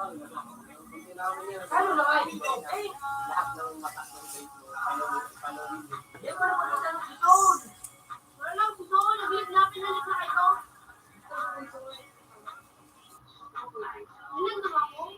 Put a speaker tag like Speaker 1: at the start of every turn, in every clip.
Speaker 1: Kano na kayo dito? Eh, lahat ng mata ng Facebook, palawin. Eh, wala pa sa dito. Wala lang dito, nabili na pinalit na kayo. Ilan naman ako?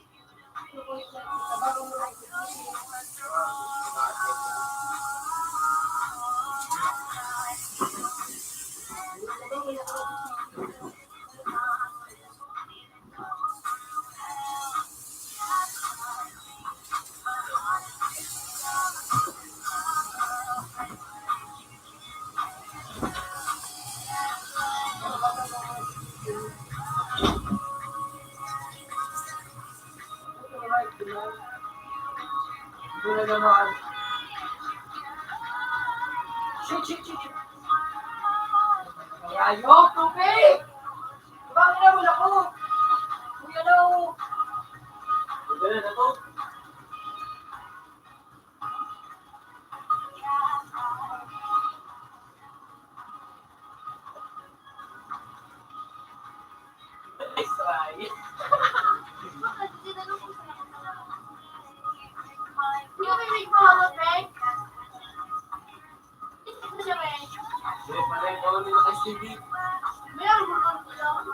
Speaker 1: Wala naman. Shit. Ayok, tubig! Bakit naman ako? Kuya daw. Wala na to. Israel. Yung may make mo ako, Frank? Ito siya, Frank. Hindi pa rin, ako nila kay Stevie. Meron mo kang tulong.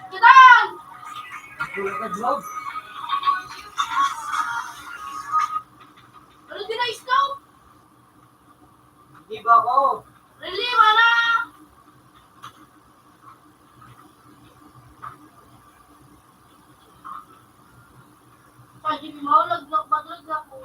Speaker 1: Kitan! Wala ka, Job. Ano din na stove? Hindi ba ako? Really, mana? Pwede mo, laglag ko.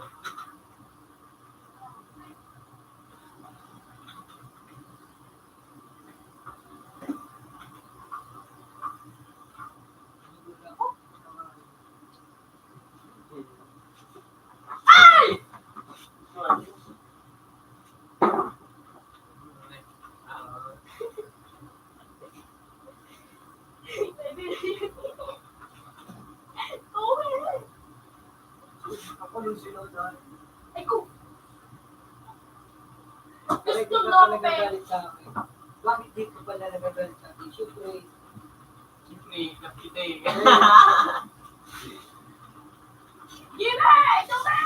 Speaker 1: Ako nung sinunod. Ay ko! Gusto
Speaker 2: Gusto
Speaker 1: mo,
Speaker 2: mo,
Speaker 1: nagagalit sa akin. Bakit di ko pala nagagalit sa akin? Siyempre,
Speaker 2: nakita eh.
Speaker 1: Gina! Ito ba?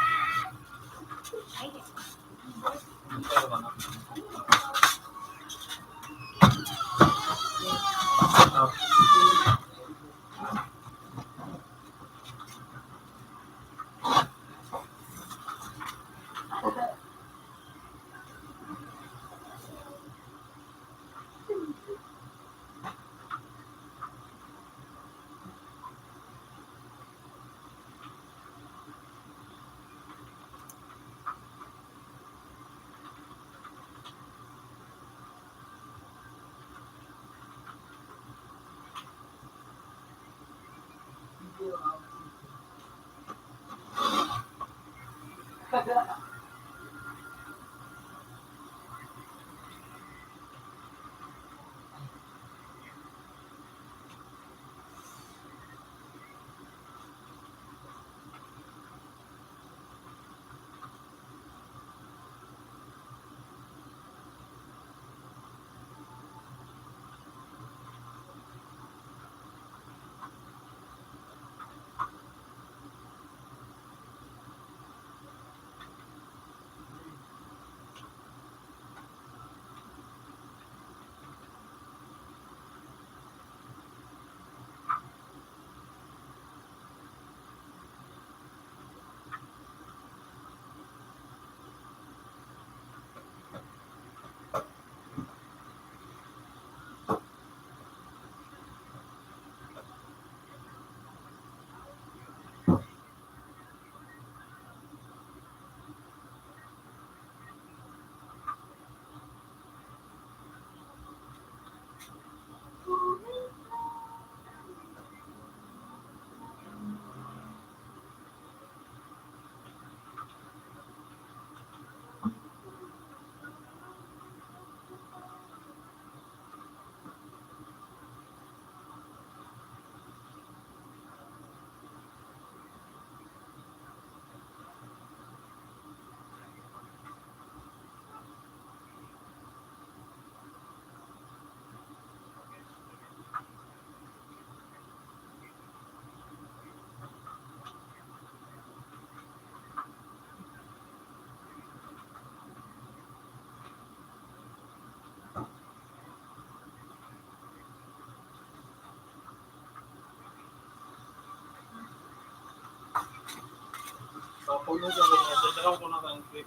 Speaker 2: ulo sa ganito. Saka ko na kang quick.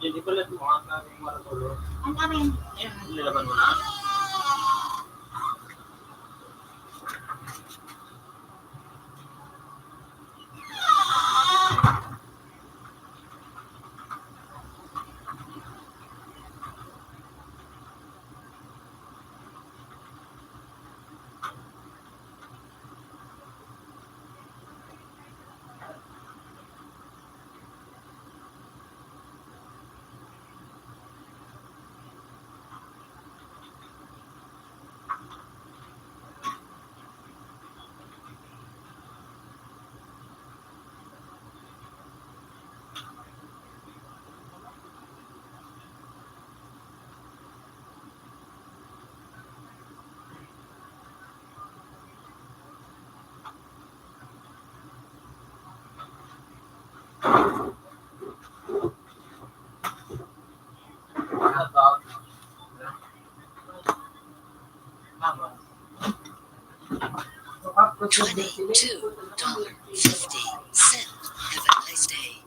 Speaker 2: Hindi pala ito mga kaming maratulo.
Speaker 1: Ang amin.
Speaker 2: Nilaban mo na.
Speaker 3: $22.50. Have a nice day.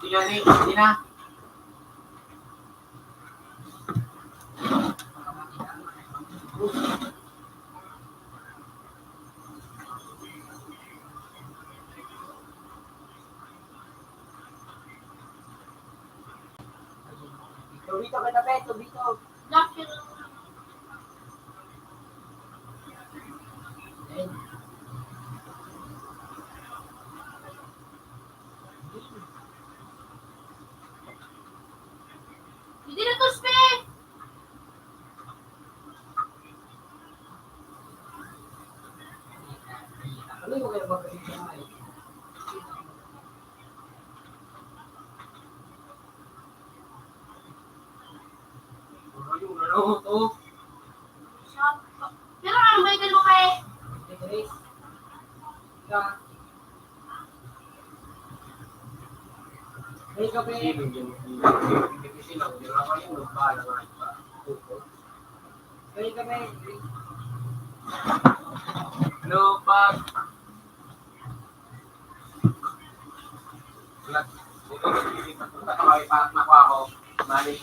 Speaker 2: Hindi na.
Speaker 4: Tubito ka na, Pe. Tubito.
Speaker 1: Lock yun. Hindi na to, Spe!
Speaker 4: Ano yung kaya magaling ka nga eh?
Speaker 2: Yung naluto.
Speaker 1: Pero ano ba yung mo kay?
Speaker 4: Hindi, Grace. Ka. Hey, ka, Pe.
Speaker 2: Hindi silang. Hindi ako yung nagbahala nga iba.
Speaker 4: Hey, ka, Pe.
Speaker 2: Lupag. Lag. Punta ka kay Pat na ko ako. Bali.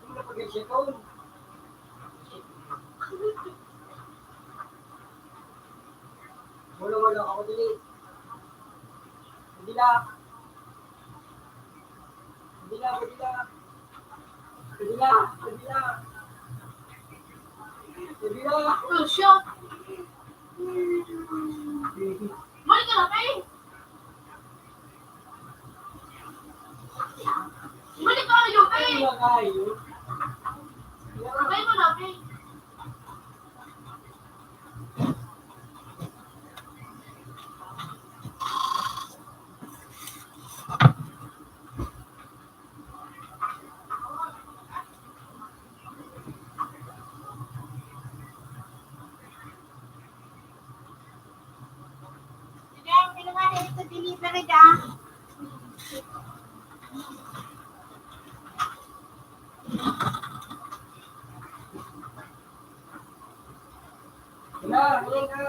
Speaker 4: Hindi na pag-isipon. Wala ako dili. Hindi na. Hindi na. Hindi na. Hindi na. Hindi na. Hindi na.
Speaker 1: Oh, shit! Balik ka na, Pe! Balik ka na yun, Pe!
Speaker 4: Hindi na kayo.
Speaker 1: Balik mo na, Pe!
Speaker 5: Delivery da.
Speaker 4: Wala. Wala.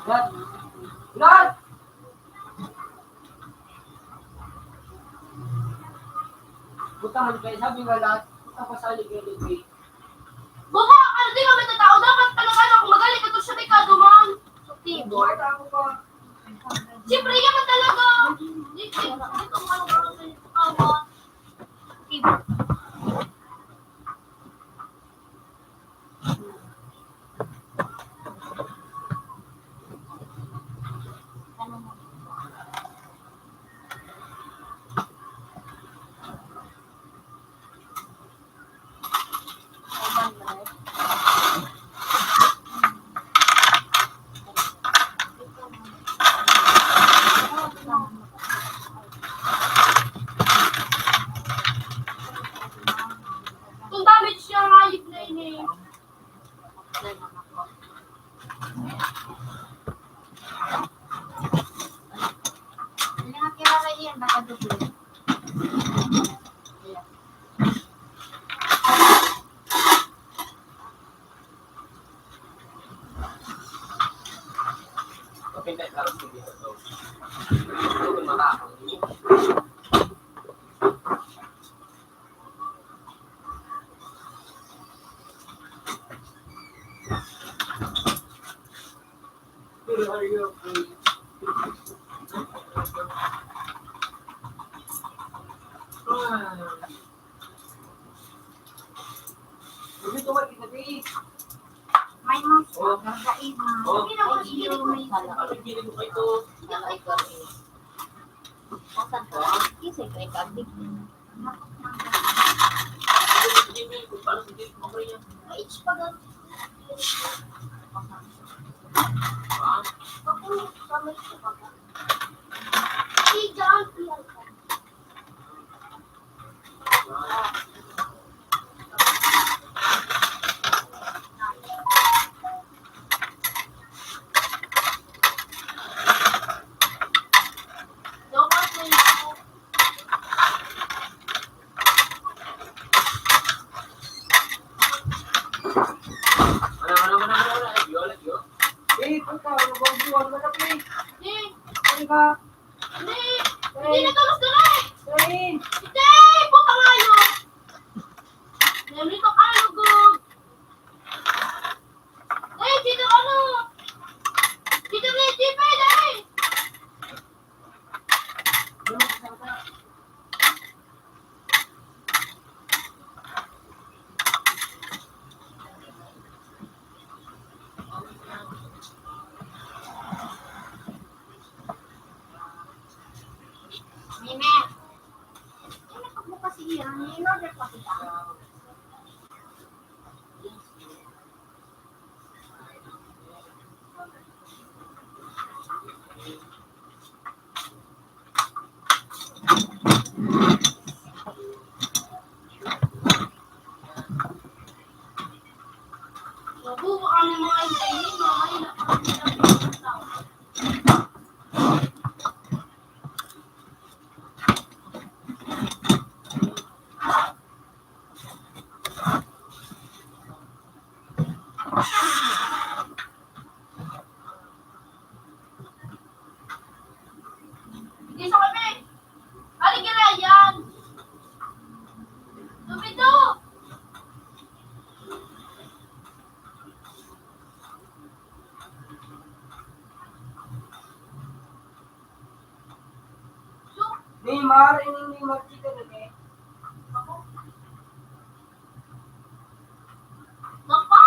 Speaker 4: Lad. Lad. Buta man kayo. Sabi nga lahat. Buta pa sa ligay-ligay.
Speaker 1: Baka, ano din naman na tao, dapat talaga ako magaling ito sa Ricardo, man. Tibo.
Speaker 4: Buta ako pa.
Speaker 1: Siyempre, yaman talaga. Dito, ano ba sa awa. Tibo.
Speaker 4: Ito kung matapang. Dito ka kinabi.
Speaker 1: May mouse ko. Nagkain na.
Speaker 4: Oh.
Speaker 1: Hindi na ko siya may sala.
Speaker 4: Ano gini mo ito?
Speaker 1: Ikaw, ikaw. Asan ka? Kisay ko ikaw.
Speaker 4: Kung paano hindi mo ko yan.
Speaker 1: Ay, pag ako, kamay ko pa ka. Iyan, iyan ka. Dapat mo yun.
Speaker 4: Eh, puta, ano bang buwan mo na, Pi?
Speaker 1: Hindi,
Speaker 4: Ano ka?
Speaker 1: hindi. Hindi na tulos na rin.
Speaker 4: Train!
Speaker 1: Hindi, puta nga yun. Nalito ka, lugod. Eh, dito ano? Dito na yung jeep eh, dahil. Mime. Ano pag mo kasi yan? In-order pa kita. Nabubo kami mga intayin, mga inatayin. Hindi sa kami. Aligara yan. Lumito.
Speaker 4: Neymar, ini Neymar kita ni.
Speaker 1: Napa?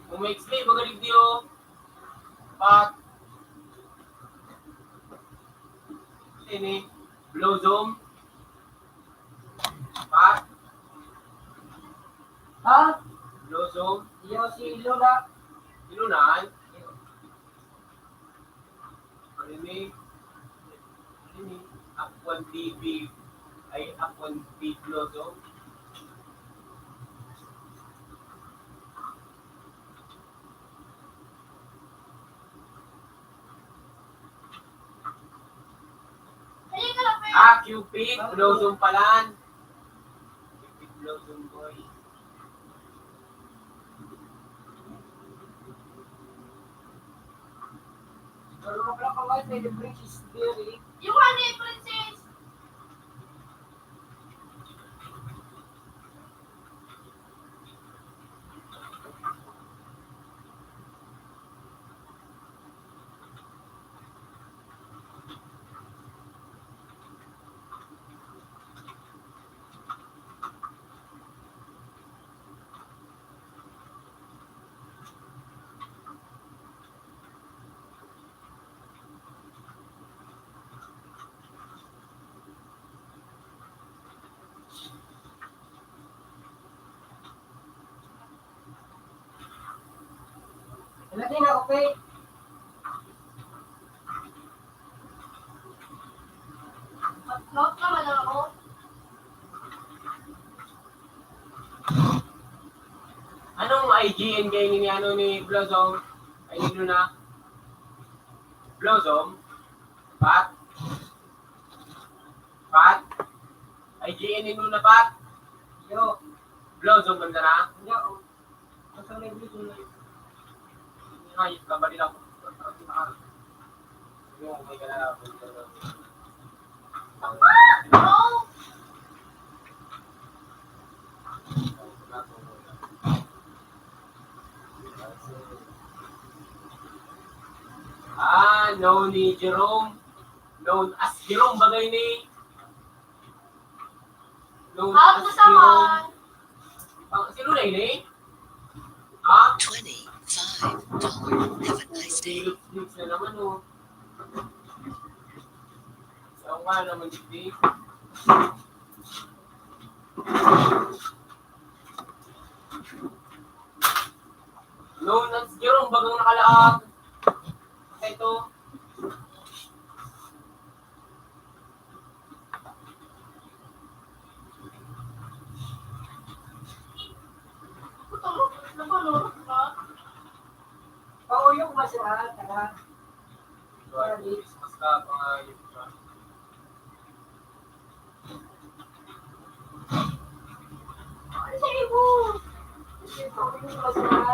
Speaker 4: Kung may explain, magaling diyo. Pat. Ini, Blossom. Pat. Ha? Blossom. Iyo si Lola. Ilunan. Ini. Ini. Aquan TV. Ay, Aquan TV Blossom.
Speaker 1: Ayun ka lang, Pe.
Speaker 4: Cupid, Blossom palan. Cupid, Blossom boy. Marunong ka lang kamay, may the bridge is very.
Speaker 1: Yung honey, princess.
Speaker 4: Lagi na ako, Pe.
Speaker 5: kay GN kay ni ano ni Blossom. Ay ni Luna. Blossom. Pat. Pat. Ay GN ni Luna Pat.
Speaker 4: Yo.
Speaker 5: Blossom banda na.
Speaker 4: Yo. Masang may blue na.
Speaker 5: Ay, kabali lang. Yung may gala.
Speaker 1: No!
Speaker 5: Known ni Jerome. Known as Jerome bagay ni. Known
Speaker 1: Ako
Speaker 5: as
Speaker 1: naman.
Speaker 5: Jerome. Sino na ini? Ha?
Speaker 3: $25. Have a nice day.
Speaker 5: Looks na naman oh. Saan nga naman dito? Known as Jerome bagang nakalaang. Ito.
Speaker 1: Nabalurot ka?
Speaker 4: Pauyok ba siya? Tara.
Speaker 5: Christmas ka, pangayip ka.
Speaker 1: Ano sa ibo?
Speaker 4: Pauyok ba siya?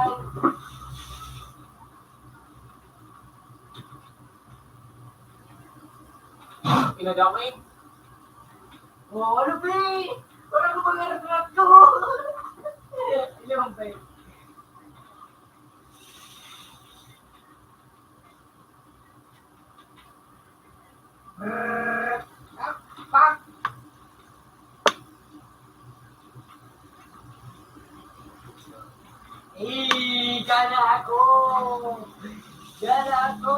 Speaker 5: Pinadamay.
Speaker 4: Oh, ano ba eh? Wala ko bang aircraft ko? Ilang ba eh? Pak! Gana ako! Gana ako!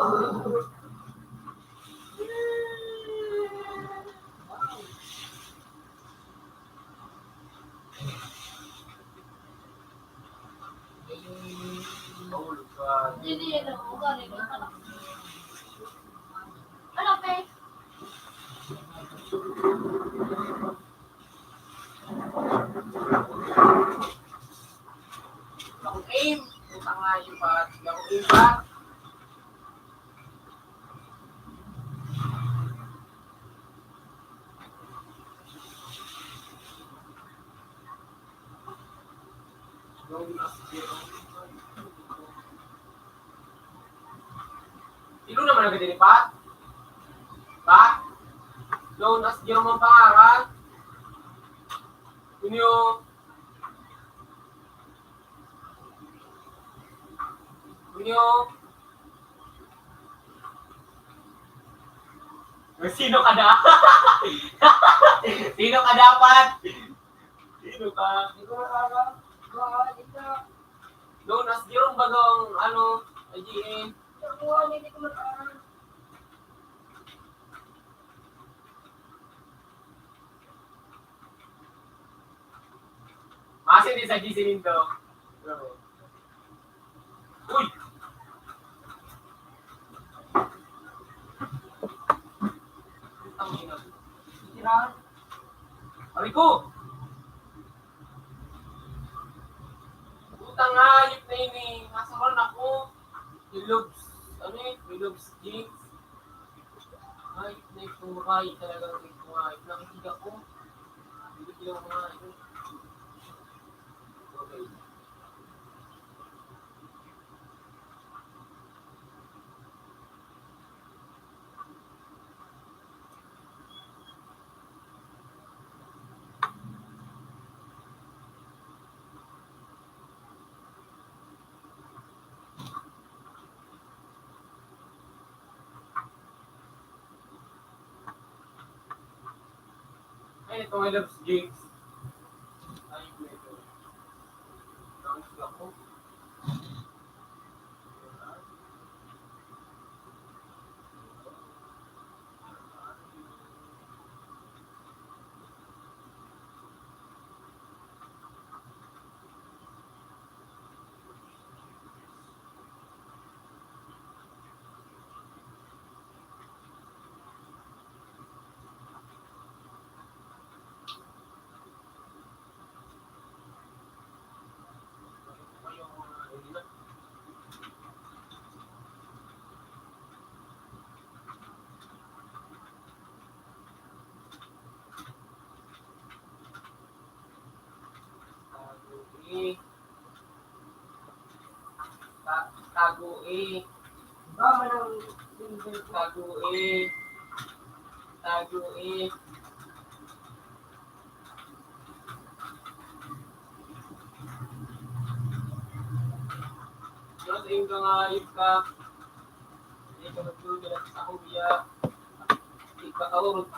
Speaker 5: Mahulog ka.
Speaker 1: Hindi yan ako. Galing yung anak. Ano, pe?
Speaker 5: Akong aim. Punta nga yung pa. Akong aim pa. Sino naman agad din Pat? Pat? Known as Jerome ang pangaran? Yun yung... Yun yung... Sino ka na? Sino ka dapat? Sino ka?
Speaker 4: Hindi ko alam. Baka dito.
Speaker 5: Known as Jerome bagong ano, IGN.
Speaker 4: Hindi ko alam.
Speaker 5: Masin din sa GC nito. Uy! Ang ina.
Speaker 4: Tirahan.
Speaker 5: Ari ko! Utang hayop na yun eh. Masaman ako. Ilobs. Ano eh? Ilobs jeans. Hayop na ito. Hayop talagang ito. Hayop. Nakikita ko. Hindi ko yung mga ito. Okay. Ay, ito may loves jigs. Ay, ito. Nakikita ko. E. Tago E.
Speaker 4: Ba, manang single ko.
Speaker 5: Tago E. Tago E. Mas yung kangayip ka. Hindi ka magdudulat sa kuya. Hindi ka kaurot.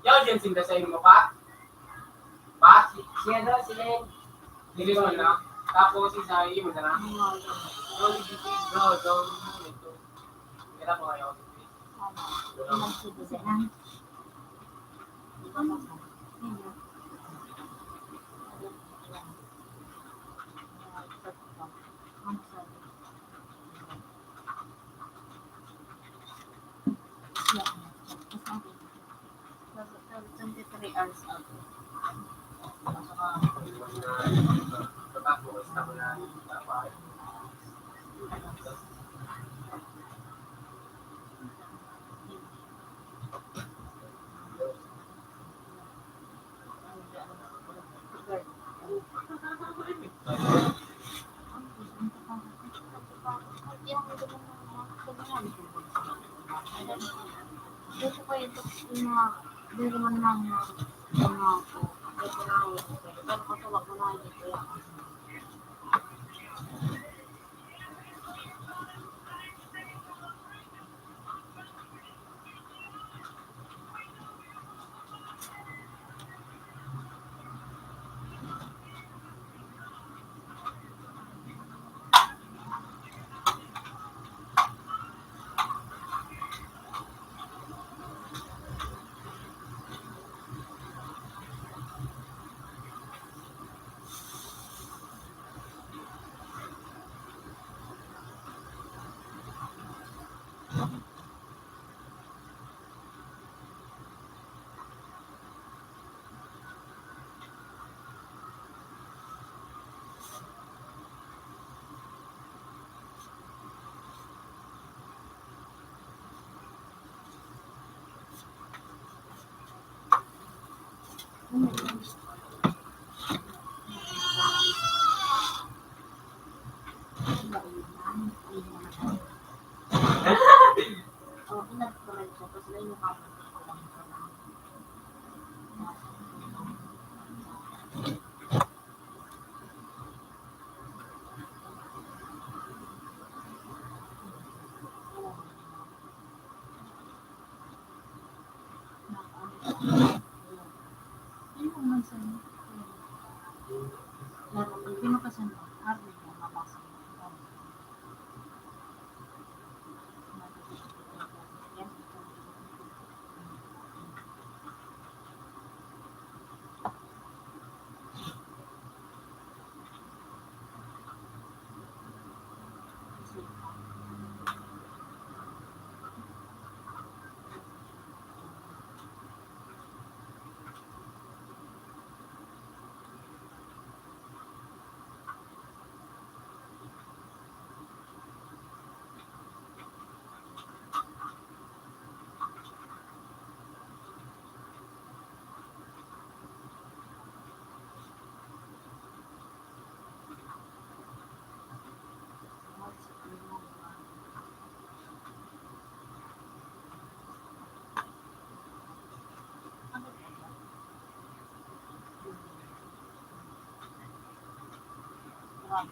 Speaker 5: Yan, yan sinda sa inyo pa. Ba?
Speaker 4: Siya daw, si Len.
Speaker 5: Hindi mo na. Tapos si Zai, mo na lang. Don't be bro, don't ito. Kaya mo ngayon.
Speaker 1: Hours ago.
Speaker 5: Tapos na na.
Speaker 1: Dito ko ito yung mga dito man lang mga ko. Dito na ito. Pero katulak mo na dito yan. Oh, pinag-comment ko kasi na yung comment ko lang. Ano naman sa inyo? Hindi mo kasi harap mo mabasa mo.
Speaker 5: Lord.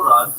Speaker 2: Nakuran?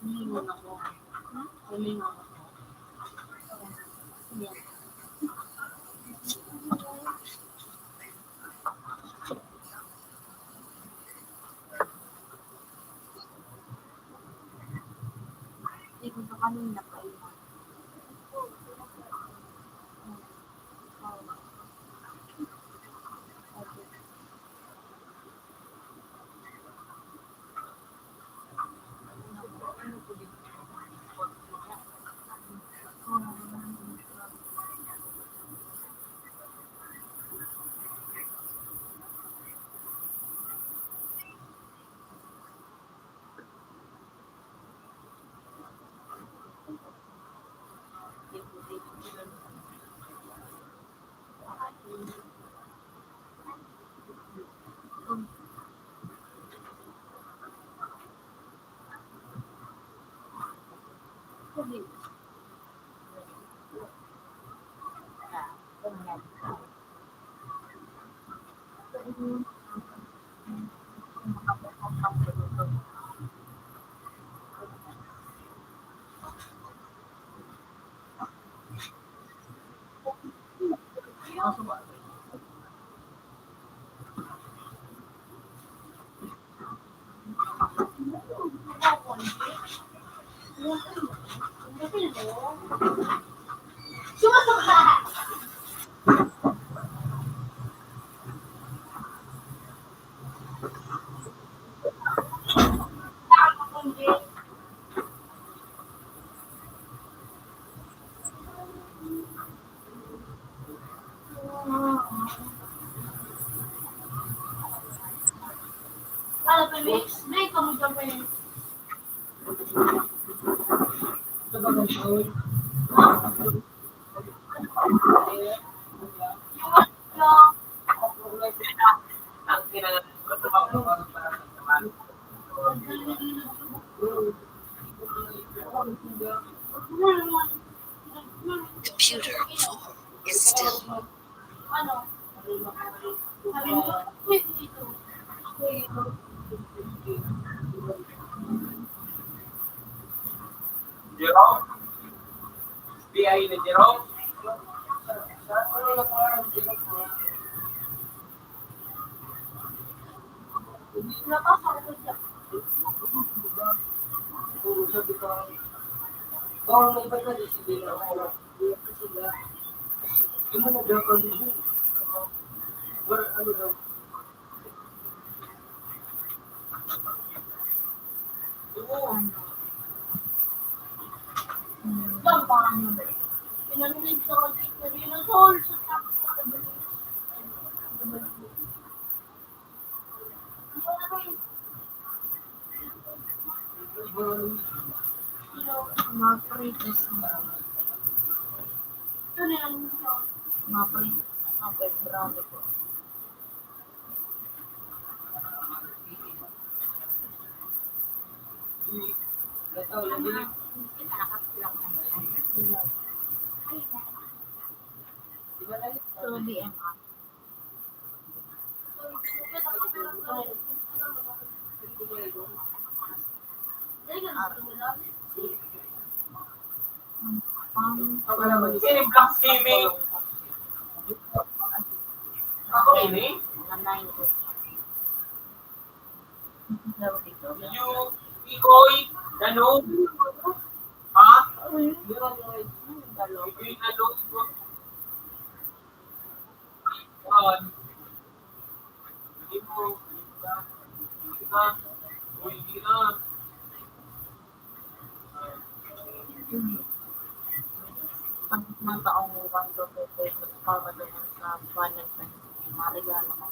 Speaker 1: Humingon ako. Humingon ako. Yan. Hindi ko na kanina pa yun. Break kami kami.
Speaker 3: Computer 4 is still
Speaker 1: Ano? Sabi mo, wait dito.
Speaker 5: Jerome? BI na Jerome?
Speaker 1: Napasok ko siya. Diyan pa ano. Pinanilig sa kasi na rin ang soul sa
Speaker 6: Mga-pretes na.
Speaker 1: ito na yung
Speaker 6: Mga-pretes na background ko. So, DMR.
Speaker 5: Sini Black Gaming? Ako ini? You, Ikoy, Danog? Ha? Ikoy, Danog? Yan. Hindi mo. Hindi na. Hindi na.
Speaker 6: Ang mga taong 1,200 pesos para doon sa panel na marigalo mo.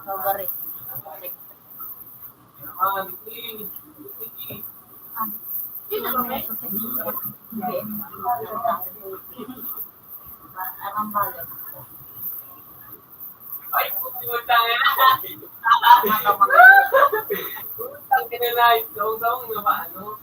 Speaker 6: So, bari.
Speaker 5: Ah, hindi. Hindi.
Speaker 1: Dito ba, be?
Speaker 6: Sa BM. Arang balik.
Speaker 5: Ay, puti mo tayo na. Utang ka na na. Saung-saung na ba? Ano?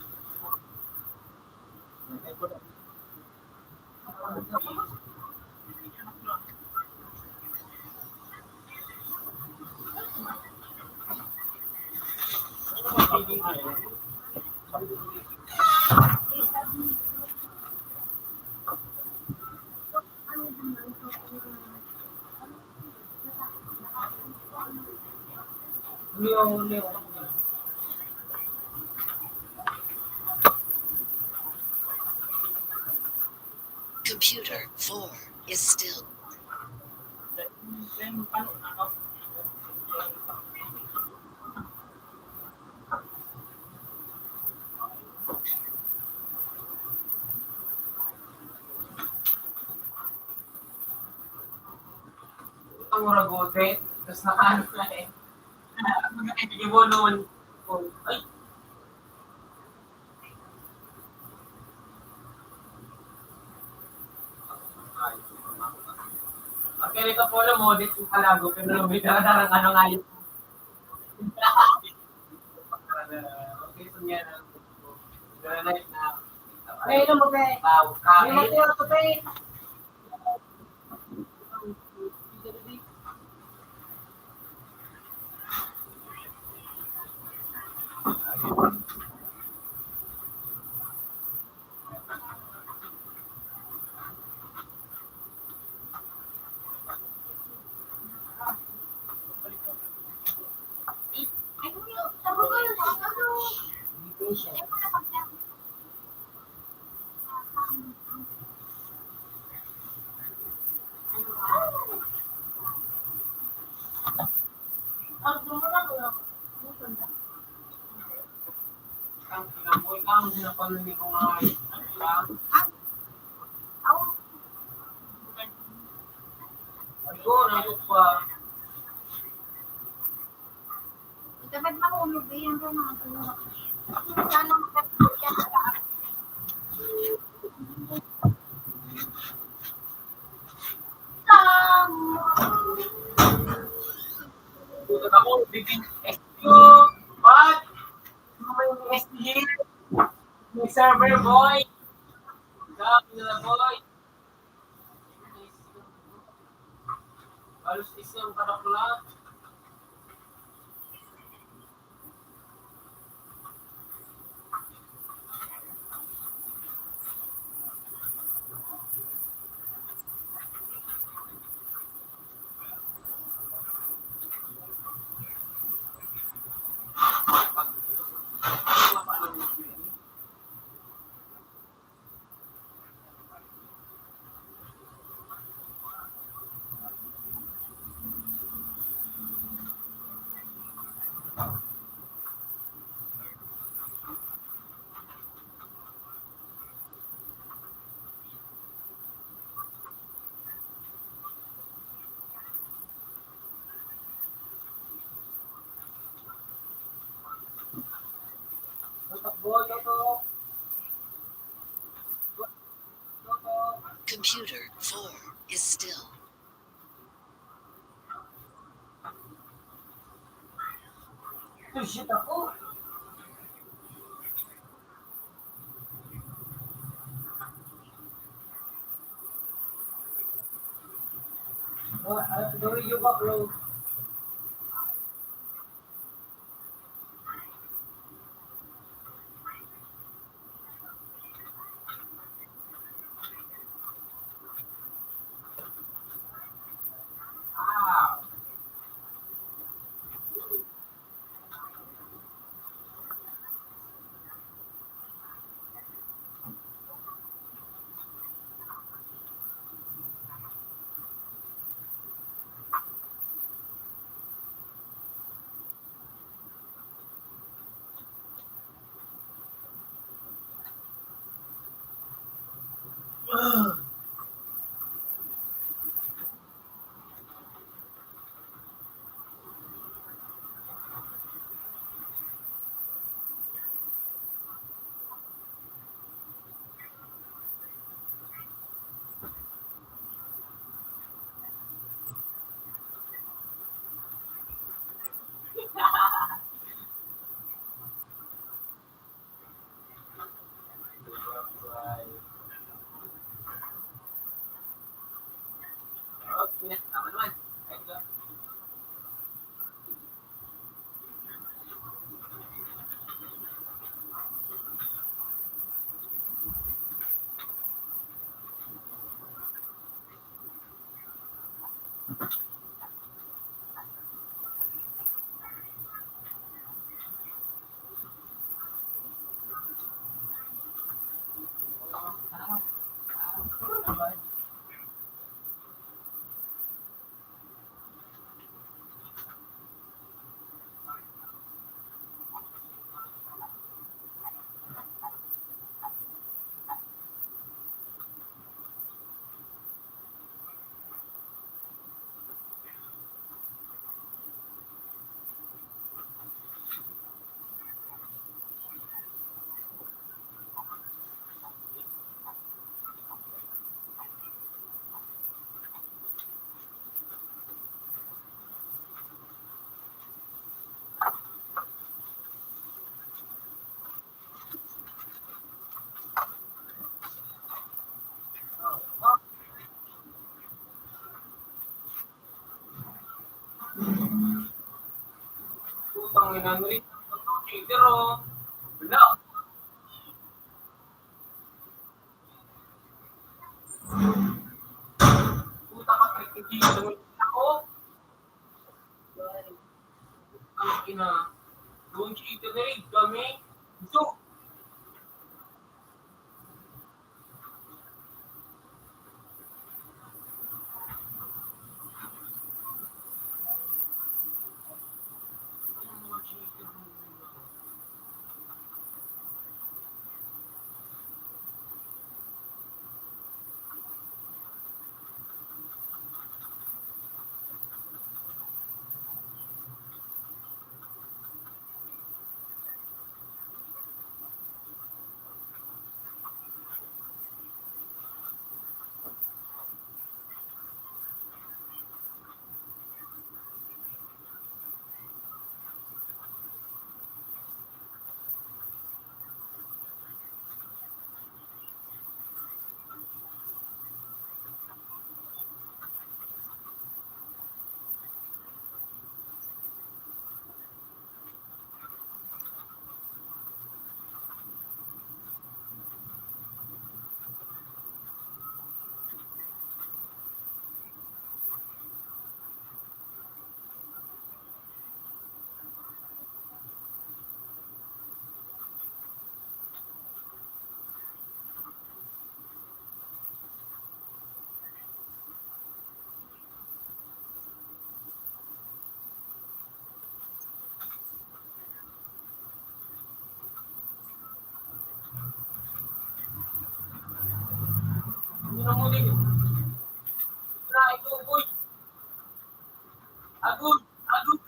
Speaker 5: Huli.
Speaker 3: Computer 4 is still.
Speaker 5: Ang muragote. Tapos nakaano na eh. Ibulon. Ay! Ang ganito po lang, modest yung kalago, pero lumit na darang ano nga yun. Okay, so yan ang granite na
Speaker 4: Ayun mo, be.
Speaker 5: kain.
Speaker 4: Ayun mo, ito, be.
Speaker 5: Ang pinamoy ka, ang sinapalumi ko nga. Ako, nabot pa.
Speaker 6: Dapat mahulog eh. Yan doon mga tulog. Sana makatulog yan.
Speaker 5: Tutot ako, bibing SQ, but, may SG, may server boy. Sabi nila boy. Halos isang kadaklat. Tutok, tutok.
Speaker 3: Computer 4 is still.
Speaker 5: Ito, shit ako. Gawin yung ba, bro? Putang ina mo rin. Cheater oh. Wala. Puta ka, cheater mo ako. Ang ina. Doon cheater na rin kami. So, hindi na muli. Na ito, boy. Agud. Agud.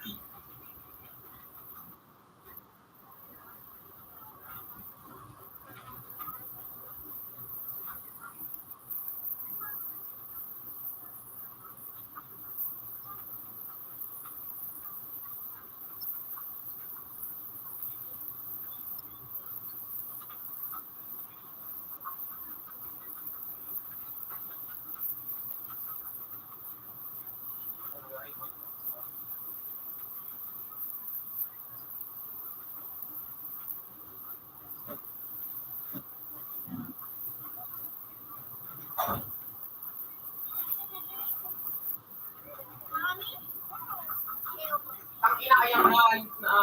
Speaker 5: Ang ina kaya na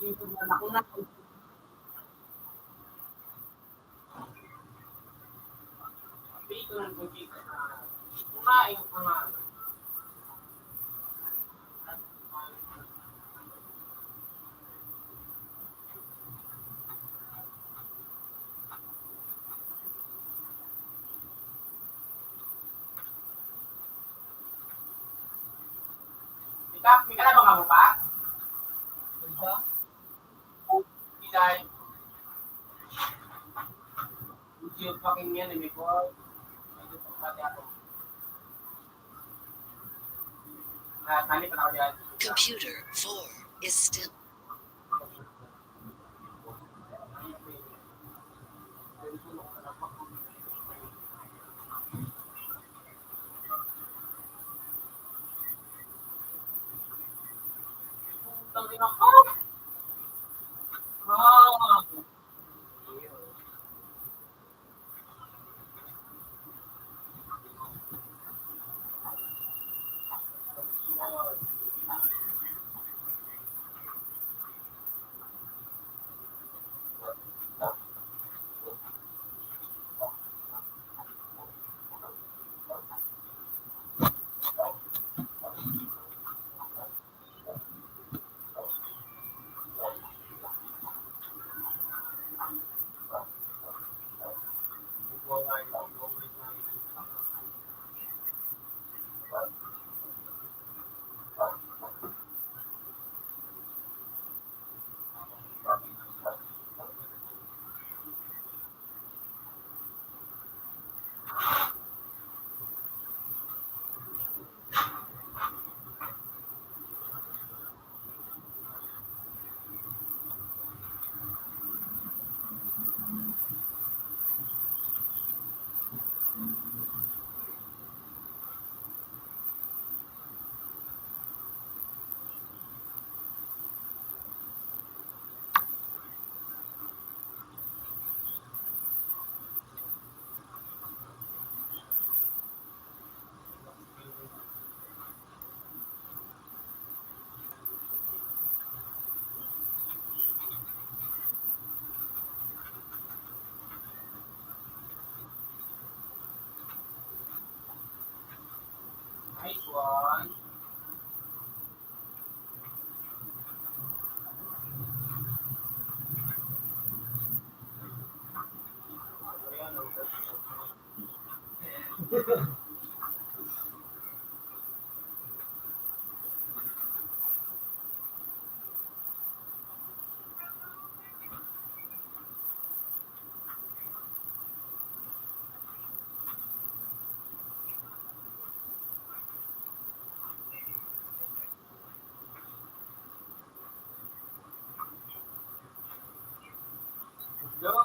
Speaker 5: YouTube na ako na. Dito na po dito. Kumain ko nga. May kalabang ako pa? Isay. YouTube fucking yan, may call. YouTube pati ako. Nalip ako dyan.
Speaker 3: Computer 4 is still.
Speaker 5: Tangin ako. Ah. Nice one.
Speaker 2: Ayan,
Speaker 5: Go.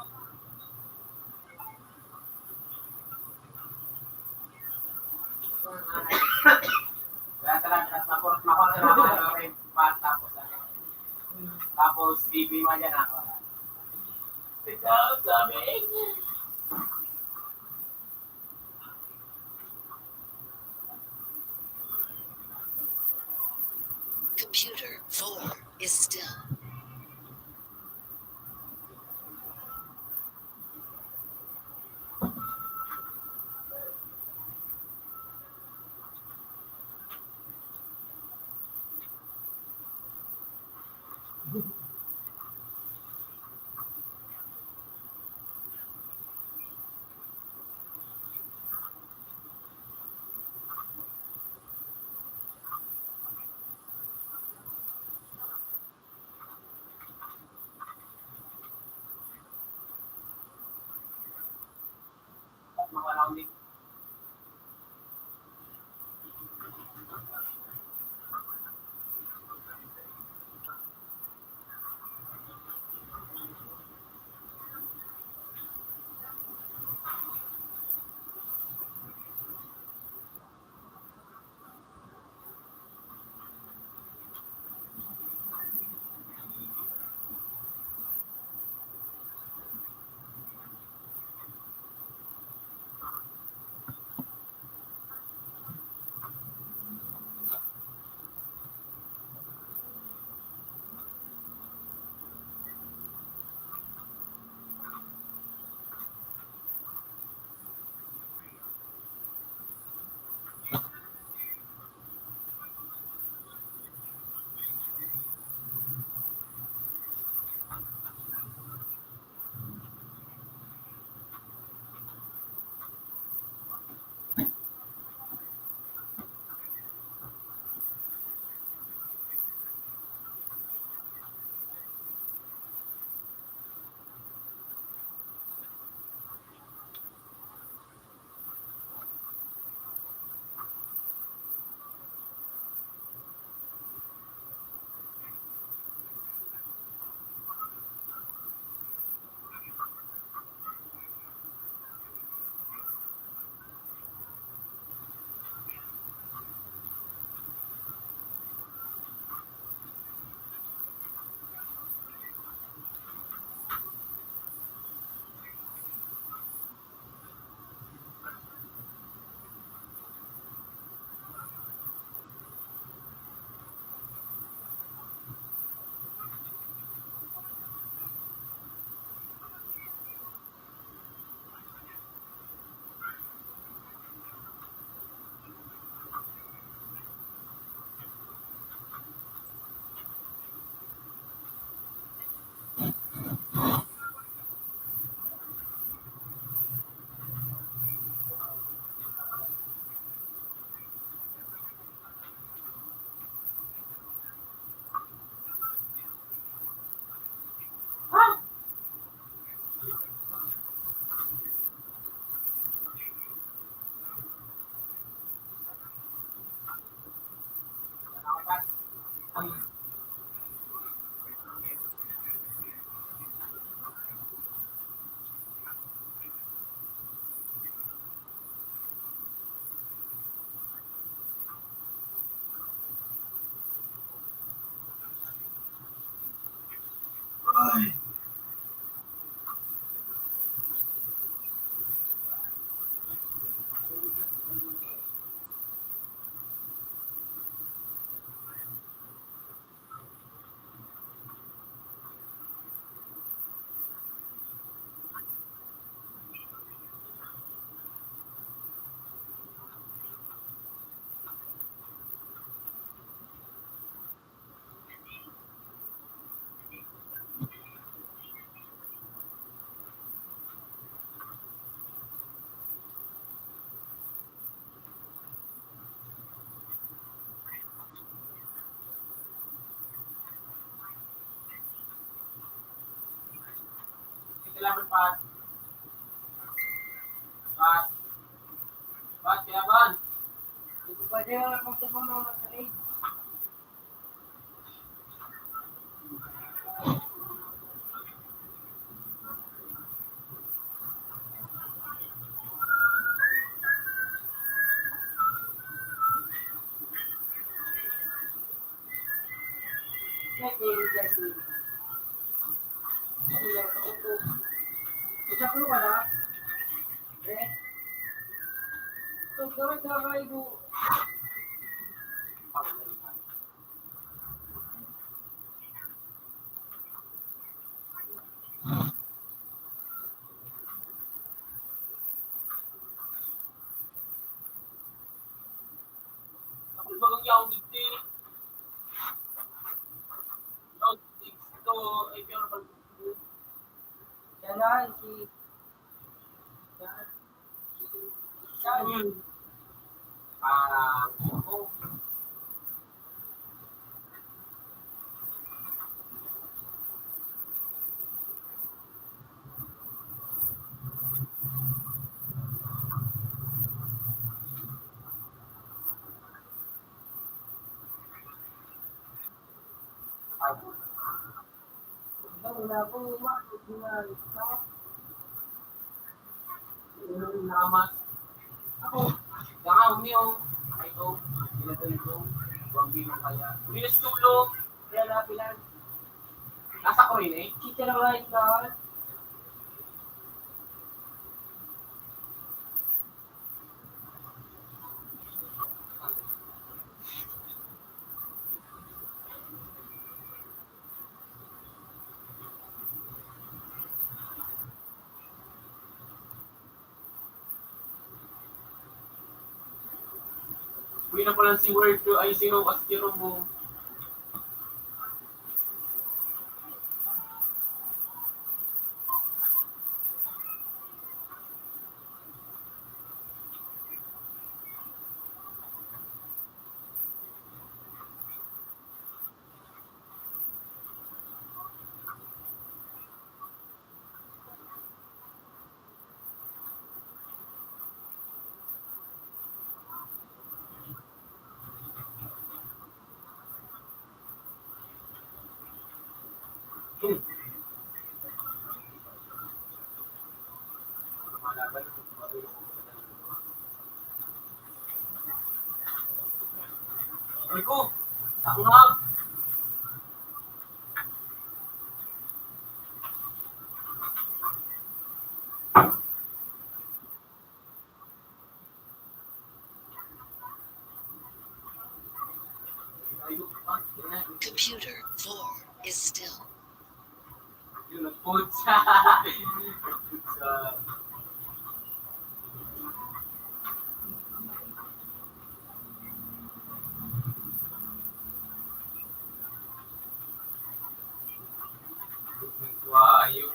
Speaker 4: Kaya talaga, tapos makuha sa mga rin pa, tapos ano. Tapos, TV mo dyan ako.
Speaker 5: Ikaw, sabi.
Speaker 3: Computer 4 is still.
Speaker 4: kailangan pa. Pat, kailangan.
Speaker 5: Ito pwede yung magtapang na nasa-aid. Ucap lu pada? Tuh, gawin ibu.
Speaker 4: Ako bagang yaw dito. Ito, ay pero pag
Speaker 5: Yan na, si... Yan.
Speaker 4: ako.
Speaker 5: Wala po,
Speaker 4: Namas. Ako, ganga umiyong. Ay ito, ito. Wambi mo kaya. Bilis tulog.
Speaker 5: Kaya napilan.
Speaker 4: Nasa ko rin eh.
Speaker 5: Kita lang lahat na.
Speaker 4: Uwi na pala si Word ay sino kasi Jerome mo. Ay ko, takot.
Speaker 3: Computer 4 is still.
Speaker 4: Yun ang putsa. Putsa. Suwayo.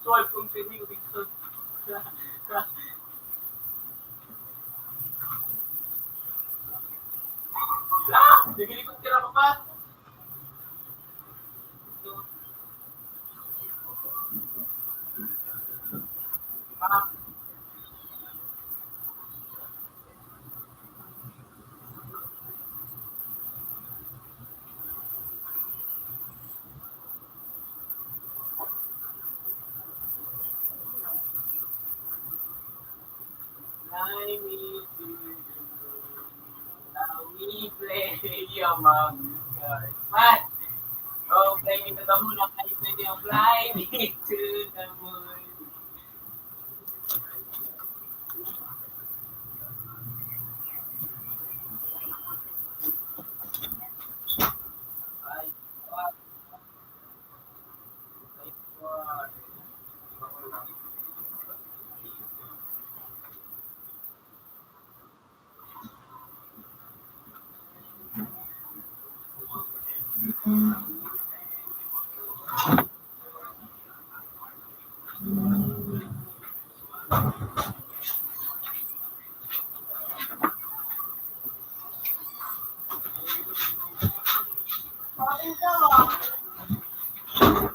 Speaker 4: Tulog kung sini ko dito. Nagilikot ka na pa ba? Fly me to the moon. Now we play among the stars. What? Oh, play me to the moon. Okay, pwede yung fly me to the moon. Ay, what? Ay, what?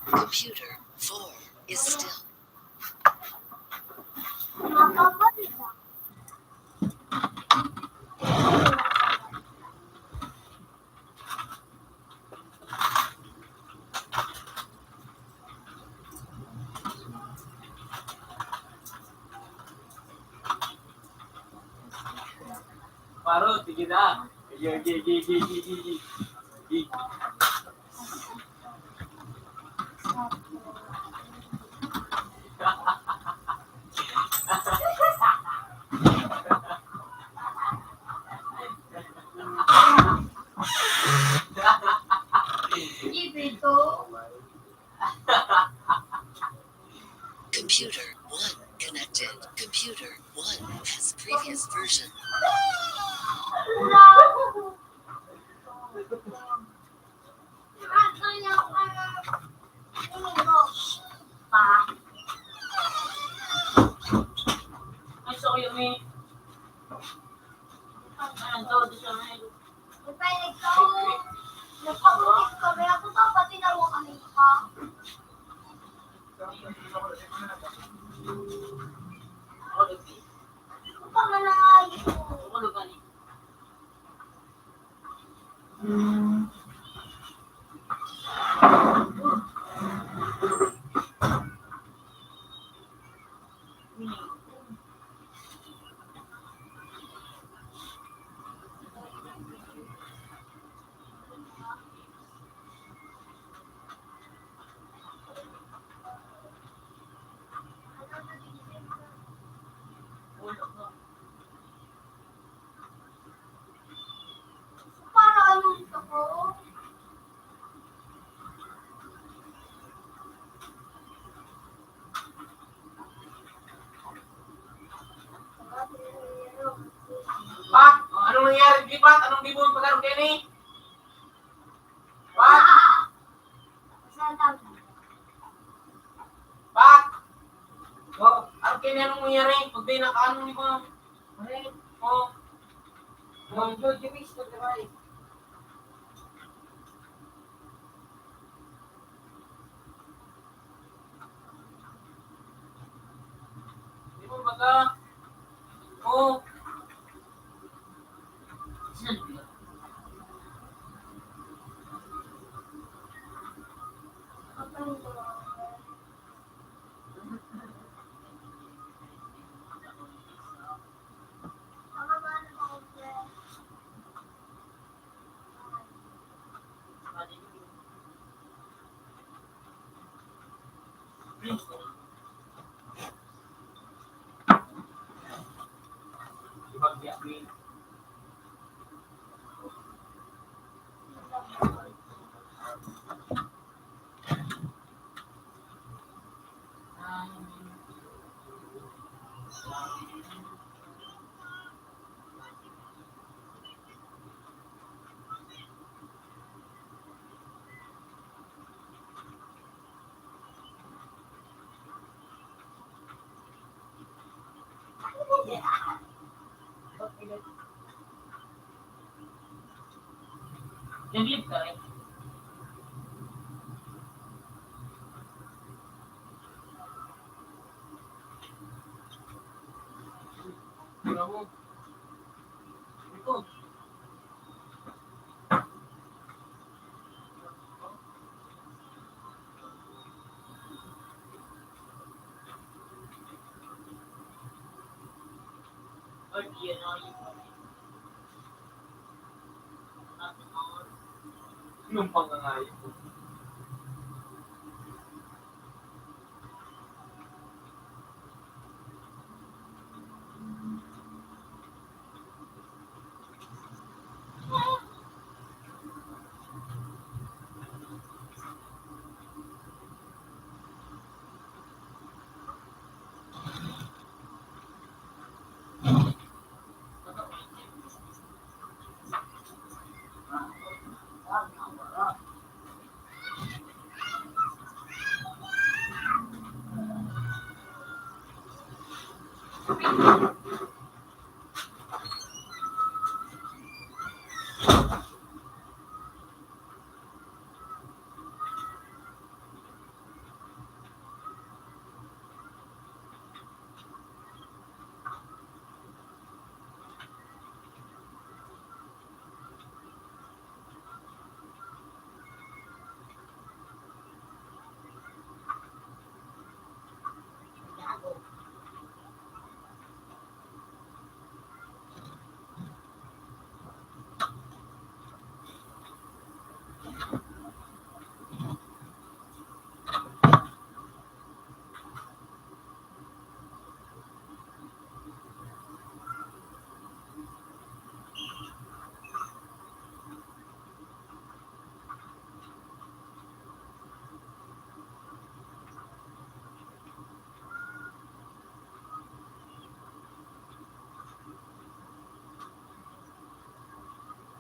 Speaker 3: Computer 4 is still.
Speaker 4: Paro, sige na. Gigi.
Speaker 3: Computer 1 connected. Computer 1 has previous version.
Speaker 5: Ay, so kayo may... Ano daw, di siya may... Ako, nagpi. Ako, nagani.
Speaker 4: Pak, anong nangyari? Di Pat? Anong di mo yung pagkaroon kayo ni? Pak! Pak! Oh, ano kayo anong nangyari? Pag di nakaano ni ko? Oh. Yung George Wish na diba? Di mo baga? Oh. Ibang
Speaker 5: Nag-live ka rin.
Speaker 4: Bravo. Ito.
Speaker 5: Lord, yun o yung
Speaker 2: Yung pangangayo.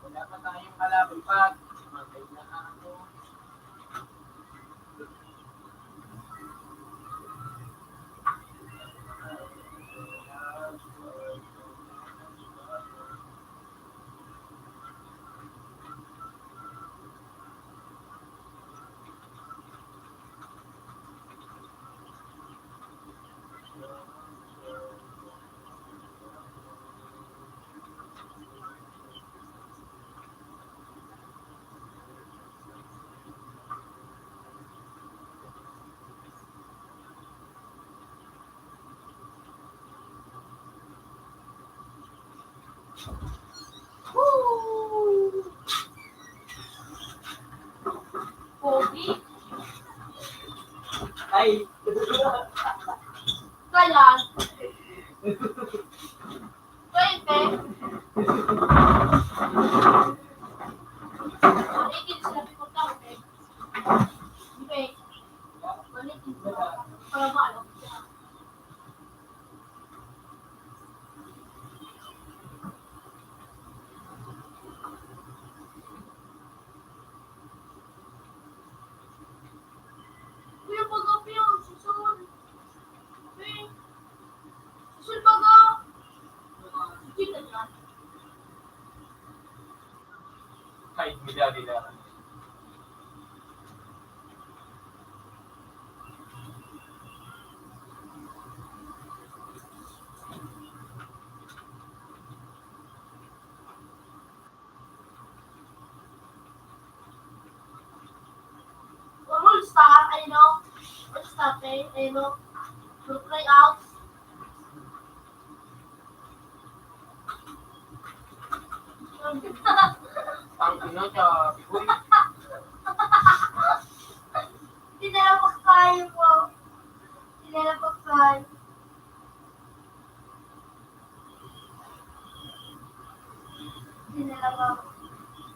Speaker 5: wala pa tayong kalaban pag matay na ako.
Speaker 1: Pogi.
Speaker 5: Ay,
Speaker 1: Kaya. 20. 18 sila pipunta, okay? Okay. 18 sila. Para maano. Kuya, pag-up yun. Susun. Okay. Susun pag-up. Chicken yan.
Speaker 2: Kahit bila-bila.
Speaker 1: We'll start, I know. We'll start, I know. We'll play out.
Speaker 5: ang ino siya, uy,
Speaker 1: Hindi na lang pagkain po. Hindi na lang pagkain. Hindi na lang ako.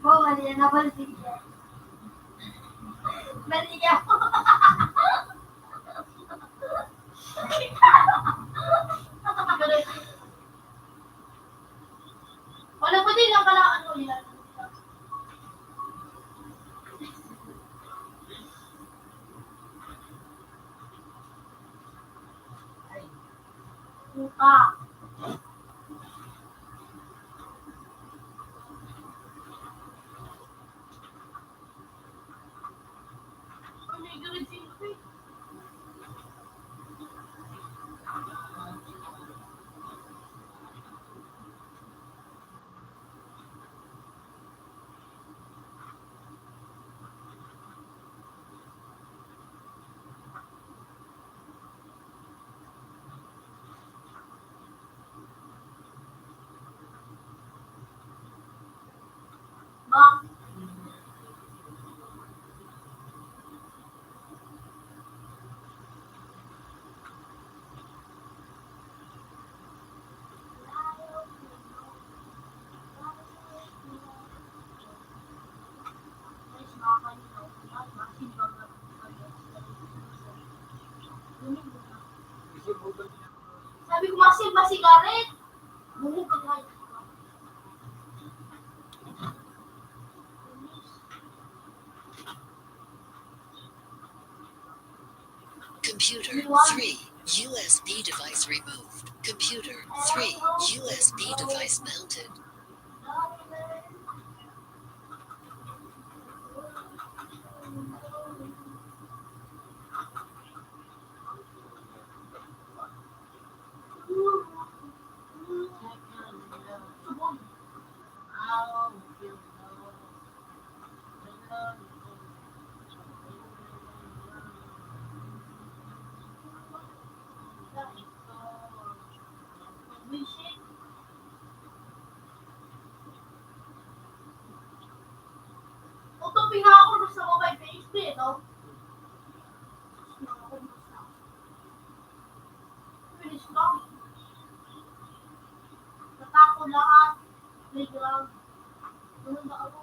Speaker 1: Bo, mali na nabalbig niya. Mali niya ako. Wala pa din ang kala ano yan. Muka. Oh my God, pa sigaret. Bumog ka nga.
Speaker 3: Computer 3. USB device removed. Computer 3. USB device mounted.
Speaker 1: Utupin nga ako gusto ko kay PHP, no? Finish lang. Natako lahat. Playground. Ganun ba ako?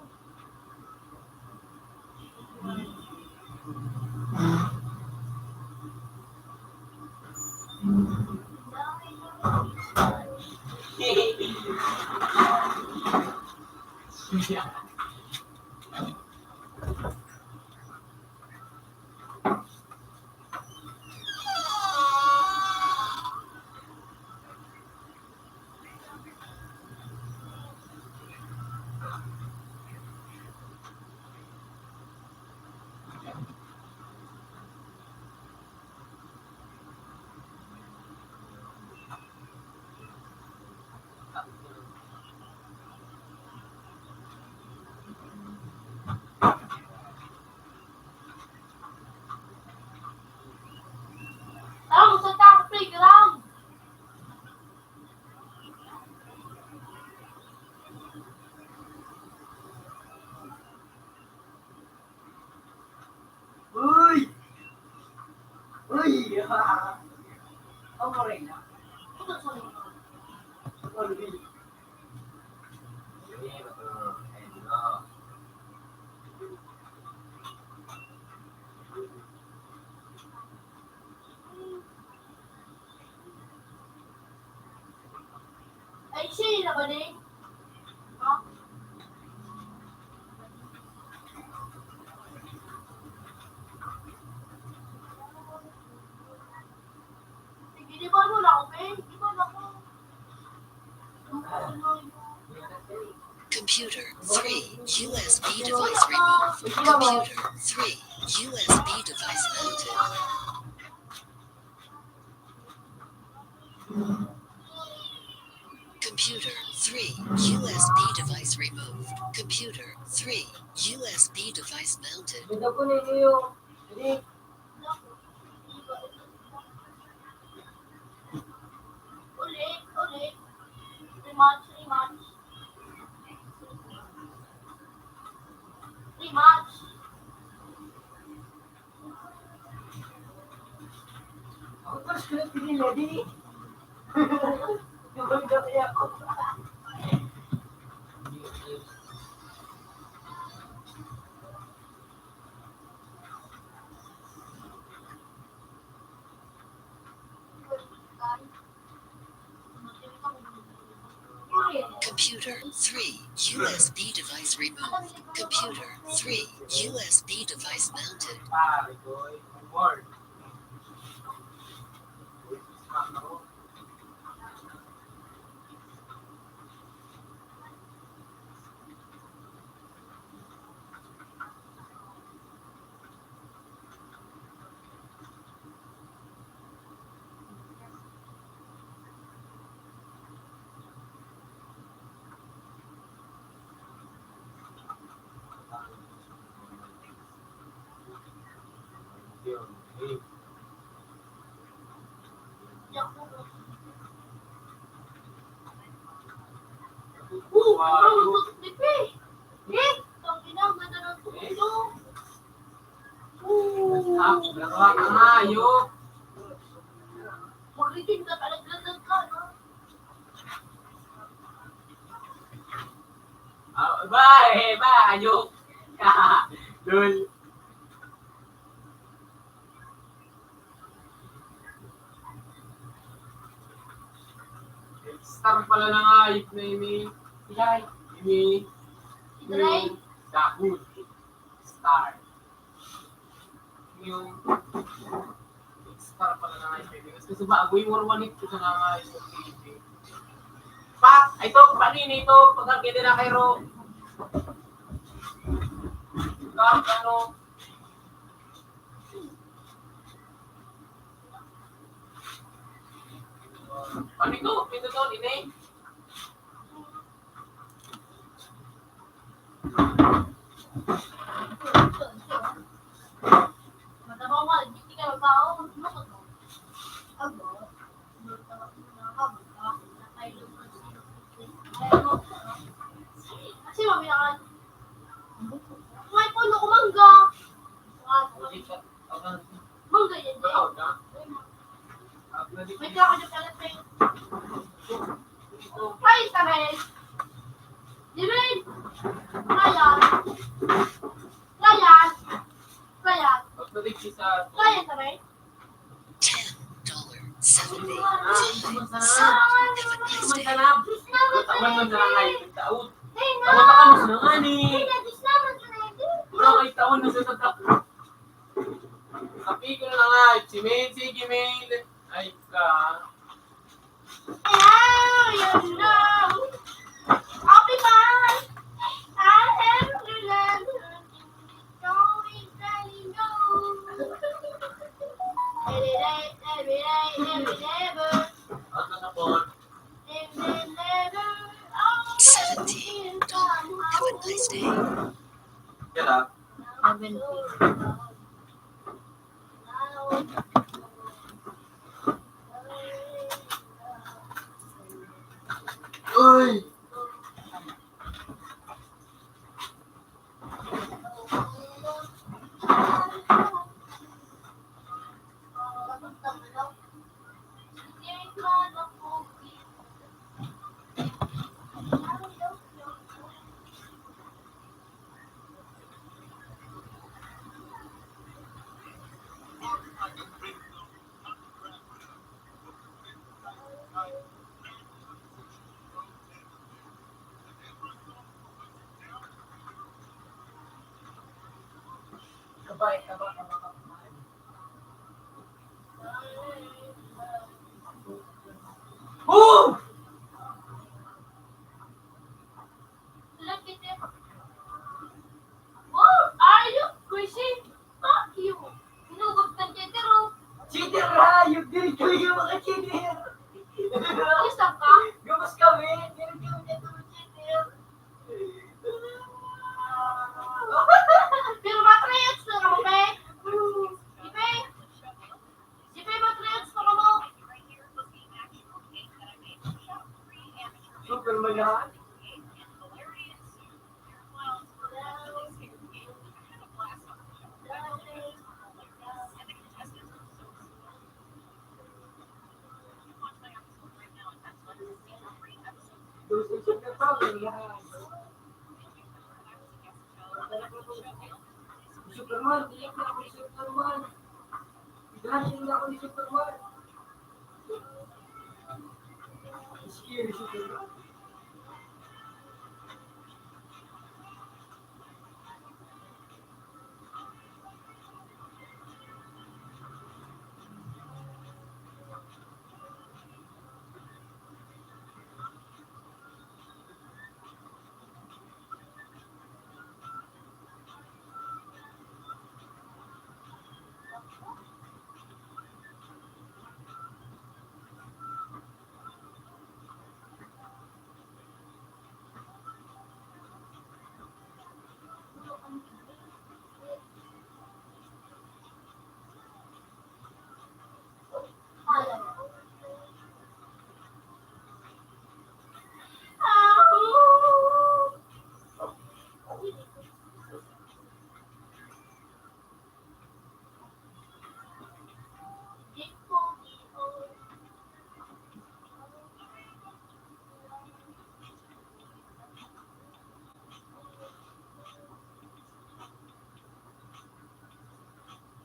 Speaker 1: Tara, gusto tayo sa playground.
Speaker 4: Uy! Uy! Ako rin na.
Speaker 1: Ito sa mga. Ay, siya na ba din? Ha? Sige, di ba wala ako, Ben? Di ba wala ako?
Speaker 3: Computer 3. USB device removed. Computer 3. USB device mounted. Computer 3. USB device removed. Computer 3. USB device mounted.
Speaker 4: Ganda po ninyo. Hindi.
Speaker 1: Ulit, ulit. Rematch, rematch. Rematch.
Speaker 4: Ako pas ko lang pinila di. Ganda kaya ako.
Speaker 3: Computer 3. USB device removed. Computer 3. USB device mounted.
Speaker 2: Pare ko, more.
Speaker 1: Parang tutuklip eh. Eh, ang ginaganda ng tulo.
Speaker 4: Nagawa ka nga, ayok.
Speaker 1: Magritin ka talaga ka, no?
Speaker 4: Ba, ayok. Lul.
Speaker 5: pala ng ayip na ini.
Speaker 1: Yay.
Speaker 5: Ini.
Speaker 6: Dre?
Speaker 5: Dahon. Star. Yung star pala ng ayip na ini. Kasi bago yung warwanit ko sa nangayip sa TV. Pak! Ito, panini ito. Pagkakita na kay Ro. Ano? Ano ito? Ito to, ini.
Speaker 6: Matabang ka, hindi ka magpao. Ano ko? Abo. Kasi mami nakan. May puno ko mangga. Mangga yan din. May kaya ko dyan kalat na yun. Kain ka rin. Jimin! Ryan! Ryan! Ryan! Ryan ka rin?
Speaker 3: $10.70.
Speaker 5: Mantanap. Tawan man sa ayip ng taon.
Speaker 6: Hey, no!
Speaker 5: Tawan ka mas nang ani.
Speaker 6: Hey, nag-islaman ka na yun.
Speaker 5: Wala kay taon na sa tatak. Sabi ko na nga, si Main, sige Main. Ay ka.
Speaker 6: Now you know. Happy birthday. I have to love you. Don't really know. Every day, every day, every never.
Speaker 5: Ano na po?
Speaker 6: Every never.
Speaker 3: $17. Have a nice day.
Speaker 5: Kaya,
Speaker 6: 70.
Speaker 5: uy! Kabay. Oh!
Speaker 6: Look at it. Oh, are you crazy? Fuck you. Hinugod ka dyan, pero
Speaker 1: Cheater ha! Yung diri kami yung mga cheater!
Speaker 6: isang ka.
Speaker 1: Gumas kami! Diri kami dito mga cheater!
Speaker 6: Pero matrayos na ka mo, be. Ipe. Ipe, matrayos na ka mo.
Speaker 1: Super magahan! Doon sa cheater pa, magahan! Superman, iyak na ako ni Superman! Idrashin na ako ni Superman! Scary Superman!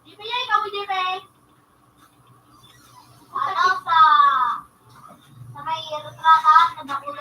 Speaker 6: Ibigay ka mo, Jipe. Ano sa may retrata, nabako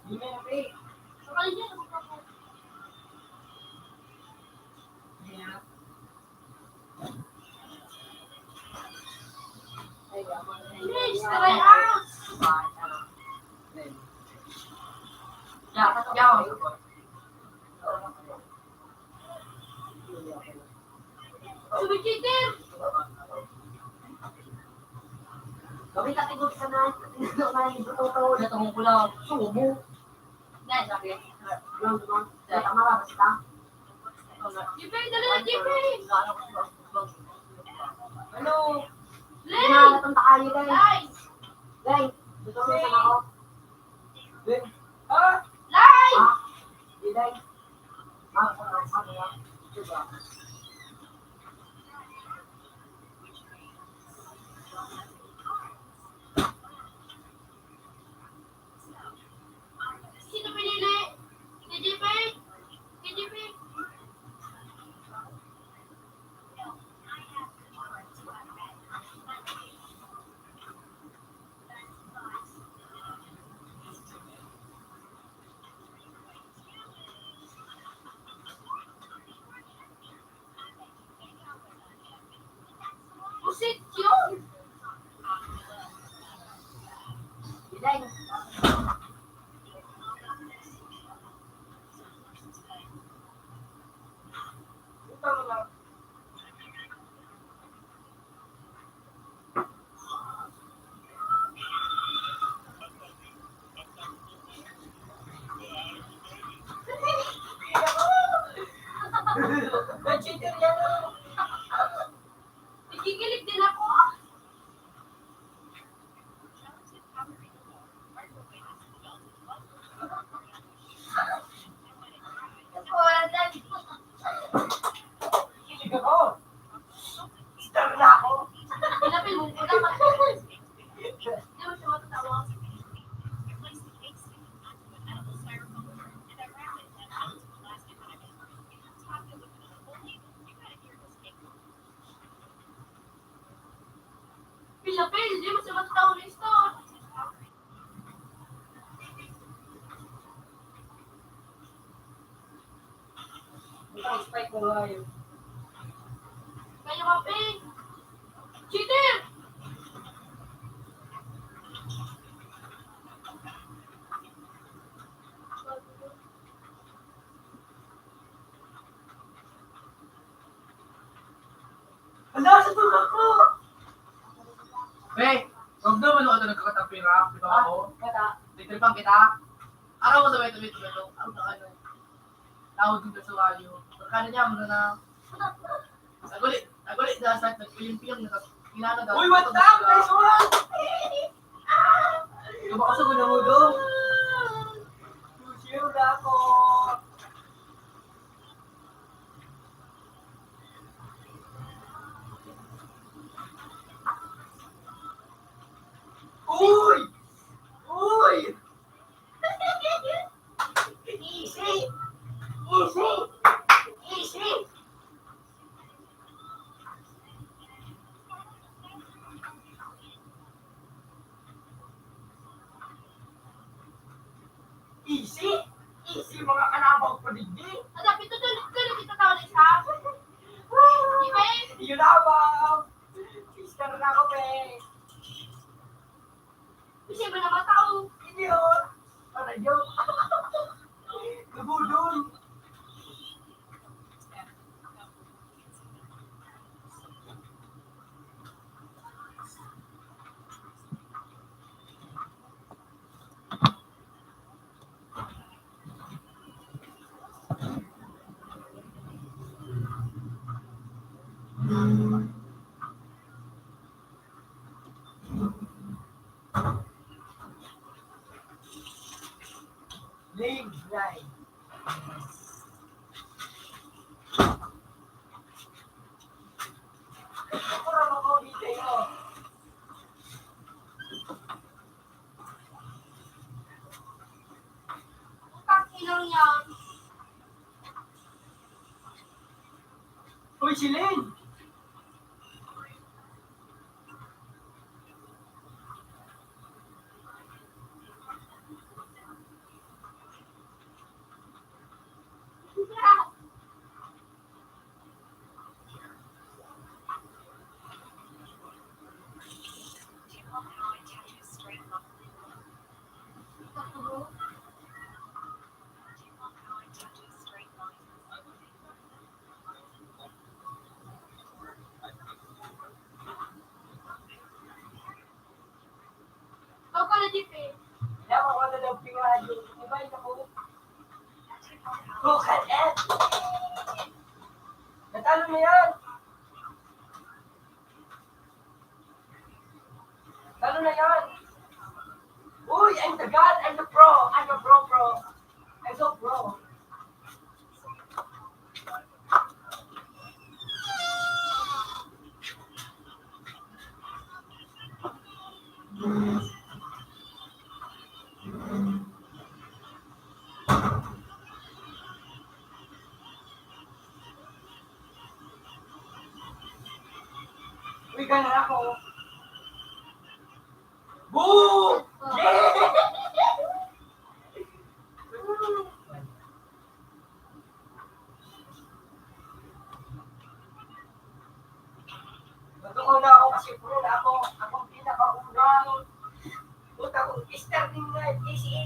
Speaker 4: Hindi na pre.
Speaker 1: Sakal niya.
Speaker 4: Hindi na.
Speaker 1: Please, try out. Sumikitin.
Speaker 6: Kami katigod ka na. Natungong ko lang. Sumo.
Speaker 1: Dahil sabi.
Speaker 6: Tama ba basta?
Speaker 1: Jipay, dali na Jipay.
Speaker 6: Ano?
Speaker 1: Lay.
Speaker 6: Hinahatong tayo guys.
Speaker 1: Lay.
Speaker 6: Guys, gusto mo sa ako?
Speaker 4: Ah!
Speaker 1: Lay.
Speaker 6: Diday. Diba?
Speaker 1: Sino pinili? Kay Jipay? Kay Jipay? Pusit yun.
Speaker 6: Diday.
Speaker 4: Ito mo lang. Cheater yan oh.
Speaker 1: Nakikilig din ako. Wala dali.
Speaker 4: Kilig ako. Star na ako.
Speaker 1: Pinapil mo. Wala ka. Hindi mo siya matatawa. Pinapil. Hindi mo siya matatawa na store.
Speaker 4: Ito spike ko ngayon.
Speaker 1: Kaya ka, Ping. Cheater!
Speaker 4: Hala, sa tulog ko!
Speaker 5: Hey, huwag naman ako ito nagkakatapira. Ito ako.
Speaker 6: Kata.
Speaker 5: Titripang kita. Araw mo sabay tumit ito. Ano na ano? Tawag dito sa kayo. Pagkano niya mo na. Nagulit na sa nagpiling-piling na kinano daw.
Speaker 4: Uy, what the? Nice one!
Speaker 5: Yung baka sa mo doon.
Speaker 4: Shield ako! Uy! Uy!
Speaker 1: Easy!
Speaker 4: Easy!
Speaker 1: Easy!
Speaker 4: Easy! Easy mga kanabang paligdi!
Speaker 1: Hanap ito doon kita tawag na isa. Jipay!
Speaker 4: Yun abang! Sister na ako, pe!
Speaker 1: Kasi ba naman tao?
Speaker 4: Hindi yun! Ano yun? Nabudol! Live life. Kurang ako dito yun.
Speaker 1: Ang inang yan.
Speaker 4: Uy, si Lynn!
Speaker 1: Ikaw pala, Jeep eh.
Speaker 4: Yaman ko na daw pingadyo. Diba yun ako? Look at it! Natalo na yan! Talo na yan! Uy, I'm the god! I'm the pro! I'm the pro! I'm so pro! Uy, gano'n ako. Boo! Yeah! Nagkauna ako kasi pro na ako. Ako ang pinakaunang. Puta ko, starting na, easy.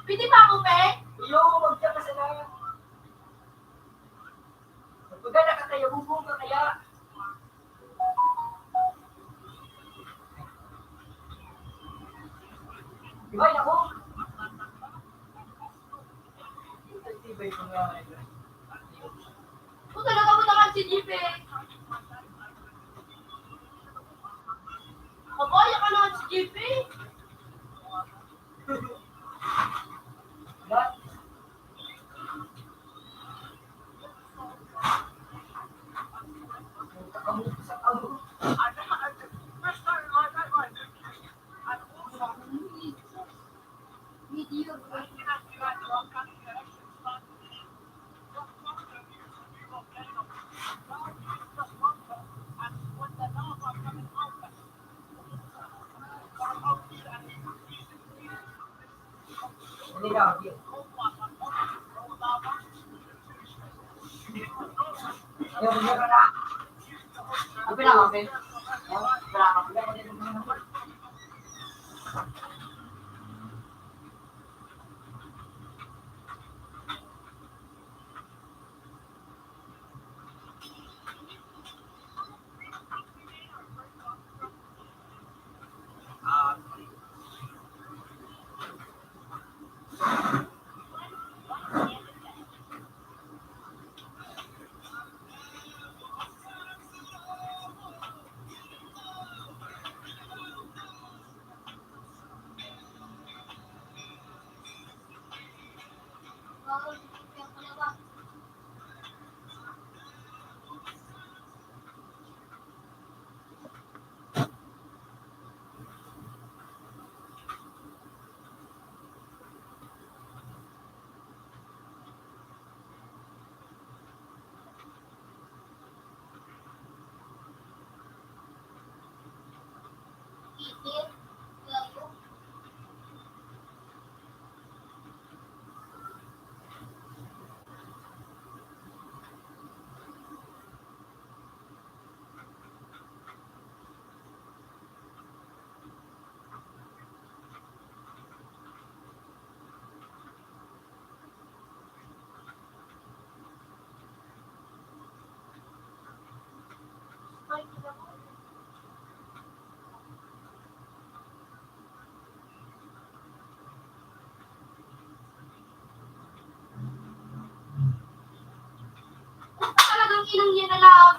Speaker 1: Pwede ba ako, Pe?
Speaker 4: Iyo, wag ka kasalanan. Magpagana ka kaya, bubong ka kaya. Diba yun ako? Tibay ko nga.
Speaker 1: Puta, nakabutangan si Jeep eh. Kabaya ka naman si Jeep eh.
Speaker 4: Diba? Sa amo.
Speaker 1: Video.
Speaker 4: Hindi na, hindi. Yung na. Ang pinaka, Ben?
Speaker 1: Talagang inang yan na lang.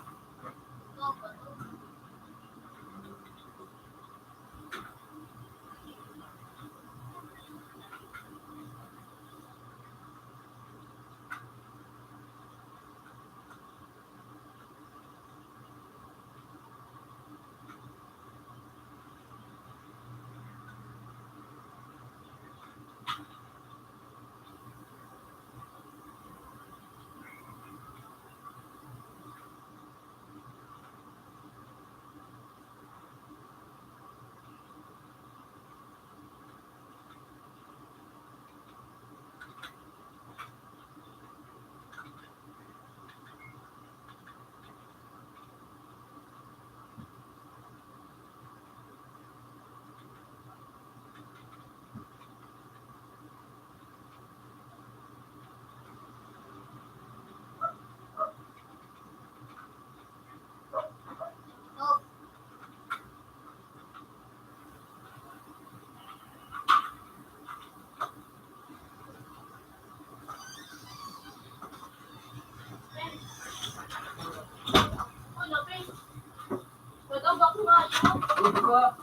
Speaker 4: Di ba?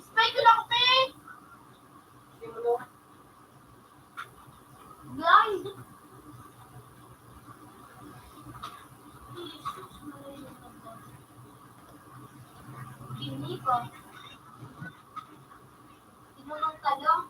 Speaker 1: Spray ko na ko, pe!
Speaker 4: Hindi mo no?
Speaker 1: Blind! Hindi ko. Tinulong ka lang.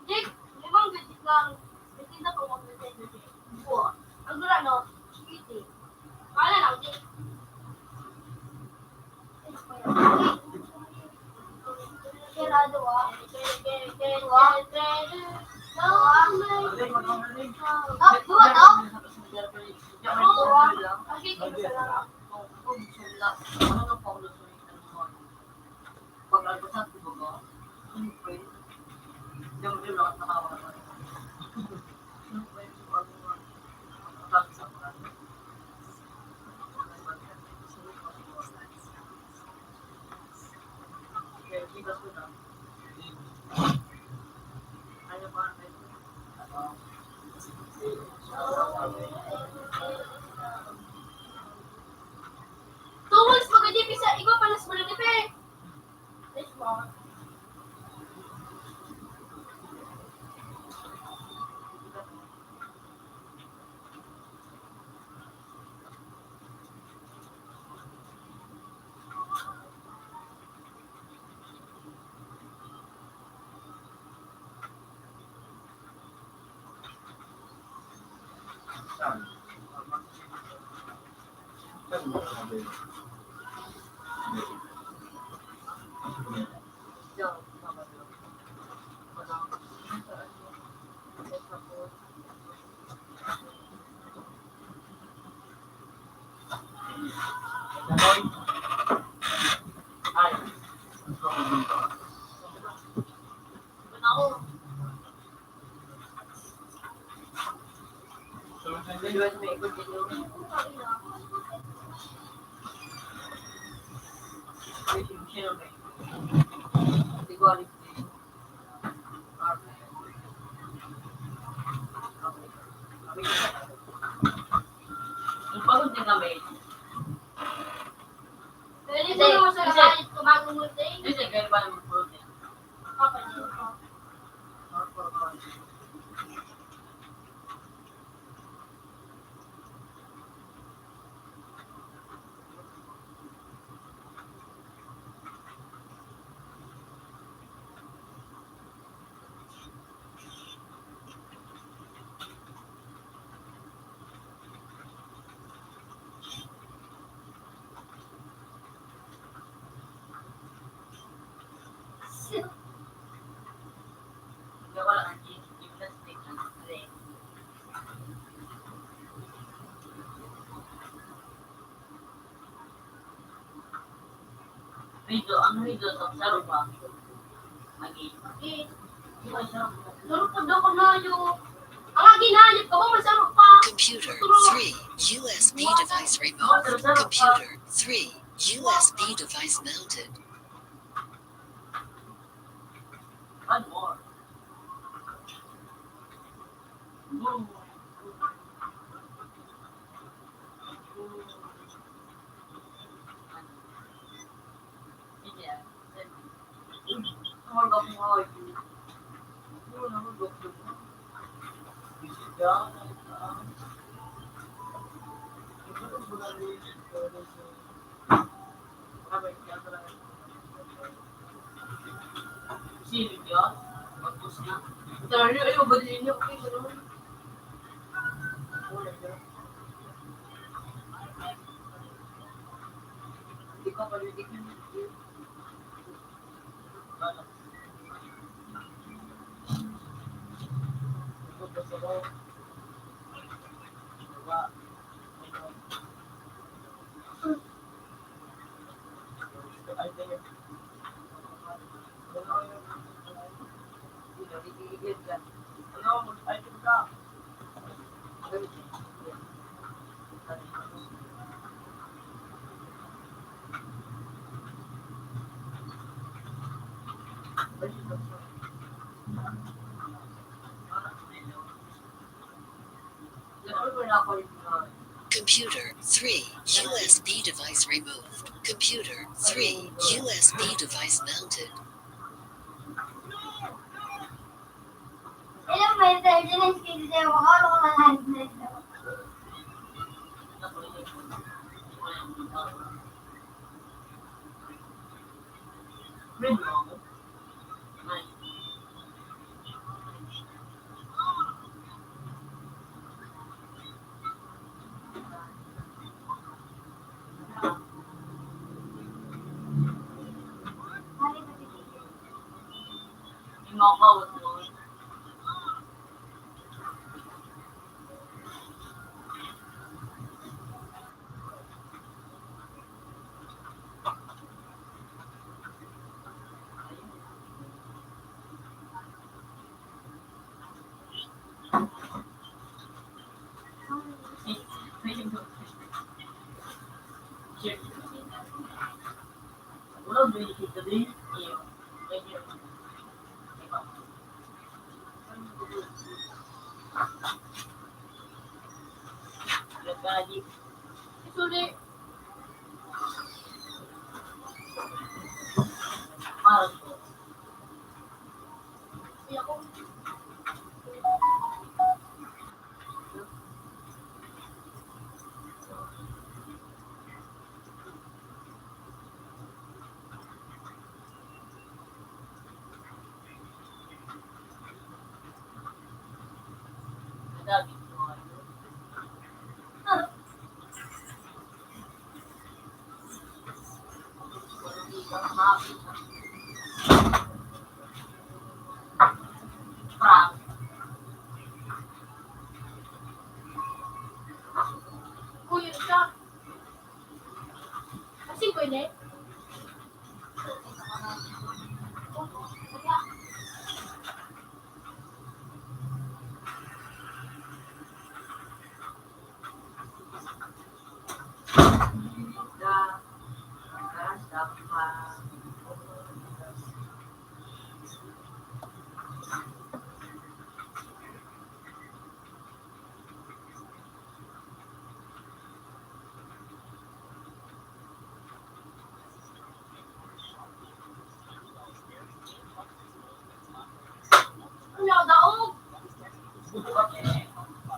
Speaker 1: Jake, limang gadget lang. Hindi na po mag-gadget. Buwa. Ang gula, no? Sweetie. Kala lang, Jake. Gerado, ah. Ah, dua, no? Okay, kung gusto lang.
Speaker 4: Pag-albasan, di ba ba? Siyempre. Siyempre, nakatawa ka. Siyempre, pag-albasan sa mga. Kaya, bigas ko na. Ayaw ba?
Speaker 1: Tungkol sa pagkadipi sa ikaw pala sa pagkadipi. Let's go.
Speaker 4: Pagod din kami.
Speaker 1: Pwede mo naman sa langit kumagong multi.
Speaker 4: Kasi kaya ba naman pagod din?
Speaker 1: Kapanin ko.
Speaker 4: Gawa lang ang gymnastic ng leg. Rito, ang rito sa saro ba? Lagi.
Speaker 1: Okay.
Speaker 4: Iba siya.
Speaker 1: Lurupod ako na yung... Ang ginayot ko, masama pa.
Speaker 3: Computer 3, USB device removed. Computer 3, USB device mounted.
Speaker 4: One more. Boom. Yeah. More ba kung how you? More na mo doktor mo. Visit down. Ito ang bunali. Abay, kaya talaga.
Speaker 5: Silip yun. Mag-push na. Tara nyo, ayaw, badalin nyo. Okay, gano'n. Wala na. Hindi ka palitig yun. Ito pa sa loob. Diba? Ay, tingin. Ano, mag-item ka.
Speaker 3: Computer 3, USB device removed. Computer 3, USB device mounted.
Speaker 1: Ilang may internet skills sa'yo, makakalo ko ng handset.
Speaker 5: Friend mo ako? Nice. Yung mga kawat mo. Wala ba yung kita din? Iyo. Iyo. Nagkaji. Isuli. Parang ko. Iya ko. Dami.
Speaker 1: Kuya siya. Kasi pwede. Ano daog?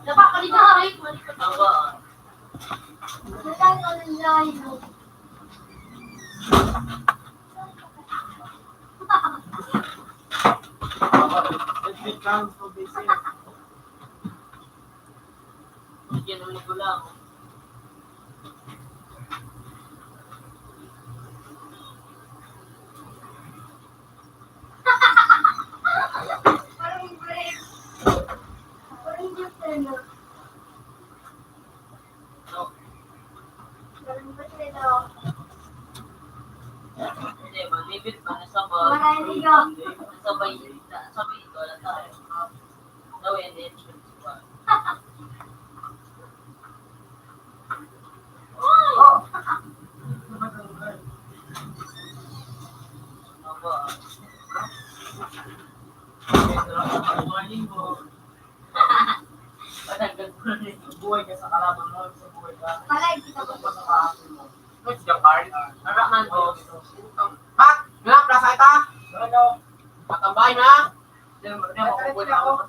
Speaker 1: Napakaligahay.
Speaker 5: Tawa.
Speaker 1: Napakaligahay.
Speaker 2: It comes to be safe.
Speaker 5: Yan ulit ko lang.
Speaker 1: Parang break. Parang just ano. Parang ba sila?
Speaker 5: Hindi, magbibit pa na sabay.
Speaker 1: Marami ka.
Speaker 5: Sabay ito, wala tayo. Gawin din.
Speaker 1: Oh!
Speaker 5: Aba.
Speaker 2: Morning mo.
Speaker 5: Patagdag ko na rin.
Speaker 2: Buhay ka sa kalaban mo, sa buhay ka.
Speaker 1: Palay kita ko.
Speaker 2: Sa kahapon mo.
Speaker 5: What's the card? Naraman ko.
Speaker 2: Mat! Nga, plasa ita! Ano?
Speaker 5: Matambay na. Hindi mo kukunin ako.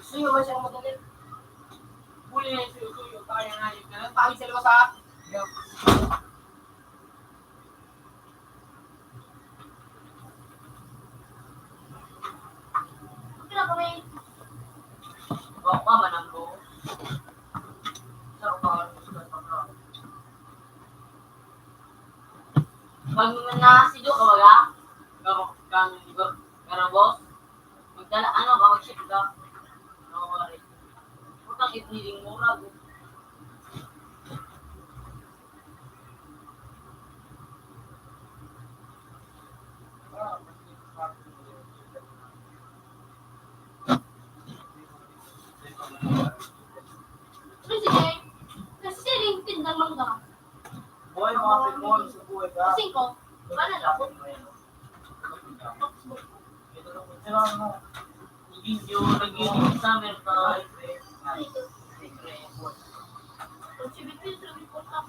Speaker 2: Suyo ba siyang magaling? Huli na yung suyo-suyo. Kaya nga yun. Tayo sa luwas ha? Baka manang mo. Sarap ka.
Speaker 6: Pag nasido ka wala,
Speaker 2: Karang boss?
Speaker 6: magdala, ano ka, mag-ship ka.
Speaker 2: Ano ko rin?
Speaker 6: Putang itniling mura.
Speaker 1: Kasi LinkedIn ng mangga.
Speaker 4: Boy, mga pinmol sa buhay ka.
Speaker 1: Kasi ko, wala lang.
Speaker 2: Naging summer time.
Speaker 1: Kung si Bitin, sabi ko sa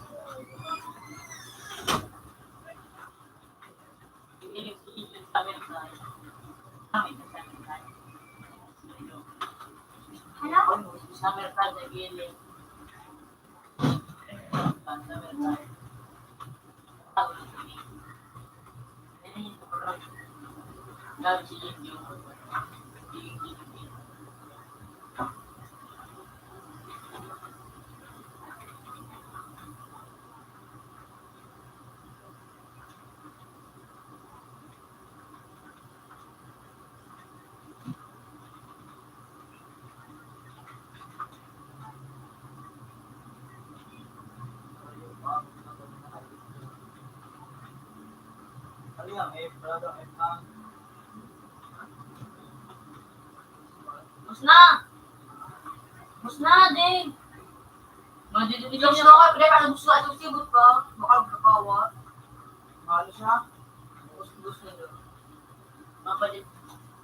Speaker 2: Summer time.
Speaker 1: Hello?
Speaker 2: Summer time na giling. Summer time. Love si Indio.
Speaker 4: Ano yan, brother, lang.
Speaker 6: Mas na, din.
Speaker 2: Ilong siya ka, pero kung gusto ka itong sibot ka, baka magkakawa.
Speaker 4: Mahalo siya.
Speaker 2: Gusto na doon. Mapalit.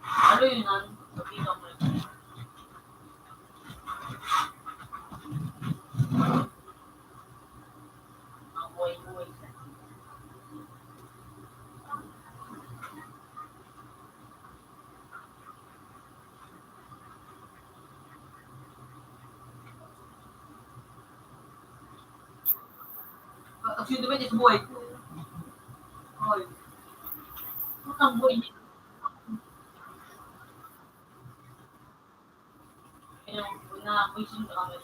Speaker 2: Ano yun, nan? Kapita mo rin. Mga buhay-buhay siya. Actually, diba, sa buhay ko. Oy.
Speaker 6: Putang buhay niya.
Speaker 2: Kaya, na-question ka kami.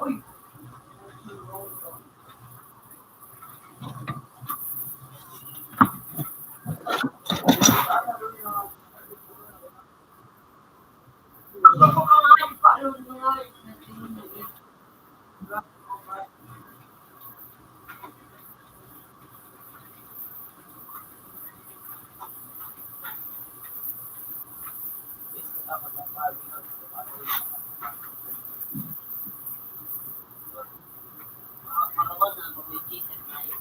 Speaker 2: Uy!
Speaker 6: Gusto ko ka nga, ipaalog mo nga.
Speaker 2: Makakawal na mag-cheater tayo.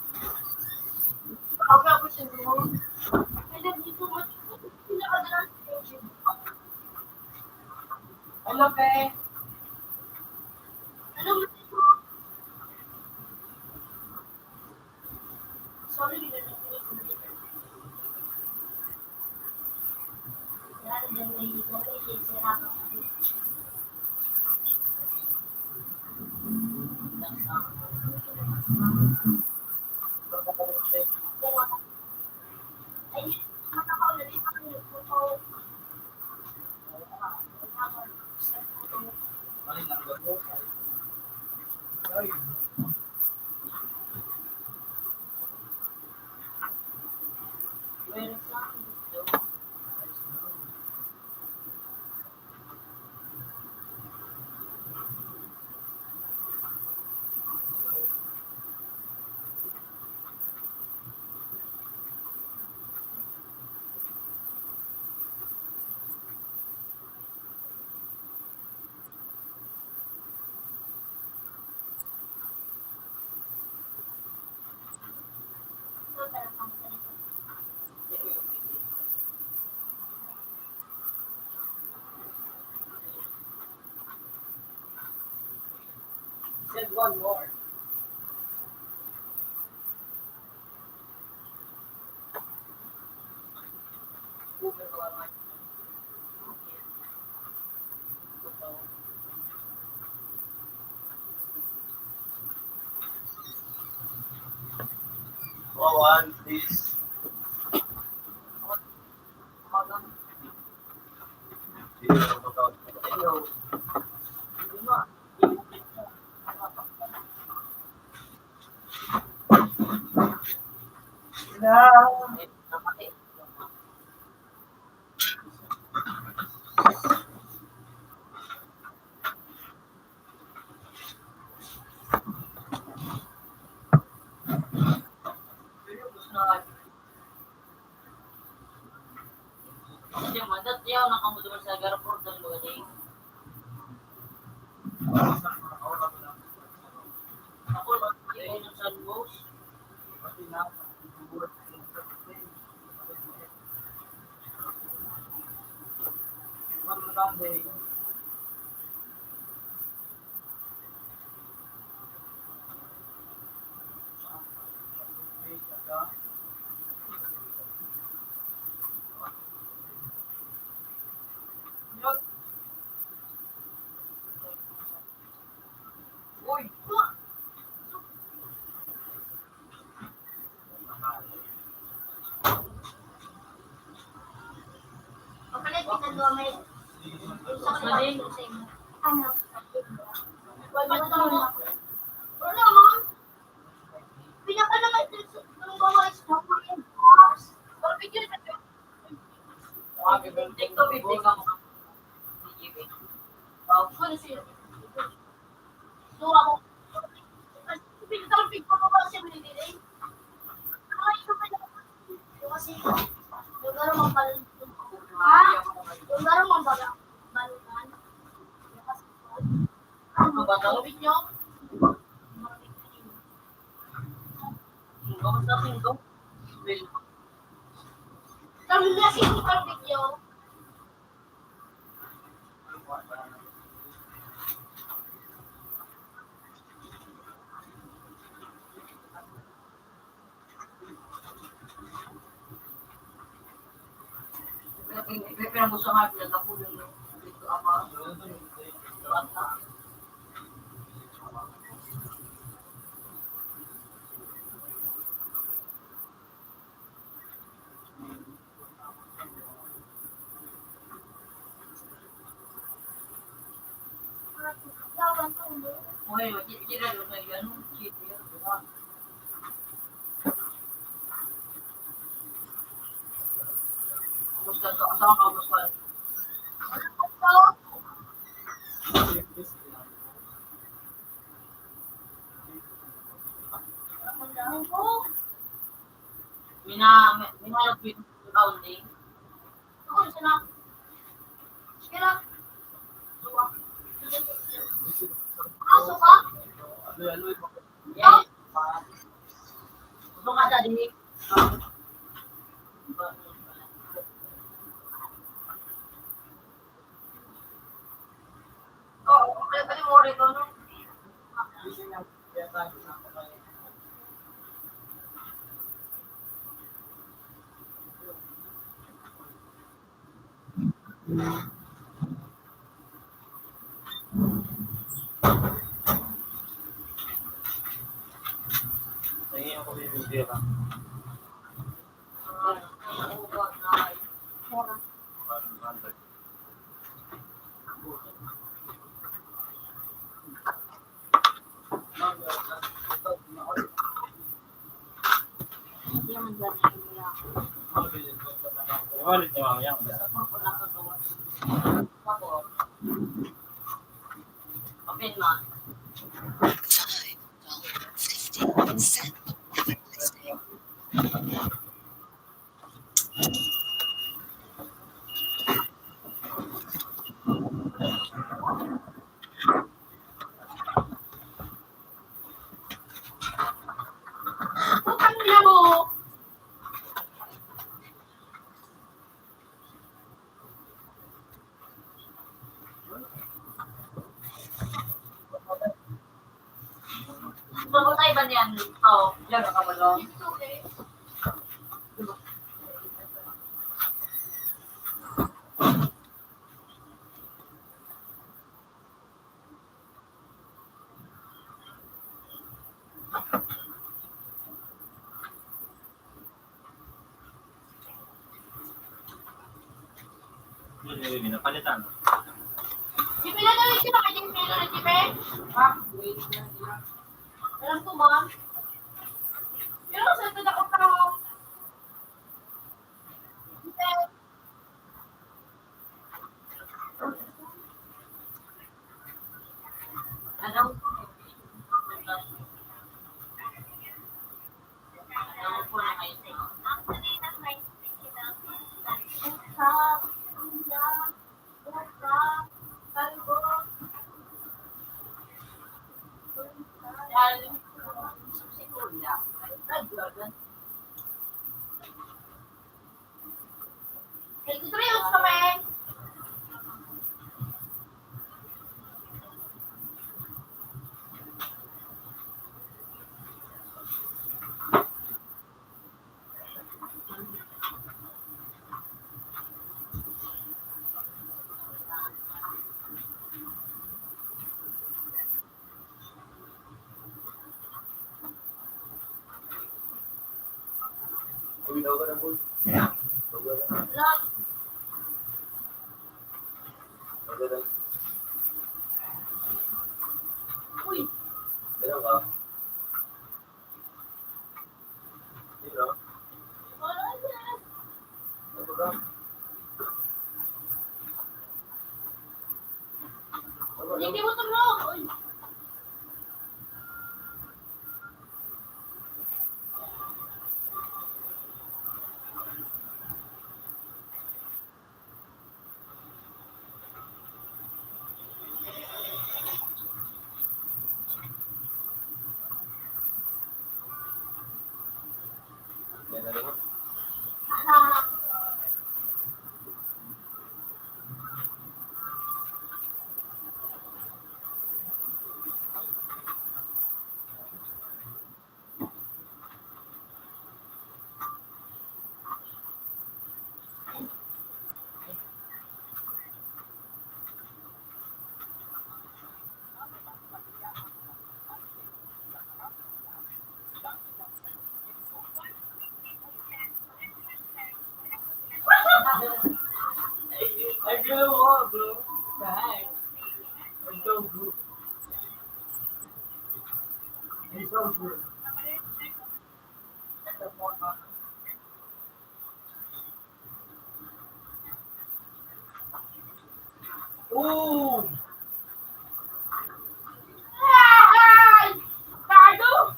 Speaker 6: Ako ako siya mo.
Speaker 1: I love you so much. Pinakadalas ko siya.
Speaker 2: Hello, Pe!
Speaker 1: Ano mo ito? Sorry, ginanong ko yung dito. Yan, yan, may ito. May sira ka sa akin. Ay, matakaw na rin ako yung photo.
Speaker 2: Meron sa akin dito.
Speaker 1: Ito, parang kami ganito.
Speaker 4: Said one more. Oh, one, please.
Speaker 6: Diyan, mandat yaw nakamuduman sa airport ng mga day. Ako lang, yaw ng sunbows.
Speaker 1: Papalit kita doon may sa kanila sa inyo. Ano? Wala mo. Wala mo. Pinaka naman ng bawa is na po yung box. Pero video na ito.
Speaker 6: TikTok, hindi ka mo.
Speaker 1: Ano siya? So ako, pinaka-pig ko pa ba siya binibili? Ay, ito pa lang. Kasi, yung gano'n mong balutan. Ha? Yung gano'n mong balutan.
Speaker 6: Ano ba ito?
Speaker 1: Kapit nyo?
Speaker 6: Kamusta singko?
Speaker 1: Kami na siya kapit nyo.
Speaker 6: Pinag-usa nga, pinag-apulong dito ama. Bata. Okay, kira doon sa yan, chip yan, diba? Gusto to, asama ka gusto. Minalap yung rounding.
Speaker 1: Ako siya na. Kira. Aso ka?
Speaker 6: Yes. Gusto ka sa dinig.
Speaker 1: Oo, kaya pala mo rin ko, no?
Speaker 4: Nangyayon ko yung video.
Speaker 6: Hindi naman dyan nila.
Speaker 4: Iwalit niyo mamaya.
Speaker 6: Open man.
Speaker 3: $5.50 effortlessly.
Speaker 1: Putang ina mo!
Speaker 6: Mamatay ba niyan? Oo. Diyan ka ba doon?
Speaker 1: It's okay.
Speaker 4: Hindi, napalitan.
Speaker 1: Si Pila na rin sila, kaya yung Pila na Tipe.
Speaker 2: Ha? Wait lang nila.
Speaker 1: Alam ko ba? Pero sa ito na ko pa ako. Hindi.
Speaker 6: Ano? Ano po na kayo?
Speaker 1: Nag-trios kami. Lahat. Uy, wala na. Hindi mo tulog. Uy. Ah,
Speaker 4: I don't want, bro. Bye. I don't go. It's so good. Ooh!
Speaker 1: ay! Gago!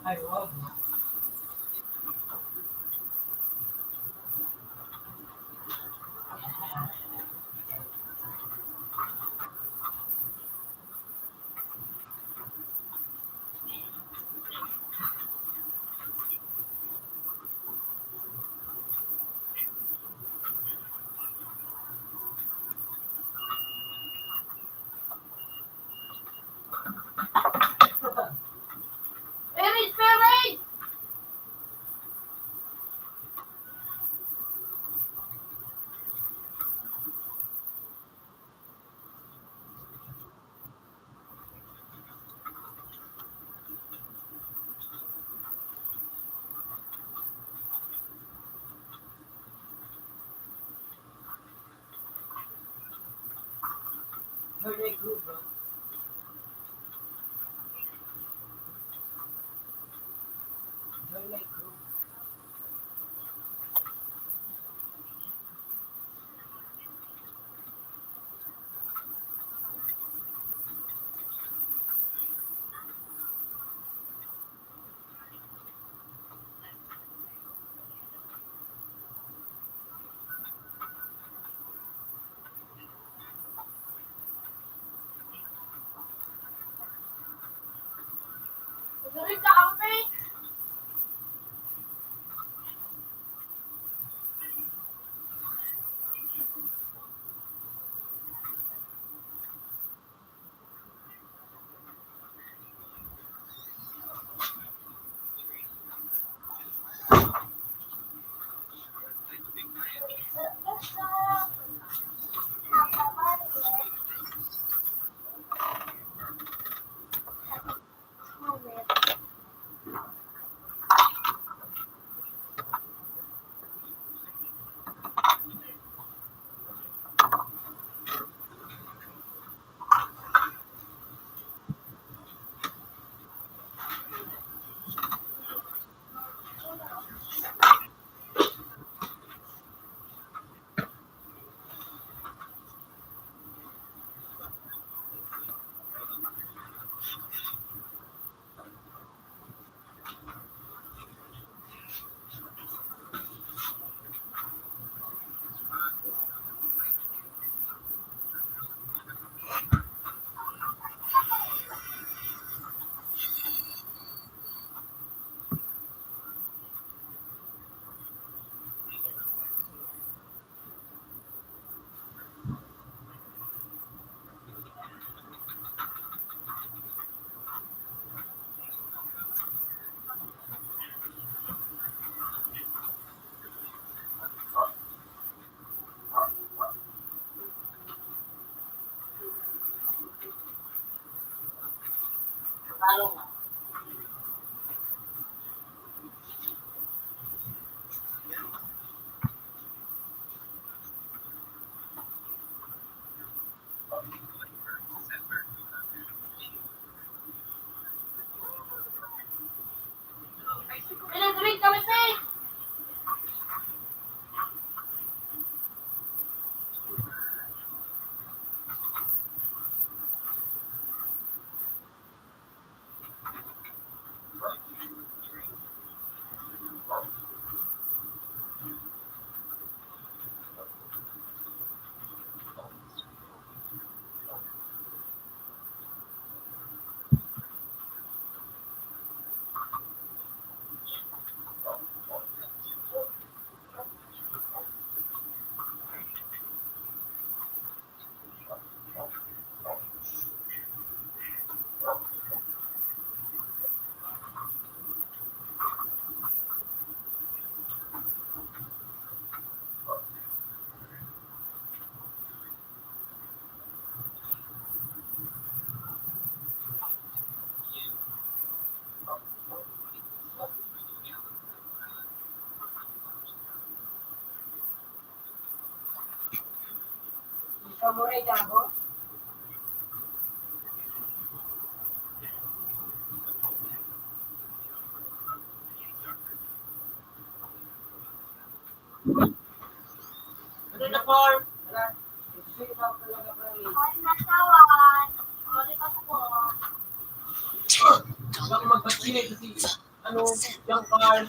Speaker 4: I love you.
Speaker 1: Eric, Eric!
Speaker 4: Very good, bro. Very good.
Speaker 1: Galing ka, ate.
Speaker 5: Talo nga.
Speaker 1: Galing ka, ate.
Speaker 2: Pamuray ka ako?
Speaker 5: Ano na, Paul?
Speaker 1: Kain na tawan. Galing ako po.
Speaker 5: Baka magpasili kasi ano, yung car.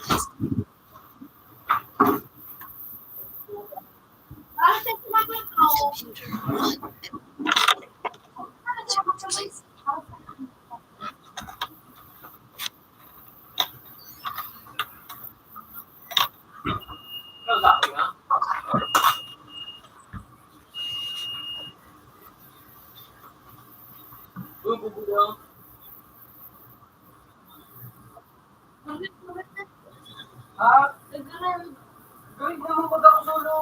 Speaker 1: Bakit siya sinagot ko?
Speaker 3: Computer 1. Please.
Speaker 5: Ano sa akin, ha? Uy, bubulo.
Speaker 2: Gawin mo mo ako solo.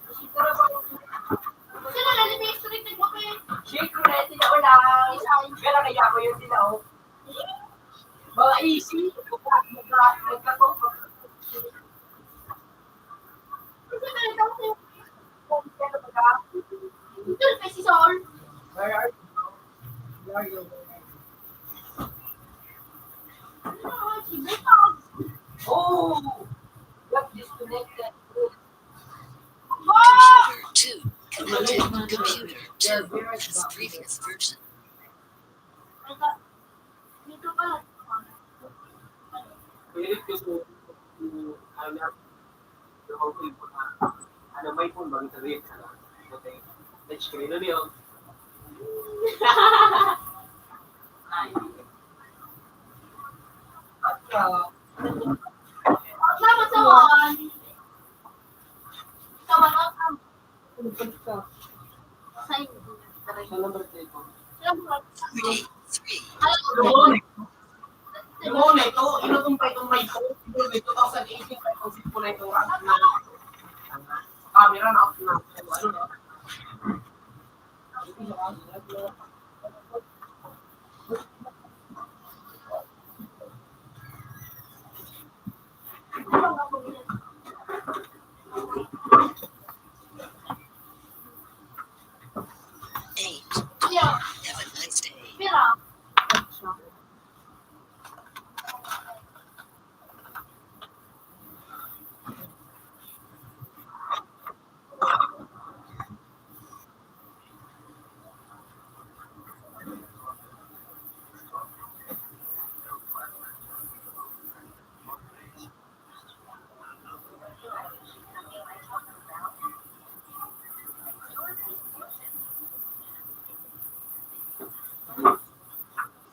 Speaker 2: Kasi tara ba ako?
Speaker 1: Sino na ni Mystery Tigbo ko eh?
Speaker 2: Secret, sila ko lang. Kaya kaya ko yun sila, oh. Mga easy. Magkako.
Speaker 1: Kasi galing ako sa'yo. Ito na si Sol.
Speaker 2: Where are you? Where are you?
Speaker 1: Si Betog.
Speaker 2: Oh! Got disconnected.
Speaker 1: Wow!
Speaker 3: Computer 2. Connected. Computer 2. As previous version.
Speaker 1: Dito pala.
Speaker 4: Pilit ko sa ano ano may phone bang sabihin sa touch screen ano yun? Ay,
Speaker 1: Sama sa one. Sa one,
Speaker 6: Sign.
Speaker 5: Sana birthday ko.
Speaker 3: Three.
Speaker 2: Noon ito, inutumpay-tumpay ko. Noon 2018, 2006 ko na ito. Camera na ako na. Ano na?
Speaker 3: Eight.
Speaker 1: Yeah.
Speaker 3: Have a nice day.
Speaker 1: Pira.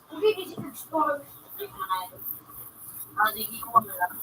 Speaker 1: Hindi kasi nag-store.
Speaker 6: Sige ko na lang.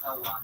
Speaker 4: katawan.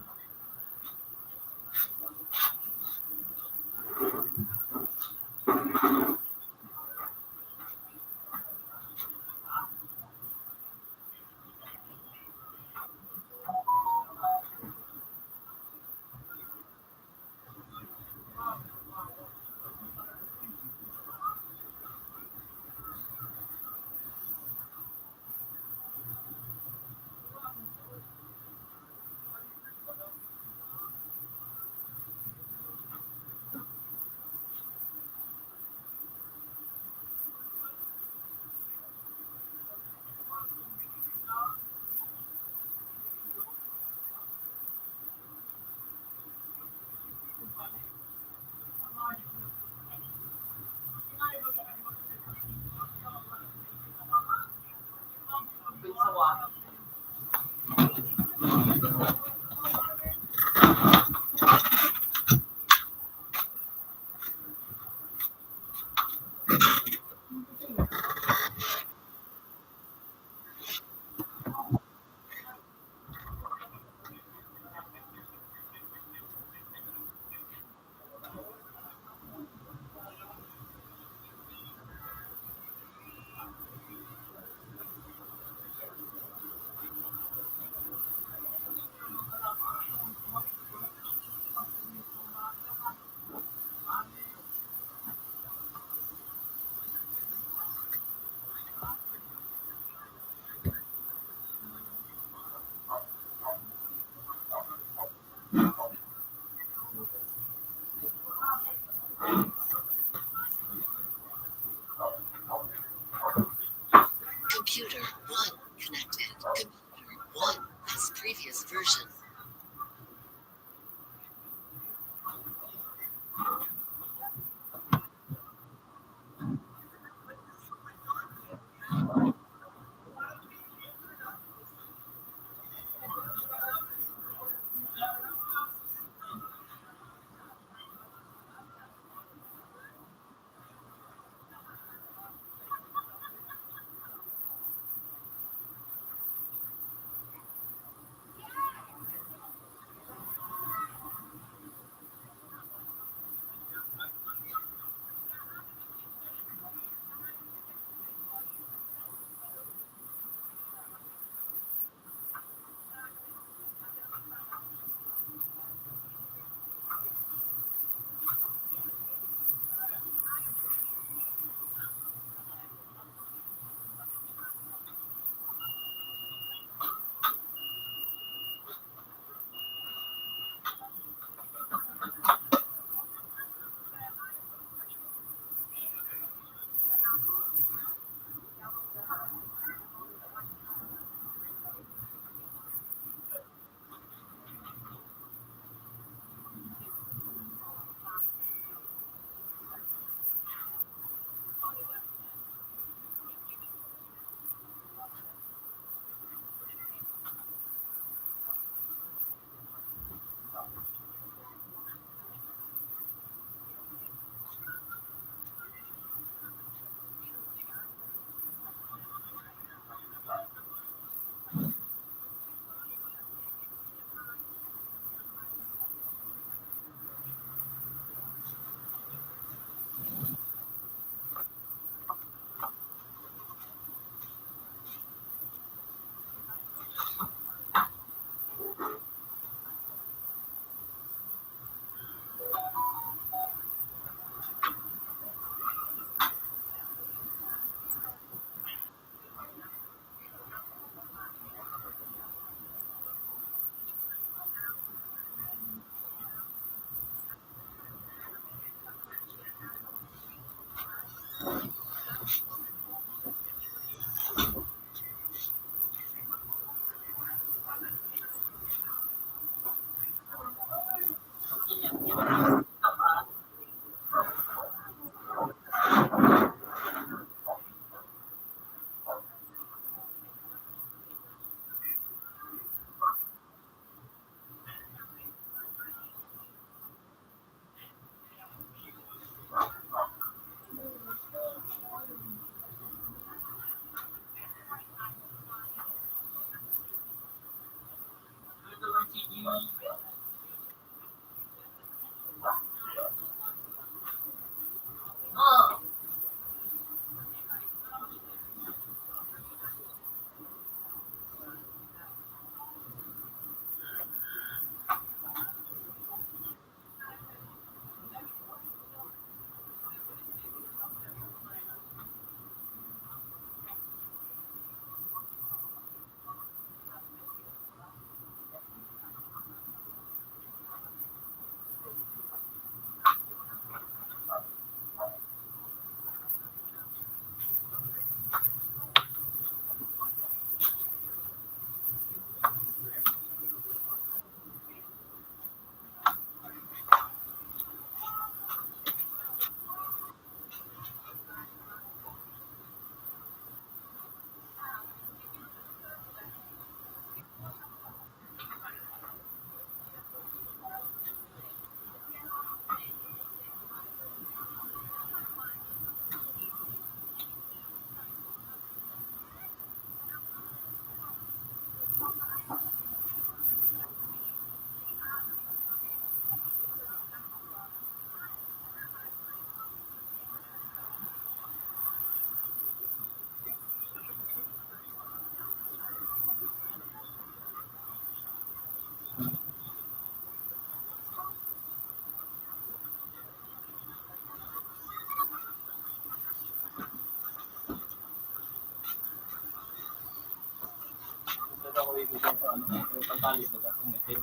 Speaker 4: pauwi ko dyan sa ano, yung pantali ba ang itim.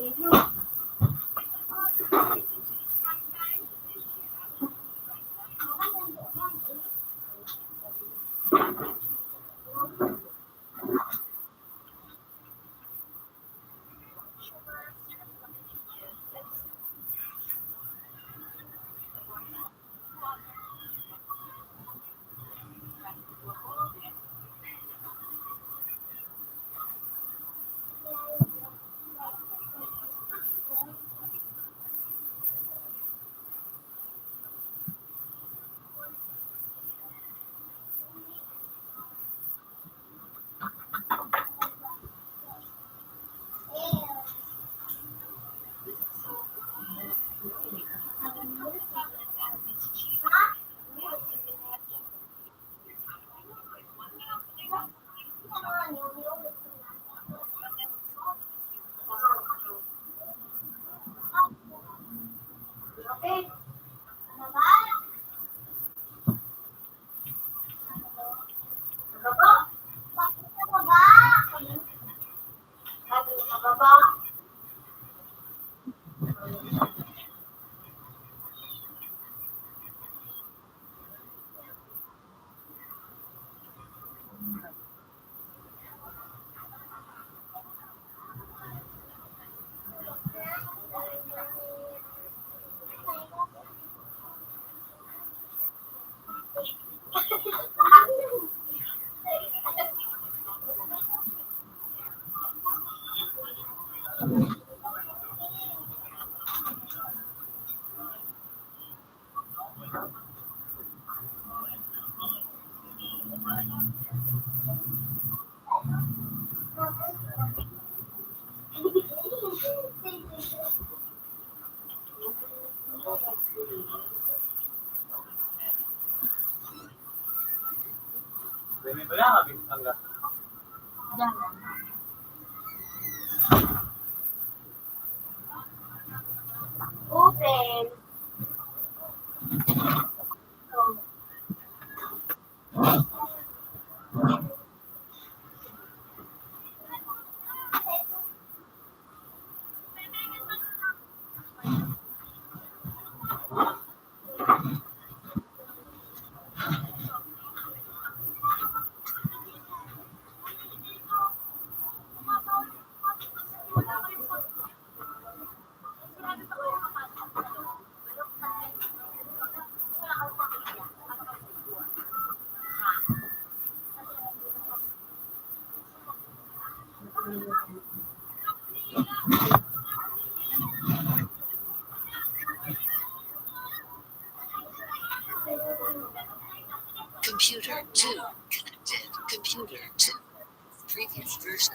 Speaker 4: Balik mo. Demi ba yan? Abis tangga.
Speaker 6: Diyan.
Speaker 1: Open.
Speaker 3: Computer 2 connected. Computer 2. Previous version.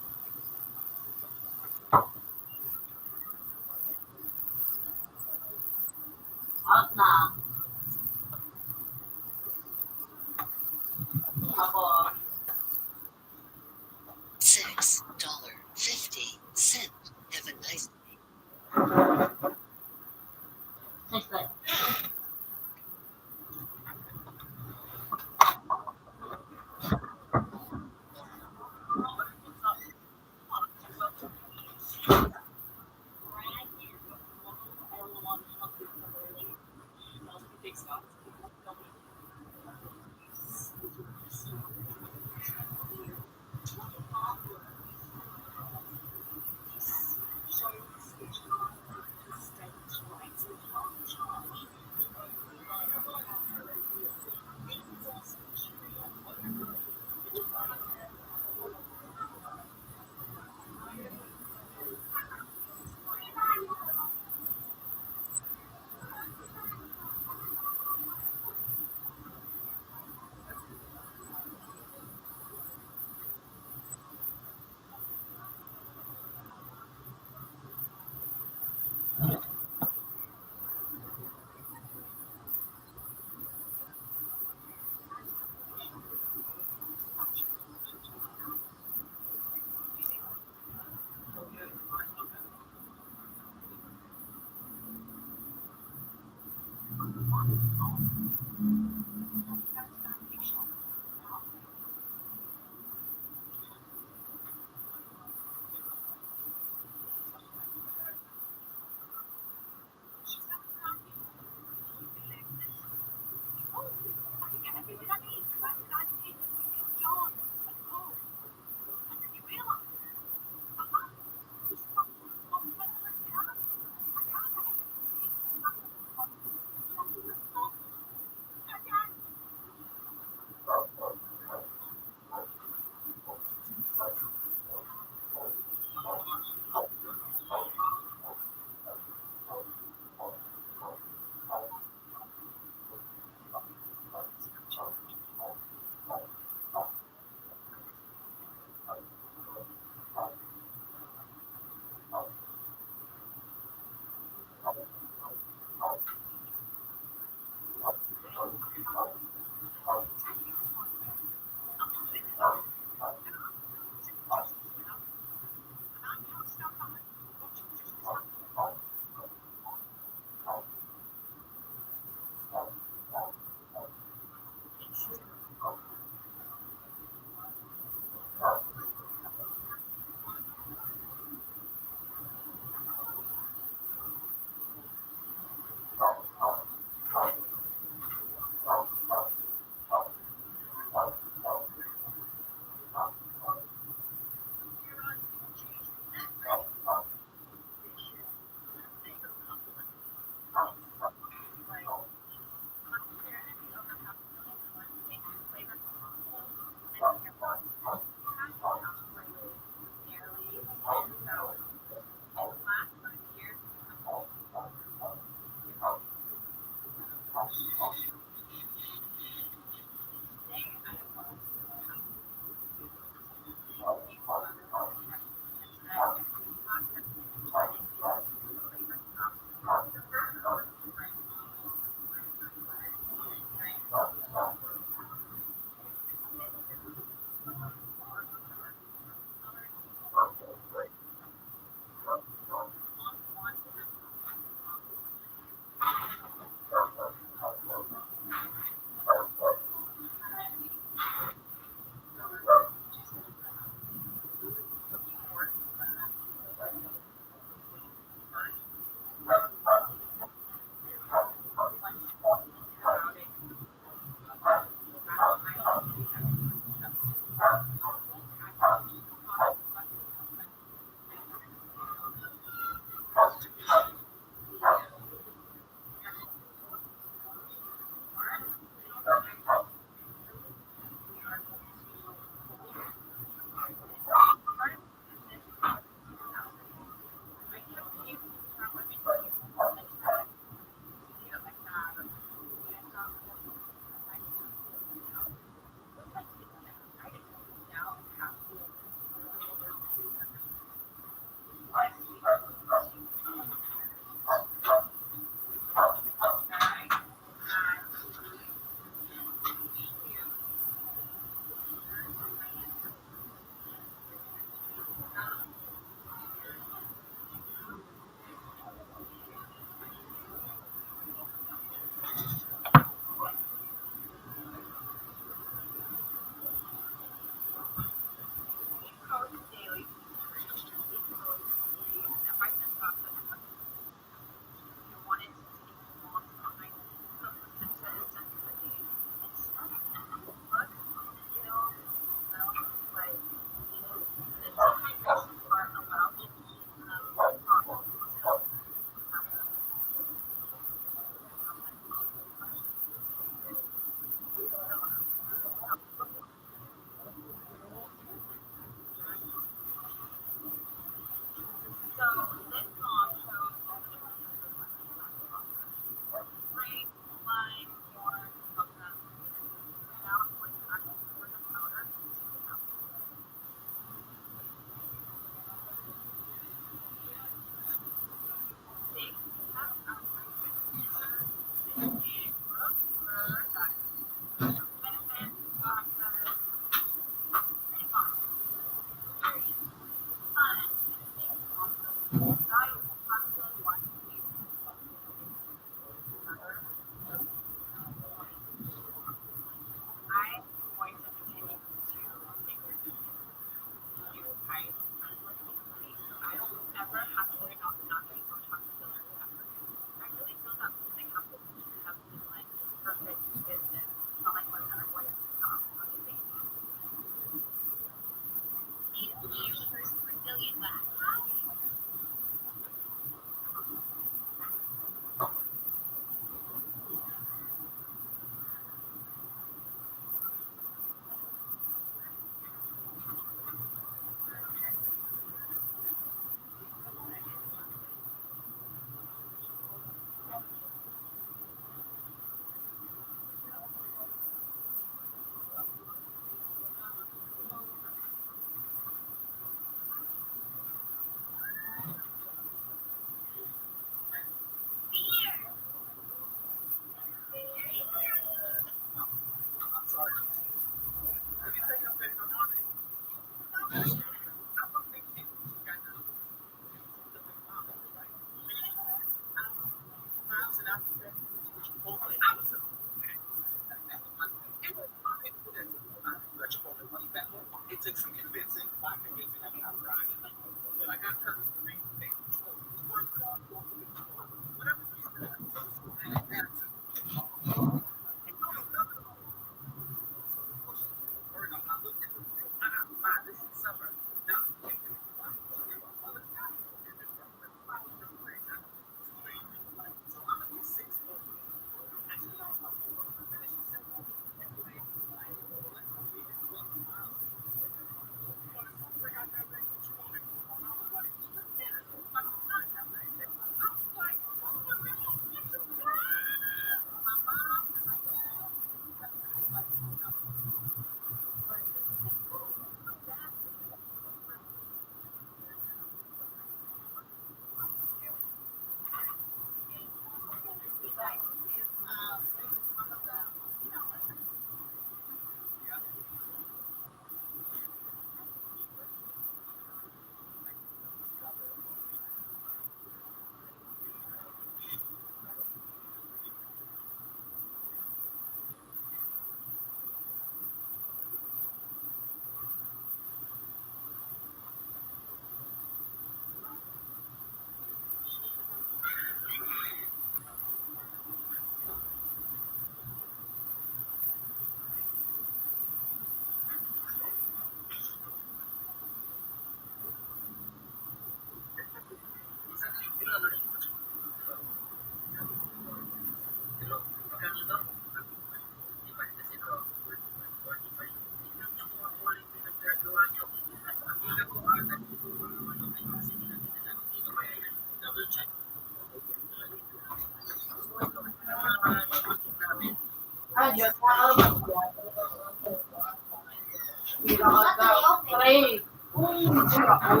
Speaker 1: Okay,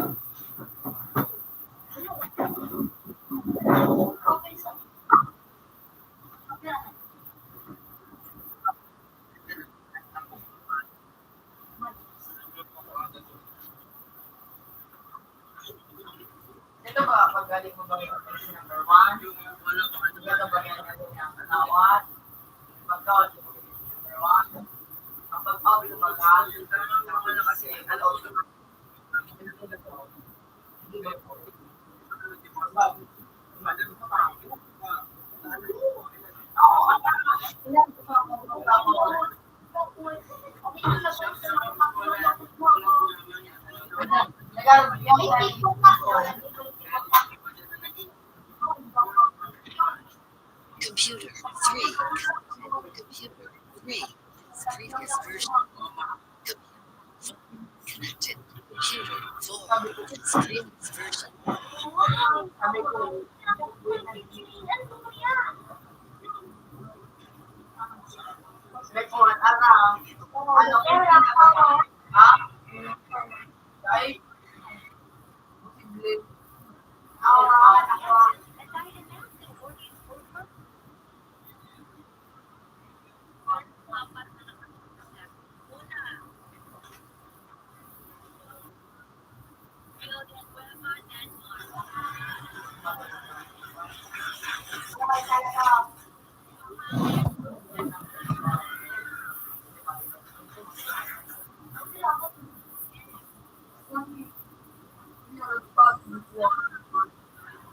Speaker 1: so.
Speaker 2: Ito ba, pag galing mo ba yung attention number 1? Ito ba yan natin yung katawad? Pagkawad mo number 1? Ang pag-out mo ba wala kasi alaw ko
Speaker 3: Computer 3. Computer 3. Previous version. Connected. Computer 4. Previous version.
Speaker 2: sabi ko, sabi ko, ano, ha? Ay, posible.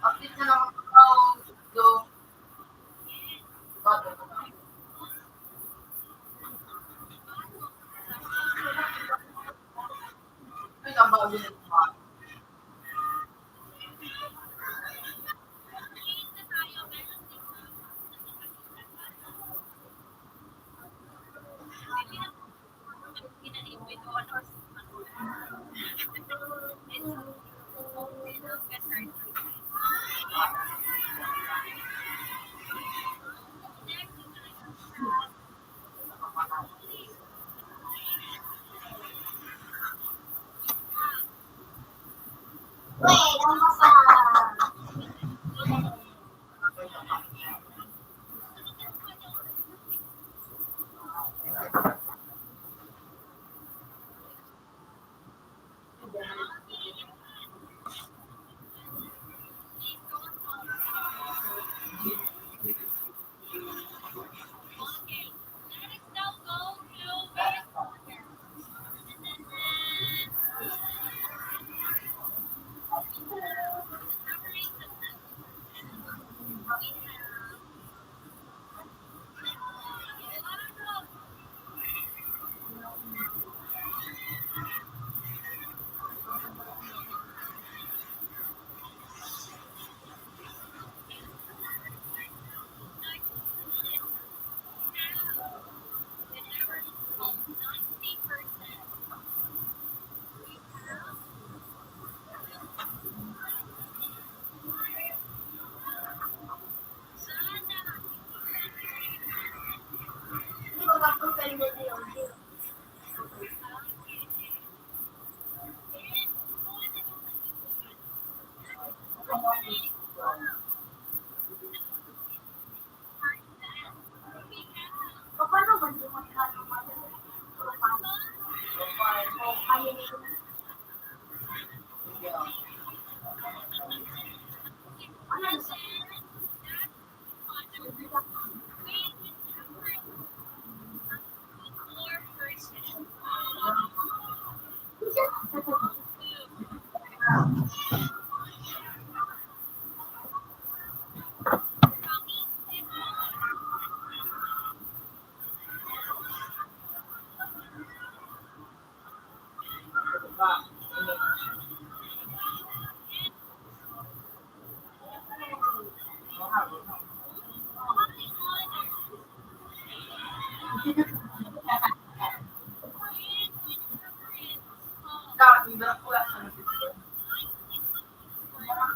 Speaker 2: Update na lang ako do. Ay, ang bago nito ba?
Speaker 1: Wait, ang masa. Hindi ko mag-prepare nito yung deal. Paano ba hindi masyado madali? Kaya nito. Ano yun?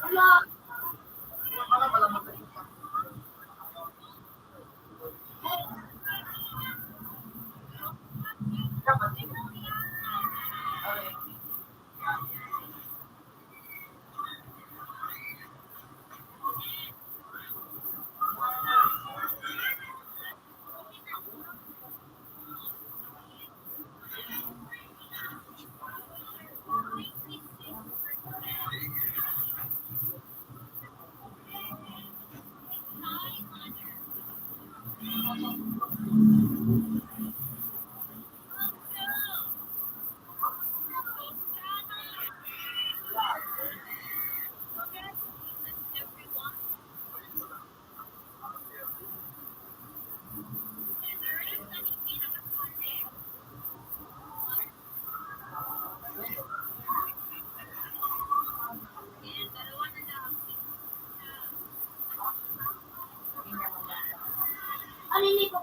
Speaker 1: Wala.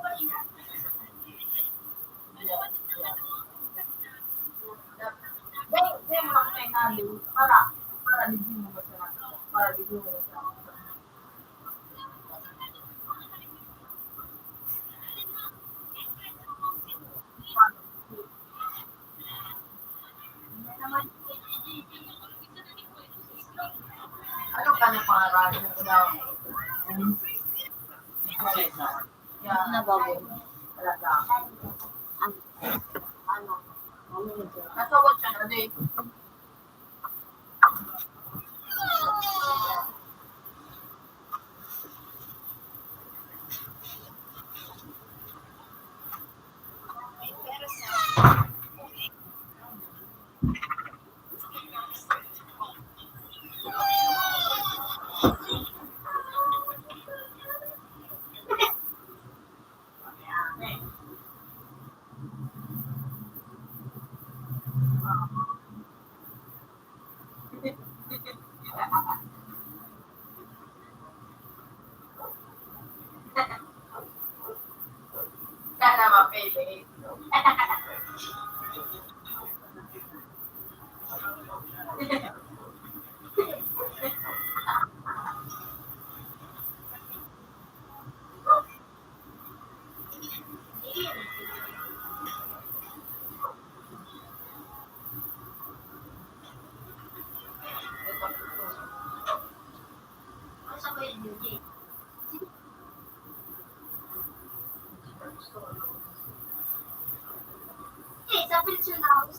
Speaker 2: Dahil mo lang kayo namin para libin mo ba sila? Para libin mo ba sila? Ano ka na pangaralan ko daw? Yan.
Speaker 6: Nabago.
Speaker 2: Talaga.
Speaker 6: Ano? Ano na dyan?
Speaker 2: Nasawat siya na din. Sana mapili.
Speaker 1: Sa picture na ako.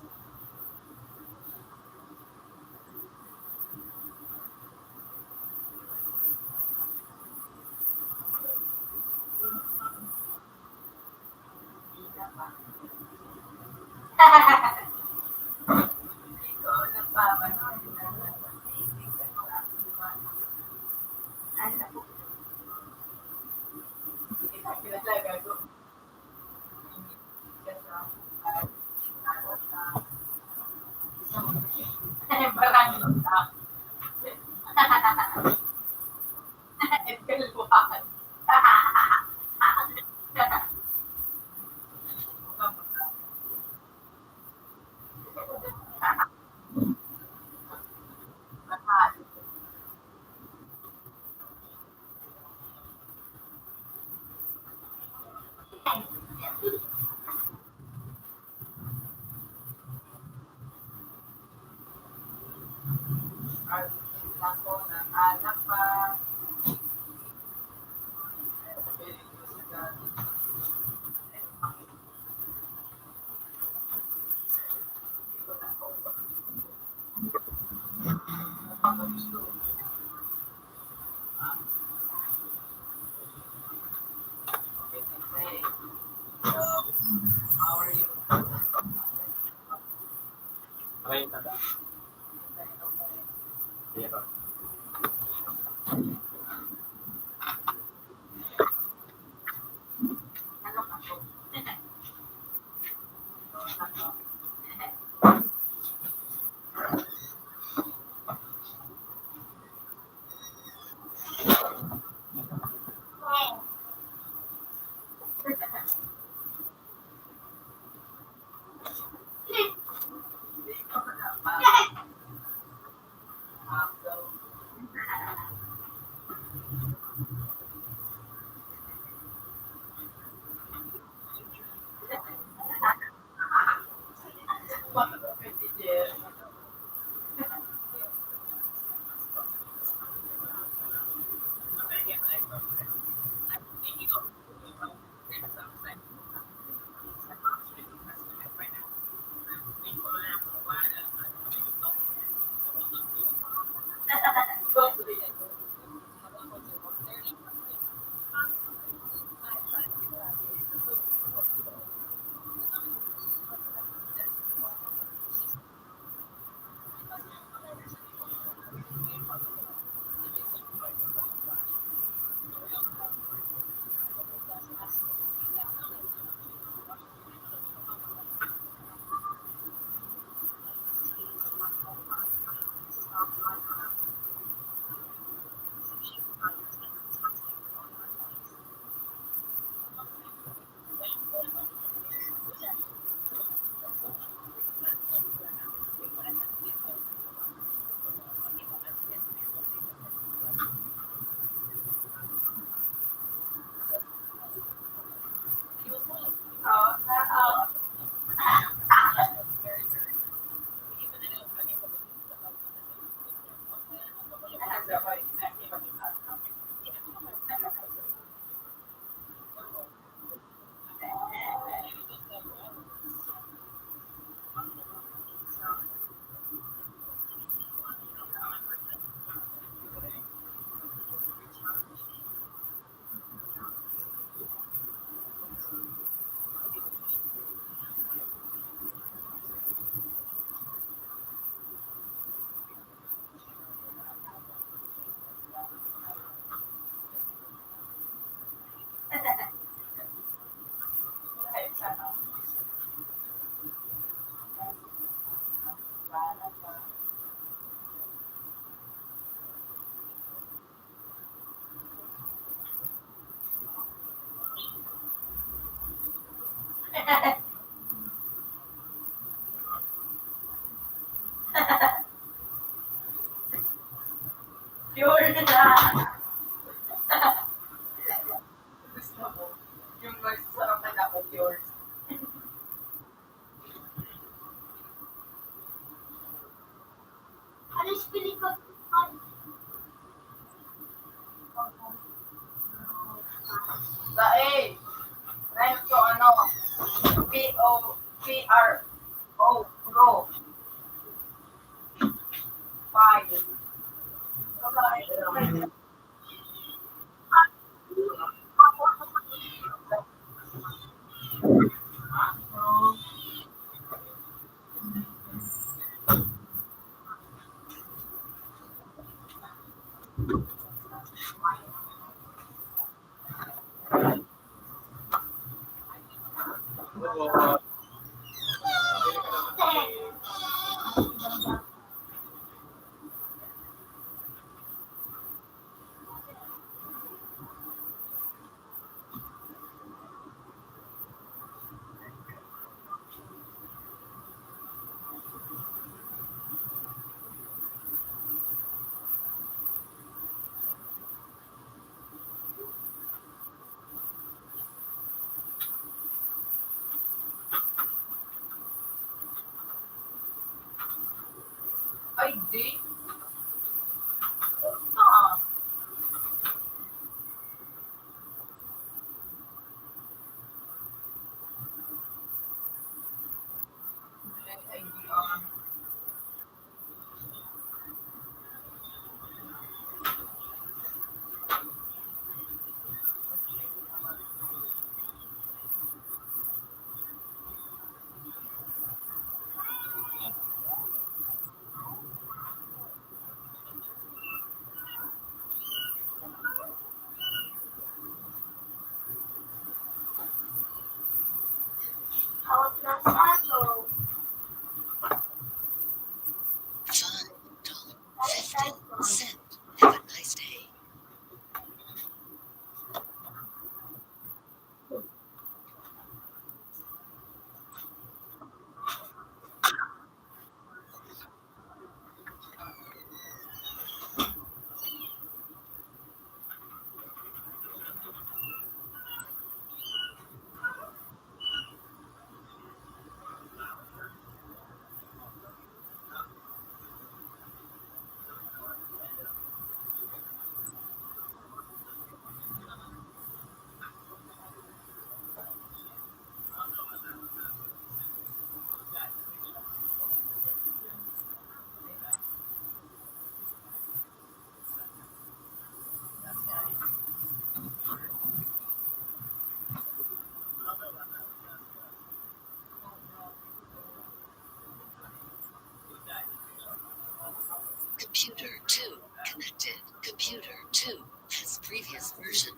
Speaker 2: How are you?
Speaker 5: Ay, tanda. Iya, Pak.
Speaker 2: Pure na. Gusto mo? Yung mas sarap na ako, pure.
Speaker 1: Ano yung spelling ko?
Speaker 2: Sa A. Rhyme to ano? P-O-P-R-O. Pro. 5. Ay, di. Ah. Ay, di.
Speaker 1: Hawak na sa ato.
Speaker 3: $5.15. Have a nice day. Computer 2 connected. Computer 2 has previous version.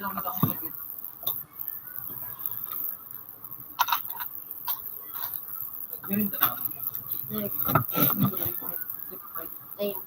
Speaker 4: nakita ko sa video. Ganun ka.
Speaker 6: Ayun.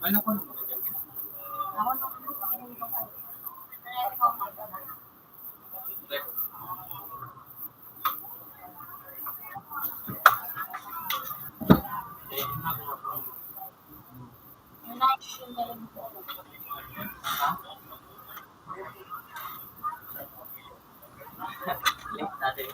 Speaker 5: Ano ko naman na ganyan?
Speaker 6: Ako nung pag-inom ko kayo. Yung nakikita yung galing ko.
Speaker 5: Link natin.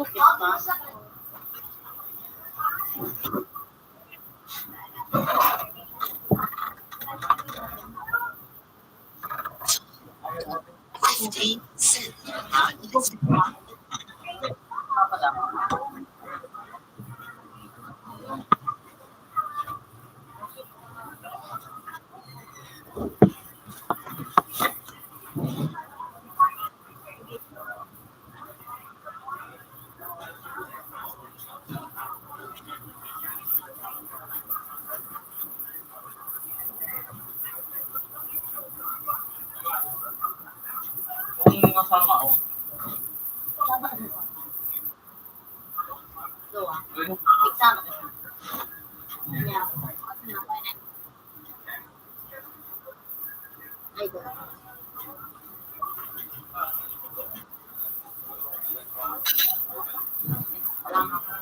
Speaker 6: Tukis pa.
Speaker 3: $0.15 advice.
Speaker 4: Yung kasama ko.
Speaker 6: Ito ah.
Speaker 4: Yun.
Speaker 6: Exam. Yeah. Ay, go. Salamat.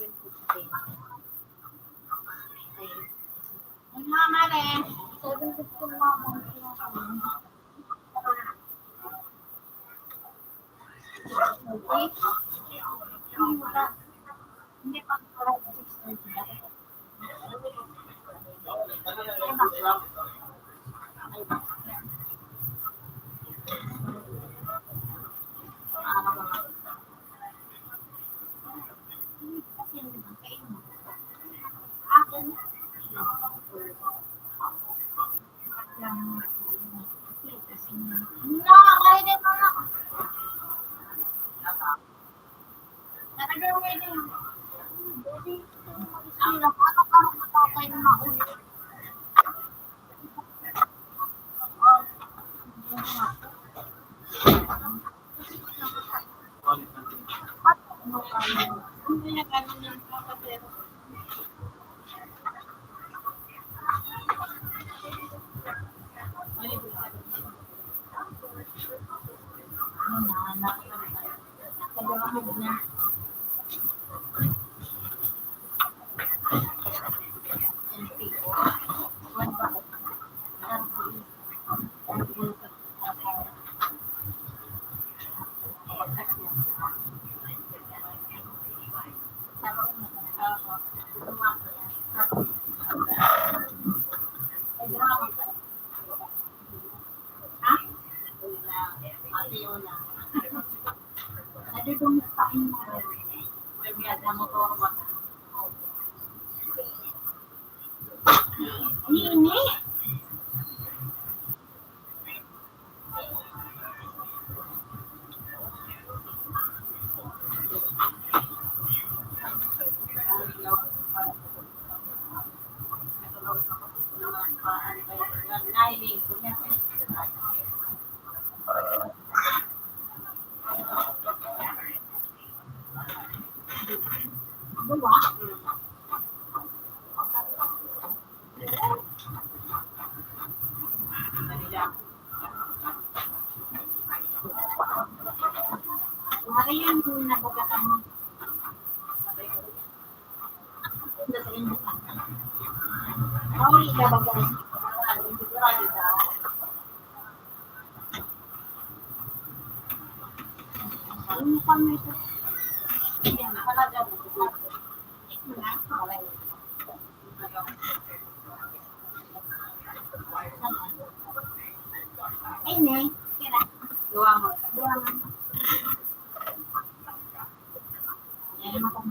Speaker 6: 7:15.
Speaker 1: Ang mama rin.
Speaker 6: 7:15 mama.
Speaker 1: Okay? Hindi pa pala 6:30 na. Ini. Hari yang nabagakan. Sorry, nabagakan. Ini kami itu. Yang talaga ini kira dua. Jadi makan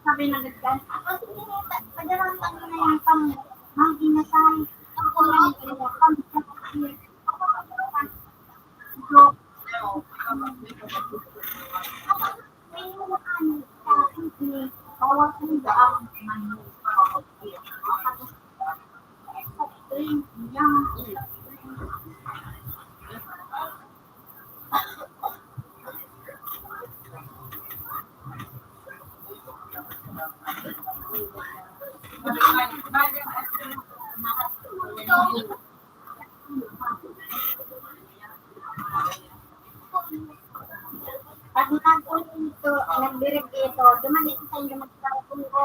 Speaker 1: sabi na nagkan. Padalang lang na yung mag-inasay. Ako lang yung pag nag-direct ito, dumalik sa inyo magkakaroon ko.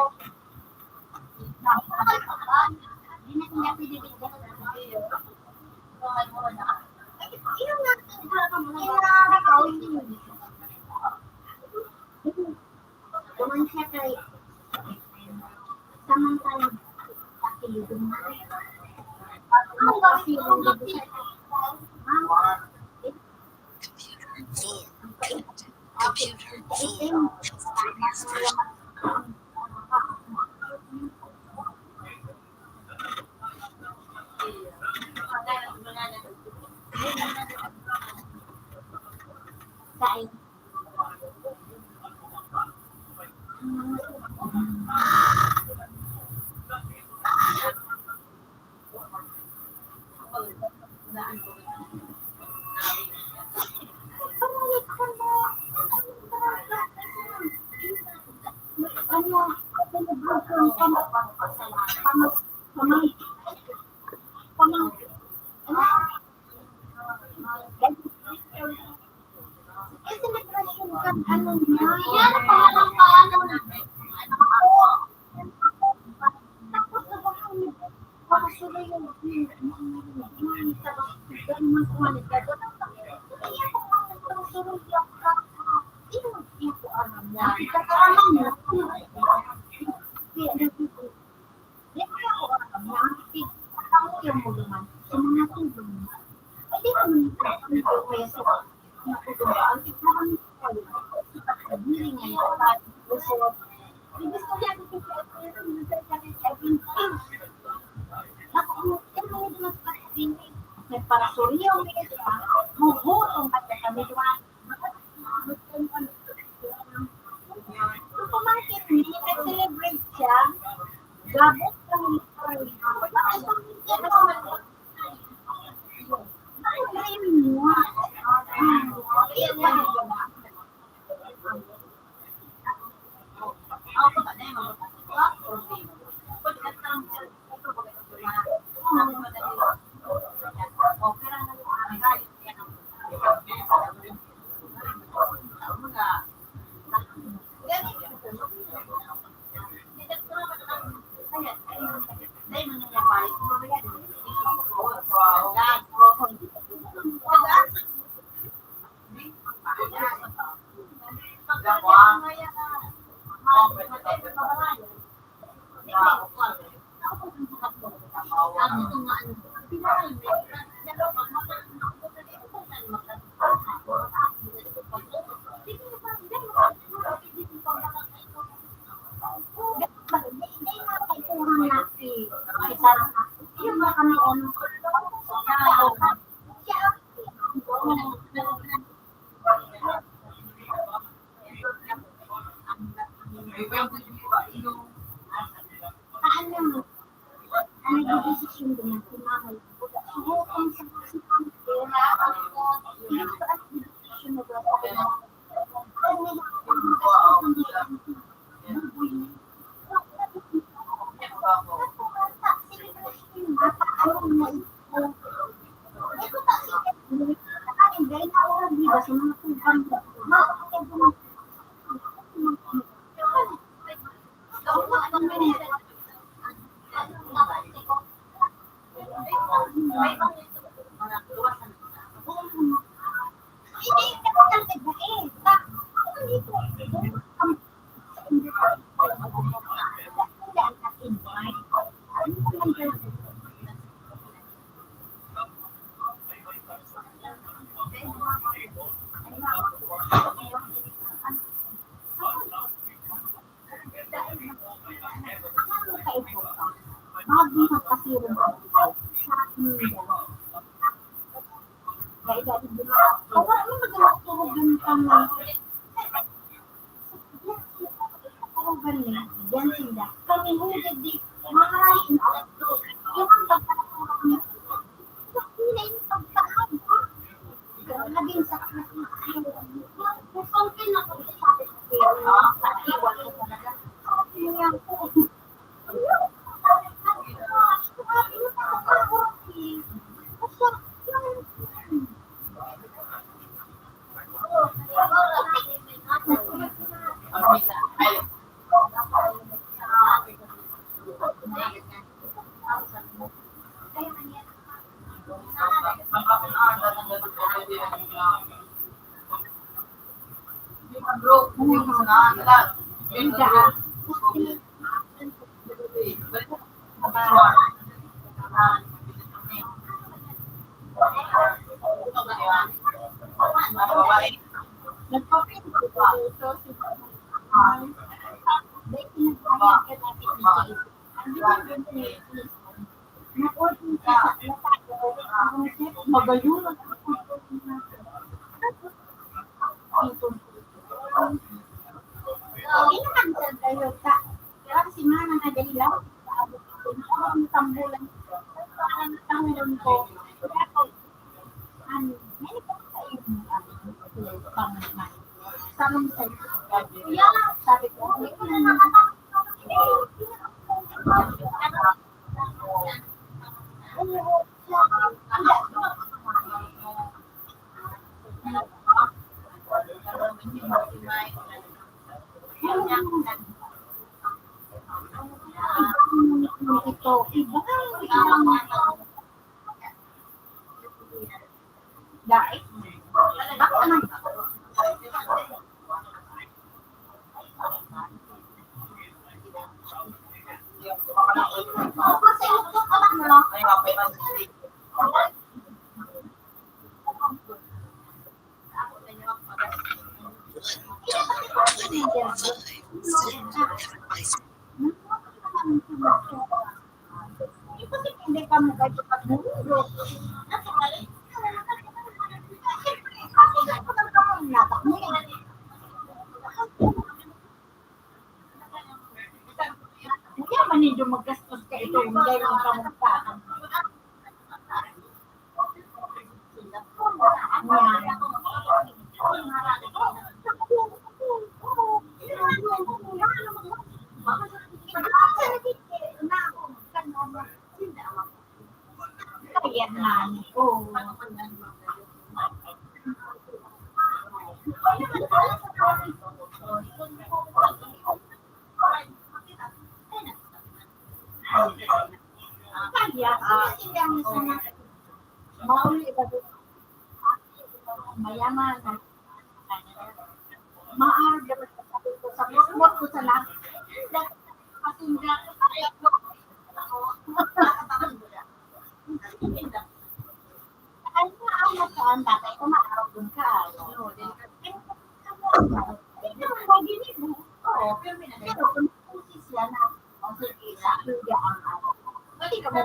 Speaker 1: Hindi na sila pwede Tuman siya kay samantalang kakilidong na. Magkasilong dito siya.
Speaker 3: 4. Its previous version.
Speaker 1: Kain. Para suryo, muhutong ka kami doon. Kung pamangkit ni, nag-celebrate siya, gabot kami.
Speaker 6: Nagpapinto ba? So, si dahil pinagbayad ka natin ni Jay. Ang ginagawa niya is, na-order siya sa magayunan ako. Inakansan kayo ka. Kaya si Mana na dahil lang, paabot ko na ako ng tambulan. Parang tambulan ko. Kaya ako, may pa sa iyo pang-man. Sama mo sa iyo. Sabi ko, hindi ko na ito, iba dahil bakit naman hindi ka magkakapag-mundo. Hindi naman ninyo maggastos ka ito, hindi lang kamukhaan. Kaya na, mauli ba ito? Mayaman. Maaari dapat sa musmot ko sa lahat. Kasi hindi ano na ang mataan tatay ko maaraw dun ka. Hindi naman magiging mo. Oo. Pero kung pusis yan na, o sige, sa akin ang araw. Hindi ka mo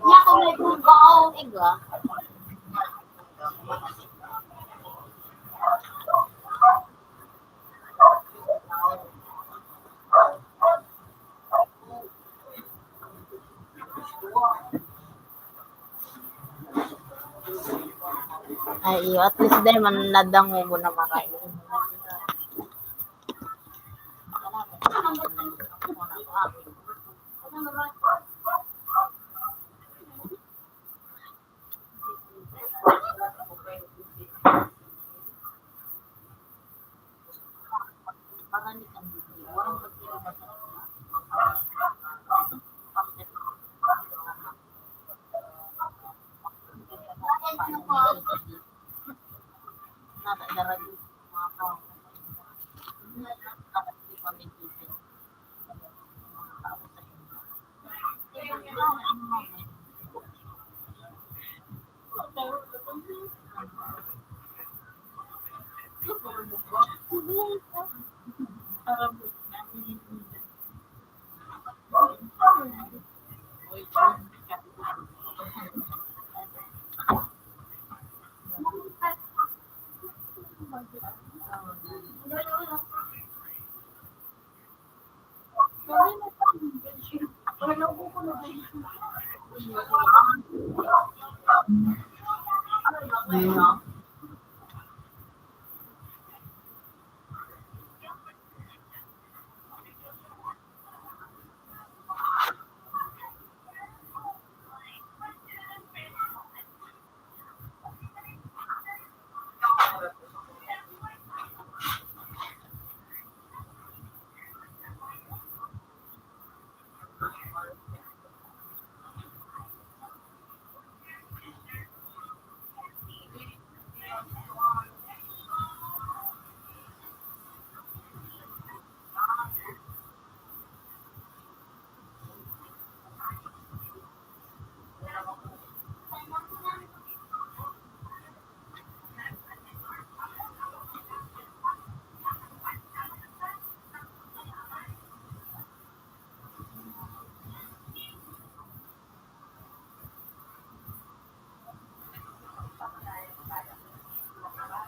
Speaker 6: Niya ko may bugaw, iga. Ay, iyo. At least dahil manadang mo na makain.
Speaker 5: Uy, parang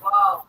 Speaker 2: Wow.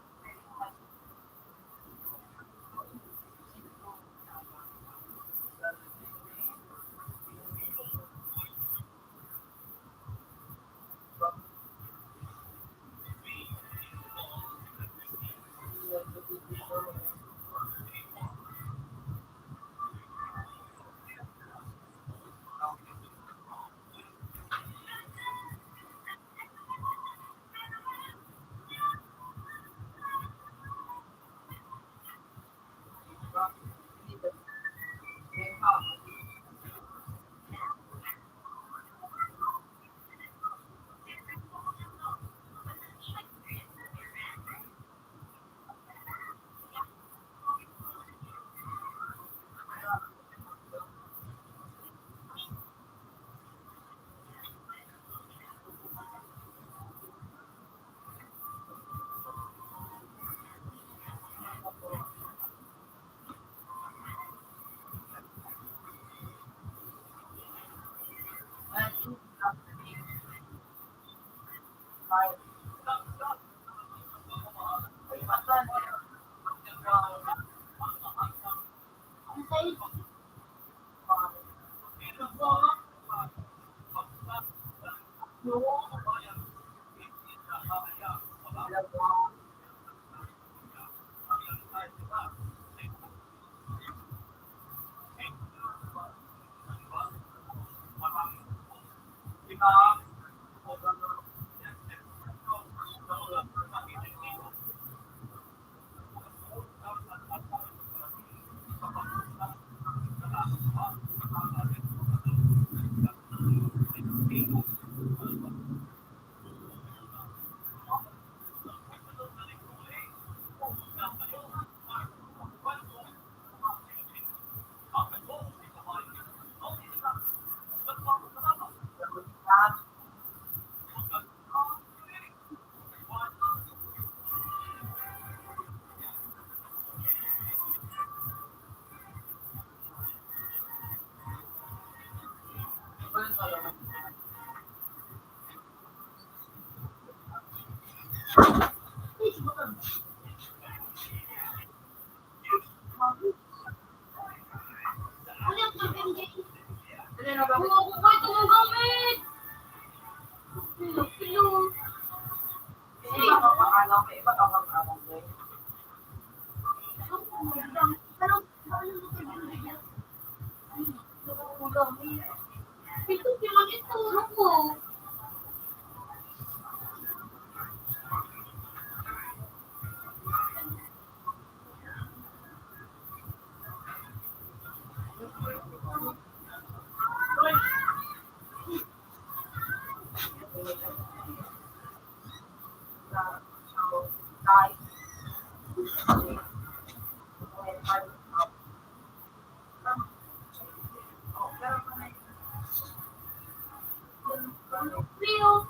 Speaker 1: Ito, pinag-ituro ko. Rio.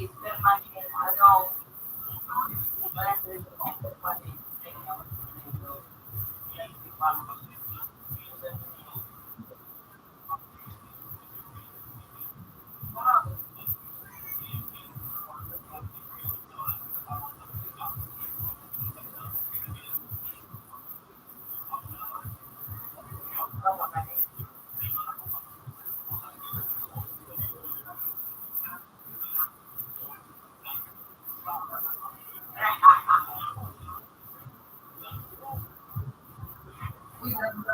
Speaker 2: is permanent, ano, wala sa ito kung permanent. Uy, naku.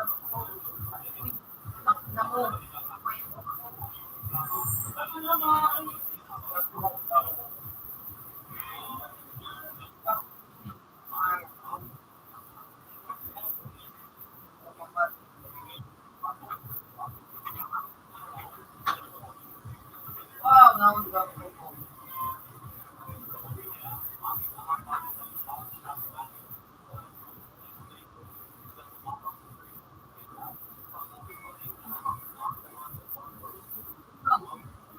Speaker 2: Wow, nahulog ako.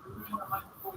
Speaker 2: Hindi naman po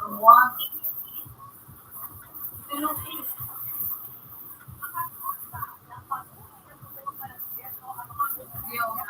Speaker 2: One. Hindi ako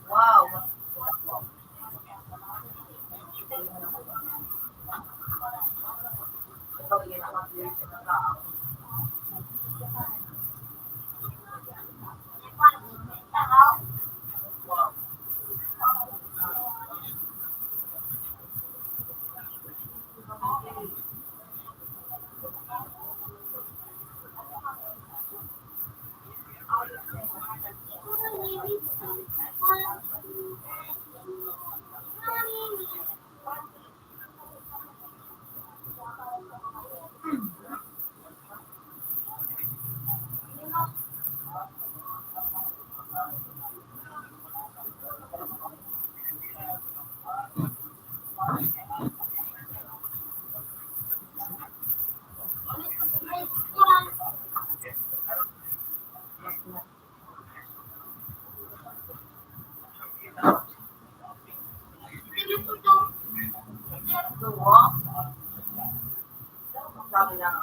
Speaker 2: Wow. Sabi lang,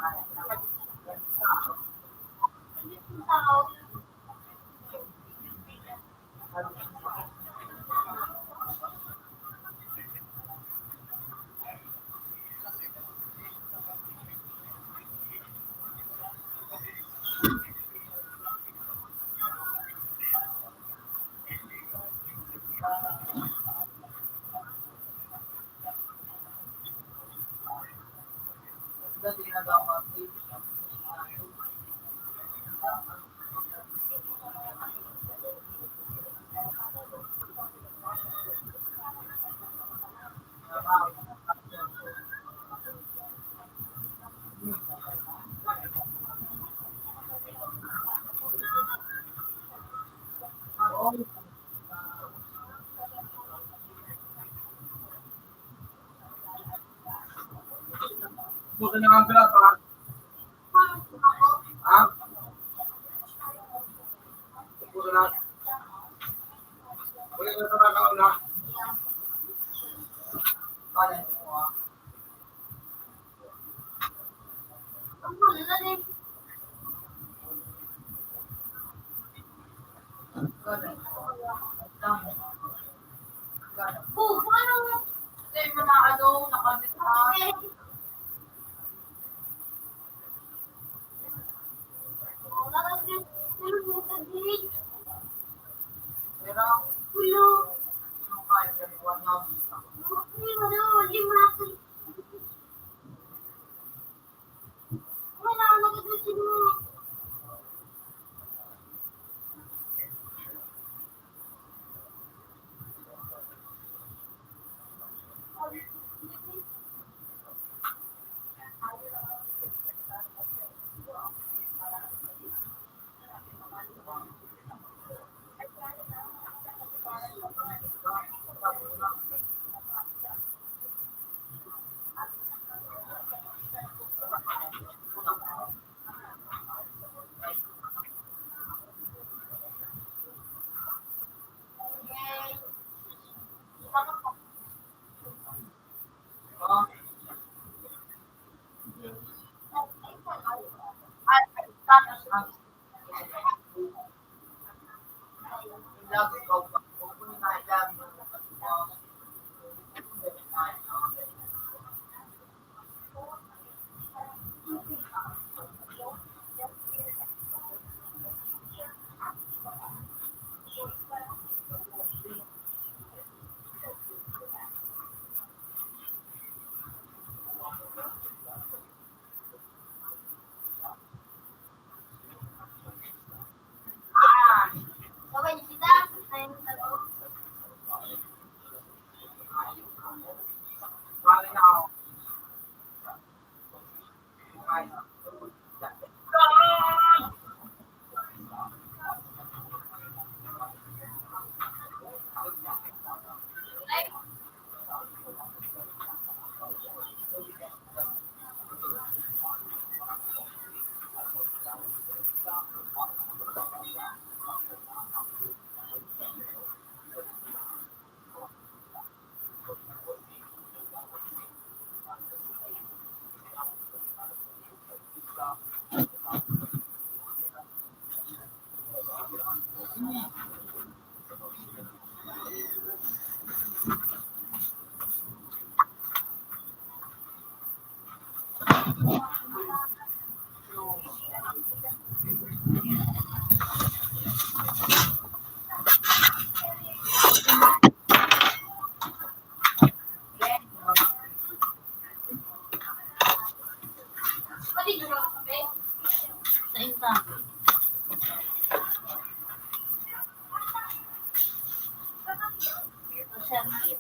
Speaker 2: dati na daw kasi.
Speaker 5: Bukan yang ambil apa? Ah? Bukan apa? Boleh kita kau nak?
Speaker 2: Kalian semua. Kalian. Kasi mo na nakabit. Pero, yung kaya gano'n na.
Speaker 1: Pati doon ang kape.
Speaker 6: Sa inta. Masakit.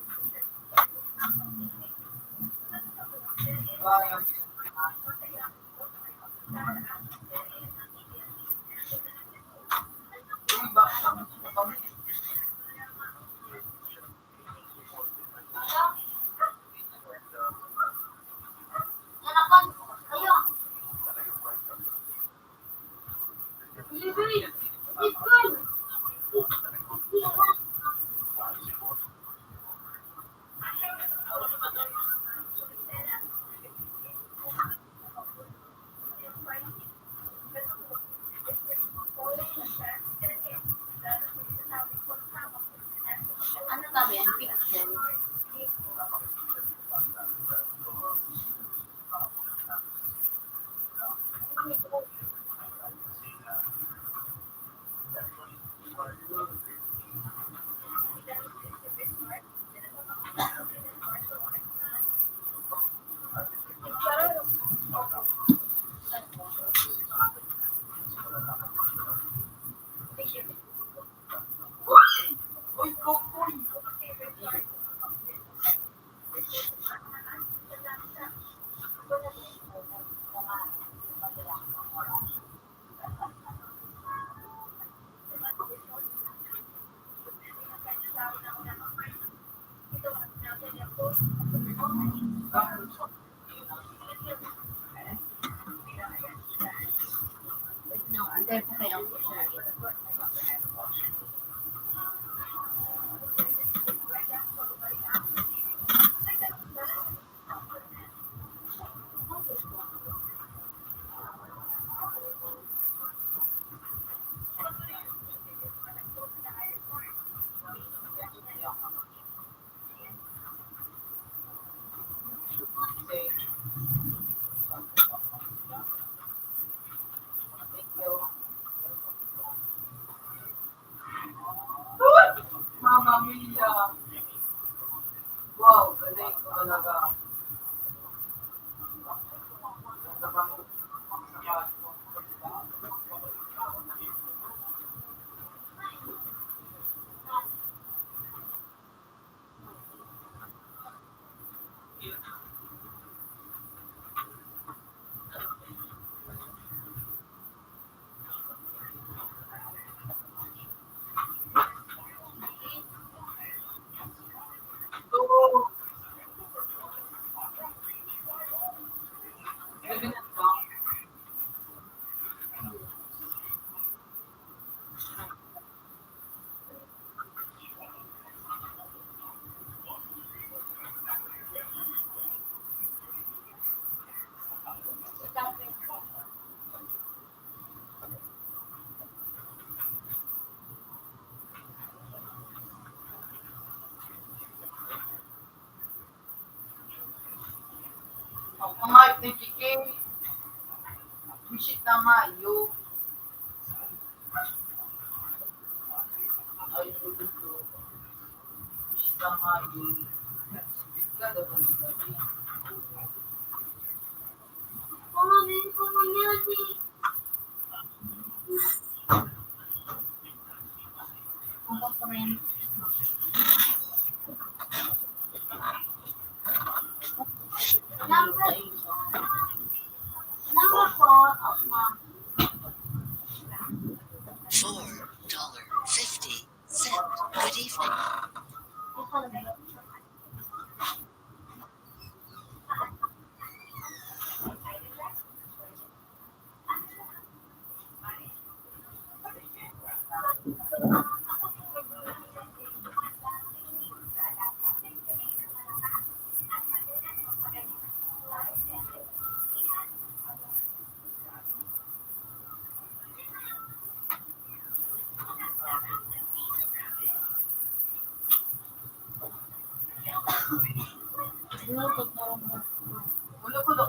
Speaker 1: Nanakan. Ayo. Libre. Libre.
Speaker 6: Ano ba yan? Pixel. No, under pa kayo ang picture.
Speaker 2: Mama Mia. Wow, galing ko talaga. Mga nagkiking visit na nga yun. Ay, ito. Visit na nga yun. Ka daw ba yun?
Speaker 1: Pamabili ko na yan eh.
Speaker 6: Ako friend.
Speaker 1: Number Ano pag naramdaman?
Speaker 2: Ulo ko do.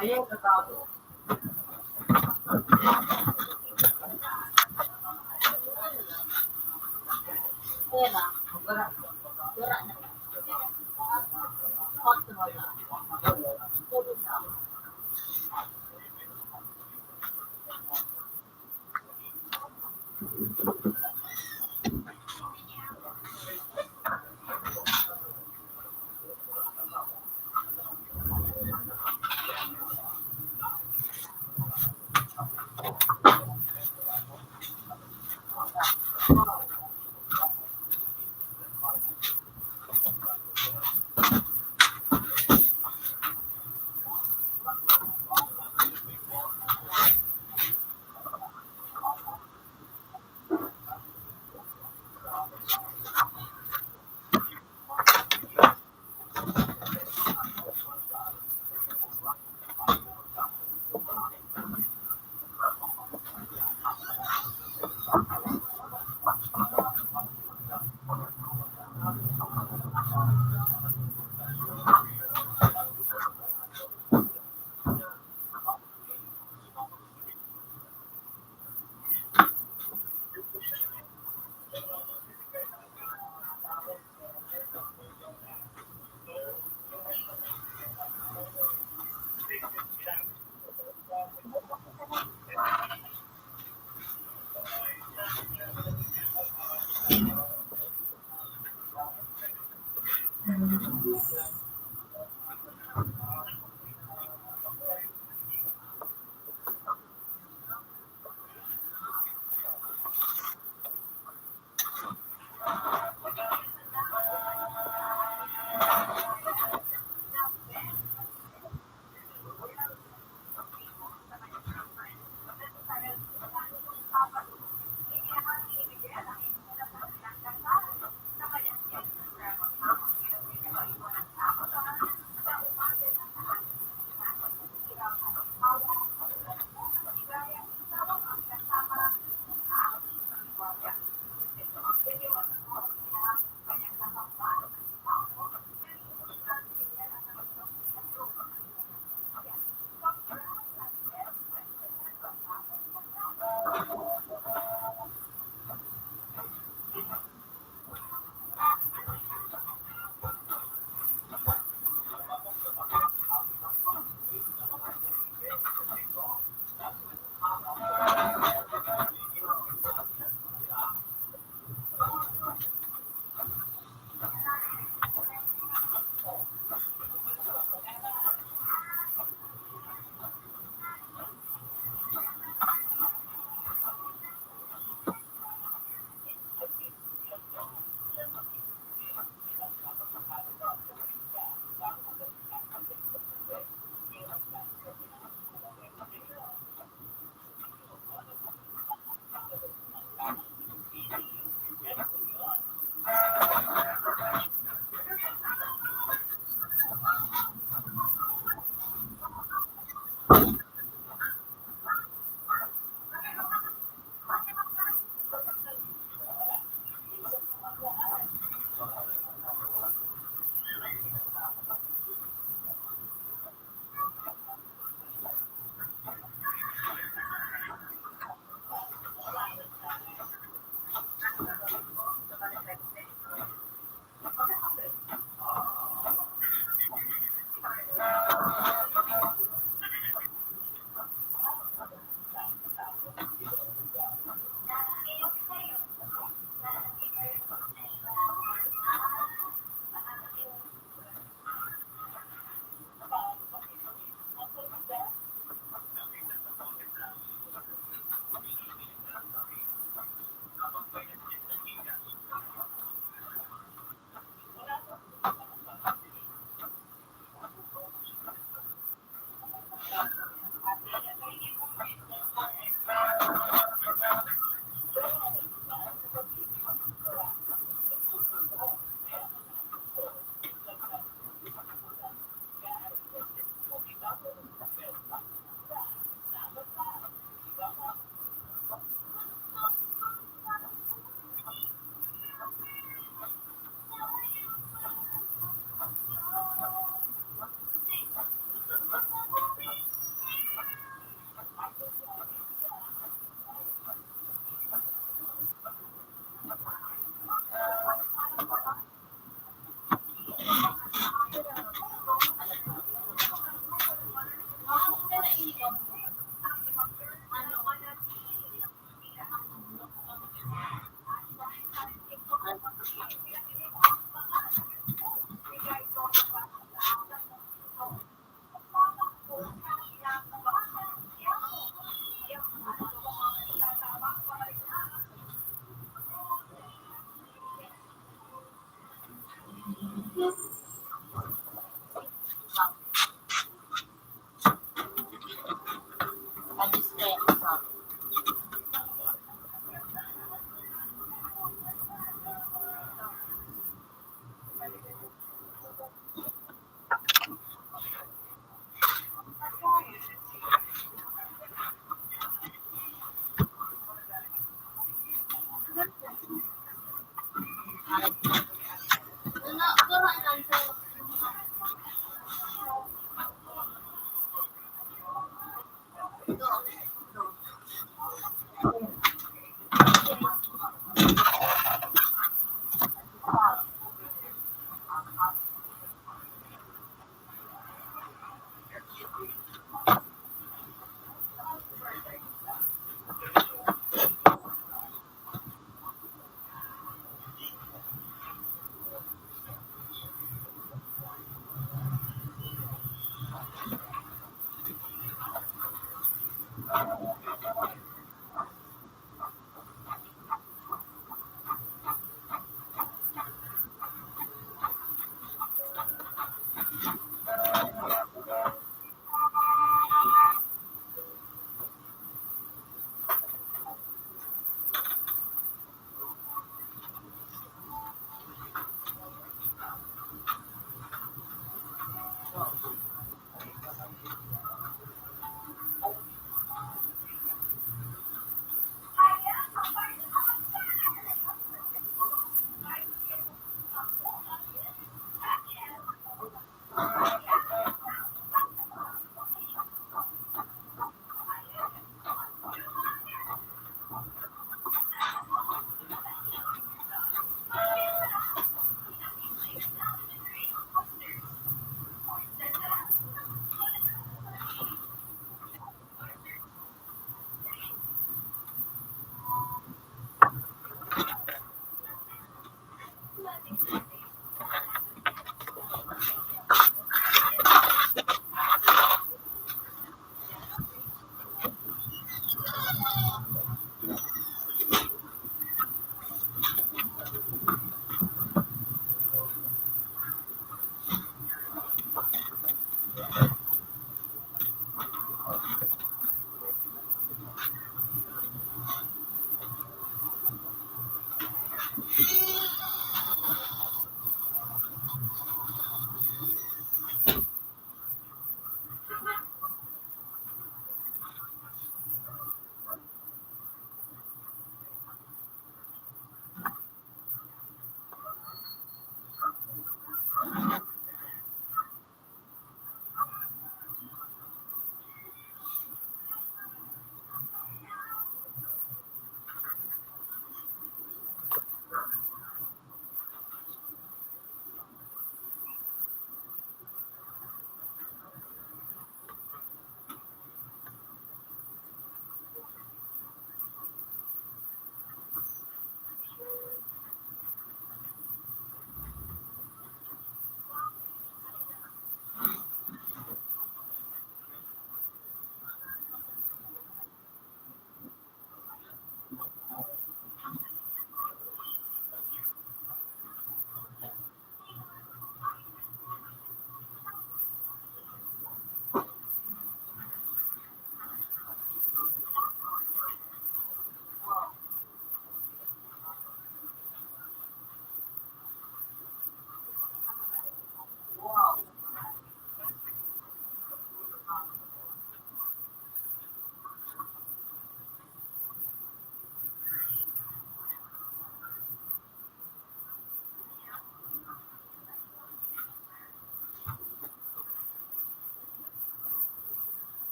Speaker 2: Ayun, tatago.
Speaker 1: Pera.
Speaker 2: Wala.
Speaker 1: Wala na. Hot na wala. Tulog na.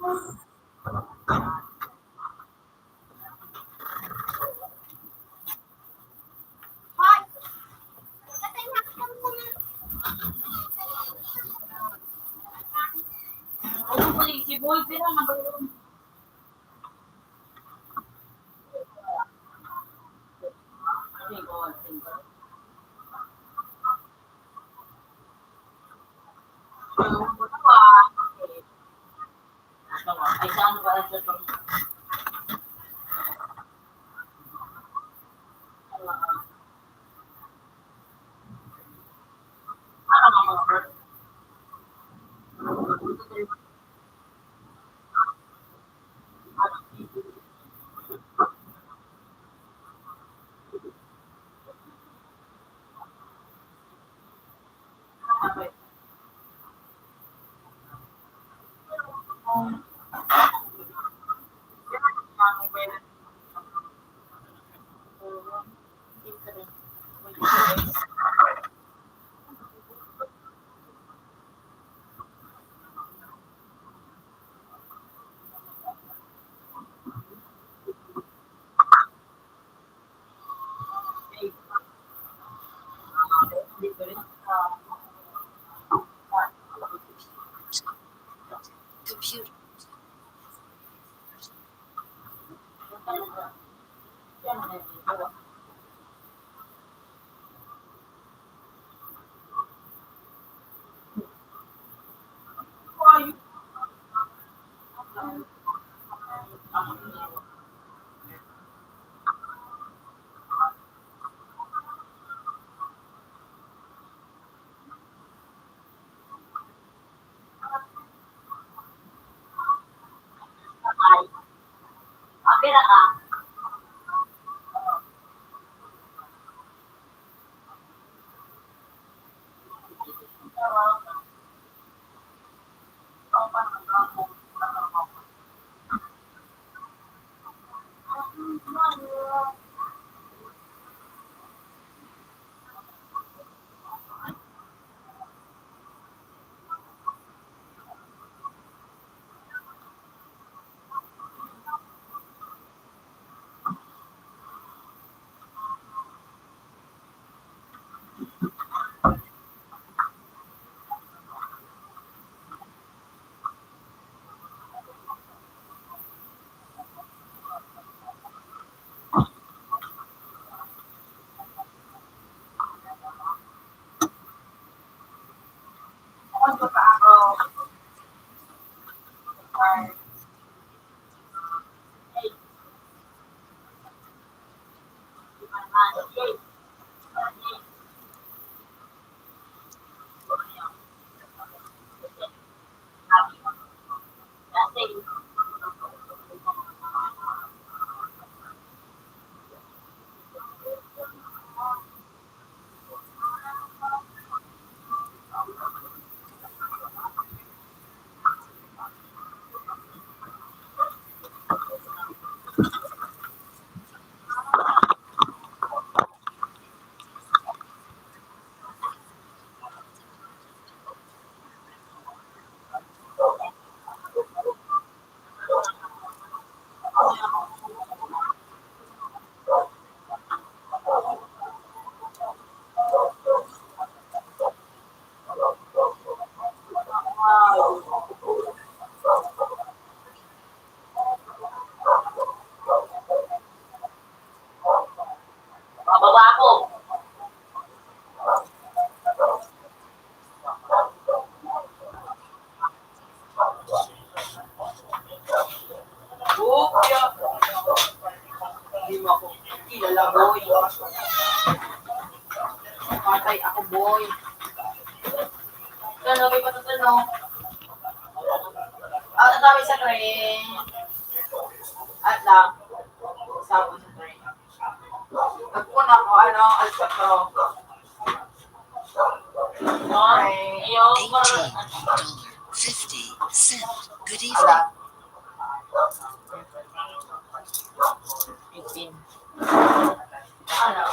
Speaker 1: Hoy! Katay na ako sa mga.
Speaker 2: Ano po si Boy, pero na ba yun? Ano yung kawansin ba? Ano mo ito ba? Ay, saan ba ang sabi? Ano nga mga bird?
Speaker 3: Computer.
Speaker 1: Pera ka. Bababa ako.
Speaker 2: Kuya! Hindi mo ako kilala, boy. Patay ako, boy. Ano, may patutunog. Ang dami sa train. At lang. Sama sa train. Nagpuna ko, at sa to.
Speaker 3: $18.50. Good evening.
Speaker 2: Wala. 18. Ano?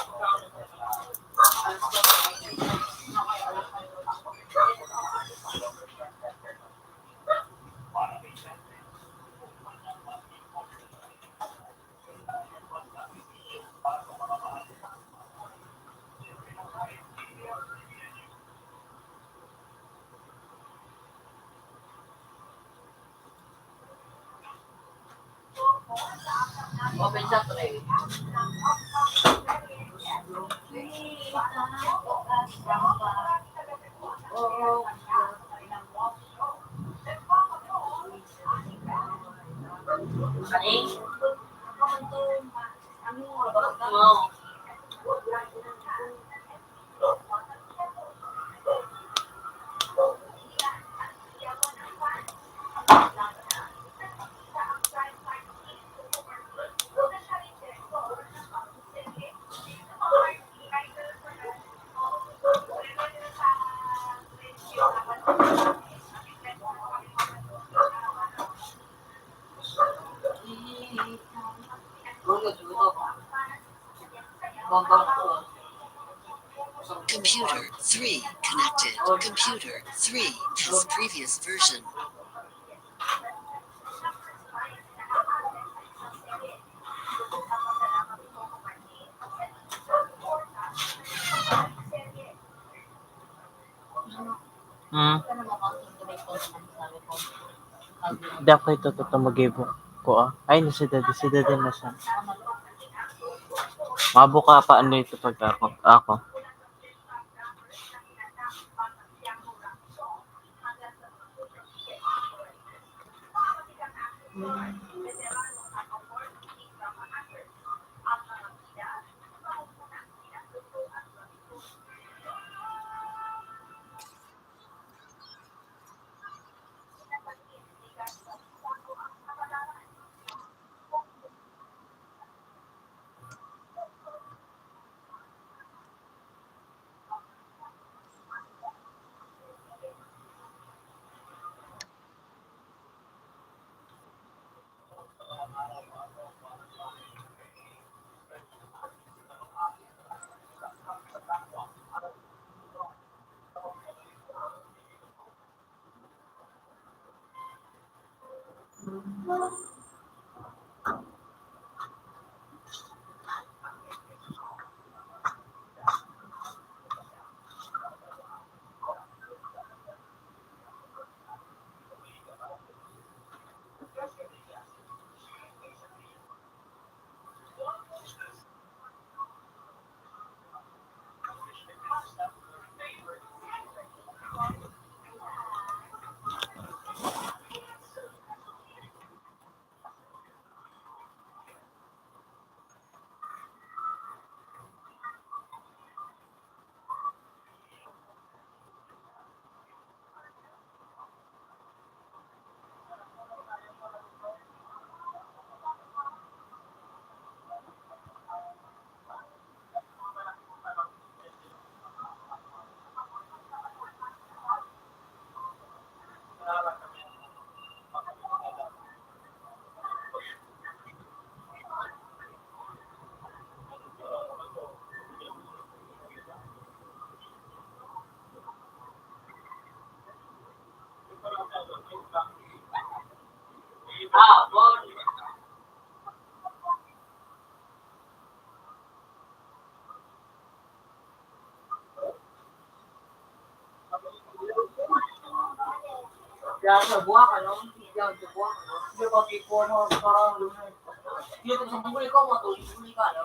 Speaker 2: Open sa tray. Kaning? Oo.
Speaker 3: Computer 3 connected. Computer 3 has previous version.
Speaker 7: Hindi ako ito mag-ibo ko Ay, si daddy na siya. Mabuka pa ano ito pag ako.
Speaker 2: Kaya sa buwak, ano? Kaya sa buwak, ano? Hindi ko tipo, ano, parang lumayan. Dito sa bumuli ko, matulog ka, no?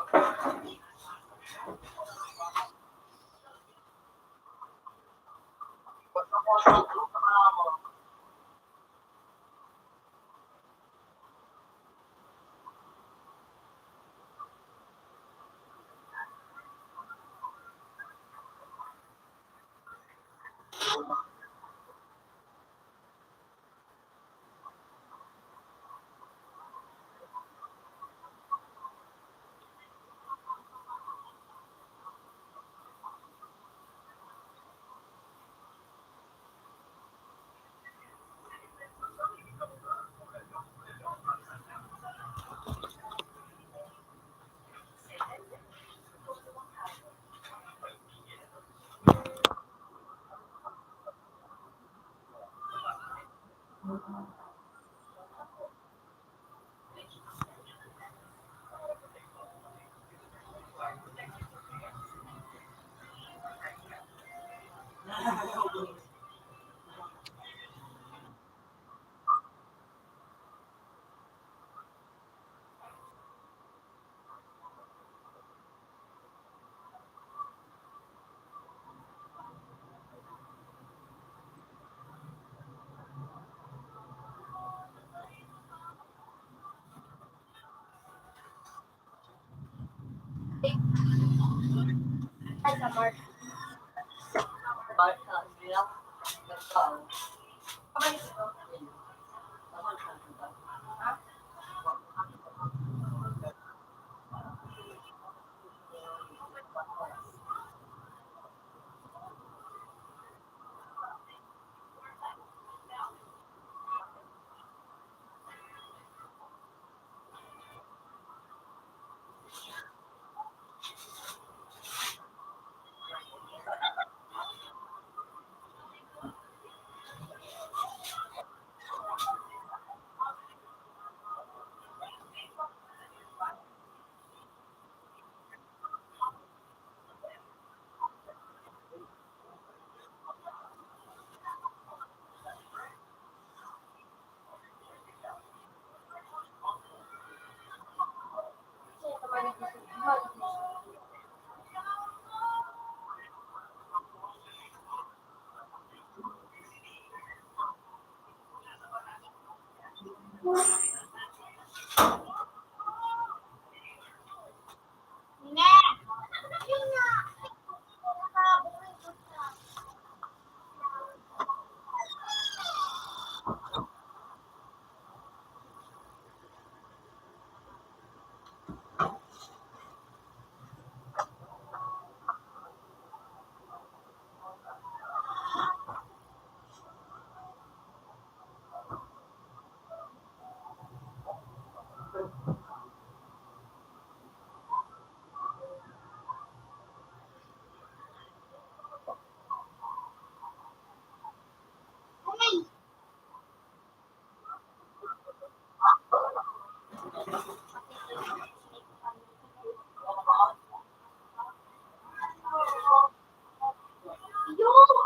Speaker 1: sa Mark.
Speaker 2: Bakit sa nila? Nagtao.
Speaker 1: Kabalik ito.
Speaker 2: Tama sa nila.
Speaker 1: Kasi ito malinis. Nga! Yun nga! Nakabuhay ko siya. Ay! Yun!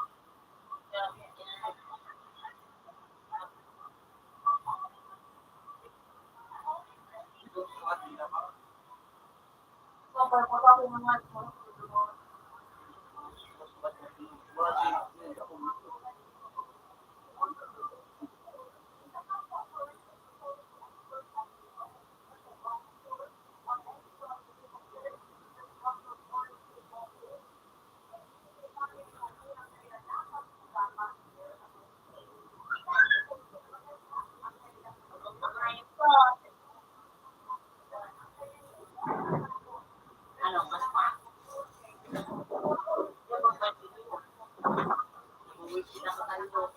Speaker 2: Ano, mas pa? Nabubuhay sila sa tayo.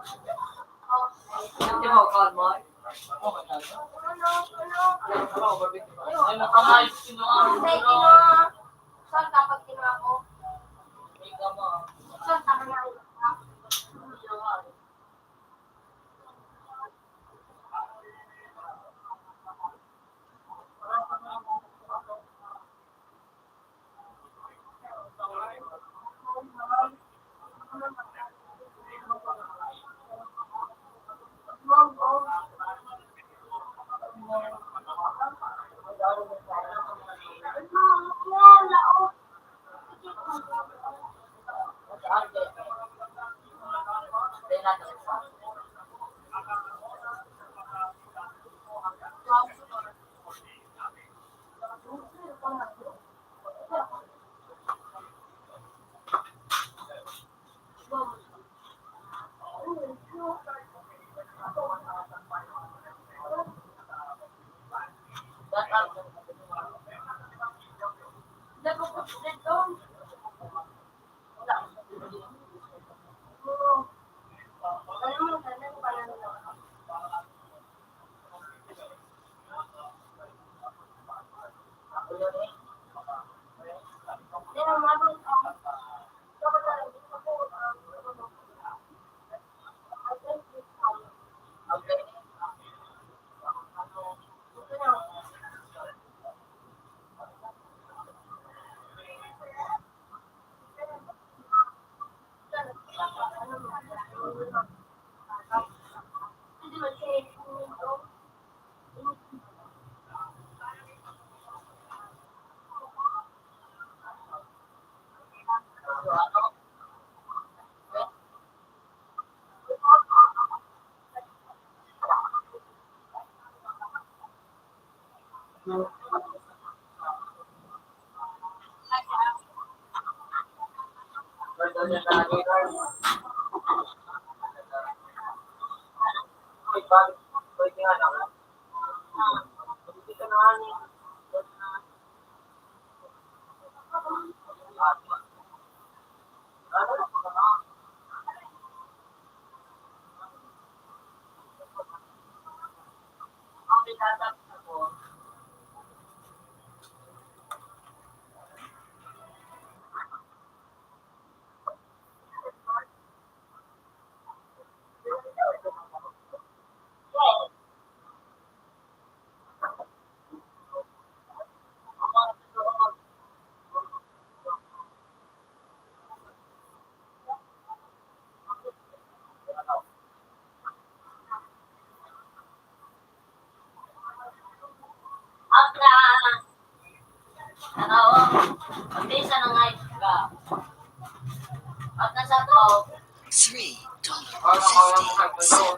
Speaker 2: Hindi mo, call mo.
Speaker 5: Okay tayo.
Speaker 1: Ano?
Speaker 5: Ano, barbecue ba? Ay, nakangayos kinuha.
Speaker 1: Say, kinuha. Saan kapag kinuha ko?
Speaker 5: May kama.
Speaker 1: Saan kapag kinuha ko?
Speaker 3: $3.50.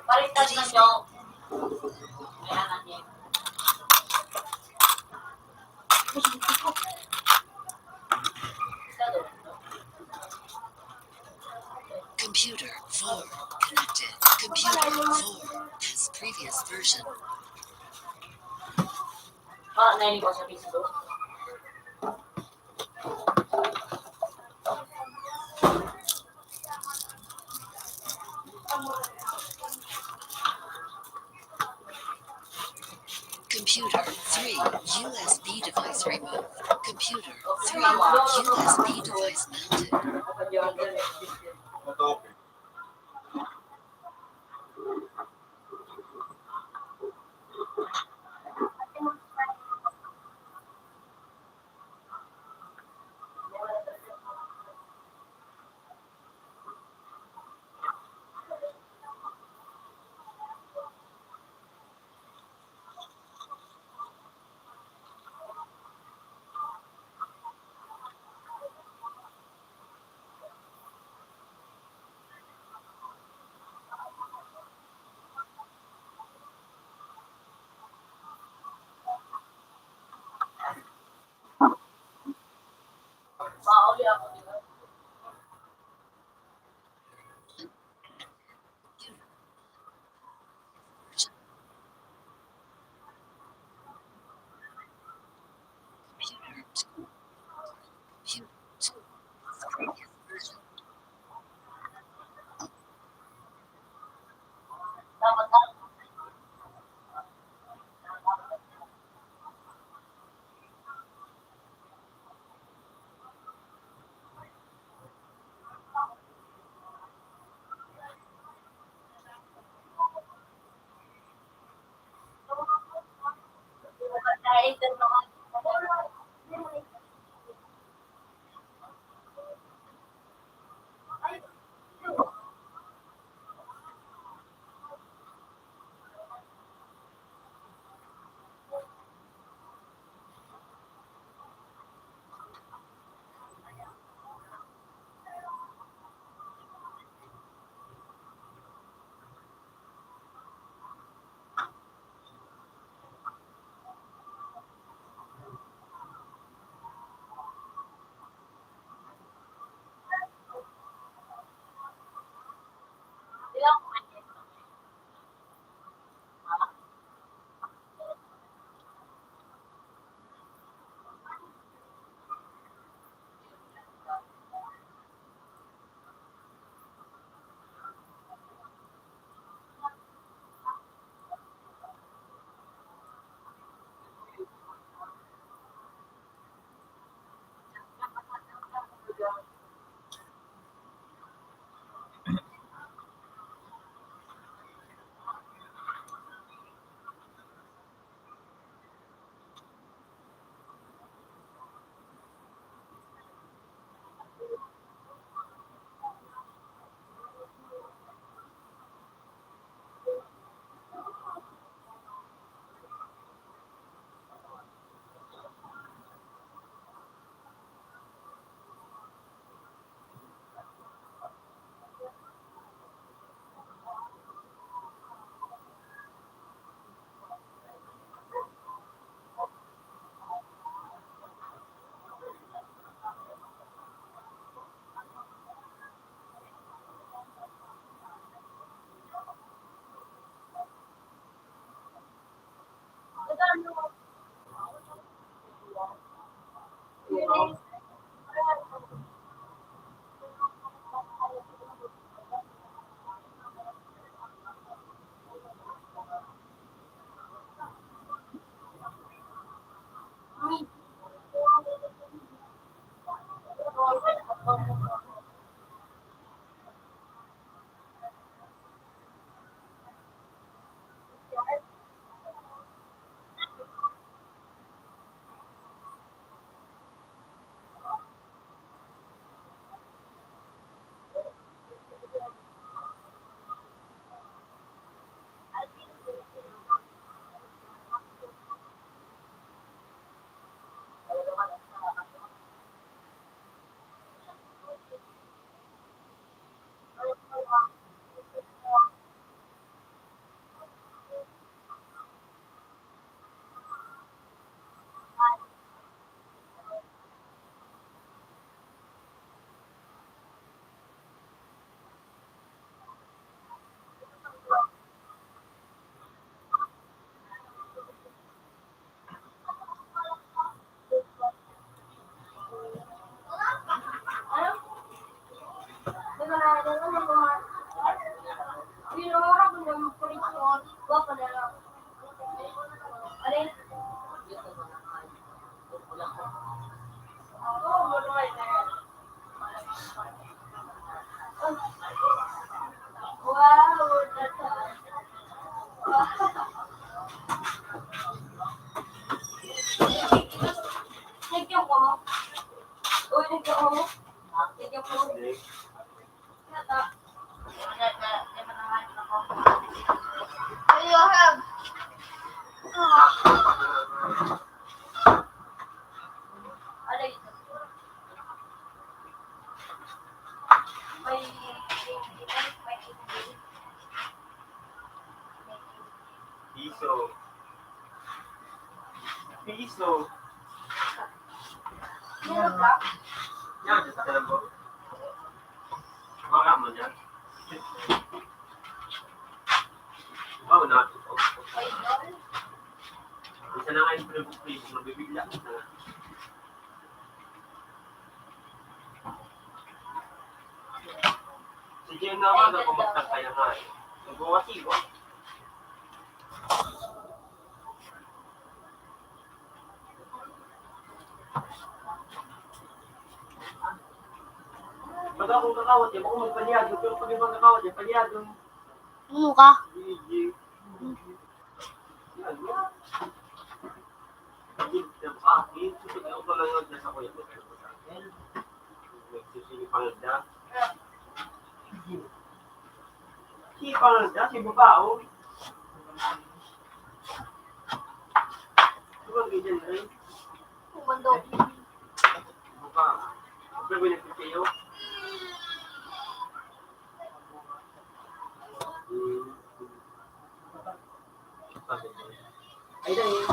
Speaker 2: Palitan ng joke. Kaya natin.
Speaker 3: Computer 4 connected. Computer 4 as previous version.
Speaker 2: Parang nainig ko sa Facebook.
Speaker 3: Computer 3 USB device removed. Computer 3 USB device mounted.
Speaker 2: Kapag yung
Speaker 1: internet.
Speaker 5: Piso. Piso. Yan, sa kalam ko. Wala mo dyan. Oh, na. Isa na nga yung pinag-print, mabibigla. Si Jen naman na pumaktak kaya nga eh. Nagbuwasi ko. Pag akong kakawat, di ba kung magpalyado, pero pag ibang kakawat, di palyado.
Speaker 1: Ano ka?
Speaker 5: Gigi. Yan, yan. Yung susunod ako nanonood na sa kuya ko. Nagsisipang na. Sipang na, si Babao. Diba ganyan rin?
Speaker 1: Kumando.
Speaker 5: Baka, pero binipit kayo. Ay, dahil.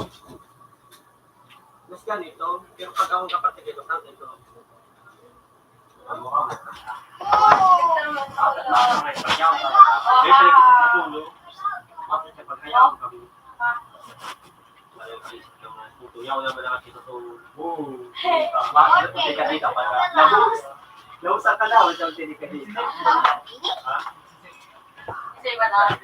Speaker 5: Mas ganito, pero pag akong kapatid ito, ito. Ang mukha mo. May pagyaw ka. May palikisip na tulo. Bakit sa pagkayaw kami? Tutuyaw naman ang ating ito. Boom! Bakit ito dekadita pa na? Nausa ka na, wala ito dekadita. Ha?
Speaker 2: Kasi ba na?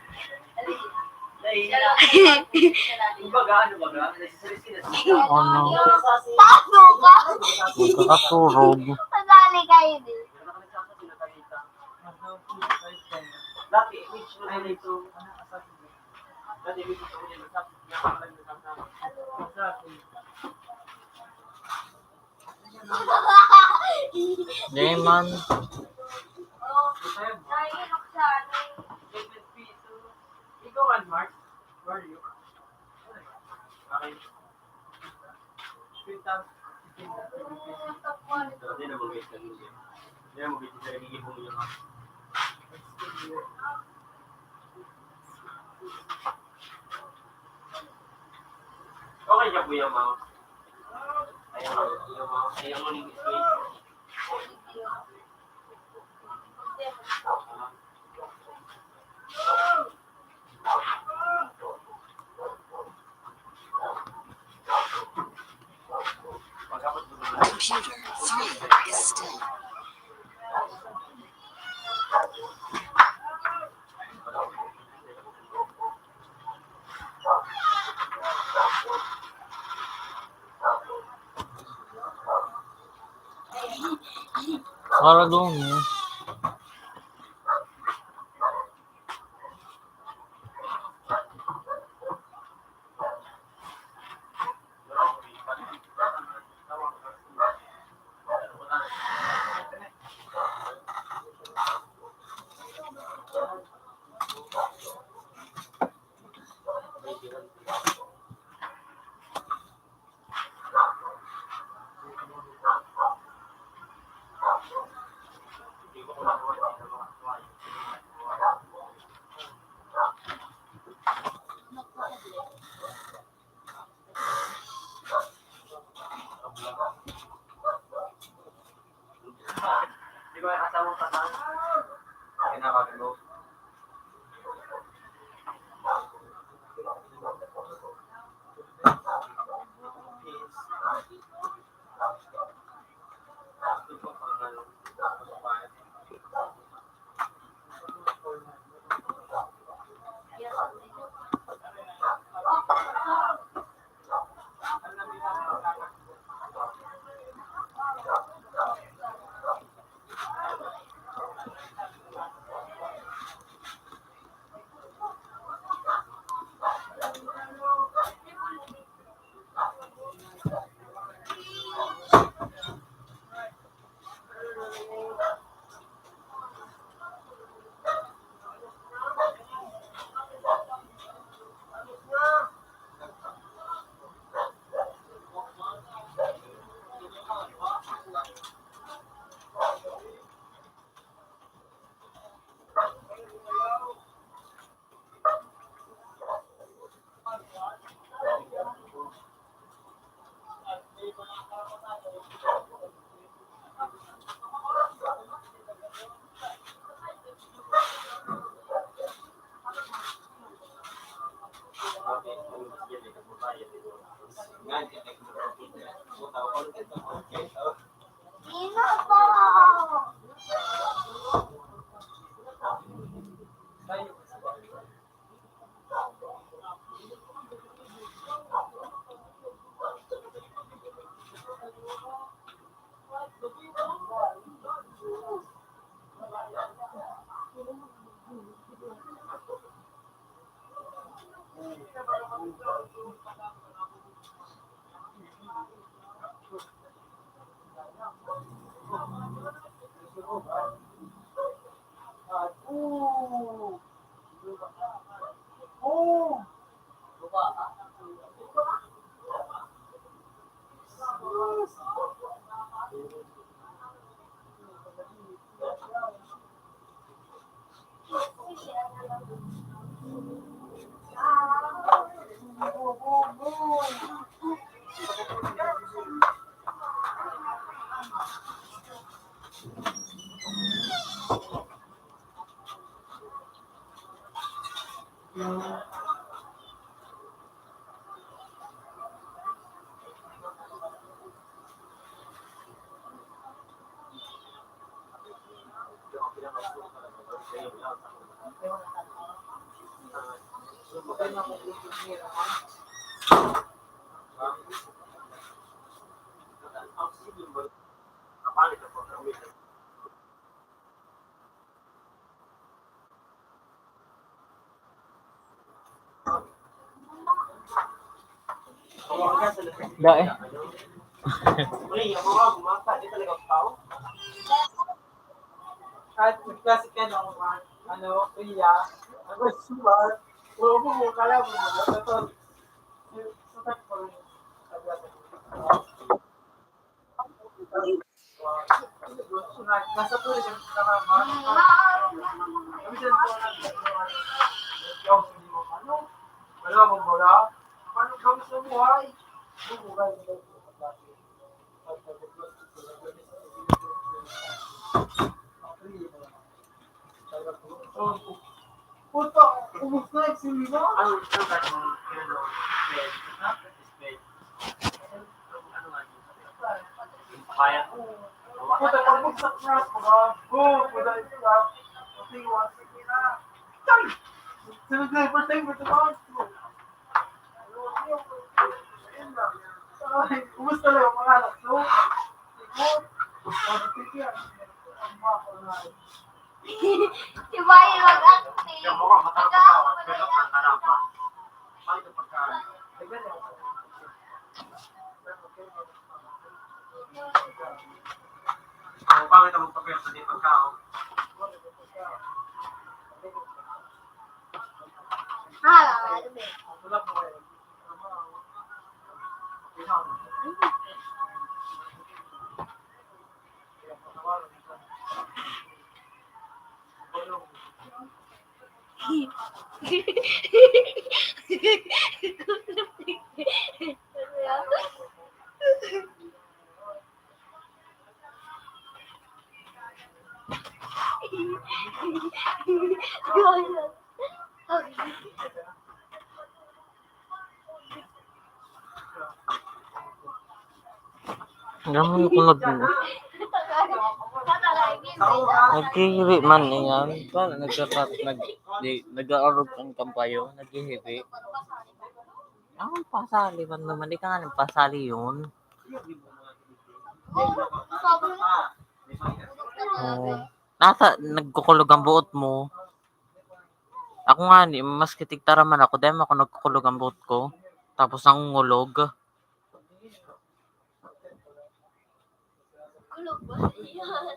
Speaker 5: Kumbaga, ano baga? Nagsisalis sila.
Speaker 7: Ano?
Speaker 1: Tago ka!
Speaker 7: Magkakaturog.
Speaker 1: Madali kayo din.
Speaker 5: Dati, image mo na ito. Dati, image mo na ito.
Speaker 7: Lemon.
Speaker 1: Naiiyak sa akin.
Speaker 5: Ikaw, Mark. Where are you? Okay. Hindi na mag-wait ka din. Hindi na mag-wait ka rin. Hihipong yun. Okay siya po yung mouse. Ayaw mo ning space.
Speaker 3: Computer 3 is still.
Speaker 7: Para doon eh.
Speaker 5: Di ba yung asawang kasama? Kinakagano. Oh! Oh!
Speaker 7: Dai.
Speaker 5: Kahit nag-classic ka ng Priya, ako smart, puro mo, kala mo, ito, sukat ko rin. Nasa tuloy ka sa kama, kami dyan po wala mo mula, paano kami sa buhay? Buhay, puto, ubus na yung sila.
Speaker 4: Ano ka nung kaya
Speaker 5: Puta, pagbuksak na ako ba? Puta, ito ba? Okay, one second na. Sorry! Sunod na yung first time, ito ba? Ay, ubus na lang ang mga anak. So,
Speaker 1: Si Bayan mag-acting.
Speaker 4: yung mukhang matapos pero ang tarap pa. Paano pagka ang pangit ang magpapayos sa di pagkao.
Speaker 1: Ano ba?
Speaker 7: Naman yung kulog mo. Naghihiwi man yan. Paano nag-aarog ang kampayo? Naghihiwi. Ang pasali man naman. Di ka nga nagpasali yun. Oh. Nagkukulog ang buot mo. Ako nga, mas kitigtara man ako. Dahil ako nagkukulog ang buot ko. Tapos nangungulog.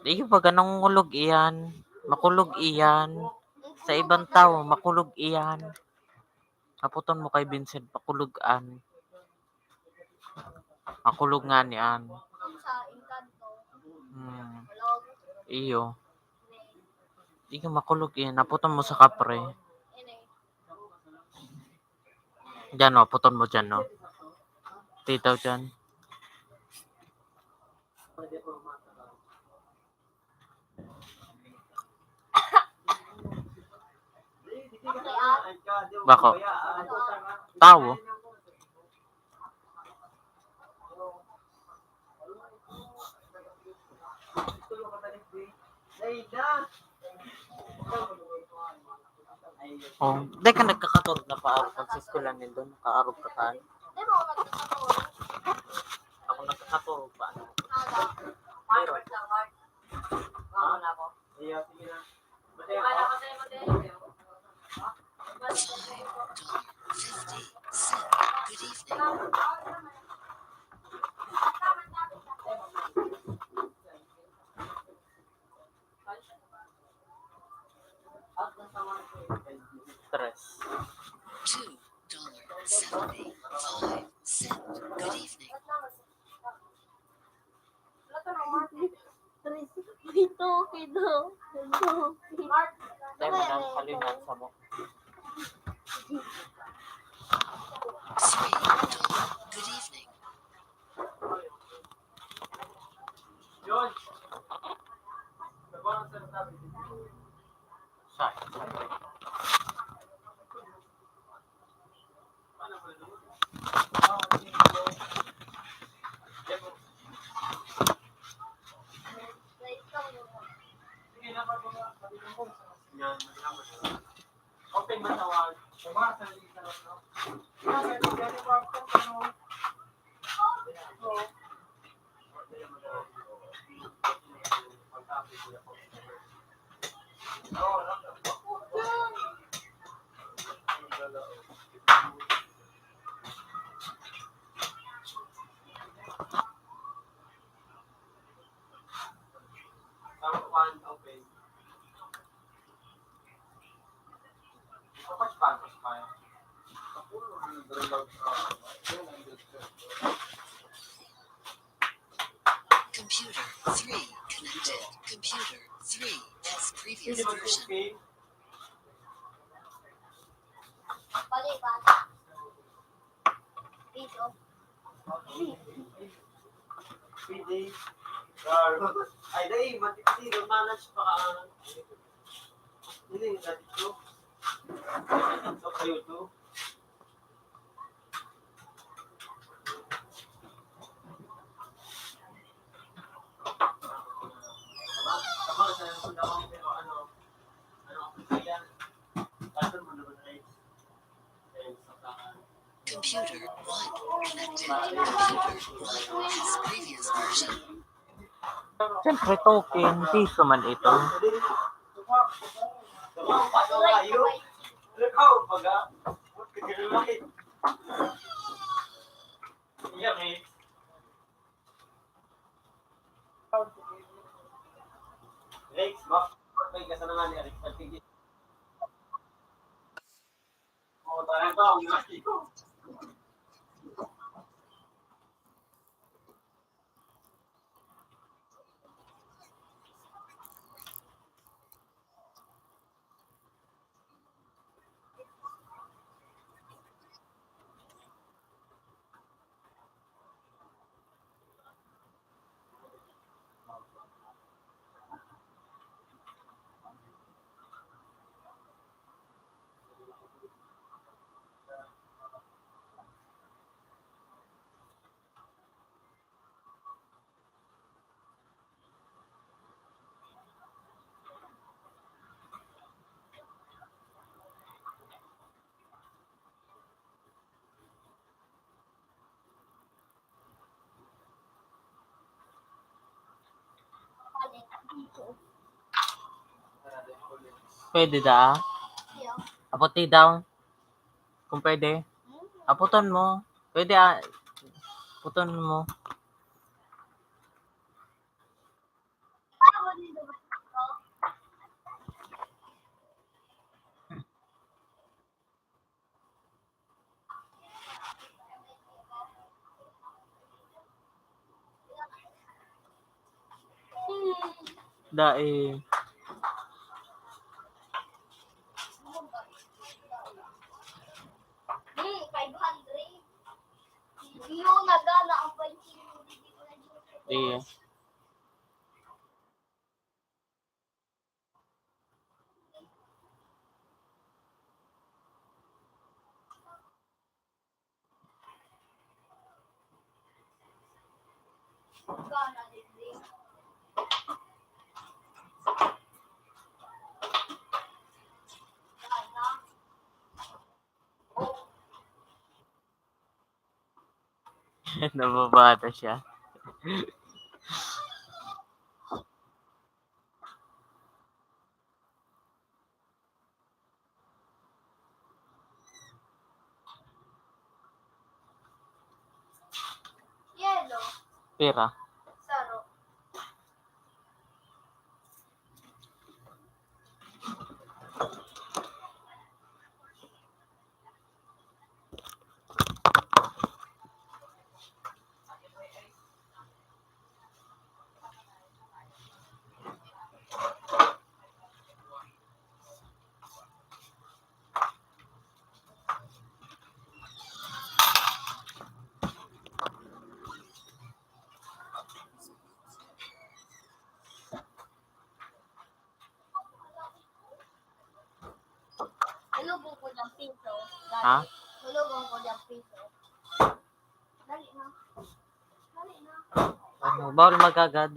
Speaker 7: Di ba nangungulog iyan? Makulog iyan. Sa ibang tao, makulog iyan. Kaputon mo kay Vincent, pakulugan. Makulog nga niyan.
Speaker 1: Sa Encanto.
Speaker 7: Iyo. Di ka makulog iyan. Naputon mo sa kapre. Diyan o, puton mo dyan o. Titaw dyan. Bako. Tao. Oh, di ka nagkakaturog na paarog sa eskwela nito. Nakaarog ka taan.
Speaker 1: Di ba ako nagkakatawa?
Speaker 7: Ako nagkakaturog pa.
Speaker 2: Pero, na ako.
Speaker 4: Iya, sige na.
Speaker 3: Good evening. Stephanie. 5. Send. Good evening.
Speaker 1: Ito, ito.
Speaker 7: Tayo mo ng salinan sa mo.
Speaker 3: 3. Dawn. Good evening.
Speaker 5: Yun. Nagwanang sa natin.
Speaker 7: Sa.
Speaker 5: Paano ba ito? Sige na, yan, open man tawag. Sama sa lista na no. One open.
Speaker 3: Computer 3 connected. Computer 3 as previous version.
Speaker 1: Bali, bali. Dito.
Speaker 2: 3 days. Ay, dahil, matipisi, manage pa ka. Hindi, dati ko. Ito kayo to. Sama sa nang ako pero ano ako kaya. Paano mo naman ay
Speaker 3: Computer 1 connected. Computer 1 has previous version.
Speaker 7: Siyempre, token. Piso man ito.
Speaker 2: paano kayo? Ikaw, baga. Kagilakit. Iyak eh. Rex, bakit ka sa nga ni Rex? Pagtigil. Oo, tayo ba? Ang nasi ko.
Speaker 1: Bali, dito.
Speaker 7: Pwede da.
Speaker 1: Siya.
Speaker 7: Aputi daw. Kung pwede. Aputon mo. Pwede aputon mo.
Speaker 1: Paano mo dito ba ito?
Speaker 7: Dai.
Speaker 1: Hmm, 500. Yung nagana ang 20.
Speaker 7: Iya.
Speaker 1: Gana din. Gana.
Speaker 7: Nababata siya.
Speaker 1: Yellow.
Speaker 7: Pera.
Speaker 1: Saro. piso.
Speaker 7: Ha?
Speaker 1: Hulugan ko 10 piso. Dali na. Dali na.
Speaker 7: Ano, bawal magagad.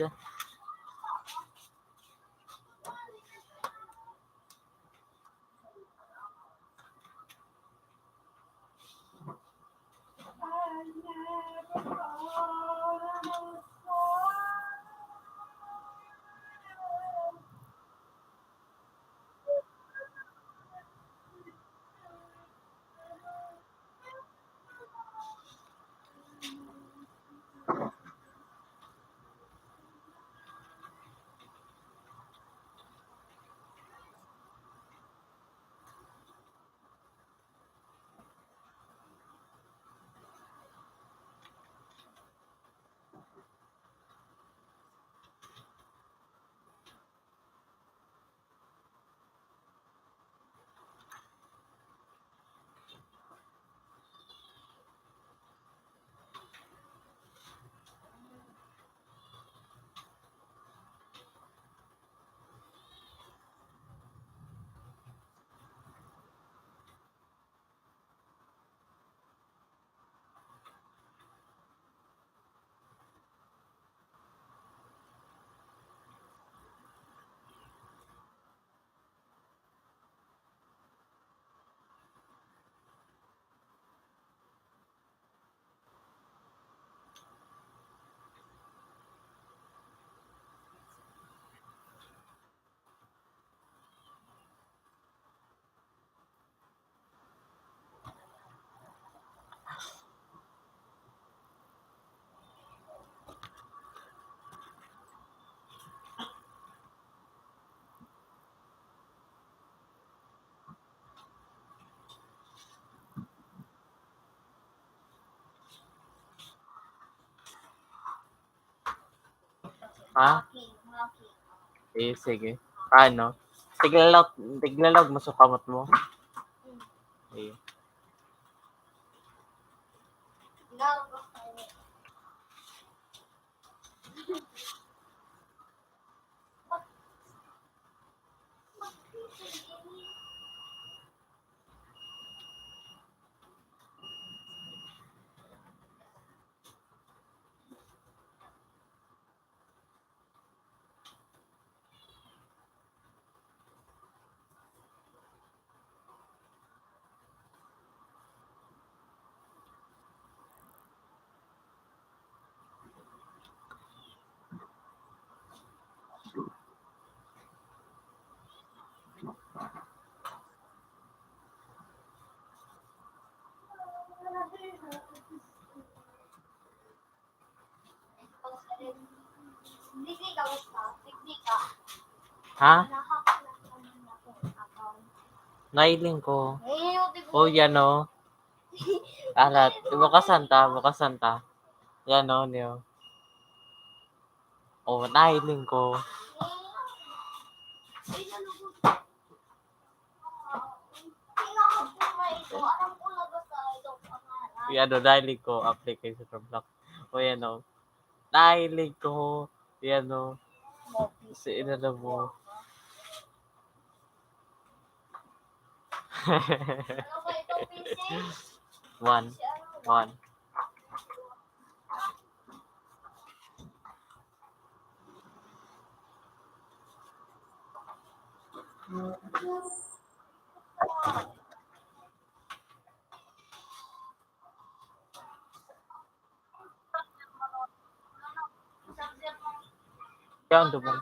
Speaker 7: Ha?
Speaker 1: Maki.
Speaker 7: Eh, sige. Paano? Tiglalog mo sa kamot mo. Eh.
Speaker 1: Gawin ko kayo. Hindi ka basta. Hindi ka.
Speaker 7: Ha?
Speaker 1: Nakakalak naman ako ng account.
Speaker 7: Nailing ko.
Speaker 1: Oh,
Speaker 7: Oh, yan o. Alat. Bukasan ta. Yan o, niyo. Oh, nailing ko. Yan o, nailing ko. Application from block. Oh, yan o. Nailing ko. Yan o. Si inano mo. One. Yan, dumang.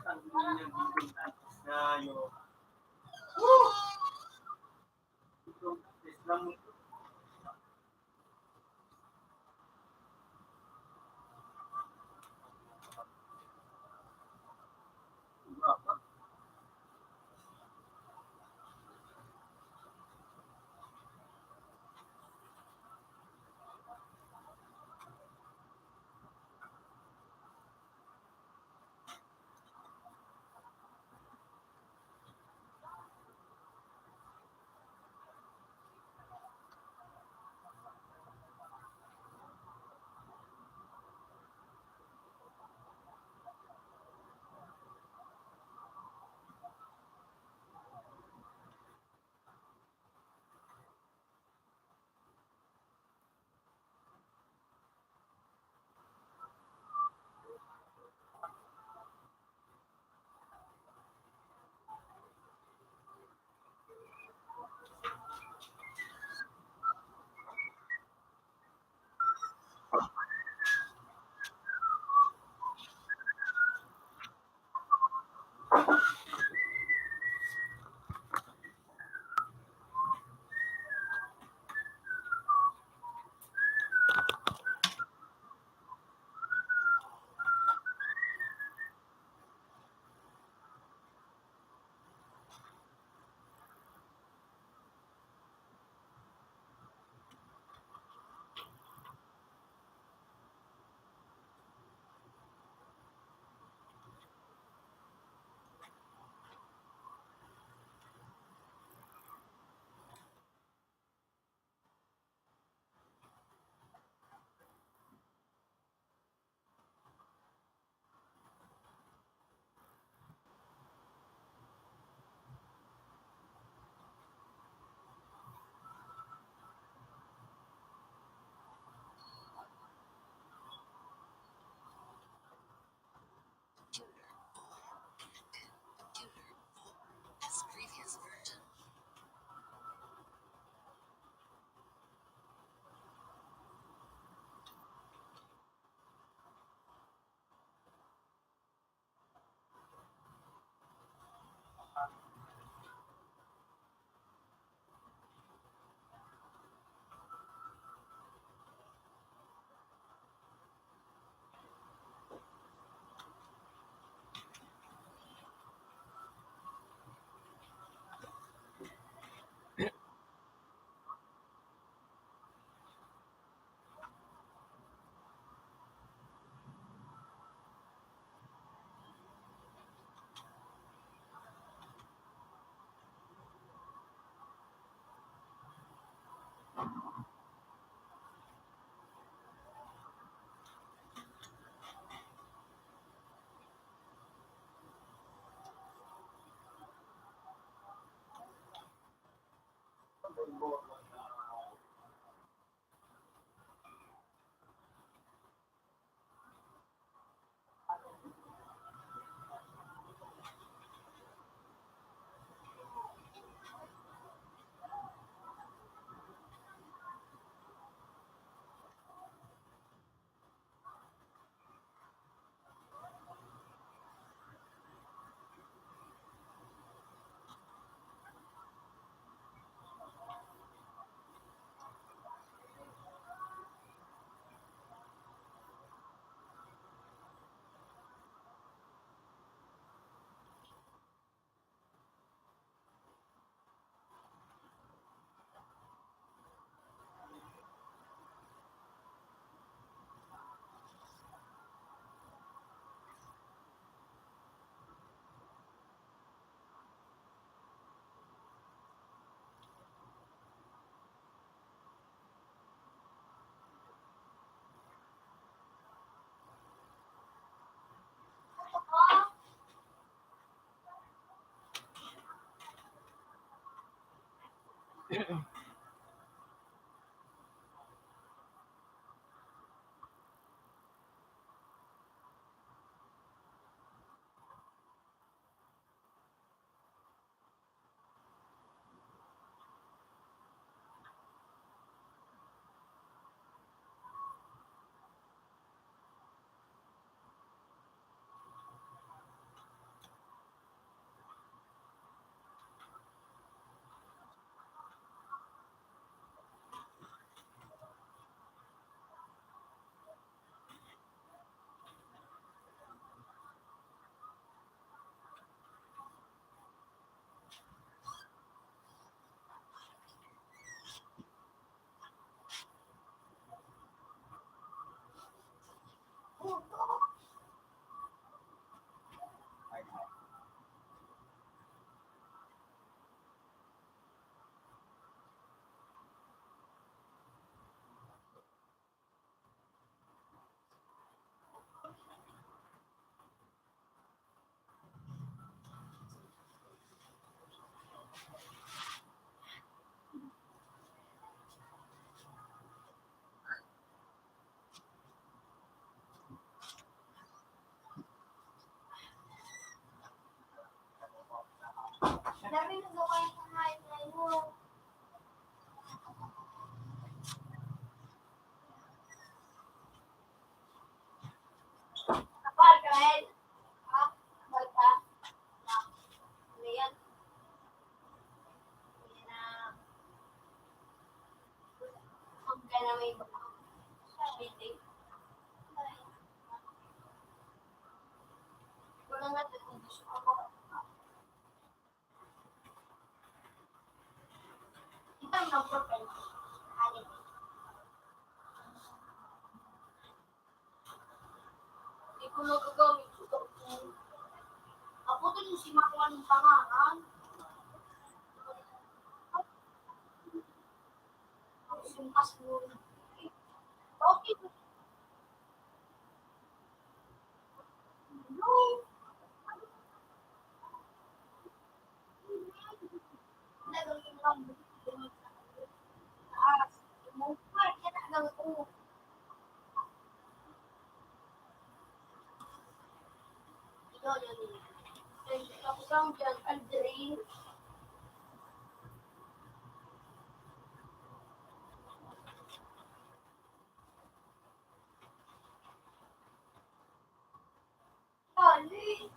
Speaker 1: Dami na gawa yung highlight mo. Kapal ka, Ed. Ha? Kapal ka? Ano yan? Yan na. Ang gana may meeting. Wala nga kung gusto ko. Ito ang no-profile. Hindi ko nagagamit ito. Ako din yung simakuha ng pangalan. Ang simpas mo. Okay. No. Nagawin lang. Mukha, yan ang gawin. Ikaw yan. Tapos lang dyan, Aldrin. Aldrin.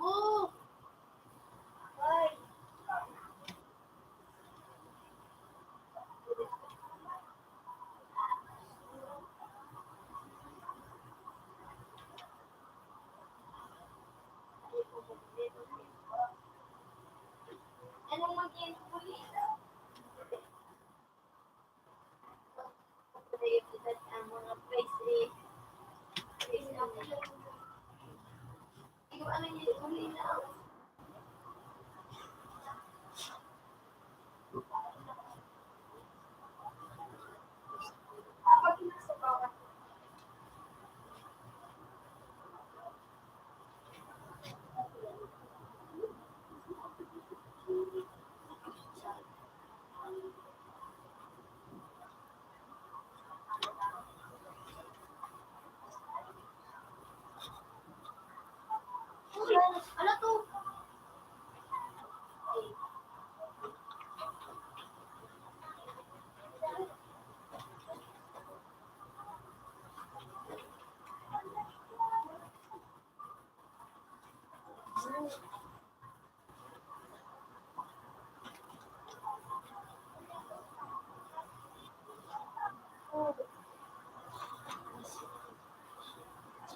Speaker 1: Oh, ay. Anong magiging pulis? Ano to?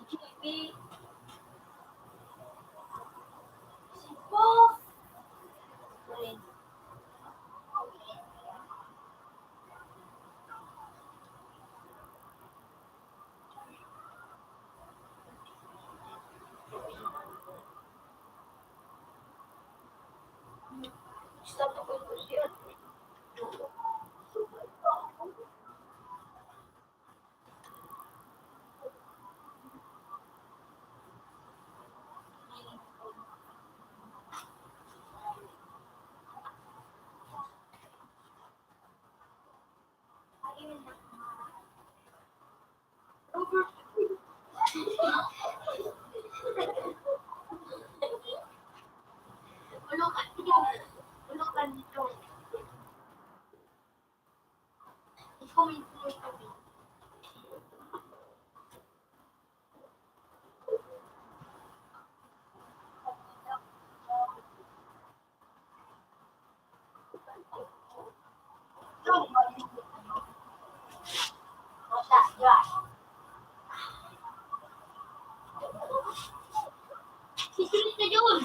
Speaker 1: Chibi. Sipo. Stop ako ito siya. Ulukan dito. Ulukan dito. I-comment mo ito. Sisunod na yun.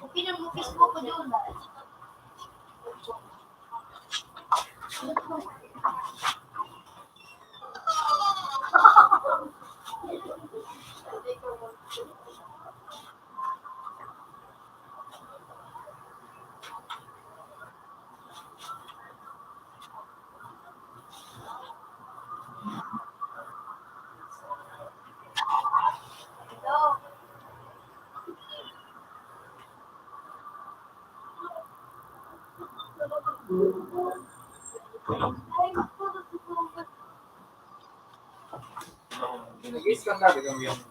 Speaker 1: Pinag-mukis mo ko yun. Ito.
Speaker 5: Nag-is ka na, bigyan mo yung...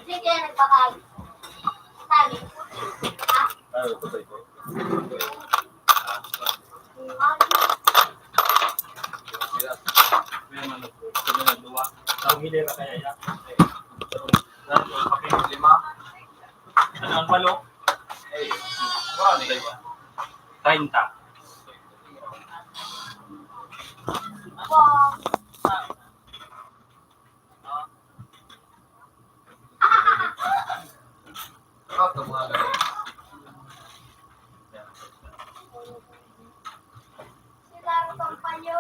Speaker 1: Sige, nagpakain. Tali.
Speaker 5: Ano, ito ba ito? May manok ko. Ito na dua. Tawag hili na kaya ya. Kapit 5. Ano ang palo? Eh, wala na iba. 30. Ito mga ganun.
Speaker 1: Sila ang panyo.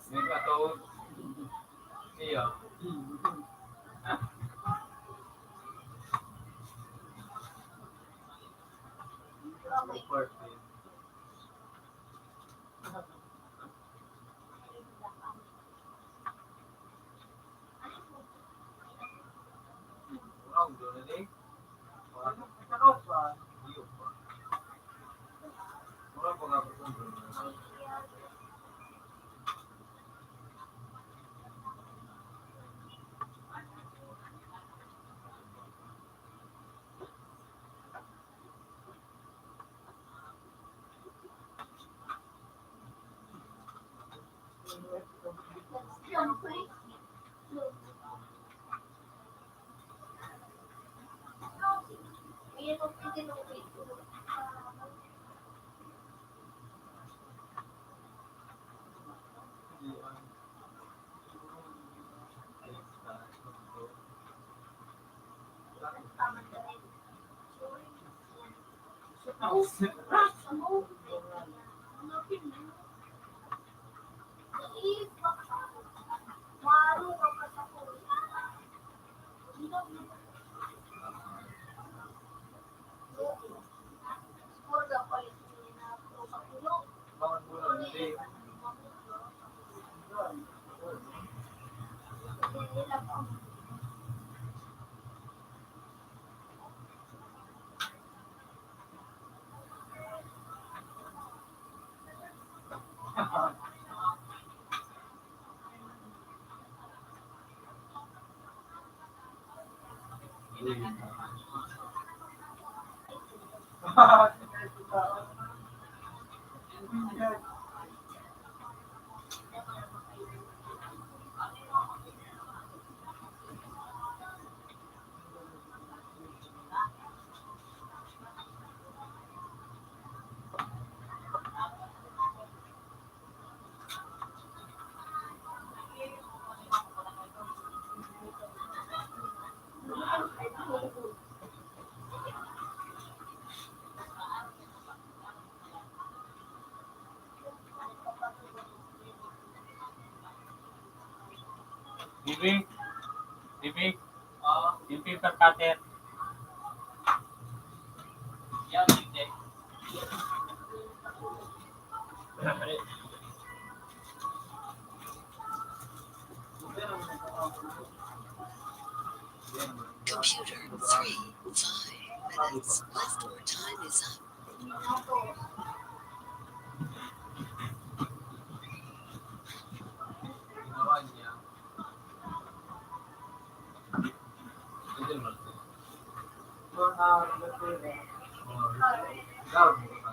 Speaker 5: May katawag. Iya. Birthday. Bibi, Bibi, yung paper cutter. Yan, hindi.
Speaker 3: Computer 3, 5 minutes. Leftover time is up.
Speaker 5: Ginawa niya. Ito naman. Ikaw, di ba?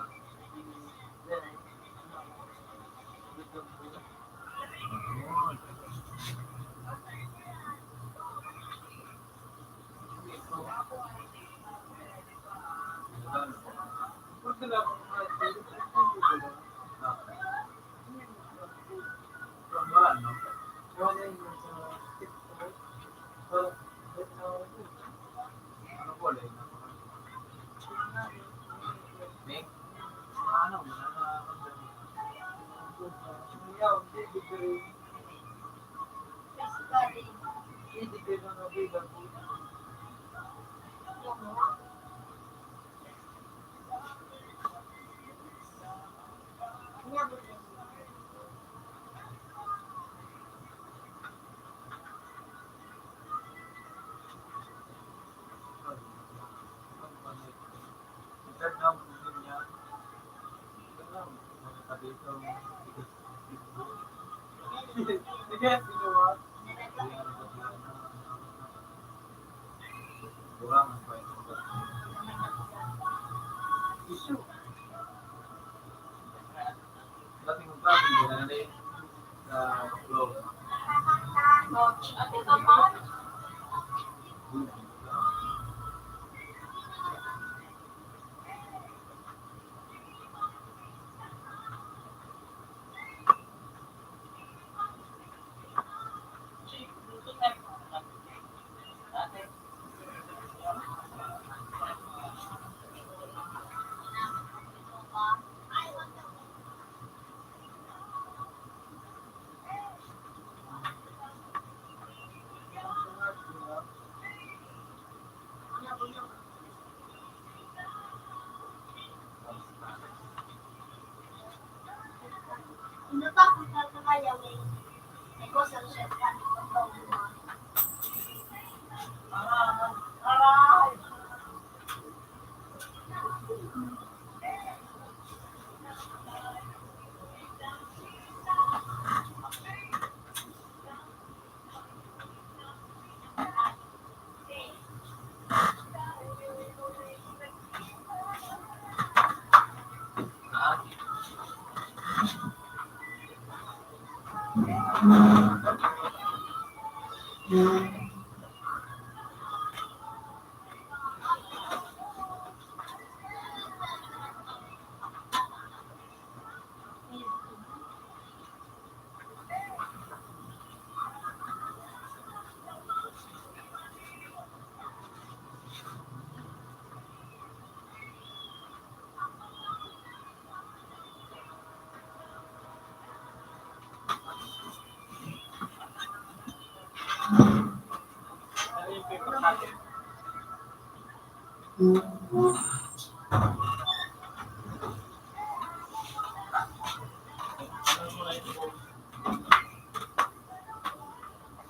Speaker 5: Di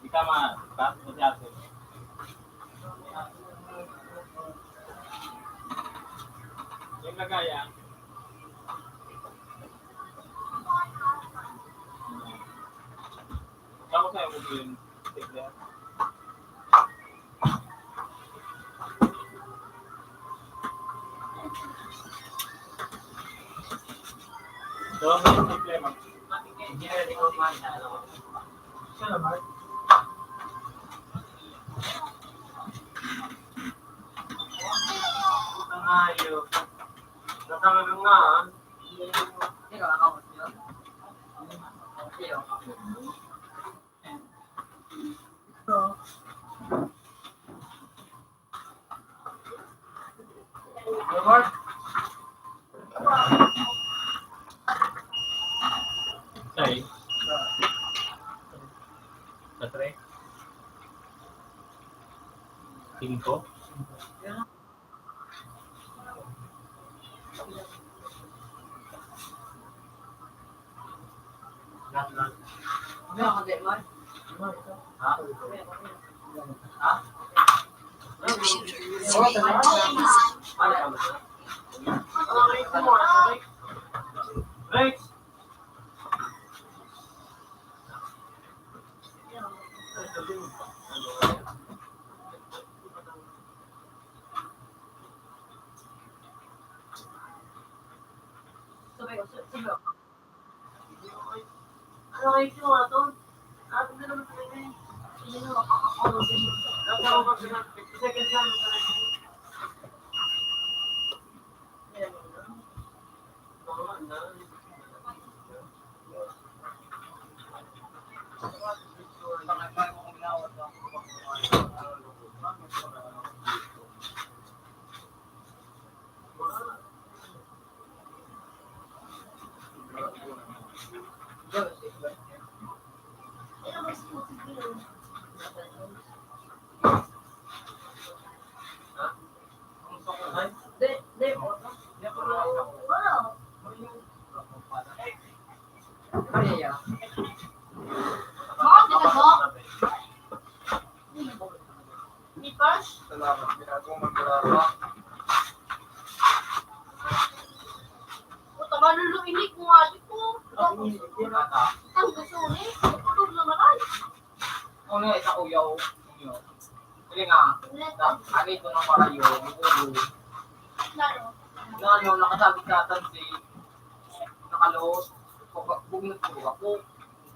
Speaker 5: tama, masyado. Yung lagayan, ako sa'yo kung yung tignan. So, may problema.
Speaker 2: Hindi na rin ko masyado.
Speaker 5: Siya naman.
Speaker 2: Ang hayop.
Speaker 5: Natangan nga, ah.
Speaker 2: Sino ang account nyo? Sino?
Speaker 5: Robert? Say. Sa 3? 5?
Speaker 2: Ano ako din, Mar?
Speaker 5: Ha?
Speaker 2: Ha?
Speaker 3: Computer
Speaker 2: Ano
Speaker 3: 3
Speaker 2: ka ba?
Speaker 5: Ano mo? Rex!
Speaker 2: Sabay ko, sabay ko. Ano kayo ito mga to? Ano na naman talaga eh? Hindi na makakakawa din.
Speaker 5: Nagkaroon ka sila. 50 seconds lang.
Speaker 1: Wala.
Speaker 2: Maria.
Speaker 1: Bakit ka ba? Di Pars?
Speaker 5: Salamat. Ginagawa mag-alala.
Speaker 1: Puta ka luluinig mo nga ko. Ang gusto ni. Tulog naman ay.
Speaker 2: Ano nga isa uyaw? Hindi nga. Ano ito ng parayo? Ulo.
Speaker 1: Lalo.
Speaker 2: Na ano, nakasabit sa tansi. Nakaloos. Bugnot ko ako.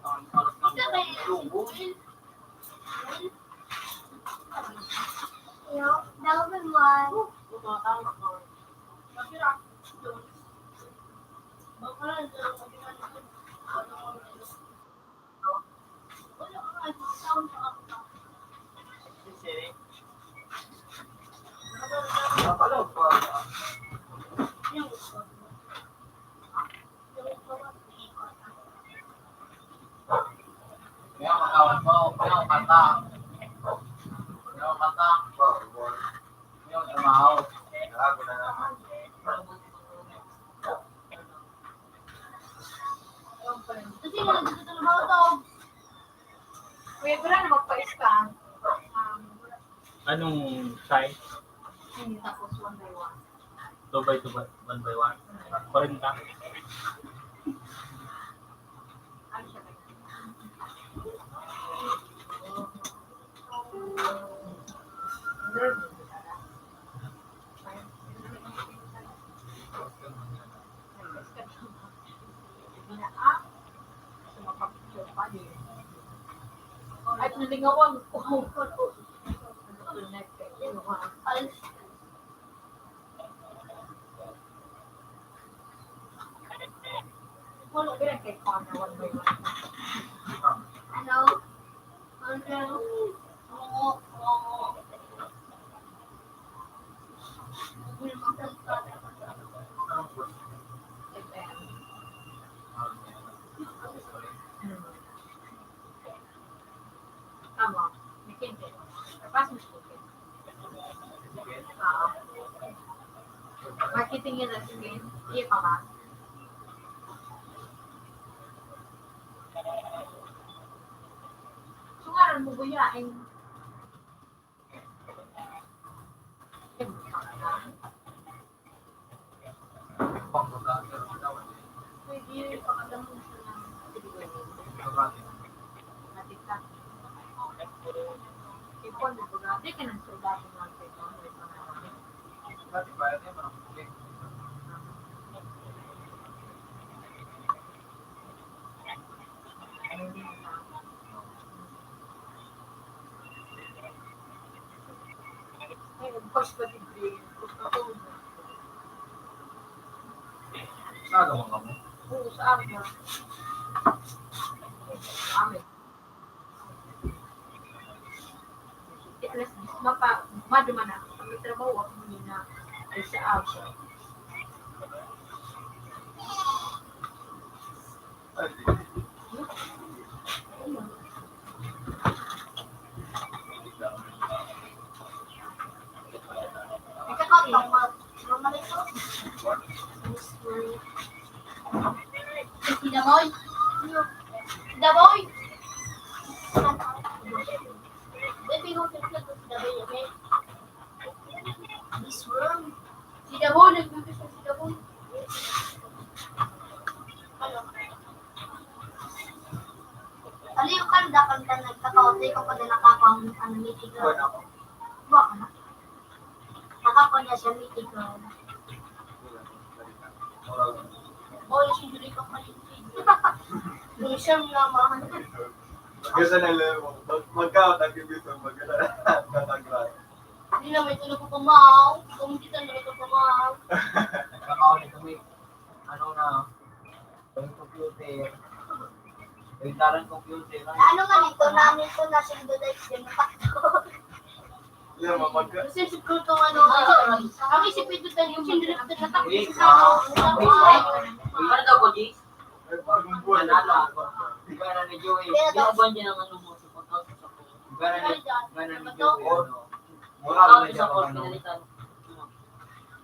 Speaker 2: Alas ng
Speaker 1: Isa kay
Speaker 2: lubo.
Speaker 1: Dalvin one.
Speaker 2: Nakalaw pa. Kaya makawan ko. Kaya kanta. Kaya kanta. Kaya trabaho. Ako na naman.
Speaker 1: Kasi nga dito sa trabaho to.
Speaker 6: Kuya, wala na magpa-scan.
Speaker 5: Anong size?
Speaker 6: Hindi tapos 1 by 1.
Speaker 5: 2 by 2 1 by 1? 40?
Speaker 6: Ano siya? At nalingawan ko. Wala ba yung kay Connor 1 by 1?
Speaker 1: Ano? Ano? Oo.
Speaker 6: Tama. May kinte. Tapos mo siya.
Speaker 1: Tingin na sige. Iya pa ba? Sungaran mo buyain. Pwede pakadam mo siya ng natikak. Ipon mo ba? Di ka nang soldado ng pekon. Pas pa din.
Speaker 5: Saga mo kamo.
Speaker 1: Oo, sa amin. Amin. At least, maduma na. May trabaho ako muna ay sa amin. Sida boy. Sida boy. Baby, go to the boy, okay? This room. Sida boy, nagbukas sa sida boy. Ano? Aliyo ka, dapat ka nagkakaotay ko pa na nakapang meeting ko. Buwa ka na. Nakapang niya siya meeting ko. Oh, yung sinduli ko pa rin. Yung siyang naman.
Speaker 8: Magkasa na lang, magka-contributor, magkata-tagla.
Speaker 1: Hindi na may tulog ko pumaw. Kung hindi talaga ko pumaw.
Speaker 4: Kakao nito may ano na yung computer. Yung dalang computer.
Speaker 1: Ano nga nito, namin ko na symbolize yung napakot.
Speaker 8: Yan, magka.
Speaker 1: Kasi siguro itong ano, ang isipin doon tayo yung sinduli ko na takot sa
Speaker 2: Ano daw ko, G?
Speaker 8: Ay, bagong buwan.
Speaker 2: Manalo ako. Ibara ni Joey. Di ba ba din ang ano mo? Support sa ko. Ibara ni Joey.
Speaker 8: Wala
Speaker 2: Ako
Speaker 8: na
Speaker 2: sa
Speaker 8: siya.
Speaker 2: support pinalitan.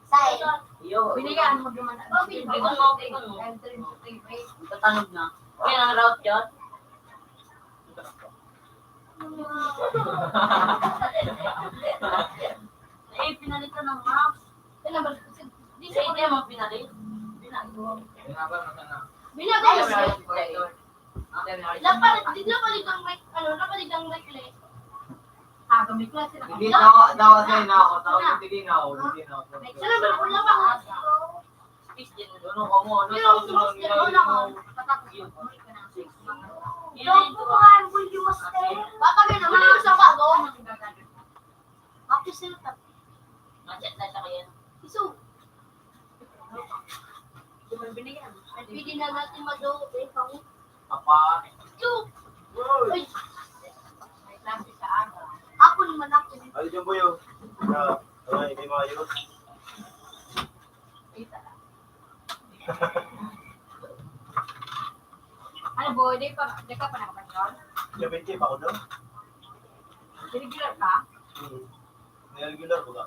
Speaker 1: Sa'yo.
Speaker 2: Iyo.
Speaker 1: Binigyan mo naman.
Speaker 2: Bigyan mo. Tatanog na. Kaya ang route yan. Eh, pinalitan ng mouse. Di sa hindi mo pinalit.
Speaker 4: Binagal mo na.
Speaker 1: Binagay mo. Napalit ang mic, napalit ang necklace. Gamit ko sila.
Speaker 4: Hindi daw sa'yo na ako. Tawag hindi na ako. Hindi na ako.
Speaker 1: Sila ba wala ba?
Speaker 2: Space din.
Speaker 4: Ano ka mo? Ano
Speaker 1: Pero
Speaker 4: tawag
Speaker 1: mas
Speaker 4: mo?
Speaker 1: din wala ko. Yung bukan will you stay? Baka may naman sa bago. Bakit sila tap?
Speaker 2: Macet na siya kaya.
Speaker 1: Isu. Pwede na natin mag-do.
Speaker 4: Apa?
Speaker 1: Isu. Uy. May klase sa aga. Ako naman ako.
Speaker 8: Ay, dyan po yun. Ay, hindi maayos.
Speaker 1: Ano boy, di ka pa nakapanyon?
Speaker 8: Diabetes pa ako daw.
Speaker 1: Regular ka?
Speaker 8: Regular ko ba?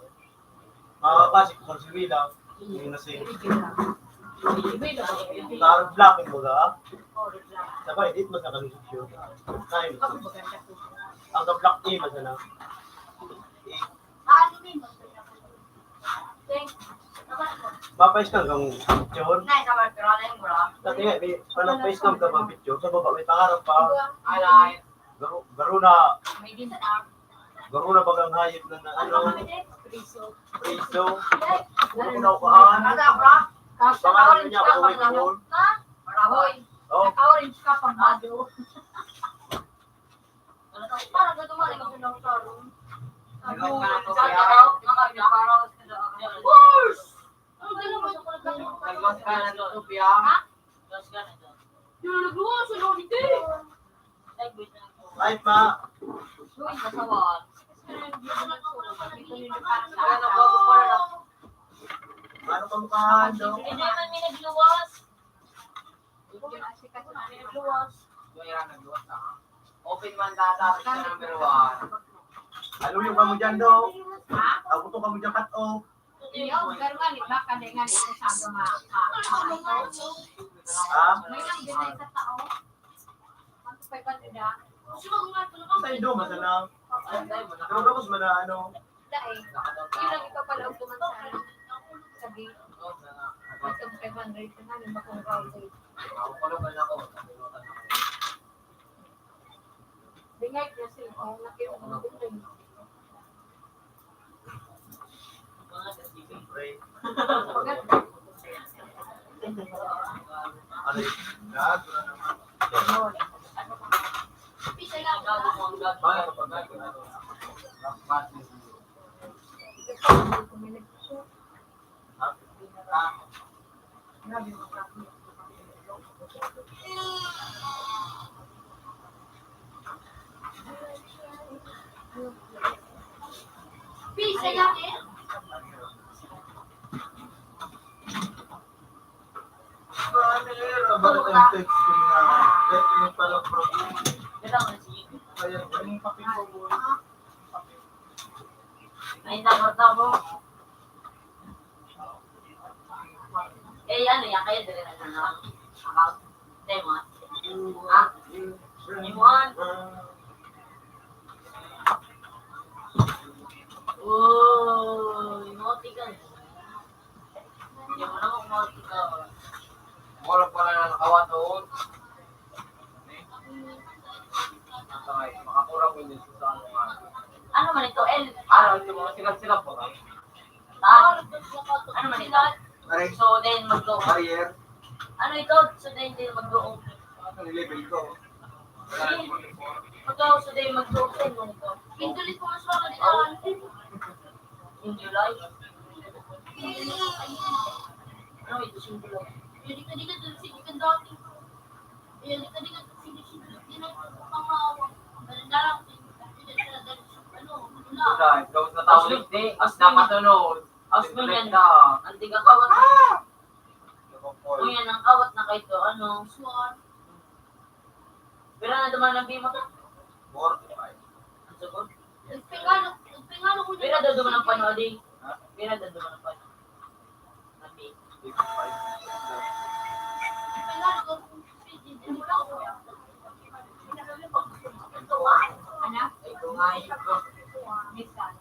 Speaker 8: Kasi kung si Wila, hindi na si Tarot Black mo ga? Sabay, dito mas nakalusot yun. Kain. Ang ka-black team, mas na.
Speaker 1: Ano din mo? Thank you.
Speaker 8: Mapais ka hanggang picture.
Speaker 2: Nay, sa pero ano yung bro?
Speaker 8: Dati nga, parang face cam ka bang picture. Sa baba, may pangarap pa.
Speaker 2: Alay.
Speaker 8: Garo na,
Speaker 1: May din na.
Speaker 8: garo na bagang hayop na ano.
Speaker 1: Priso.
Speaker 8: Priso. Ano ko na ukaan.
Speaker 2: Ano bro?
Speaker 8: Pangarap niya, uwi ko yun.
Speaker 2: Hoy.
Speaker 8: Oh,
Speaker 1: Naka-orange ka pang bado. Parang gagawin ko ng sarong. Ang gano'n ba ito ko
Speaker 4: Nag-lost ka na ng Sophia?
Speaker 1: yung nagawa sa lobby
Speaker 8: kahit pa. Ano ka mukhaan daw?
Speaker 4: Open man data sa number 1.
Speaker 8: Aluyo ka mo dyan daw. Ako to ka mo dyan cut off.
Speaker 6: Iyo, pero nga, di ba, kada nga ito sa gama.
Speaker 8: Ha?
Speaker 6: May lang din sa tao. Ang 500 na.
Speaker 1: Kasi wag nga ito
Speaker 8: Sa Indo, masana. Pero tapos mana, ano,
Speaker 6: Dahil, yun lang ikaw pala ang tumansan. Sabi, masang 500 na namin bakong kausay. Bingay niya sila, kung nakita ko na ito.
Speaker 8: pray.
Speaker 6: Pagkat,
Speaker 8: Ano yun? Lahat, wala naman.
Speaker 1: Pisa lang. Pisa lang eh.
Speaker 8: Bakit ang texting na texting pala bro? Kaya yung papel ko boy.
Speaker 2: Ay, tama. Eh, ano yan? Kaya dire na lang. Account. Demo. Ah? Iwan. Oh, emoticon. Hindi mo naman emoticon.
Speaker 4: Mura pala na nakawan doon. Sakay, makakurang ko din sa ano nga.
Speaker 2: Ano man ito? L.
Speaker 4: Ano, ito mga sikat-sikat po ka?
Speaker 2: Ano man ito? So then mag-go.
Speaker 8: Barrier.
Speaker 2: Ano ito? So then mag-go.
Speaker 8: Ano level ko?
Speaker 2: Mag-go. So then mag-go. Then mo ito.
Speaker 1: Indulit mo mas mga kanilaan.
Speaker 2: In July. Ano ito? In July.
Speaker 1: Hindi ka sige ka dati. Hindi ka sige din ang pamawa. Dalang ano, wala.
Speaker 4: Ikaw sa tao hindi. As nakasunod.
Speaker 2: Asmin yan.
Speaker 4: ka.
Speaker 2: Antig ang kawat. Kung yan ang kawat na kayo. Ano?
Speaker 1: Swan.
Speaker 2: Pero na duman ng bimo to.
Speaker 8: 45.
Speaker 2: Ang sagot.
Speaker 1: Nagpingano ko
Speaker 2: Pero na duman ng panood eh. Pero na duman ng panood. Nabi.
Speaker 8: 55.
Speaker 1: Nagpingano ko hindi mo lang.
Speaker 6: anak,
Speaker 2: Ito nga ito.
Speaker 6: minsan.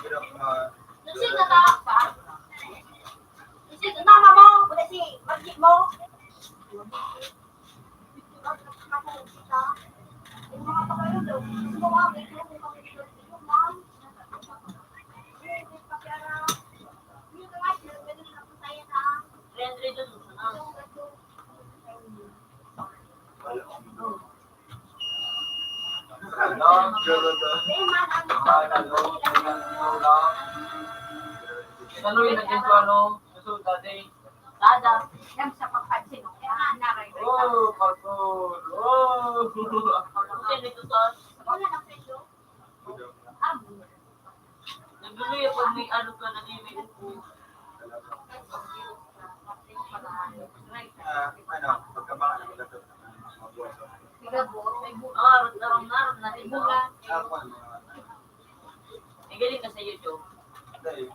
Speaker 8: Pero
Speaker 1: Nasig na ta pa. Nasig na mama mo. Wala si Margit mo. Yung mga pakayo daw. Gusto mo may clue kung bakit yung mom. Yung mga sila, pwede na patayan na.
Speaker 2: 300 doon.
Speaker 4: Ano yung naging ko ano? Susunod dati.
Speaker 2: Dada.
Speaker 6: Yan sa pagpansin, no? Kaya naray ko.
Speaker 4: Oh, parkour. Oh.
Speaker 2: Kasi dito sa
Speaker 1: Wala na presyo.
Speaker 2: nagbili ako may ano ka na may upo.
Speaker 8: ano, pagkabangan ng laptop mabuhay.
Speaker 6: May buo.
Speaker 2: Naroon natin buka. May galing ka sa YouTube.
Speaker 8: Dahil,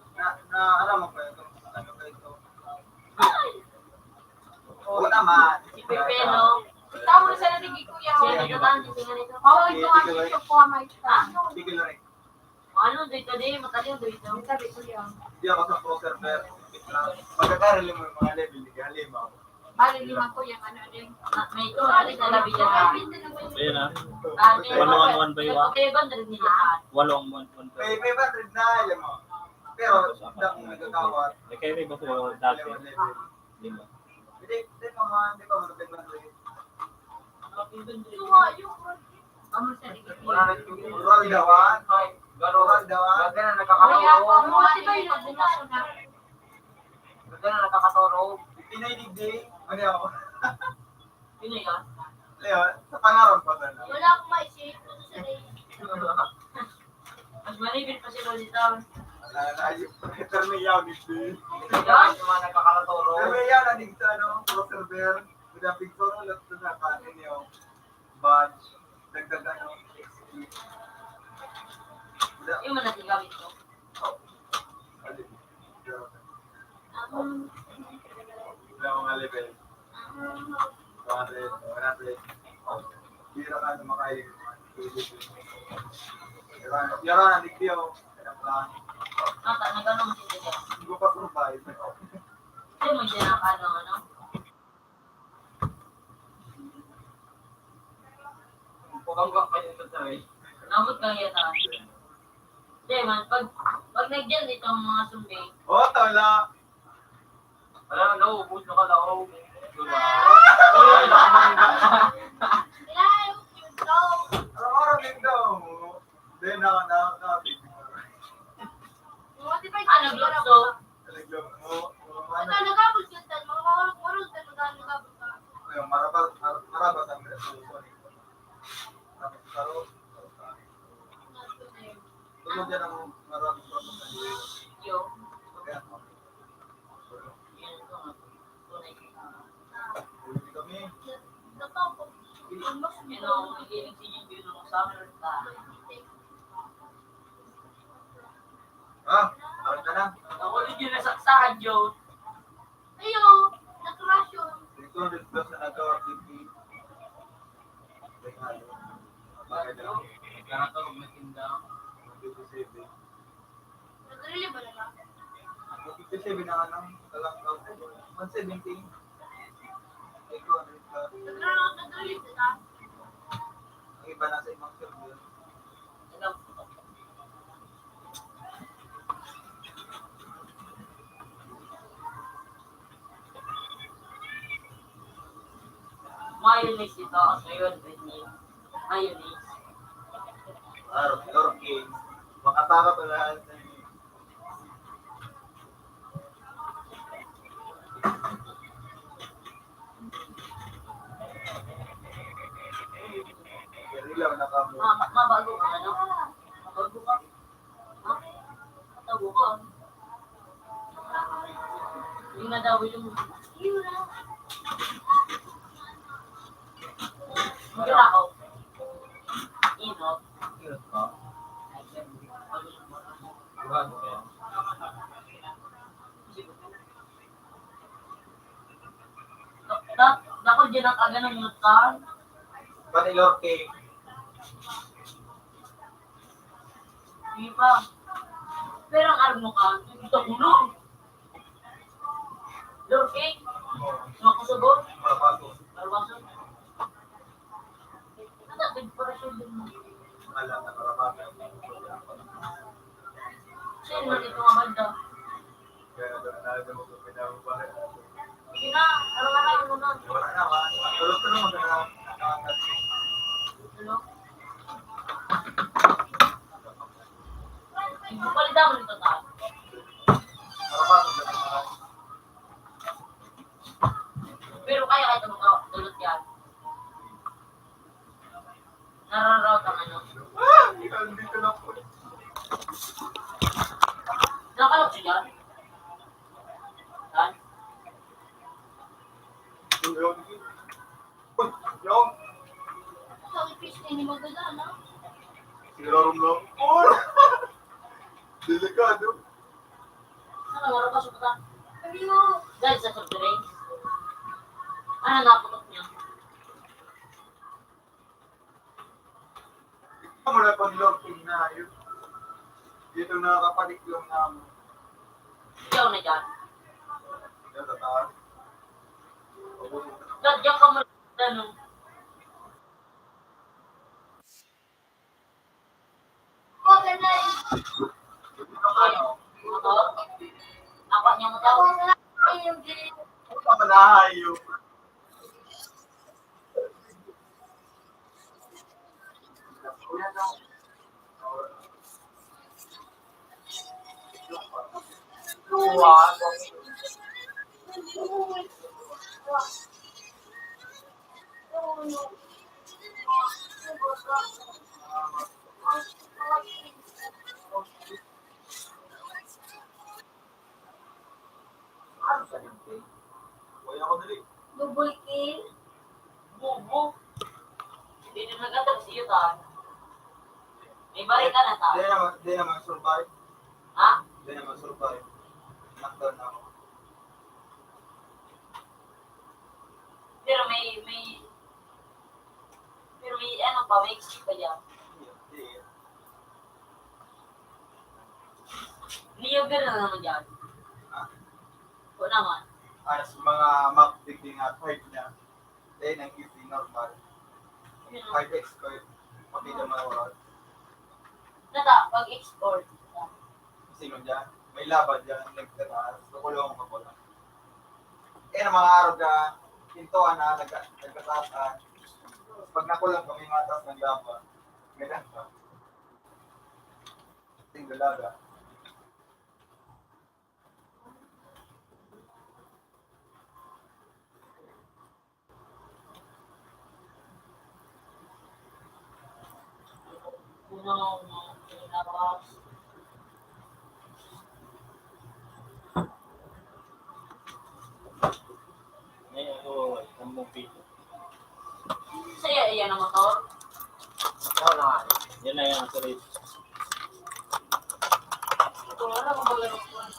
Speaker 8: alam mo ba ito? Ano ba ito? Oo naman.
Speaker 2: Si Pepe, no?
Speaker 6: Tawag na sa naging kuya.
Speaker 2: Siya nagtataan din nga nito.
Speaker 6: Oo, ito ang ito po ang may
Speaker 8: Tigil na rin.
Speaker 2: Ano dito din? Matalino dito.
Speaker 6: sabi ko yan.
Speaker 8: Hindi ako sa pro server. Pagkakarali mo yung mga level, hindi ka halima.
Speaker 6: Bali lima ko yung ano din.
Speaker 2: May ito, alis na labi dyan.
Speaker 9: Ayun na.
Speaker 2: Walo
Speaker 9: ang 1 by 1.
Speaker 2: Kaya ba rin nila?
Speaker 9: 8 ang 1 by
Speaker 8: May 500 na, alam mo. Pero, hindi akong nagkakawat.
Speaker 9: Eh, kaya may gusto ko dati.
Speaker 8: Level.
Speaker 9: Lima.
Speaker 8: Hindi pa man, hindi pa man, 500.
Speaker 1: Suwa yung
Speaker 6: Amo sa naging
Speaker 4: Wala
Speaker 6: kuya.
Speaker 4: na yung
Speaker 8: Rural dawan.
Speaker 4: Gano'n.
Speaker 8: Rural dawan.
Speaker 4: Ganda na
Speaker 6: Kaya
Speaker 4: nakakaturo.
Speaker 6: po, mo ito yung nagbunga na.
Speaker 4: Ganda na nakakaturo.
Speaker 8: Pinay digdi. Ano ako?
Speaker 2: Pinoy ka?
Speaker 8: Ayun, sa pangarap pa sana.
Speaker 1: wala akong maisip. Ito sa rin.
Speaker 2: Mas malibit pa si Lolita.
Speaker 8: Pero may yaw digdi.
Speaker 4: Ganda yung mga nakakaturo.
Speaker 8: Pero may yaw na digdi sa ano, pro server. With a big solo, lang ito na kanin yung badge. Dagdag ano, XP.
Speaker 2: Yung man natin gamit ko.
Speaker 1: Wala mga level. 200, 100. Bira ka na makain. Yara na digdiyo.
Speaker 2: Nagano mo siya dyan.
Speaker 1: Hindi ko pa survive.
Speaker 2: Hindi mo siya ano.
Speaker 4: Pagkakak kayo ito tayo.
Speaker 2: Nabot kang yata. Hindi man, pag nagdyan dito ang mga sumbi,
Speaker 1: Oh, tala.
Speaker 4: Wala na, ubus na ka daw.
Speaker 1: Araw-araw din daw. Then,
Speaker 2: ano, glotso?
Speaker 1: Marabat ang resolution. Tulog yan ang maraming prototype.
Speaker 2: Yo.
Speaker 1: Kaya,
Speaker 2: Yan ito nga. Tunay.
Speaker 1: hindi kami.
Speaker 2: Yan o, hiling sinyang view ng summer ta.
Speaker 1: Ah, tawag ka na.
Speaker 2: Ako din yung nasaksahan, Joe.
Speaker 1: Dito, plus na nagka-RTP. Bakit na?
Speaker 4: Ganito, magmatinda.
Speaker 1: 57 na nga lang. Talang 170. Ikaw, ang iba nasa ibang server.
Speaker 2: Mayonnaise ito. Ngayon, mayonnaise.
Speaker 1: Okay. Makataka pa lahat. Ilaw na kamo.
Speaker 2: Mabago ka, ano? Mabago ka. Ha? Matago ka. Yung na daw yung... Magrakaw. Inot. Dako dyan ang kaganang yutan.
Speaker 1: Pati Lord King.
Speaker 2: Di ba? Pero ang alam mo ka, ito ulo. Lord King, makasagot.
Speaker 1: Mapasok.
Speaker 2: Marwasan. Ano, nagparasyon din mo.
Speaker 1: Alam na karabagan.
Speaker 2: Sino man ito nga banda?
Speaker 1: Kaya doon na mo kung pinabubahay.
Speaker 2: Sige na, araw-araw mo na.
Speaker 1: Wala naman. Tulog-tulog mo na.
Speaker 2: Ano? Ipapalita mo nito tayo. Pero kaya kahit ano ka, dulot yan. Nararaot ang ano.
Speaker 1: Dito lang po.
Speaker 2: Nakalok siya dyan? Saan?
Speaker 1: Yung. Siguro mo. Oh! Delikado.
Speaker 2: Ano, marapasok ka? Dahil sa surgery. Ano naputok niya?
Speaker 1: Ikaw mo na pag-locking na yun. Dito nakakapanik yung namin.
Speaker 2: Ikaw na dyan.
Speaker 1: Yan sa taas.
Speaker 2: Diyan ka mo ano. Ano? Motor? Apa niya mo daw?
Speaker 1: Ano ka manahayo? Kaya ko dali.
Speaker 6: Double kill.
Speaker 2: Bubo. Hindi na nag-atak siya ta. May balik ka na tao.
Speaker 10: Di naman survive.
Speaker 2: Ha?
Speaker 10: Di naman survive. Knockdown na ako.
Speaker 2: Pero may ano pa, may exit pa dyan.
Speaker 10: Hindi.
Speaker 2: Leo ka na naman dyan.
Speaker 10: Ha?
Speaker 2: O naman.
Speaker 10: As mga map digding at height niya. Then ang easy normal. Height expert. Pati na mga
Speaker 2: Nata, pag-export.
Speaker 10: sino dyan. May laban dyan. Nagtataas. Tukulong ka pala. Ang mga araw ka. Pintuan na. Nagkataas. Pag nakulang kami matas ng laban. Ganyan ka. Tingalaga.
Speaker 9: Ngayon, oo, ang mupito.
Speaker 2: Saya iyan ang motor.
Speaker 4: Oo naman.
Speaker 9: Yan na yan, sorry.
Speaker 2: Ito na lang ang bagay ng kuwan.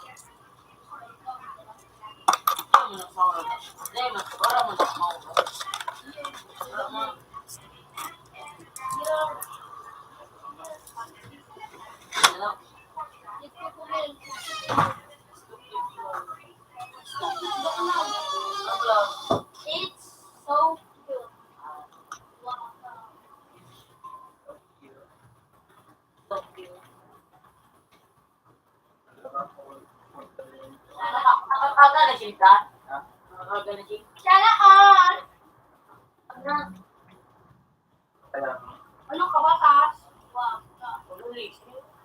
Speaker 1: It's so cute.
Speaker 2: Nakakaga na siya ka? Nakakaga na siya.
Speaker 1: Sana all!
Speaker 2: Ano?
Speaker 1: Ano ka ba, Kas? Wow.
Speaker 2: Ulit.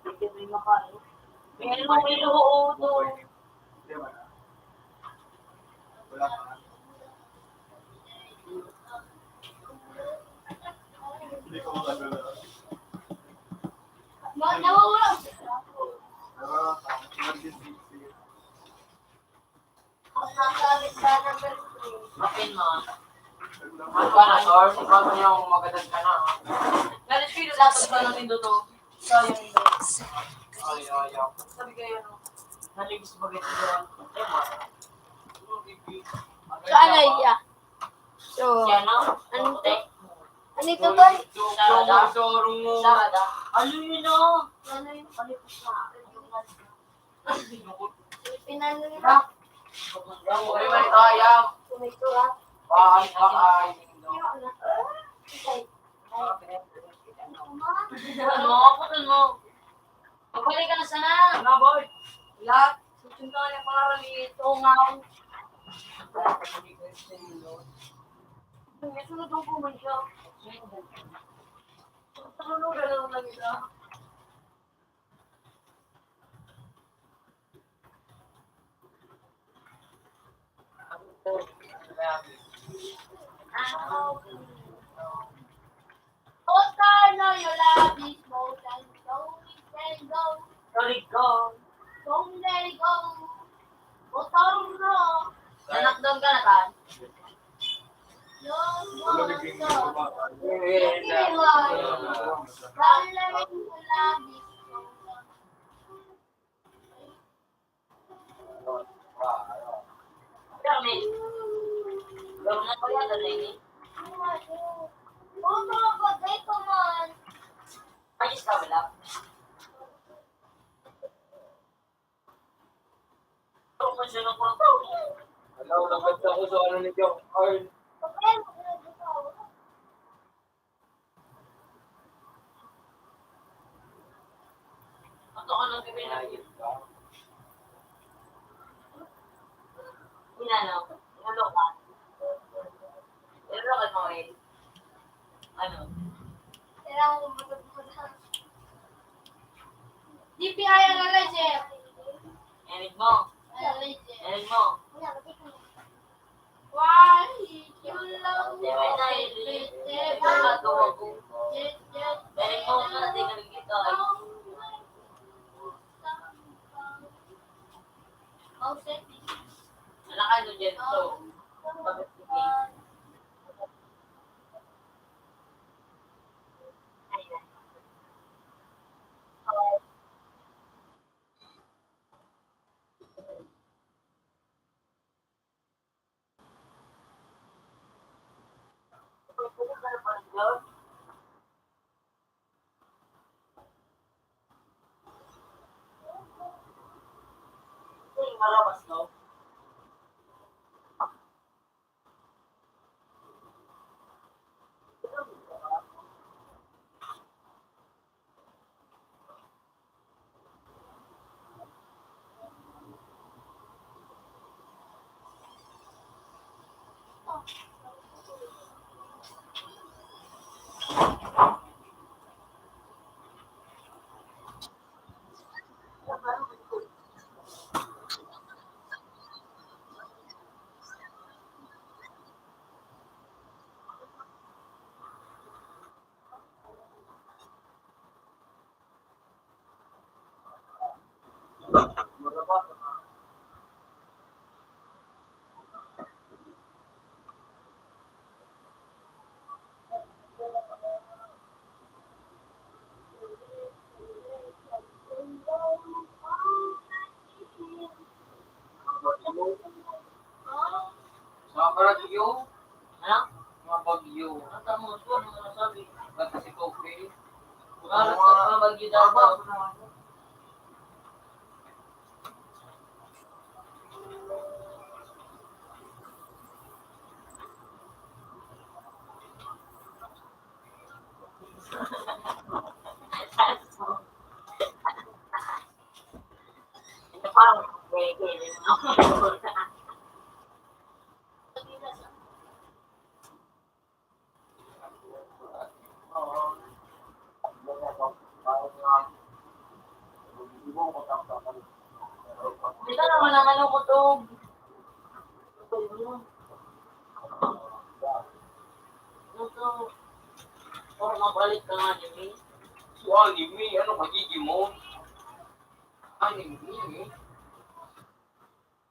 Speaker 2: Hindi mo yung makain. May mo may loo to.
Speaker 10: Di ba na? Wala pa. Hindi ko magagala.
Speaker 1: Nawawala siya.
Speaker 10: Mag-disipsi.
Speaker 1: Nakakabit ka ng birthday.
Speaker 2: Mapin mo.
Speaker 4: Ano ka na, Sor? Ikaw na yung magadag ka na.
Speaker 2: Galit ko yung lapad pa namin doon to. Sayang ito.
Speaker 4: Ay, ayaw.
Speaker 2: Sabi kayo no. Naligis ba ganito doon? Eh mo.
Speaker 1: Saan na iya? So,
Speaker 2: Siya no?
Speaker 1: ano to? Ano ito ba?
Speaker 4: Sorong mo.
Speaker 2: Sarada. Ano yun no?
Speaker 1: Ano yun?
Speaker 2: Palipos na akin yung
Speaker 1: Pinano nila?
Speaker 4: Uy, may sayang.
Speaker 1: Tumito ha?
Speaker 4: Ay, ay.
Speaker 2: Ano? Putol mo. Magbalik ka na sana.
Speaker 4: Ano, boy?
Speaker 2: Lahat. Susunod ka na pangalan ni Tongaw. May sunod ang puman siya. Tanunod na lang lang isa.
Speaker 1: Oscar, no, your love is more than so we can go.
Speaker 2: Sorry ko.
Speaker 1: Don't let it go. Motor no.
Speaker 2: Anak doon ka na kan?
Speaker 1: Don't
Speaker 10: Wala
Speaker 1: wanna
Speaker 10: naging
Speaker 1: go.
Speaker 10: bumaba.
Speaker 1: Darling, your love is more than
Speaker 2: Kami. Gawin na ko yan, dali ni.
Speaker 1: Oh, mga ko man.
Speaker 2: Ayos ka wala. Pero kung siya na po ang tao.
Speaker 4: Alam, nagkanta ko sa ano ni Jong Arn.
Speaker 2: Ato ka nang gabi na yun. Inano, ulo ka. Pero ka mo eh. Ano?
Speaker 1: DPI ang alajer.
Speaker 2: Enig mo. Enig mo.
Speaker 1: Why you love me?
Speaker 2: Enig na yun. Wala to ako. Enig mo na, di ka nagkita. Anak ka nyo dyan, so. Bakit sige? Marabas, no?
Speaker 4: Mga bagyo.
Speaker 2: Ha?
Speaker 4: Mga bagyo.
Speaker 2: Ang tamo, ano mo nasabi?
Speaker 4: Ba't kasi coffee?
Speaker 2: Parang ka bagyo daw. Ito parang gaya-gaya na ako. Dito naman ang ano ko to. Ito. Para mabalik ka nga niyo, eh.
Speaker 4: So, anime, ano magiging mo? Anime, eh.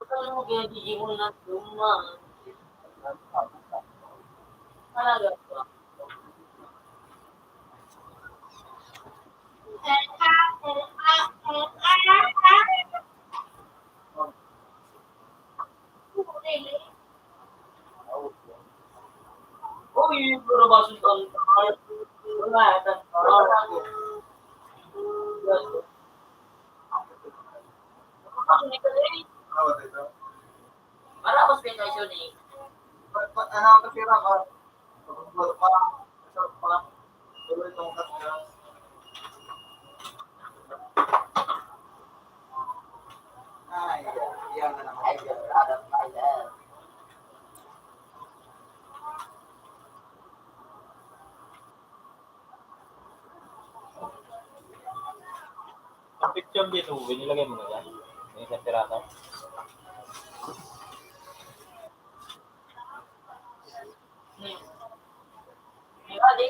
Speaker 2: Ano mo kaya Digimon na luma? Talaga ba? Uy, puro ba sundan ka? Wala, tan. Para ko special ni.
Speaker 10: Ano ang kasira ka? Tuloy itong kasira. Ay, yan na naman.
Speaker 9: Ang picture dito, nilagay mo na yan. Yung isang tirata.
Speaker 2: Adi.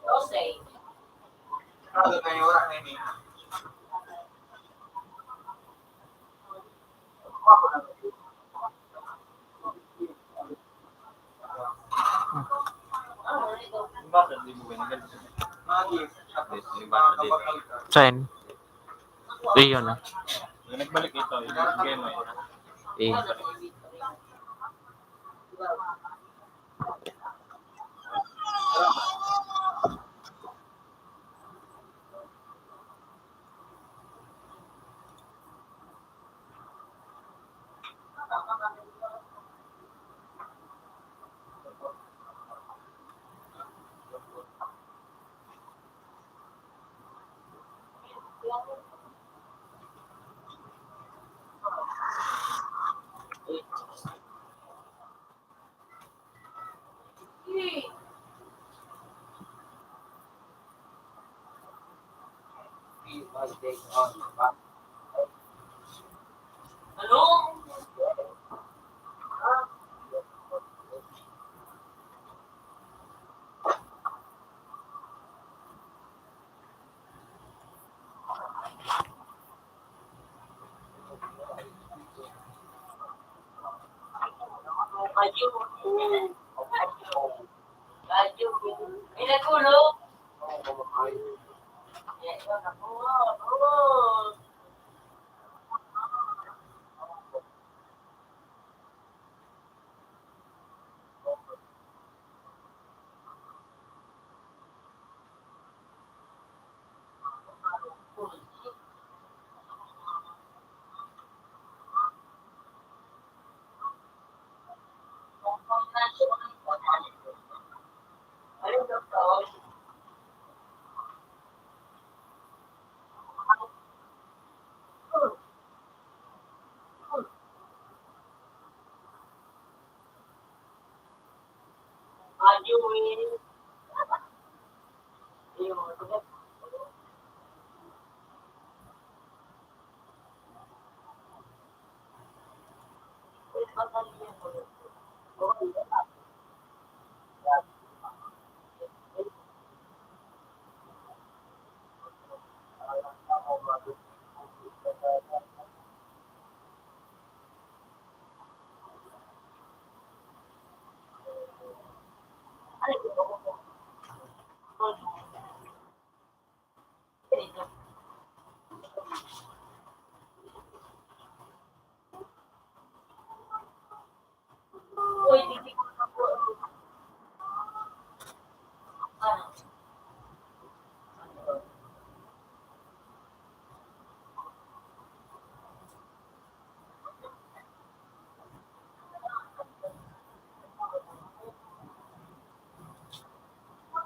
Speaker 2: Okay.
Speaker 10: Ano na yung oras na ini?
Speaker 9: Bakit di mo ganyan?
Speaker 7: Saan? Iyon ah.
Speaker 9: Yung nagbalik ito, yung game mo
Speaker 7: Eh.
Speaker 2: Ano? Kayu. Kayu. Ini kulo. Ya, aku.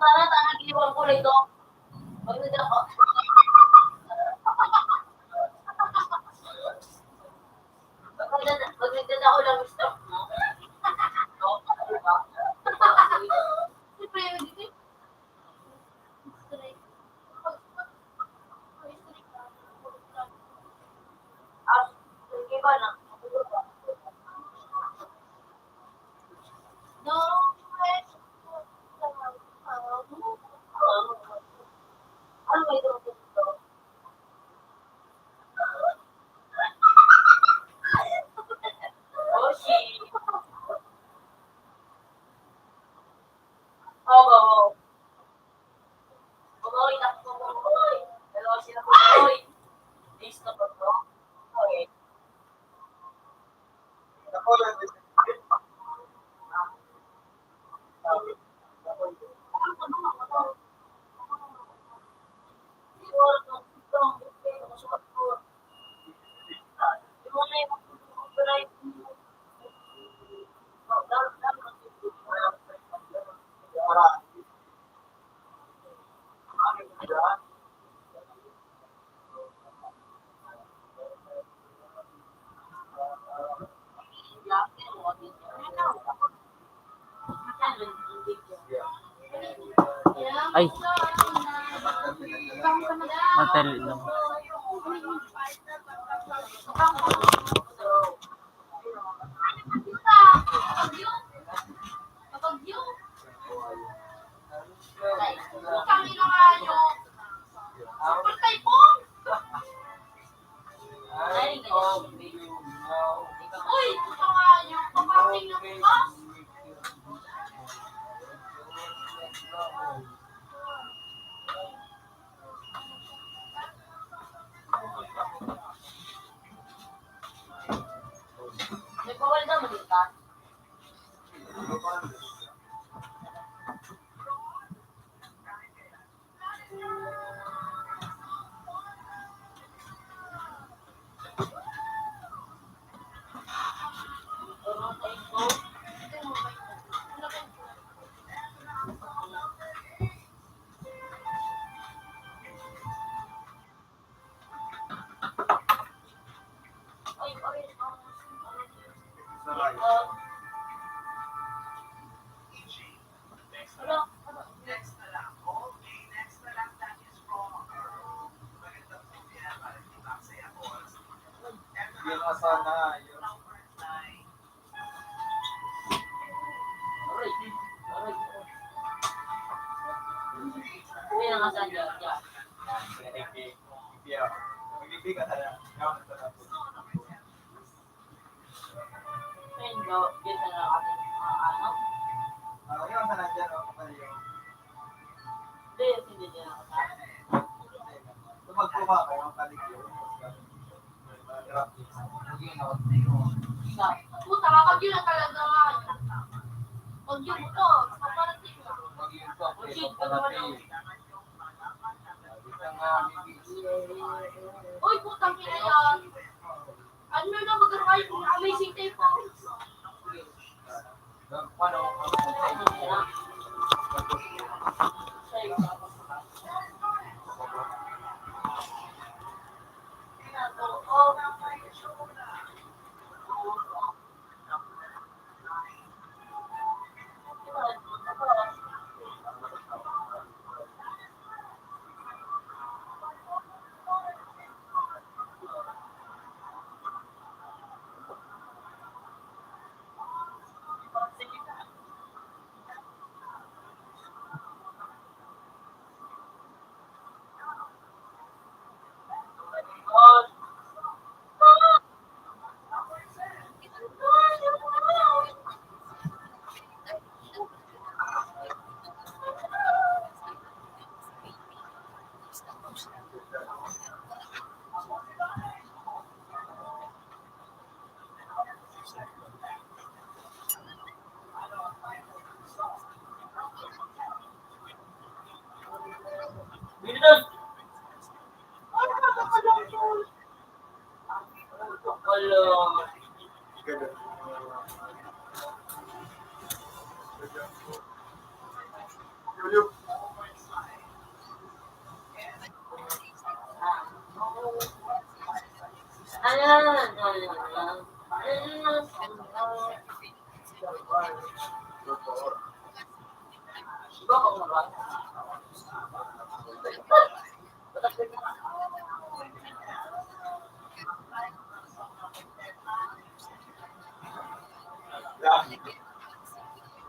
Speaker 1: Tara, tara, giliwan ko rito. Magdadala ko. Magdadala ko lang gusto. Siyempre, dito. Sige ba na? No. Ano may dito? Oh, shit. Oo. Kumoy na kumoy. Dalawa sila kumoy. Listo ba to? Okay.
Speaker 10: Ako lang din.
Speaker 7: Ay, madali lang.
Speaker 10: Yun nga sana. Yun. Magbibig ka sana. Gawin ka na po. Yun sana dyan. Tumagpuma kayo ang kaligyo.
Speaker 1: Puta, kapag yun ang talaga nga. Pag yun ito, paparating na. Pag-yun ka naman ang... Uy, putang ina yan. Ano na mag-arrive? Amazing tape po.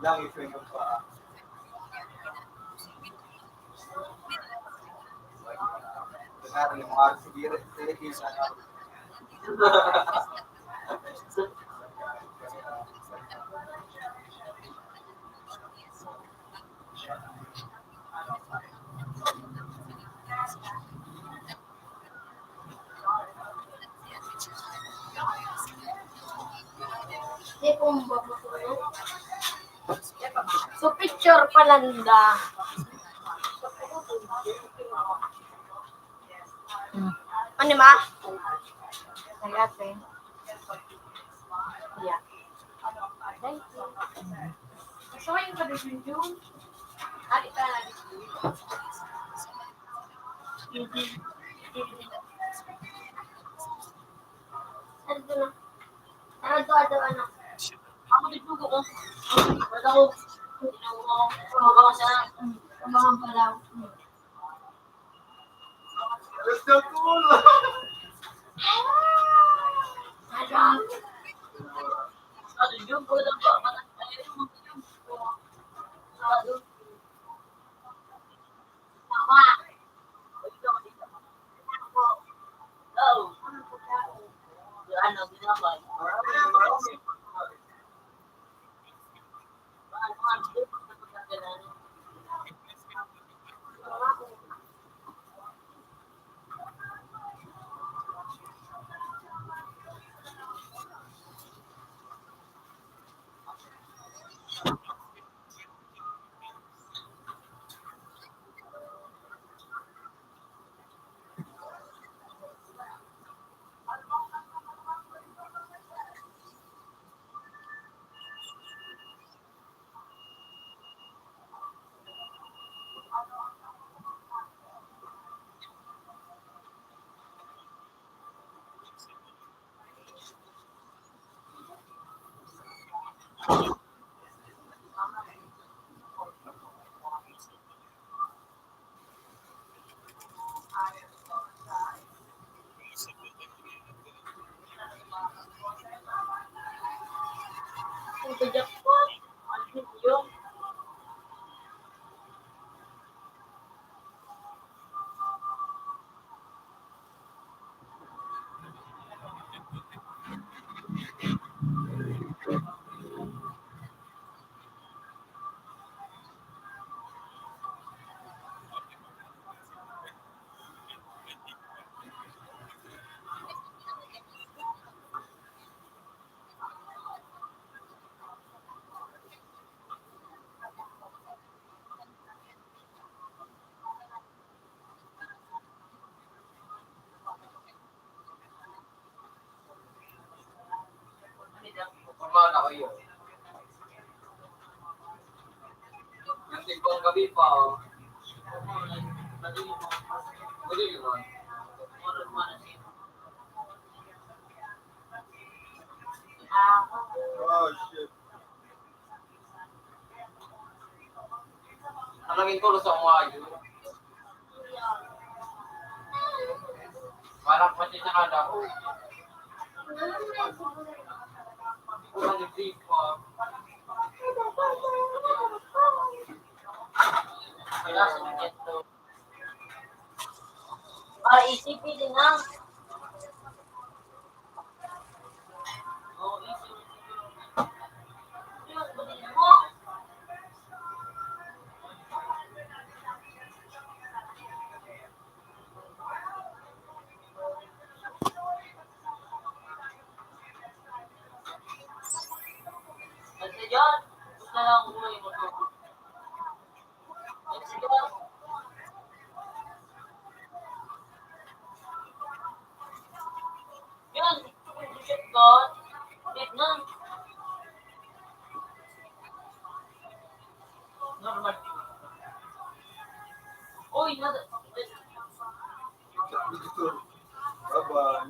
Speaker 10: Lang i-frame yung paa. Dengar yung mga sige sana.
Speaker 1: Hindi kung babakulo. So, picture palanda. Ano ma? Nagate. Yeah. Thank you. So, yung kabibin yun. Adi ka na Ano na? Ano? Ako dito ko. Wala ko. Ako sa mga balaw.
Speaker 10: Let's go cool!
Speaker 1: Ano yung ko lang ba? Mama. Oh. Ano ginagawa? Jackpot. Ano yun?
Speaker 5: Kumana kayo. Yung tipong gabi pa. Pwede yun.
Speaker 10: Oh shit.
Speaker 5: Nalaging ko sa umayo. Parang pati sa kada ko. Kulang yung tipo. Kaya sa mga ito.
Speaker 1: Isipin din na. Kasi yan, gusto lang umuwi mo to. Kasi yan.
Speaker 10: Bye-bye.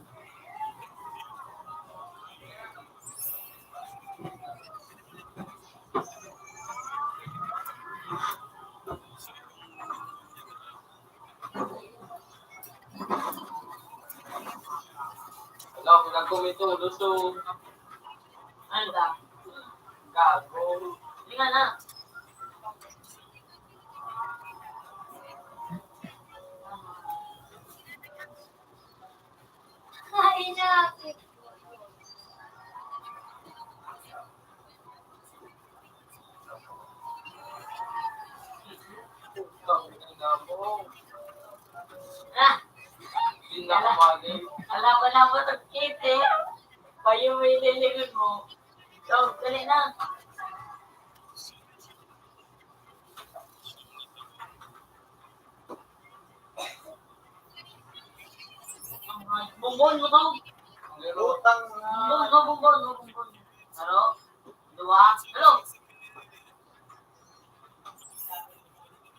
Speaker 5: Alam, nagkomento, gusto.
Speaker 2: Ano ba?
Speaker 5: Gago.
Speaker 2: Hindi nga na.
Speaker 1: Kain na.
Speaker 2: Ah!
Speaker 5: Hindi na kumagay.
Speaker 2: Alam ko na mo ito, Kitty. Payo mo yung lilingon mo. So, dali na. Bumbon mo to.
Speaker 10: Lutang
Speaker 2: Bumbon. Halo? Dua? Halo?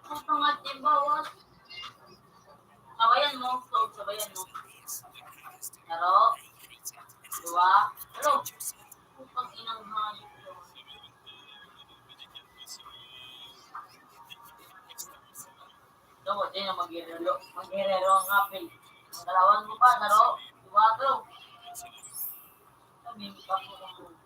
Speaker 2: Ang pangat yung bawas. Sabayan mo. Sabayan mo. Halo? Dua? Halo? Putang inang hayop yun. Dapat din ang mag-irero. Mag-irero ang kapil. Ang dalawan mo pa, halo? Dua? Halo? Sabi, pa po ng mundo.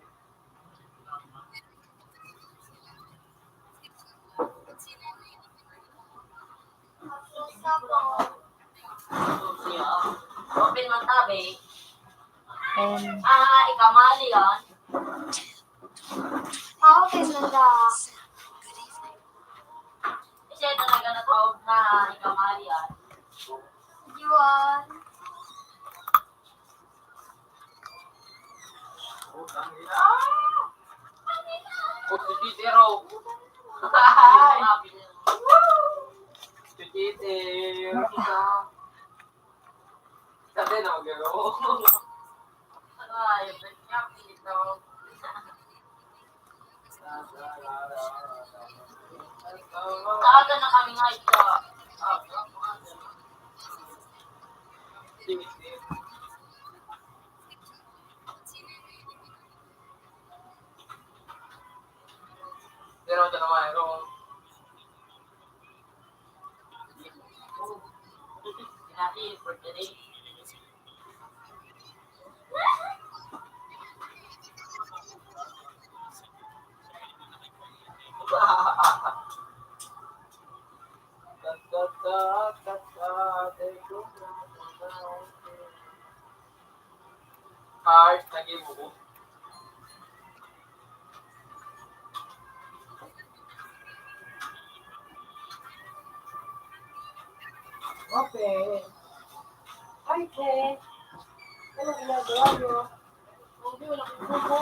Speaker 2: Siya. Open man tabi. Ikamali yan.
Speaker 1: Okay, nanda.
Speaker 2: Siya talaga natawag na ikamali yan.
Speaker 1: Yuan.
Speaker 5: Kutsitero. Kutsitero. Sabi na magagawa.
Speaker 2: Ay, niya dito. Maaga na kami nga ito.
Speaker 5: Pero ito naman, ito.
Speaker 2: Sinati for today.
Speaker 5: Heart, naging mo.
Speaker 6: Okay. Hi, Te. Ano ginagawa niyo?
Speaker 1: Hindi, wala kong bubo.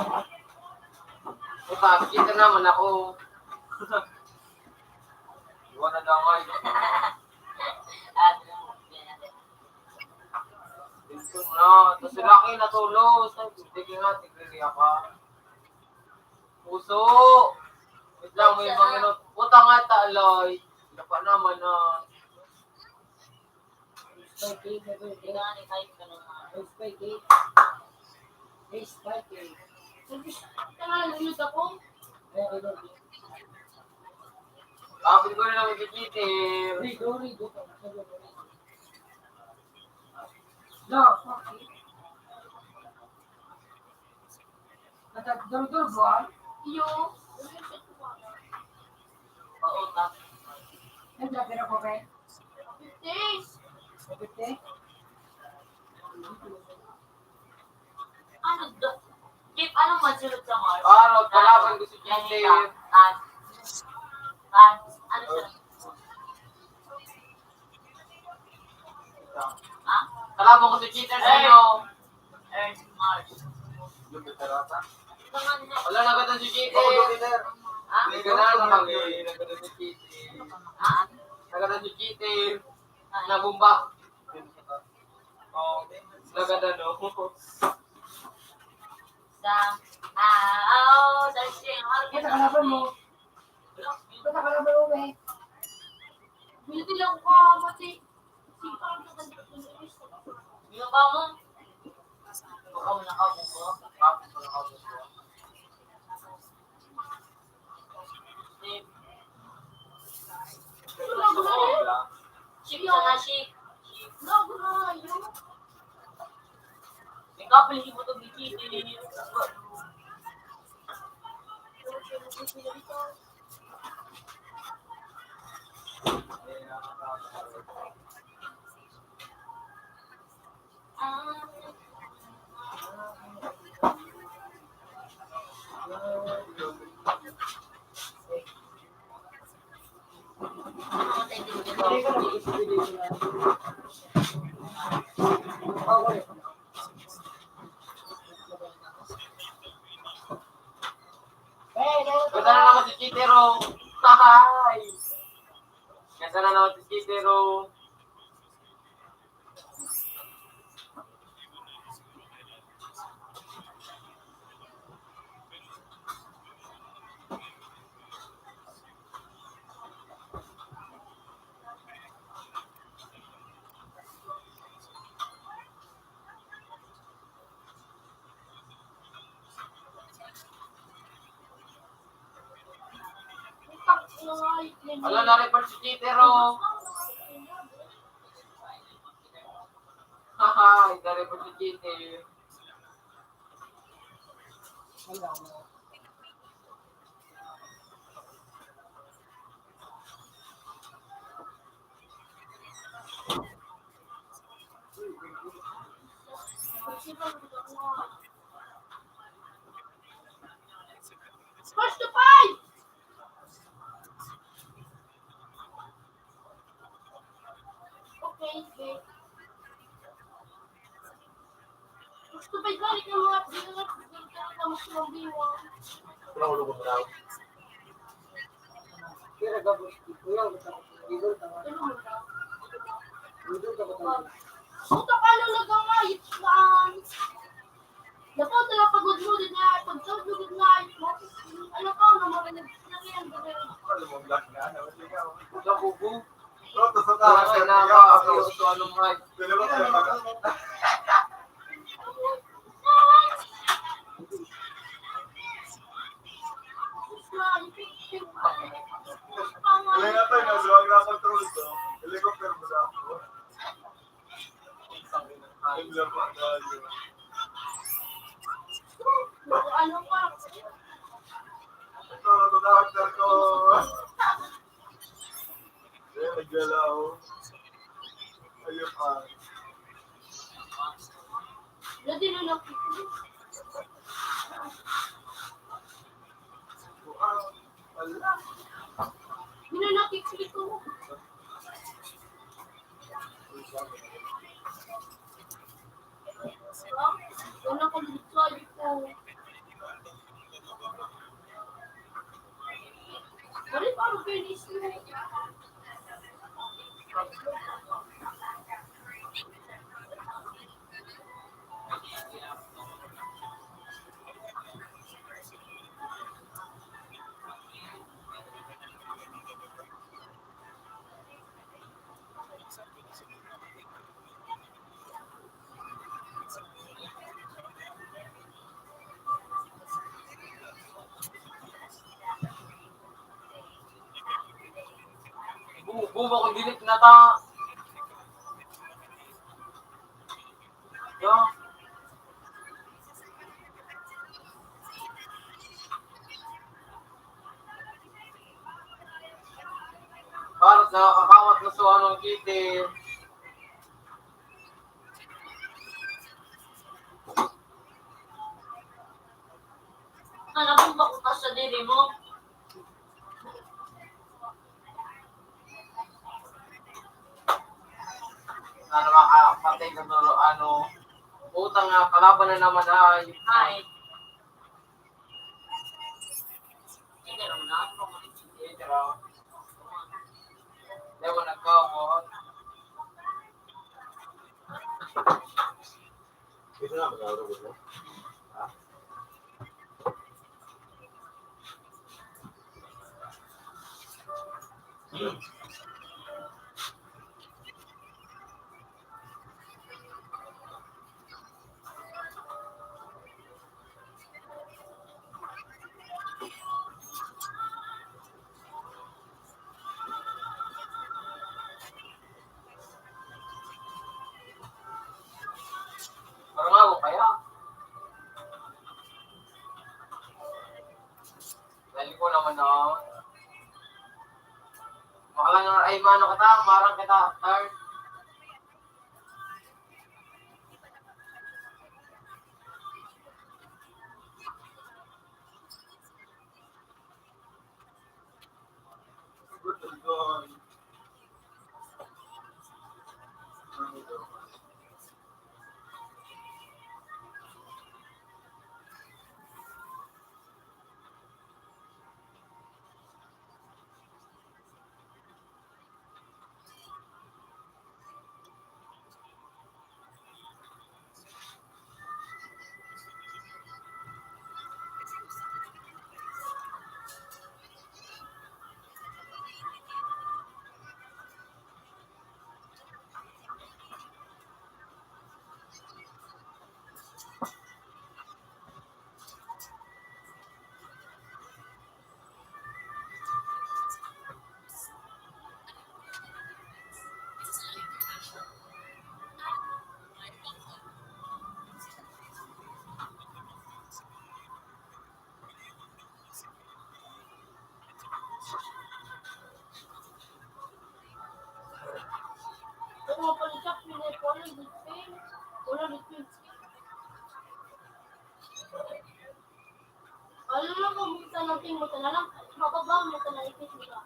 Speaker 5: Kita naman ako. Iwan na lang ay. Dito na. Tapos sila kayo natulog. Sige nga, tigriya ka. Puso! Wait lang, may mga minut. Puta nga taloy. Sila pa naman na.
Speaker 6: Spike,
Speaker 2: Hindi nga ni type ka naman.
Speaker 6: Spike. Hey, Spike.
Speaker 1: Tanga, nalulod ako.
Speaker 5: Kapit ko rin ang ikikitim.
Speaker 6: Rido. No, okay. Duro ba?
Speaker 1: Iyo.
Speaker 2: Pautak.
Speaker 6: Nandiyan, pero ko kayo.
Speaker 1: Taste.
Speaker 6: Kapite?
Speaker 2: Ano do? Keep, anong masulot sa Mars?
Speaker 5: Araw, kalaban ko si Kitim.
Speaker 2: Ano siya? Ha?
Speaker 5: Kalaban ko si Kitim sa inyo.
Speaker 2: Earth, Mars.
Speaker 5: Wala na agad si Kitim.
Speaker 2: Ha?
Speaker 5: May ganaan na kami. Nagada si Kitim.
Speaker 2: Ha?
Speaker 5: Nagada si Kitim. Nabumba. Nagada no.
Speaker 6: Kita kalaban mo. Kita kalaban mo, eh.
Speaker 1: Minuti lang ko, mati. Sipang ka
Speaker 2: ka mo. Baka mo nakabong ko. Tapos mo nakabong ko. Ship sana, ship. Ikaw, pili mo ito bikini.
Speaker 5: Ganda na naman si Chitero. Hi! Ganda na naman si Chitero. Wala na-report si Chitero. Hi! Na-report si Chitero.
Speaker 1: First to five! Okay. First to five, balik na mga pinangat. Hindi ka mas mabiwa.
Speaker 8: Kurang ulo ko na.
Speaker 1: Puta ka lalaga nga, itaan. Dapat talaga pagod mo din na, pag-sod mo din na, ano ka, namarinig na yan.
Speaker 10: Ano mo, black na?
Speaker 5: Sa bubu.
Speaker 10: Oh, tapos ang
Speaker 5: Wala
Speaker 10: takas
Speaker 5: na
Speaker 10: na
Speaker 5: ako. Ito anong right.
Speaker 10: Dalawa tayo mag- Kaya nga tayo, nasuwag na control to. Helicopter mo na ako. Ayun lang po, dahil.
Speaker 1: Ano ka?
Speaker 10: Ito, doctor ko. Eh, naggalaw. Ayun pa.
Speaker 1: Ladi na lang.
Speaker 10: Wala.
Speaker 1: Minanakik ko. Wala ko dito ko. Wala pa ako finish mo.
Speaker 5: Bubo ko dilit na ta. Yo. Para sa kakawat na so anong kiti.
Speaker 2: Nabumba ko ka sa diri mo.
Speaker 5: Ano makapatay na dulo, ano, utang nga, kalaban na naman ay,
Speaker 2: Hi. Hindi naman na ako.
Speaker 5: Hindi mo nagkawot.
Speaker 8: Ito na, mag-aarabot mo.
Speaker 5: mano kita, marang kita, tar.
Speaker 1: Ano pa rin siya, pinay ko lang display. Wala display. Ano lang kung buksan natin mo na lang. Makaba mo na ipit nila.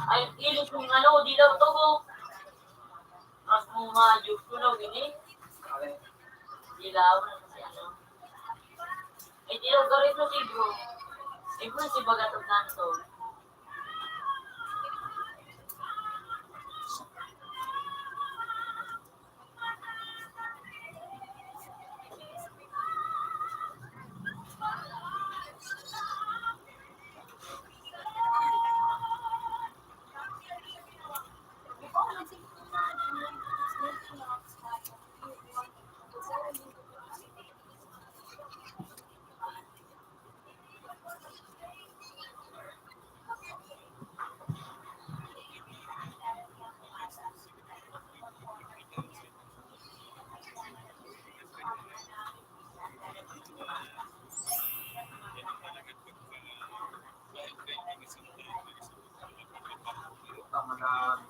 Speaker 2: Ay, ilis kung ano, di daw to ko. Mas kung ma-juke ko daw gini. Dilaw na kasi ano. Eh, di daw garit no si bro. Eh, bro, si Bagatog Nanto.
Speaker 10: Tama na.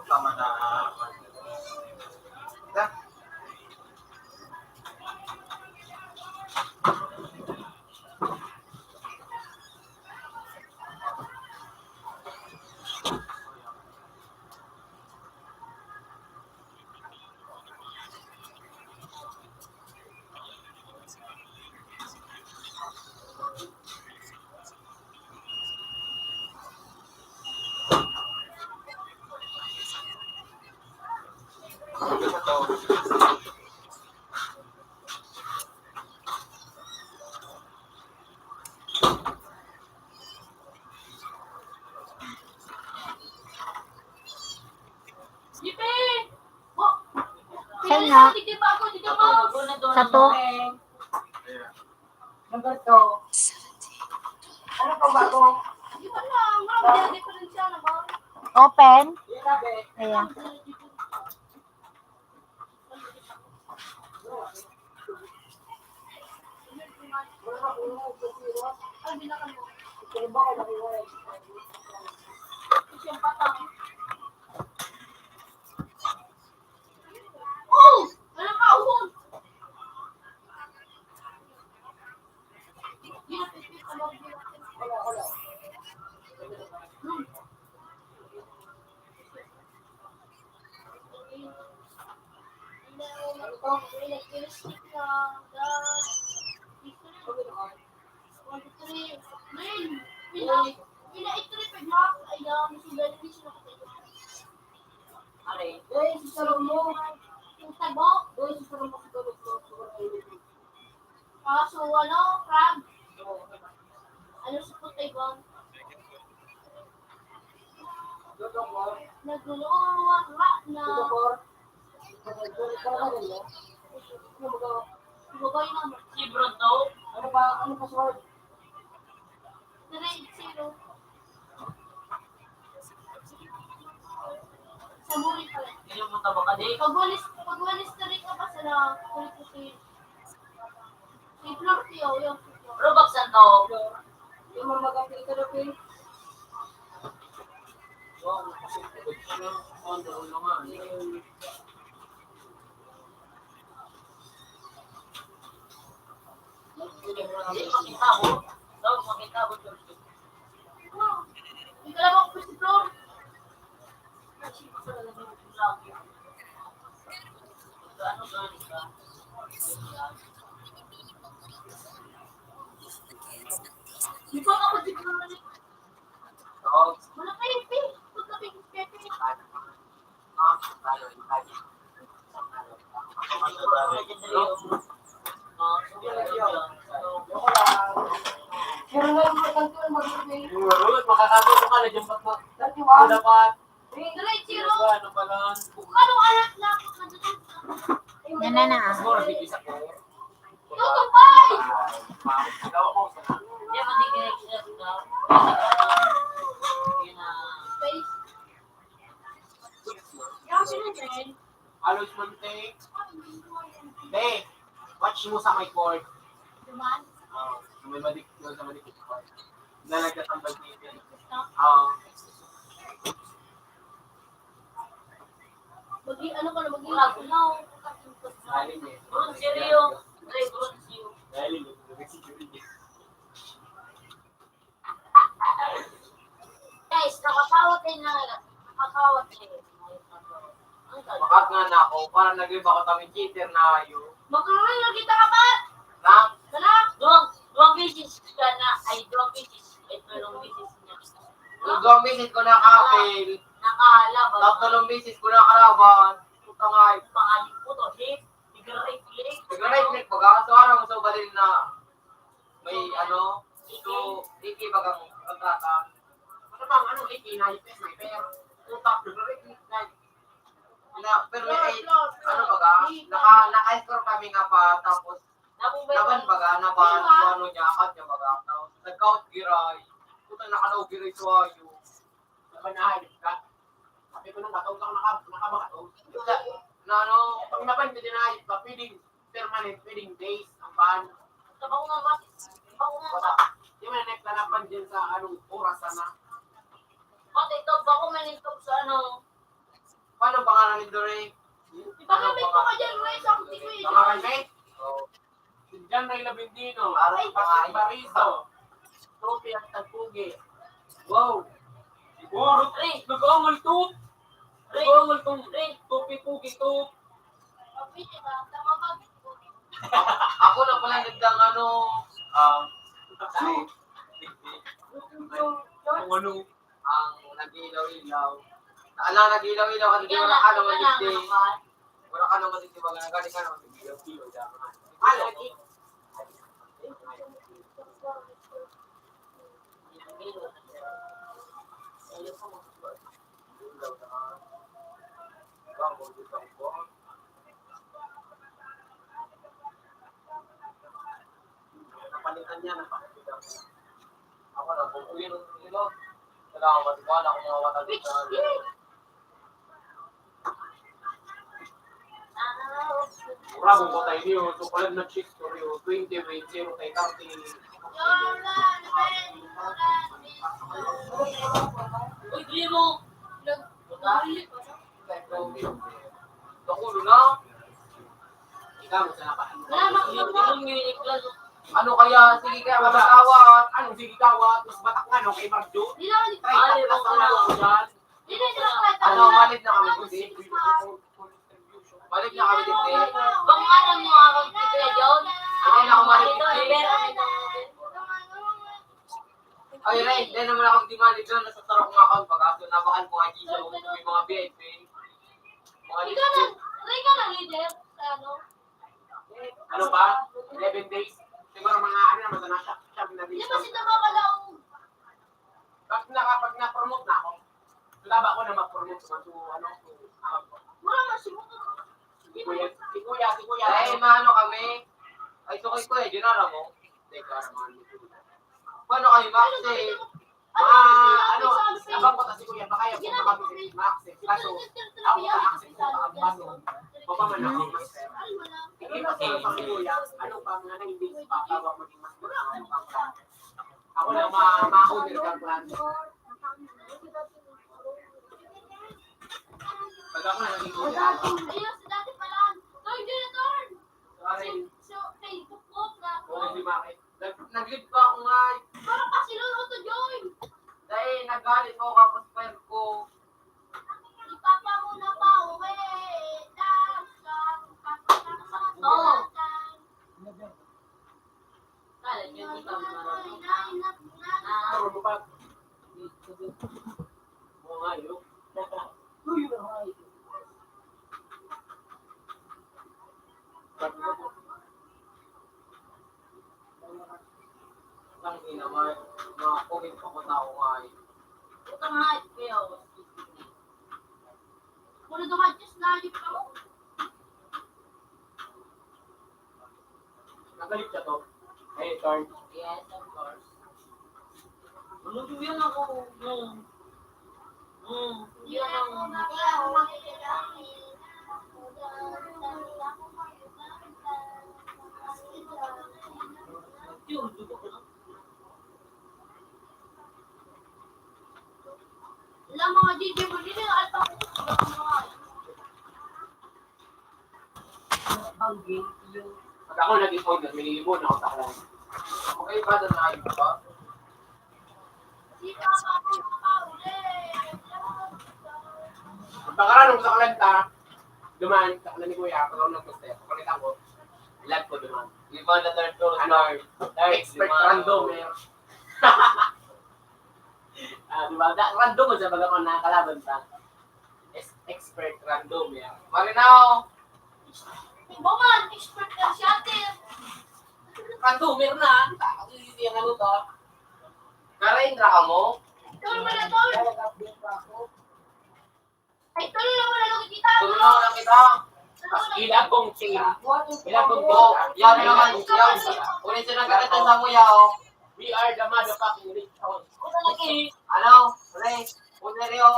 Speaker 10: Tama na.
Speaker 1: Jipe! Oh!
Speaker 6: Saan nga?
Speaker 1: Hindi pa ako, hindi pa ako.
Speaker 6: Sa to?
Speaker 2: Number 2.
Speaker 3: 17.
Speaker 2: Ano pa bago?
Speaker 1: Hindi pa lang. Marami din ko rin siya na ba?
Speaker 6: Open?
Speaker 2: Yan na, be.
Speaker 6: Ayan.
Speaker 1: Ay, hindi na kami.
Speaker 2: Kaya ba ka nakiwala?
Speaker 1: Siyang patang. Oh! Alam ka, uhon! Hindi na Electricity na, gas, history, 43, pina-itripid na, ay, masigal din siya nakatayo.
Speaker 5: Are,
Speaker 1: Sa mo, yung tagok, kaso, crab, ano sa putay ba? Naguluwa na, Bugay na,
Speaker 5: si Bruno,
Speaker 1: grade 0. Sa muli pala.
Speaker 5: hindi mo taba ka di.
Speaker 1: Pagwalis na rin ka pa sa na kulit ko si Flor Tio, yung si Flor.
Speaker 5: Robux ang to.
Speaker 6: Yung mga magapil ka na pin.
Speaker 5: Wow, kasi ano, on the ulo nga. Hindi makita mo. Daw makita mo.
Speaker 1: Hindi ka lang ako si Flor.
Speaker 5: Ano galing ka?
Speaker 1: Di ba ako si Flor na rin?
Speaker 5: Dog.
Speaker 1: Wala kayo, Pi. Huwag ka, Pi. Pepe.
Speaker 6: Pero nga yung mga kanto ang magapil.
Speaker 5: Makakabot ka na dyan ba't mo?
Speaker 6: Dati wa.
Speaker 5: Dapat.
Speaker 1: Grade 0.
Speaker 5: Ano pa lang?
Speaker 1: Anong anak na ako na dito?
Speaker 5: Siguro bigis ako.
Speaker 1: Tutupay!
Speaker 5: Daw ako sa. Hindi mo di connection daw. Yun na.
Speaker 1: Space.
Speaker 5: Aloys Monte. Be, watch mo sa my cord.
Speaker 1: Duman.
Speaker 5: May madik doon sa madik ko. Nalagkatambal dito.
Speaker 1: Ano ka na mag-ilag? No.
Speaker 5: Galing eh. Bronzio. Ay, Bronzio. Galing eh.
Speaker 1: Guys, nakakawat din na. Nakakawat din.
Speaker 5: Makat nga na ako. Parang nag-iba ko kami cheater na ayo.
Speaker 1: Magkakaroon kita ka ba?
Speaker 5: Na?
Speaker 1: Sana?
Speaker 5: Duwang bisis ka na. Ay, duwang bisis. Ito yung bisis niya. Duwang bisis ko nakakapil.
Speaker 1: Nakalaban.
Speaker 5: Tatlong bisis ko nakaraban. Puta nga eh.
Speaker 1: Pangalit po to, hip. Tigray click.
Speaker 5: Right click baga. So araw mo sa balil na may ano. So, iki bagang kontrata. Ano bang ano iki na yung pero utak right click na. Pero may ano baga. Naka-score kami nga pa tapos laban baga na ba ano niya akad niya baga. Tapos nag-count giray. Puta nakalaw giray so ayo. Laban na hayop ka. Sabi ko nang katawag ako nakabakataw. Na ano, pag naban ka din hayop ka, pwedeng permanent, pwedeng days, ang ban.
Speaker 1: Ako nga ba?
Speaker 5: Basta, di mo na naglalaban dyan sa anong oras na.
Speaker 1: Pati ito, bako manintog sa ano.
Speaker 5: Paano pangalan ni Dore?
Speaker 1: Ipakamit ko ka dyan, Ray, sa kuti ko yun.
Speaker 5: Pangalan ni? Si John Ray Labendino. Barizo. Trophy at Tagpugi. Wow. Wow, Ray, nag-amal to. Nag-amal tong Tupi-pugi to.
Speaker 1: Pwede ba? Tama ba?
Speaker 5: Ako na pala nagdang ano, ang ano, ang nag-ilaw-ilaw. Naalang nag-ilaw-ilaw kasi di wala ka naman hindi. Wala ka naman hindi ba ganagaling ka naman nag-ilaw-ilaw. Lagi. Napalitan niya, napakalitan. Ako na, kung uwi ng ilo, salamat, wala akong mga matagit na. Bravo ko tayo niyo, so pala na chicks ko niyo, 20, 20, tayo 30. Uy, di mo! Nakulo na? Ikaw, sana pa. Ano kaya, sige kaya, matawat. Anong sige kawat? Mas batak nga, no, kay Mark Joe. Ay, plus na lang ako dyan. Ano, malit na kami kundi. Balik na kami dito. Ay, Ray, hindi naman ako di-manage doon. Nasa sarap ng account. Pag-aso nabakan ko kay Gisa. May mga VIP. Mga
Speaker 1: Ikaw na, Ray ka na leader sa ano?
Speaker 5: ano ba? 11 days. Siguro mga ano naman na siya. Sabi na
Speaker 1: Hindi
Speaker 5: dito.
Speaker 1: ba si Tamakalaw?
Speaker 5: Pag na-promote na ako, laba ko na mag-promote sa ano, account ko.
Speaker 1: Mura mas mo.
Speaker 5: Si Kuya. Eh, maano kami? Ay, sukay ko eh. Ginara mo. Teka, naman. Paano kayo, Max? Eh, ano, abang ko si Kuya. Baka yung kung makabili, Max. Eh, kaso, ako na-access ko sa kaso. Baba man ako, Max. Hindi pa sa Kuya. Ano pa, mga nang-days pa. Tawag mo din, Max. Ako lang, ma-order ka plan. Pag ako na naging Kuya.
Speaker 1: Ayun, sa dati pa lang. Toy, di na turn.
Speaker 5: Sorry.
Speaker 1: So, kay Tukok na ako.
Speaker 5: Wala si Maki. Nag-leave pa ako nga.
Speaker 1: Parang pa sila ako to join.
Speaker 5: Dahil nagalit ako kapag fire ko.
Speaker 1: Ipapa mo na pa, uwi. Oo. Kala niyo, hindi ka
Speaker 5: Ano mo ba? Mga yun. Ang ina, mga COVID pa ko tao nga eh.
Speaker 1: Utang nga, kayo. Muna doon, just nalip ka mo.
Speaker 5: Nagalit siya to. Hey, turn.
Speaker 1: Yes, of course.
Speaker 5: Ano yun ako?
Speaker 1: Yan ang ilang mga DJ mo din yung alpha ko.
Speaker 5: Pag ako naging order, minimum ako sa kalan. Okay ba doon na ayun ba?
Speaker 1: Si Papa ko nakaulit.
Speaker 5: Pagkakaraan sa kalanta, dumaan sa kalan ni Kuya, pag ako nag-poster, pagkalitan ko, live ko dumaan.
Speaker 9: Lima na third floor.
Speaker 5: Ano, expert random eh. Diba? Random mo sa baga ko nakakalaban sa expert random eh. Marinaw!
Speaker 1: Iba man, expert ka siya, ate.
Speaker 5: Randomer na! Hindi yung ano to. Karaindra ka mo?
Speaker 1: Tol mo na, tol. Ay, tol na wala lang kita.
Speaker 5: Tulungan na kita! Ilag kong team. Ilag kong team. Yan naman. Yan. Ulit sila nakita sa muyaw. We are the motherfucking rich house. Ano? Pre, Unerio.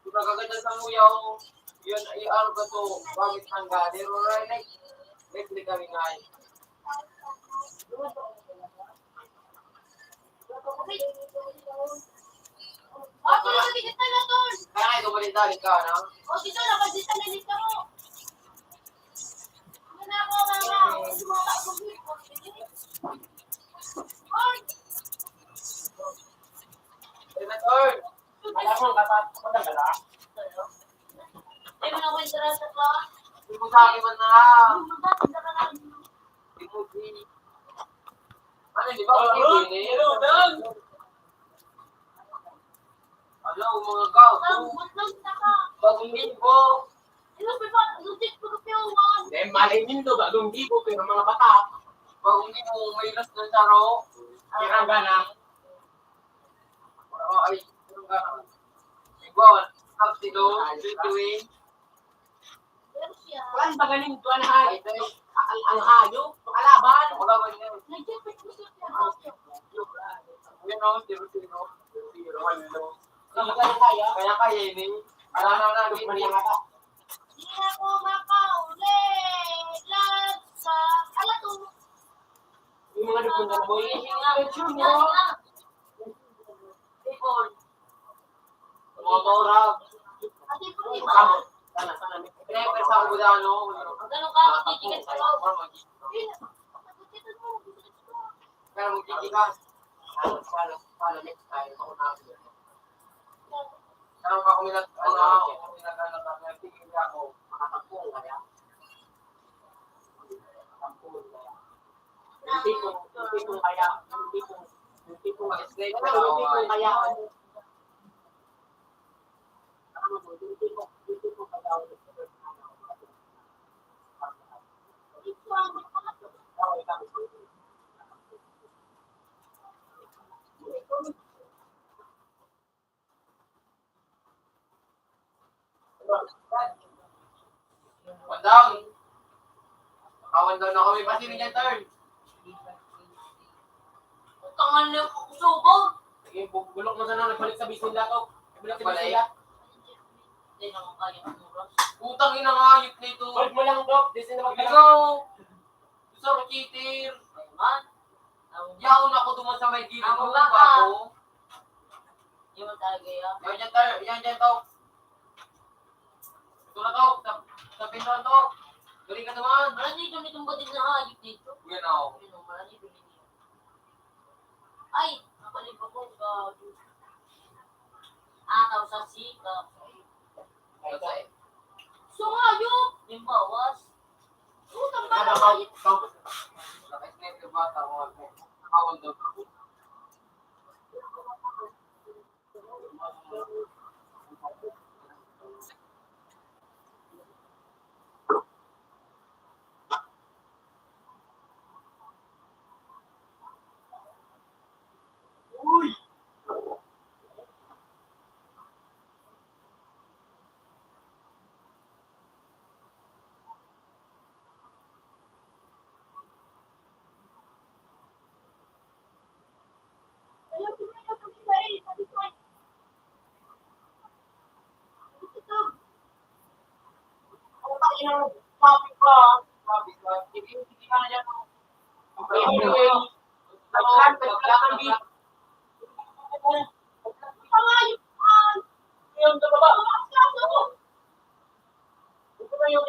Speaker 5: Diba kaganda sa muyaw? Yun, i-ano ba to? Pamit ng gader. Right? Let's kami nga.
Speaker 1: Oh, tol, nakikita na, tol.
Speaker 5: Kaya nga ito balintalik ka, no?
Speaker 1: Oh, dito, nakasita na dito mo. Ano na ako, mama? Sumaka ako dito. Oy!
Speaker 5: Senator! Alam mo, dapat ako na gala.
Speaker 1: Ay, mo na ako interesa ka.
Speaker 5: Hindi mo sa akin man na. Timothy. Ano, di ba? Hello, Dad! Hello, mga gaw. Bagong linggo. Malay nindo, bagong linggo, pero mga bata. Bagong linggo, may last na saro. Kira gana. Ay, kira gana. Igual, stop silo, tutuin. Kuan ba galing tuan ha? Ang hayo, kalaban. Wala ba niya? Yun o, zero. Kaya ini. Ala na hindi nga.
Speaker 1: Hindi ako makauli. Lasa. Ala to.
Speaker 5: Yung mga dukong na boy. Yung mo. Ipon. Mga taurag.
Speaker 1: Ate po ni ba?
Speaker 5: Sana. Pinapay sa Budano.
Speaker 1: Ganun ka, magtitigil sa loob.
Speaker 5: Kaya magtitigil ka. Sana next time. Ako na ako. Kaya ako nagtigil ako. Makatagpong kaya. Hindi kung Hindi ko ma-explain
Speaker 2: Kaya hindi ko kaya.
Speaker 5: One down. One down na kami. Pati niya turn.
Speaker 1: Tangan niyo ako subog.
Speaker 5: Sige, bulok mo sana. Nagbalik sa bisnila to. Nagbalik sa bisnila.
Speaker 1: Hindi naman kaya ang oras.
Speaker 5: Utang ina nga, yut nito.
Speaker 2: Balik mo lang, Dok. Di sila magkala.
Speaker 5: Ikaw! Gusto ko cheater.
Speaker 1: Ayun.
Speaker 5: Yaon ako duman sa may gilid
Speaker 1: Ako
Speaker 5: mo.
Speaker 1: lang,
Speaker 5: Bago.
Speaker 1: Hindi mo talaga yan.
Speaker 5: Yan dyan to. Ito na to. Sa pintuan to. Galing ka naman.
Speaker 1: Marami kami itong batin na hayop dito.
Speaker 5: Yan ako.
Speaker 1: Ayun, marami kami dito. Ay, nakalipa ko sa... Ataw sa sika. So hayop! Yung bawas. Utang ba na hayop?
Speaker 5: Naka-snap yung bata ko. Nakawal daw ako.
Speaker 2: Sabi ko, hindi ka na dyan. Yung sa baba. Ito na yung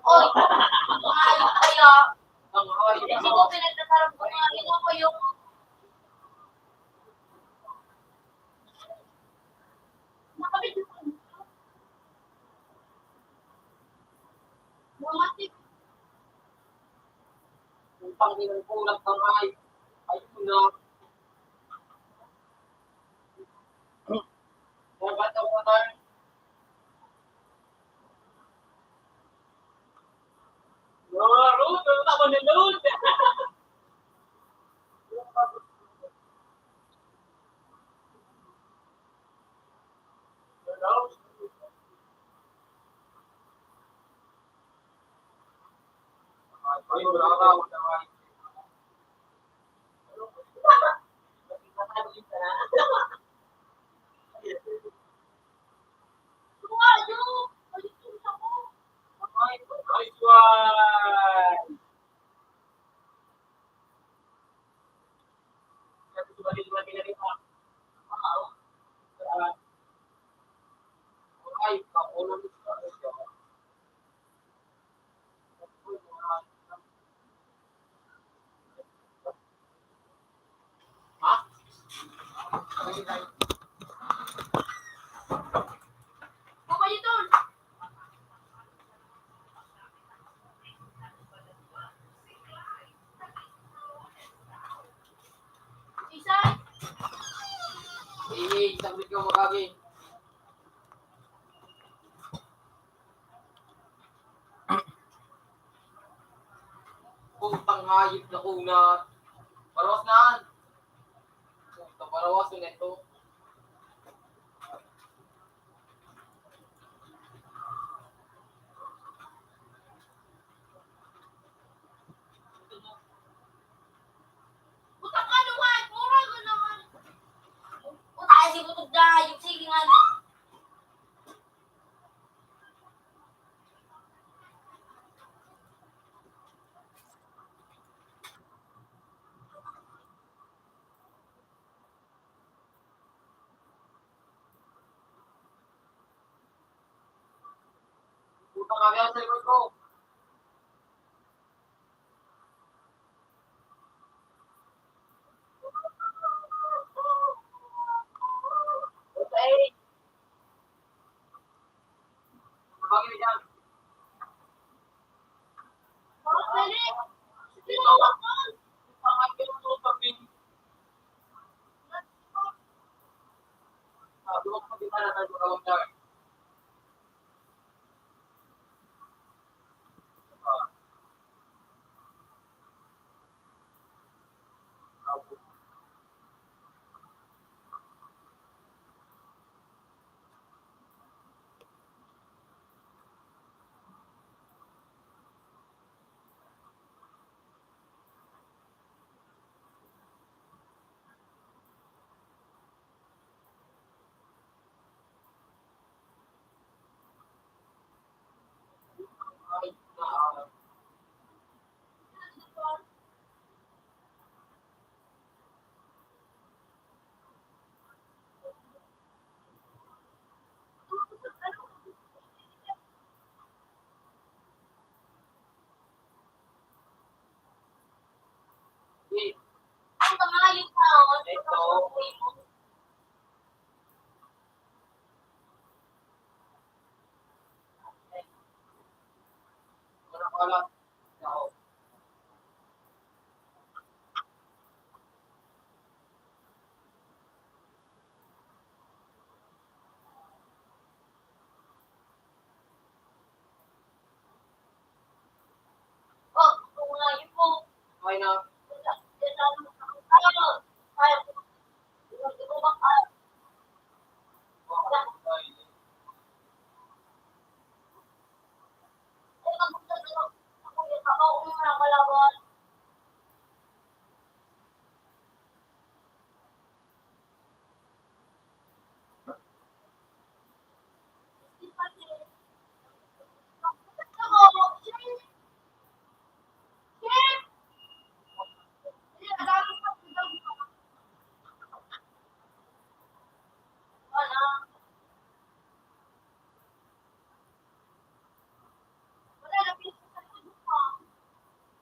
Speaker 1: Oy! Hayop kaya! Kasi ko pinagtatarap ko nga. Ino ko yung... Nakabit ko. Bumatik.
Speaker 5: Panginoon kong nagtangay. Ayun na. Dapat ako na.
Speaker 2: Root, ano ako na root?
Speaker 1: Bumalik doon. Isay.
Speaker 5: Sabit ko makagi. Putang hayop na una. Parawas na. Puta, parawas na ito.
Speaker 1: Utang ka naman. Mura ka naman. Utang si butog na. Yung sige nga.
Speaker 5: Putang kagaya sa likod ko. Okay. Sabagin dyan.
Speaker 1: Balik.
Speaker 5: Sige, tawag. Putang hayop ko sabi. Duwag pa din na tayo magkawag.
Speaker 1: Ang kamayos na.
Speaker 5: Ito. Wala pala. Ako.
Speaker 1: Oh, kumain po.
Speaker 5: Okay na.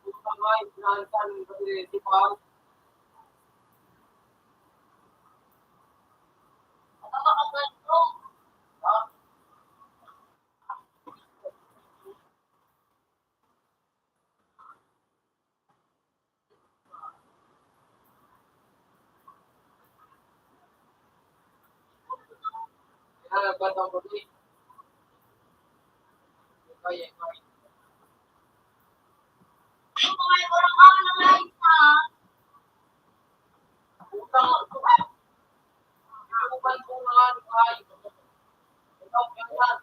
Speaker 5: Putang hayop na hantan. Kasi di pa. Nagbatang puti. Kaya. Putang. Inuban ko nga ng hayop. Ito, ganyan.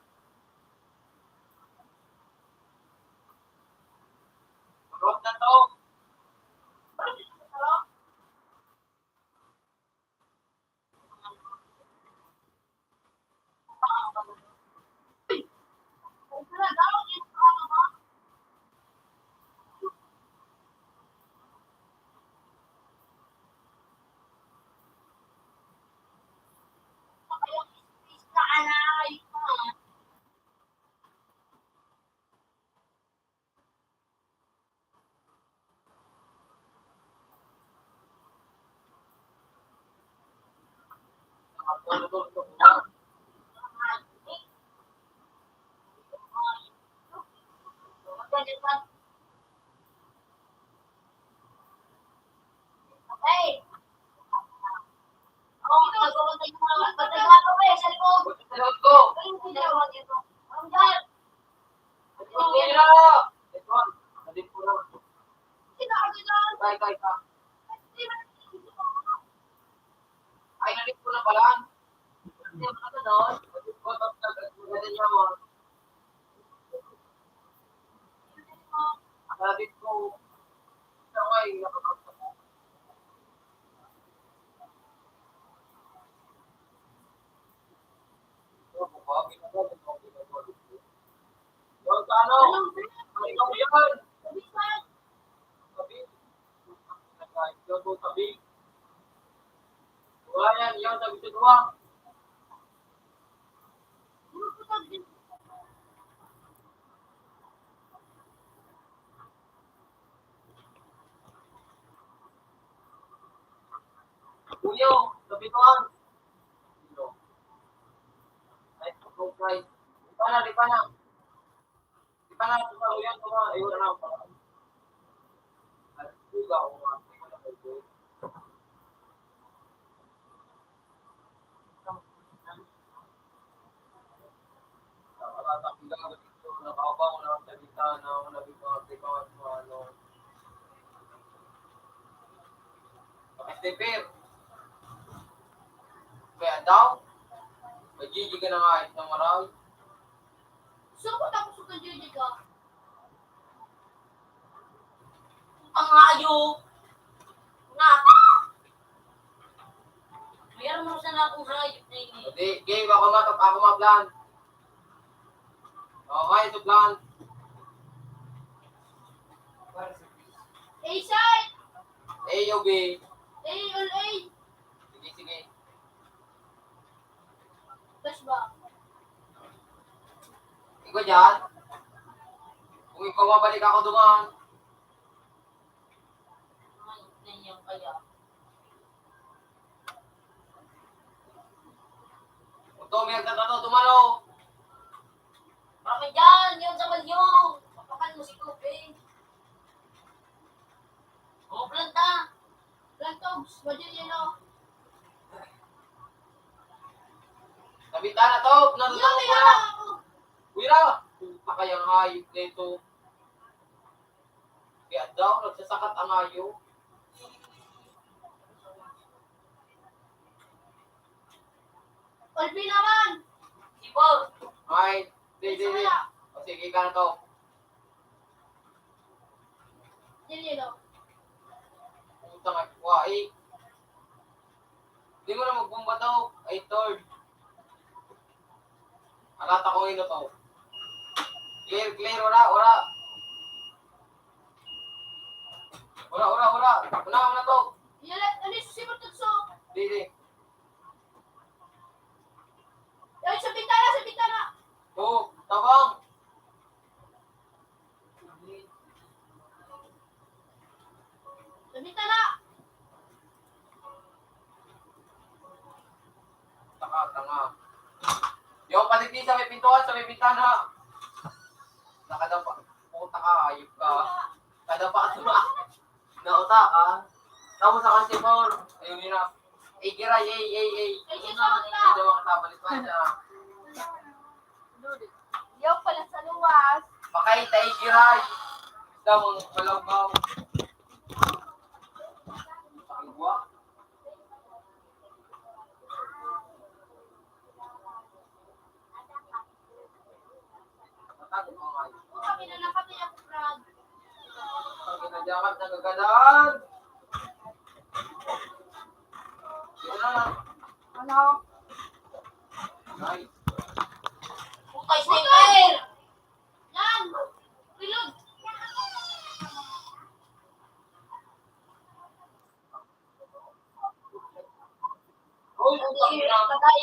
Speaker 5: Rot na to.
Speaker 1: Hey! Ako, nagpapatay ko mga patagano ko eh, sa likod. Ayun, hindi ako dito. Ang dahil. Sino ka dito?
Speaker 5: Ay, nalit ko na pala.
Speaker 1: Hindi ako ka doon.
Speaker 5: Nalit ko. Ay, nakakakita ko. Yung ano? Ay, ikaw yan. Tabi. Ikaw tabi. Wala yan. Yan, sabi sa duwang. Uyo, tabi duwang. Ay, okay. Di pa na. Di pa na. Tumaw yan. Ayun na ako. At juga ako nga. Hindi ko na kayo. Nakakabang ko na salita na ako nabibigyan ko ano. Pakistipir. Kaya daw, magiging ka na nga ito ng marami.
Speaker 1: Sukot ako sa kajiji ka. Ang ayok. Nga. Mayroon mo sana akong hayop na ini.
Speaker 5: Hindi, game ako plan. Okay, ito plan.
Speaker 1: A-side!
Speaker 5: A o B.
Speaker 1: A all A.
Speaker 5: Sige.
Speaker 1: Tapos ba?
Speaker 5: Ikaw dyan. Kung ikaw mabalik ako dumaan.
Speaker 1: Ay, ganyan kaya.
Speaker 5: Kung tumiyag na ito, tumalo.
Speaker 1: Marami dyan! Yun sa balyong! Papakan mo si Kobe. O, planta! Plantogs! Badyan yun o.
Speaker 5: Nabita na to. Nandun
Speaker 1: Yung
Speaker 5: ako
Speaker 1: kaya
Speaker 5: na.
Speaker 1: ako!
Speaker 5: Wira. Puta kayang hayop na ito. Kaya daw, nagsasakat ang hayop.
Speaker 1: Olbi naman! Sipol!
Speaker 5: Ay, di. O sige, ka na to.
Speaker 1: Yan yun o.
Speaker 5: Puta nga, wai. Hindi mo na magbomba to. Ay, third. Alata ko ino to. Clear, wala. Wala. Una na to.
Speaker 1: Yalat, ano yung susimot tutso?
Speaker 5: Di.
Speaker 1: Ay, sa bintana!
Speaker 5: To, tabang.
Speaker 1: Sa bintana!
Speaker 5: Tanga. Yung patigdi sa may pintuan, sa may bintana. Nakadapa. Puta ka, ayop ka. Kadapa ka suma. Nauta ka. Tapos sa kasi for. Ayun yun na. Gira, yay.
Speaker 1: Ay,
Speaker 5: Ayun
Speaker 1: siya
Speaker 5: na.
Speaker 1: sa
Speaker 5: Hindi daw ang tabalit pa siya.
Speaker 6: Yaw pala sa luwas.
Speaker 5: Pakay, tayo giray. Isda mong malawgaw. Pakigwa. Matago ko nga yun.
Speaker 1: O, kami na nakatay ako, Brad.
Speaker 5: Ang ginadyakat, nagagadan. Yun na.
Speaker 6: Ano?
Speaker 5: Nice.
Speaker 1: Putay sniper! Yan! Reload!
Speaker 5: Uy,
Speaker 1: Tatay.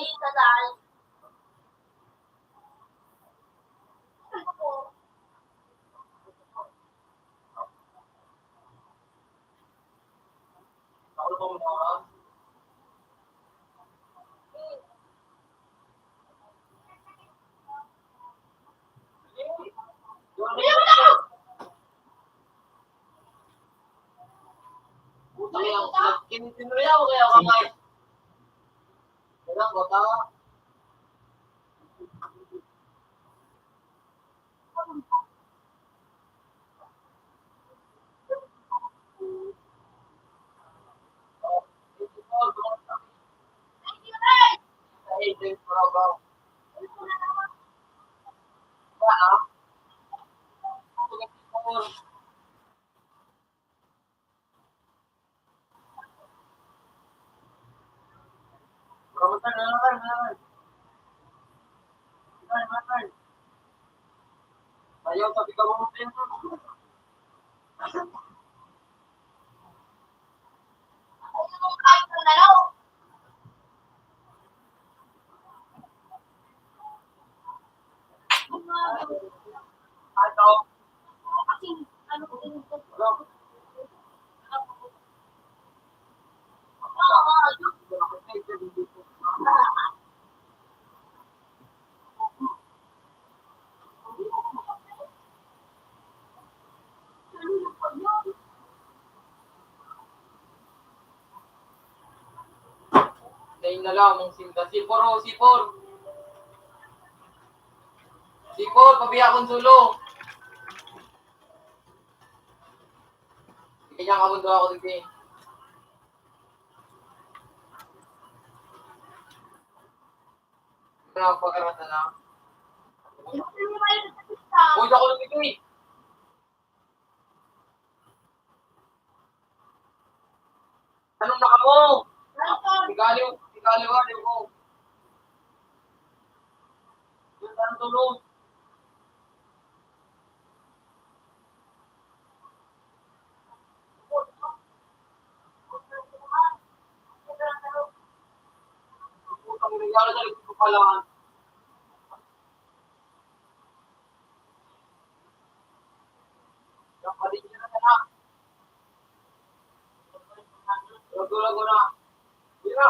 Speaker 5: Ako ba mo na? kinitin mo yan o kaya kamay? Kailang kota. Ayaw, sabi ka mo mo.
Speaker 1: Ayun yung kahit na lang.
Speaker 5: Ano?
Speaker 1: Kasi, ano ko din ito.
Speaker 5: Dahil na lang ang sinta. Sipor o, sipor. Sipor, pabiya akong sulo. Hindi niya kamundo ako dito. Nakapagkarata na. Uy, ako lang ito eh. Anong naka mo? Tigaliw mo. Yung tanong tulong. Putang ina, yara na rin ko pala. Yung palit niya na na. Lago na. Hira.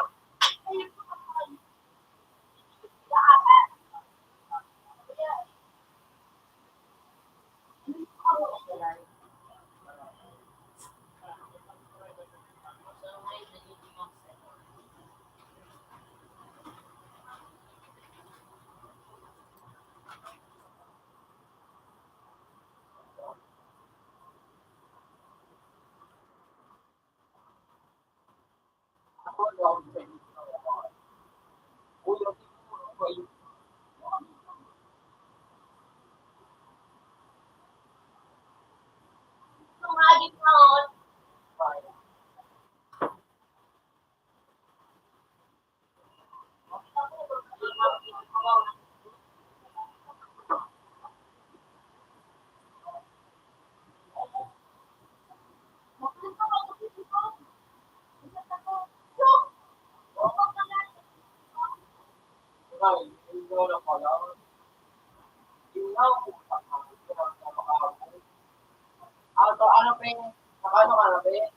Speaker 5: Ano pa yung, ano ka na ba eh?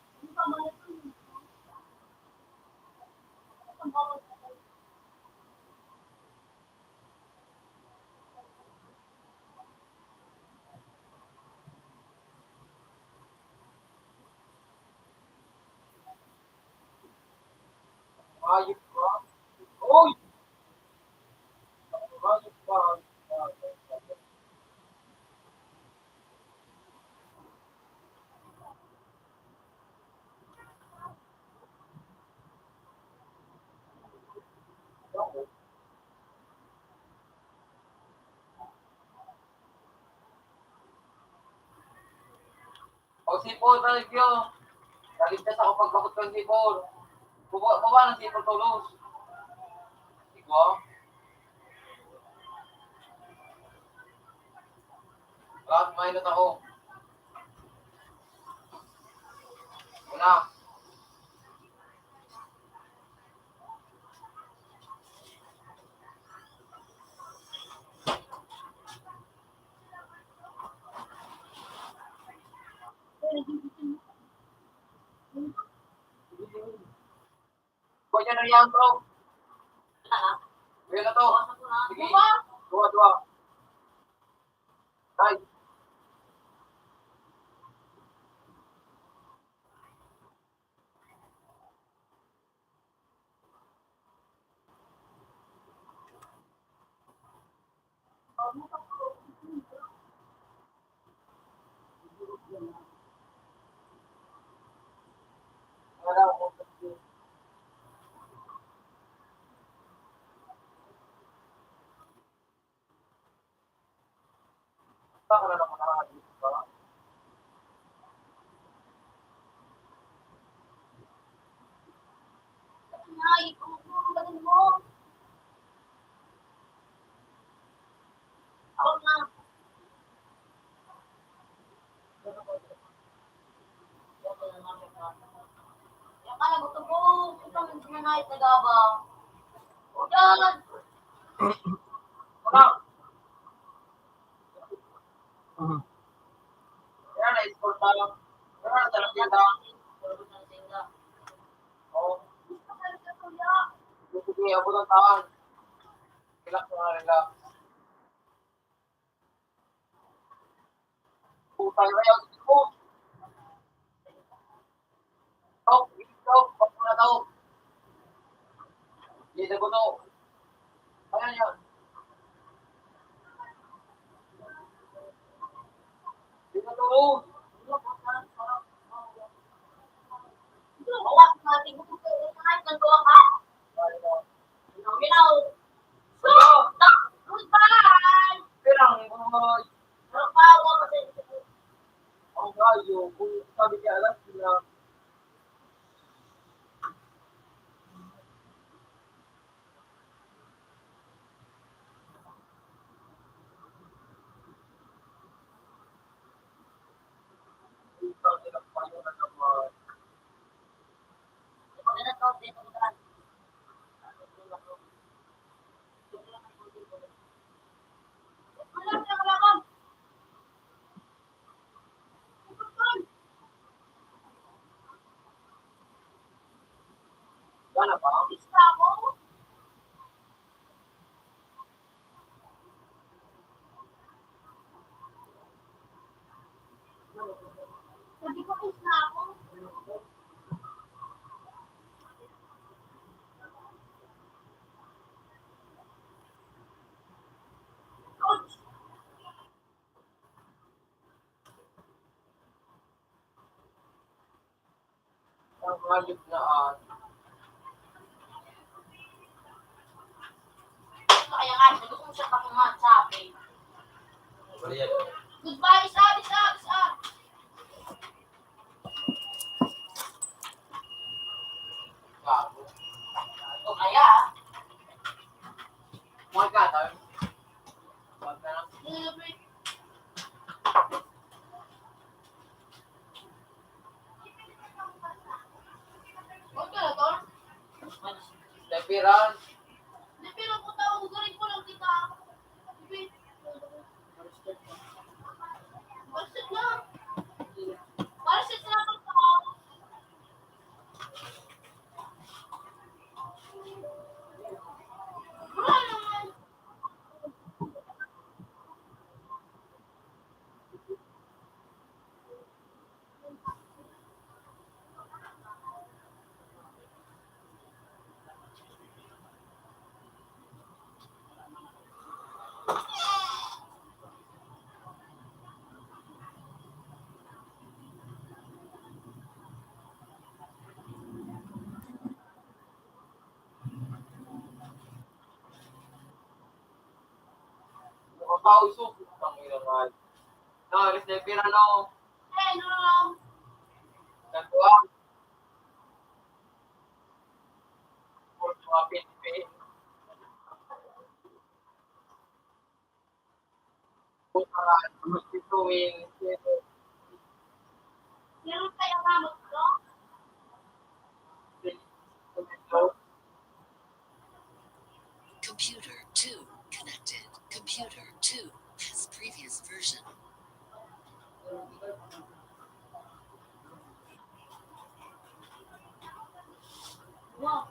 Speaker 5: Ayos ba? Uy! Ayos ba? O sipol, talagyo. Naligtas ako pagkakot ng sipol. Baba ng sipol tulos. Ikaw? Lahat mainot ako. Wala. Kaya na yan, bro. Kaya na to. Sige. Dua. Ay. Wala ako. Baka na naman nakakabit ba?
Speaker 1: Ay, kung galing mo. Ako na. Yan ka na, gusto mo. Ito, hindi na nahit nag-abang. O yan.
Speaker 5: Wala. Kaya na-score tayo. Kaya na talaga lang. Oo. Sige, ako ng taon. Relax na relax. Putay na yun. Ikaw, pag na daw. Hindi ko to. Ayan yan. Hindi ko to.
Speaker 1: Hawas natin. Gusto ko kahit nagawa ka. Minaw. So, goodbye.
Speaker 5: Pirang, boy.
Speaker 1: Nakawa kasi.
Speaker 5: Ang gayo. Kung sabi niya alam sila. Ikaw nila payo na naman. Wala ba?
Speaker 1: Sabi ko, kiss na ako. Ouch!
Speaker 5: Ang hayop na
Speaker 1: Kaya nga, sabi ko siya pa kumahan sa akin. Goodbye, isa.
Speaker 5: gago.
Speaker 1: O kaya,
Speaker 5: Mga gata. Wag na lang.
Speaker 1: celebrate. Huwag ka na, Tol.
Speaker 5: Lepiran.
Speaker 1: Hindi, pero puta, ugarin ko lang kita. Hindi. Balsit lang. Balsit lang ang tao. Wala naman.
Speaker 5: Mga tao isok. Ang ilangan. No, lepiran no.
Speaker 1: Eh, no.
Speaker 5: Nagwa. Por mga pinipin. Puta nga. Gustituin.
Speaker 1: Meron kayong gamot ko?
Speaker 3: Computer 2 connected. Computer 2 has previous version.
Speaker 1: Wow.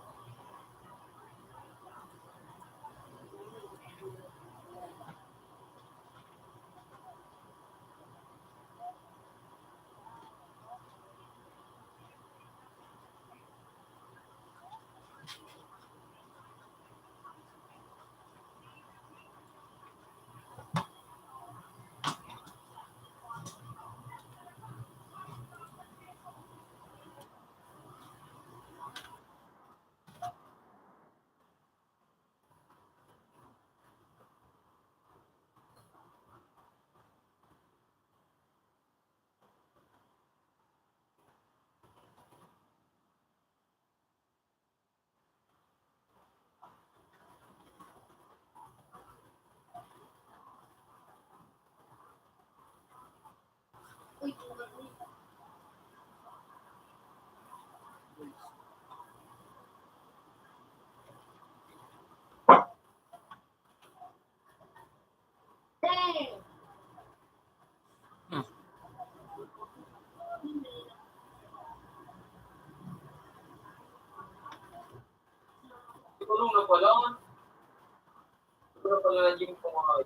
Speaker 5: pala. Sobrang pala na gym ko mga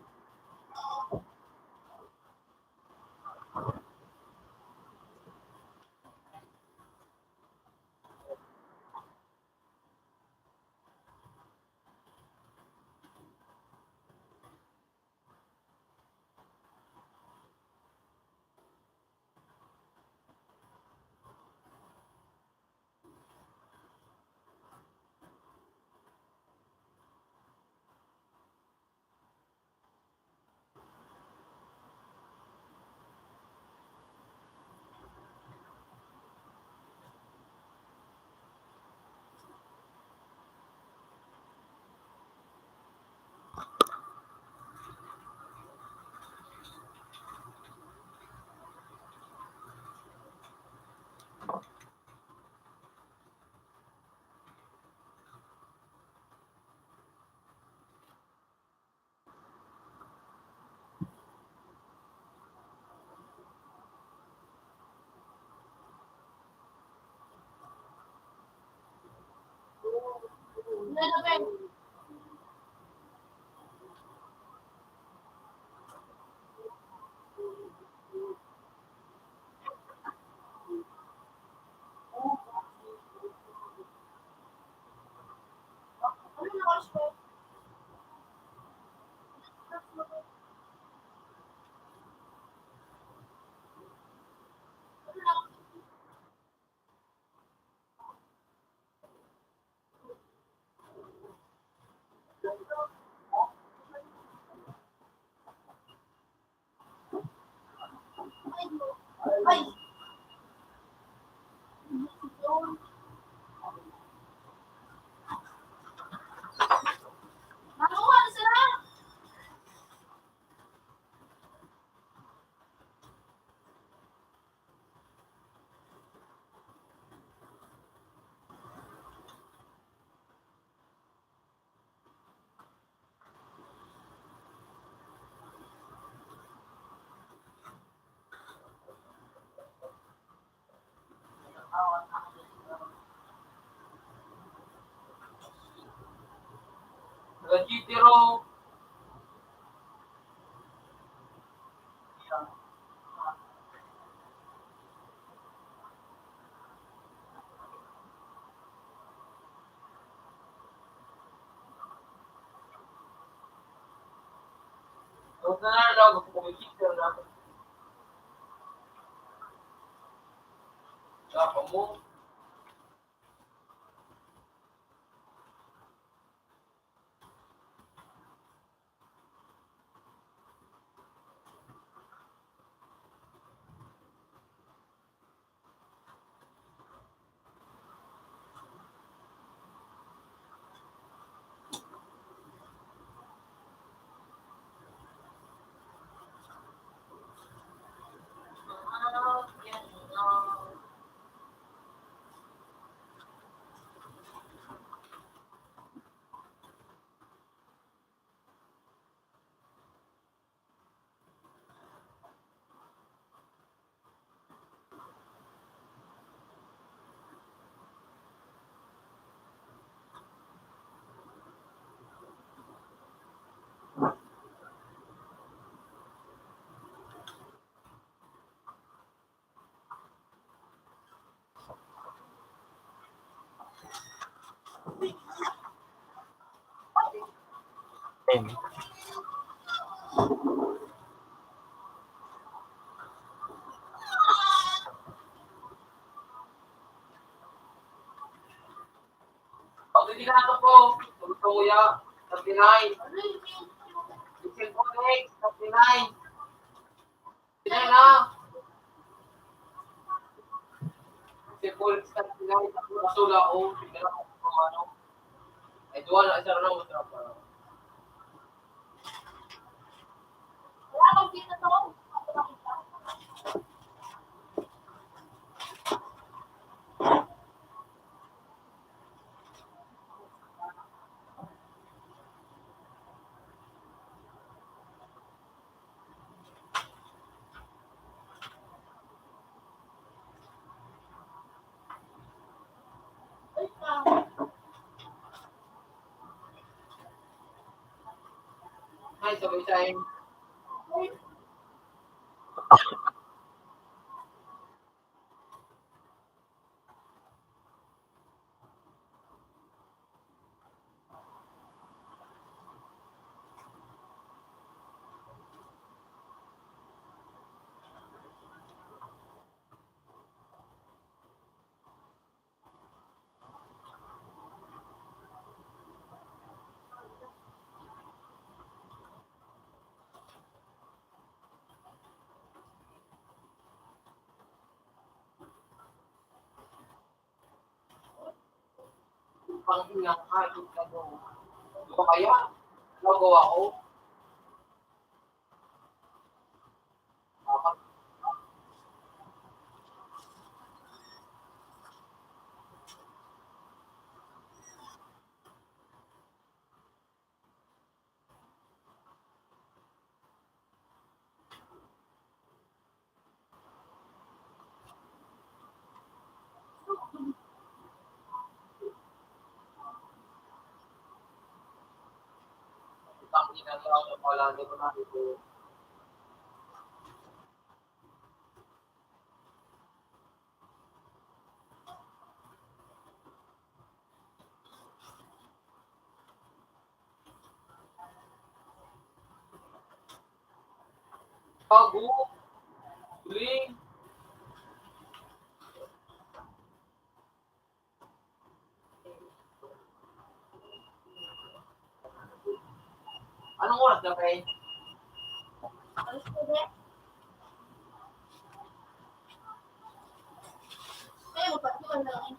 Speaker 1: Ay! Makuha na sila!
Speaker 5: Nagtitiro. Huwag na nalalaw, kumikita na. Saka mo.
Speaker 7: Ten.
Speaker 5: Pag hindi ka nato po, tulutuya, 39. Isin po next, 39. 39 na. Isin po next, 39. Masula ko, hindi na ako kumano. Ay, duwa na, isa na masarap pa.
Speaker 1: Wala akong kita to.
Speaker 5: kayo sabay-sahin. Panghinang kahit ano. O kaya, nagawa ko. Dapat panghinang lang yung wala din ko natin ito. Bago, huling, anong oras na kayo?
Speaker 1: Alas ko din. Kaya magpatuloy na lang.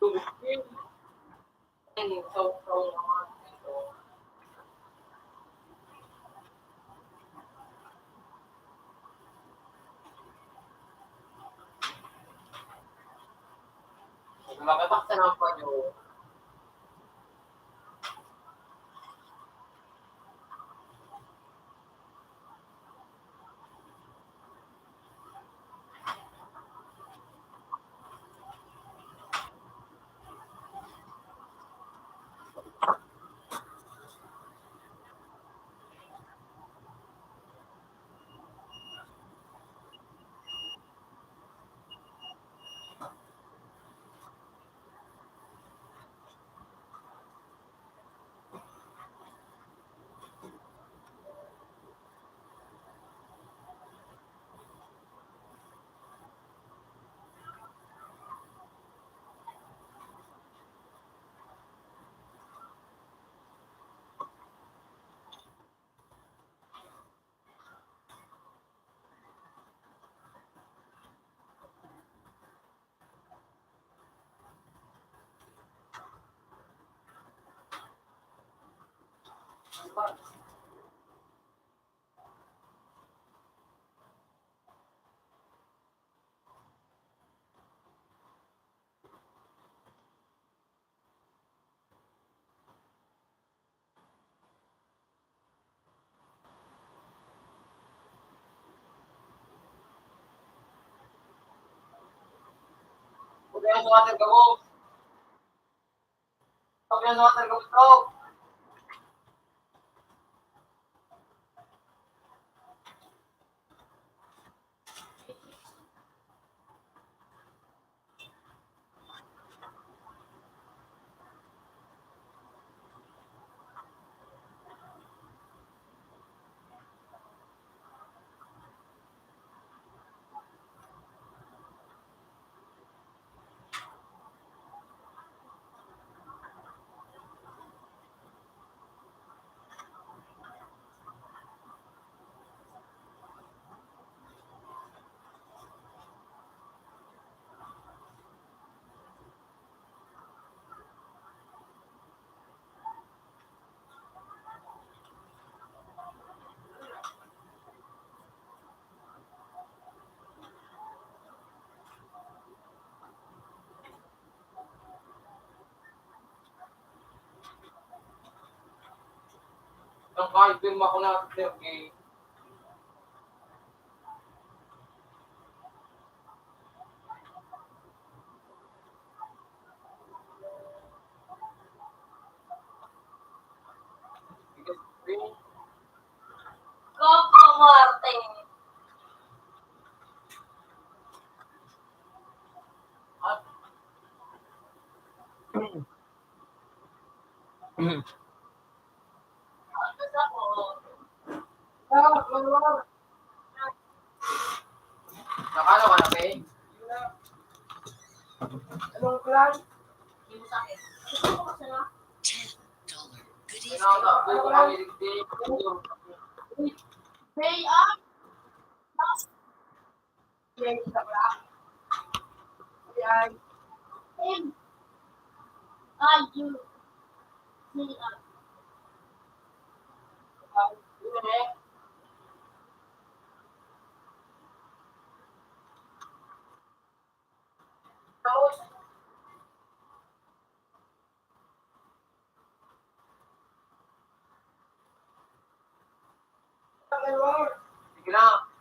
Speaker 5: Tumigil. Ayun, saw naman. Makataksa na pa nyo. Huwag yan sa water gabog. Huwag yan sa water gabog. Ang kahit din ako na eh.
Speaker 1: Coco Martin. Tapos ako,
Speaker 5: Nakano ka na, Pay? Anong plan?
Speaker 1: yung sa akin. Gusto ko kasi na.
Speaker 3: $10. Good evening.
Speaker 5: Ano ka hiligdig?
Speaker 1: Pay up.
Speaker 5: Yan.
Speaker 1: Him. I you. Me up.
Speaker 5: Yun eh. Tapos, sige na.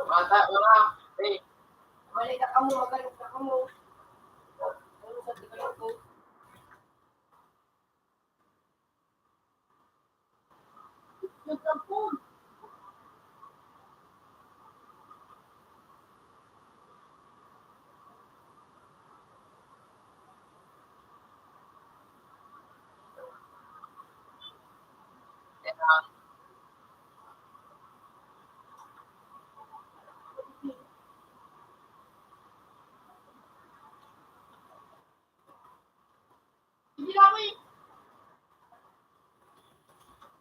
Speaker 5: Mata, wala. Hey, balik ka mo, magalit ka mo. Ano sa tingin ko?
Speaker 1: Nagkampun. Hindi na ako eh.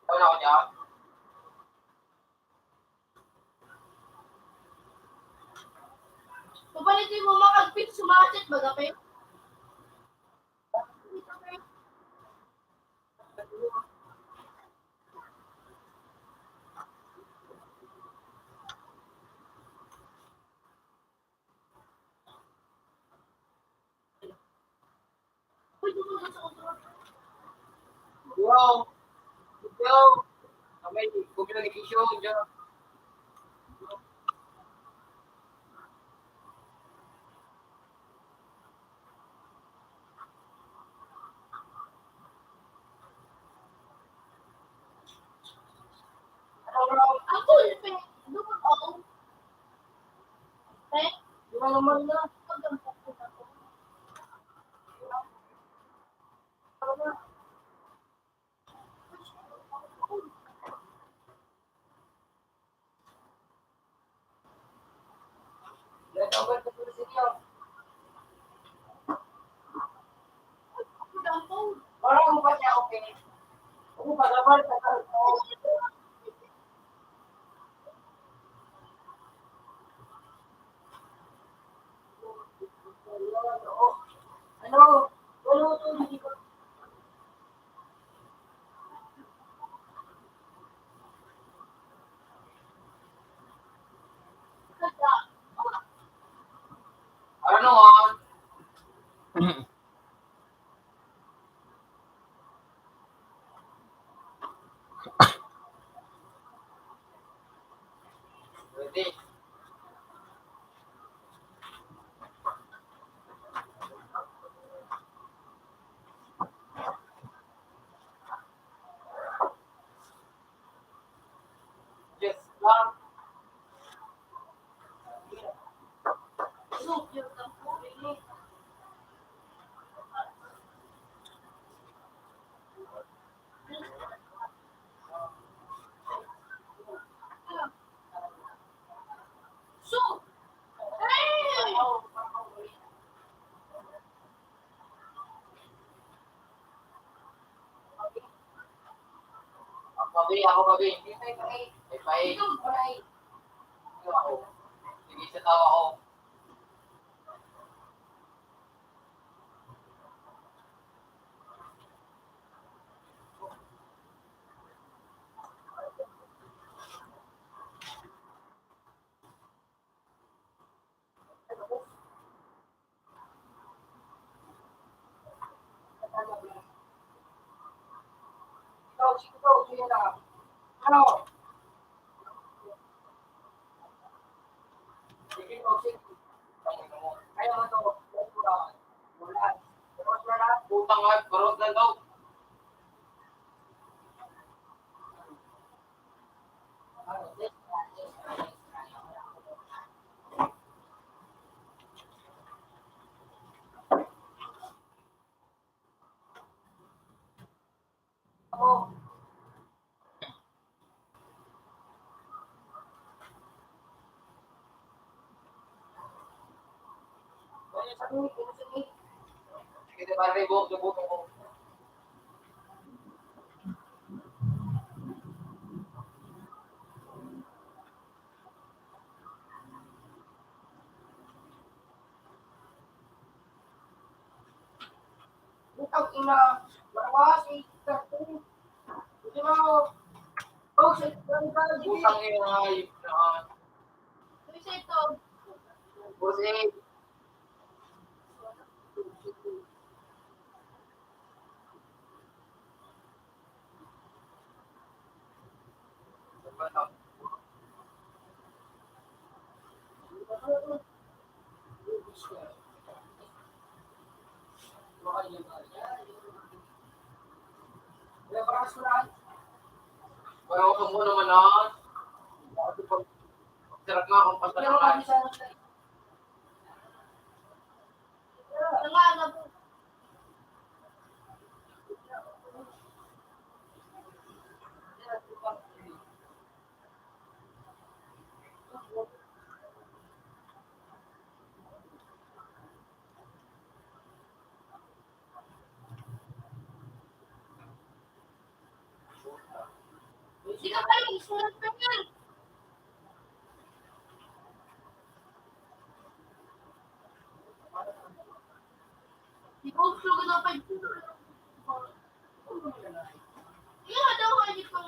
Speaker 5: Wala ko niya.
Speaker 1: Pabalitin mo makagpit, sumasit ba gabi? Uy, dumunod sa kontrol.
Speaker 5: Yo, yo. Kami, communication dyan.
Speaker 1: Ako yun pa. Dumunod ako. Eh,
Speaker 5: Di ba naman na?
Speaker 1: pagdampok ko na ako.
Speaker 5: Let over to the city.
Speaker 1: Pagdampok.
Speaker 5: Parang mo ba siya okay? Ako pa naman sa kalpo. Ako babi. Hindi tayo pahit. Ay, pahit.
Speaker 1: Ikaw, bray.
Speaker 5: Ito ako. Sige, sa tawa ako.
Speaker 2: Sige na. Ano? Sige po, sige. Kaya mo ito. Wala. Tapos na lahat.
Speaker 5: Putang nga, barot na daw. Sige, para ribok, lubutin ko.
Speaker 2: Butang ina. Lawas. Hindi mo. Oh, shit.
Speaker 5: Putang ina, hayop na.
Speaker 1: Isa ito.
Speaker 5: Busi. Kaya ako mo naman na. Sarap nga akong pantalakan.
Speaker 1: Nangala po. Hindi ka pala isulat na yan. Di ba gusto ko na 5 Iya daw hindi pang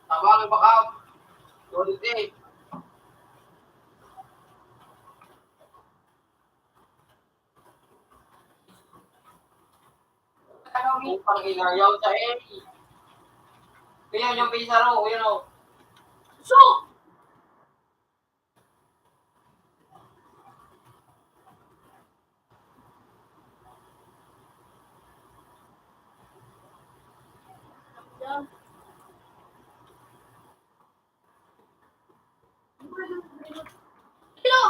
Speaker 5: Tawagin ba ka? Solid eh. Ano yung pang inayaw sa eh. Kaya yung pisaro, yun o.
Speaker 1: So, Hello.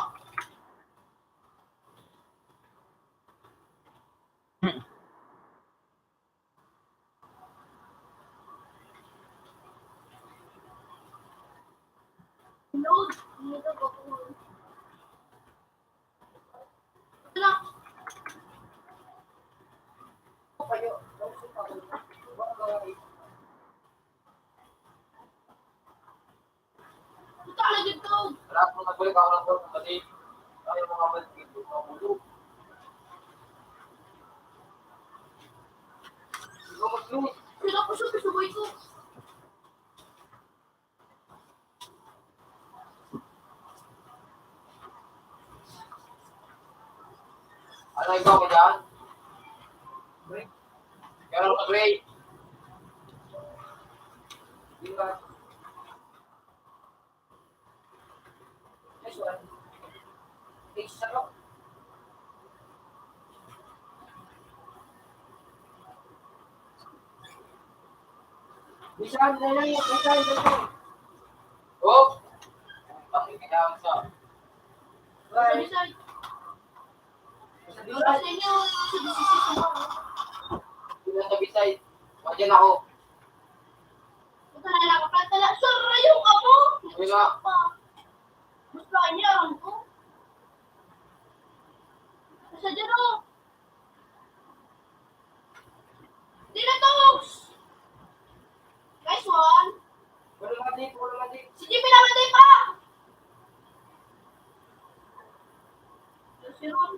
Speaker 1: Load. Dito ko. Hello. Puta lagi to.
Speaker 5: Lahat mo nagbalik ako ng boss kasi ayaw mo nga balik dito sa ulo. Ikaw mag-lose.
Speaker 1: Sila ko siya kasabay ko.
Speaker 5: Ano ikaw ka dyan? Kaya ka break. Oh! Bakit kailangan sa?
Speaker 1: Sorry. Kasi niyo sa decision ko.
Speaker 5: Hindi na sa beside. Madyan ako.
Speaker 1: Puta na lang ka tala. Sorry yung ako.
Speaker 5: Hindi nga.
Speaker 1: Gusto niya ang ko. sa dyan, oh. Hindi na togs. Nice one.
Speaker 5: Wala mati.
Speaker 1: Si Jimmy namatay pa. Si Ron,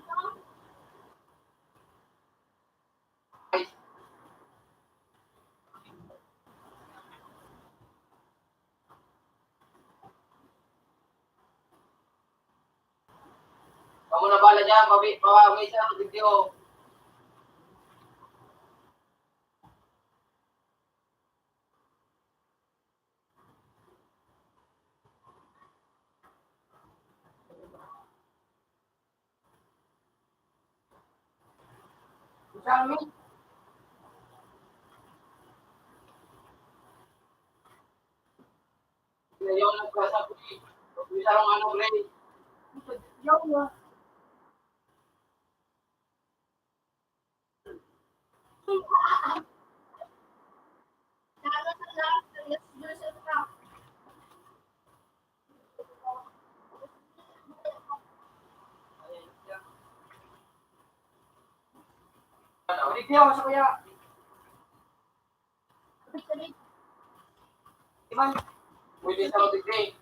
Speaker 5: Kamu na bala dyan, may isa ang video. Salmi. Yung nagkasa ko, bisa lang ano, Gray. Balik niya, masuk kaya. Iman, pwede sa rotik Gray.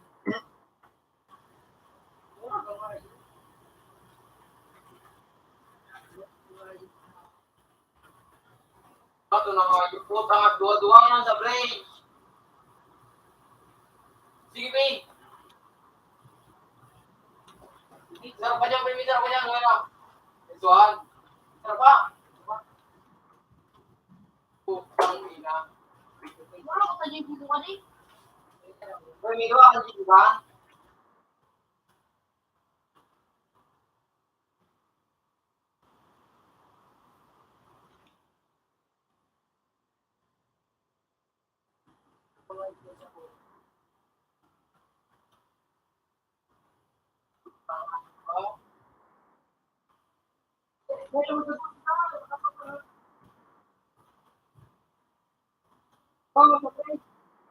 Speaker 5: Ito na mga putang at duwa-duwa na sa brain. Sige, Bay. Sarap pa dyan, Bay. Sarap pa dyan. Wala. Isuhan. Sarap pa. Putang ina.
Speaker 1: wala ko sa dyan dito ka rin.
Speaker 5: Bay, may gawa ka dito ba?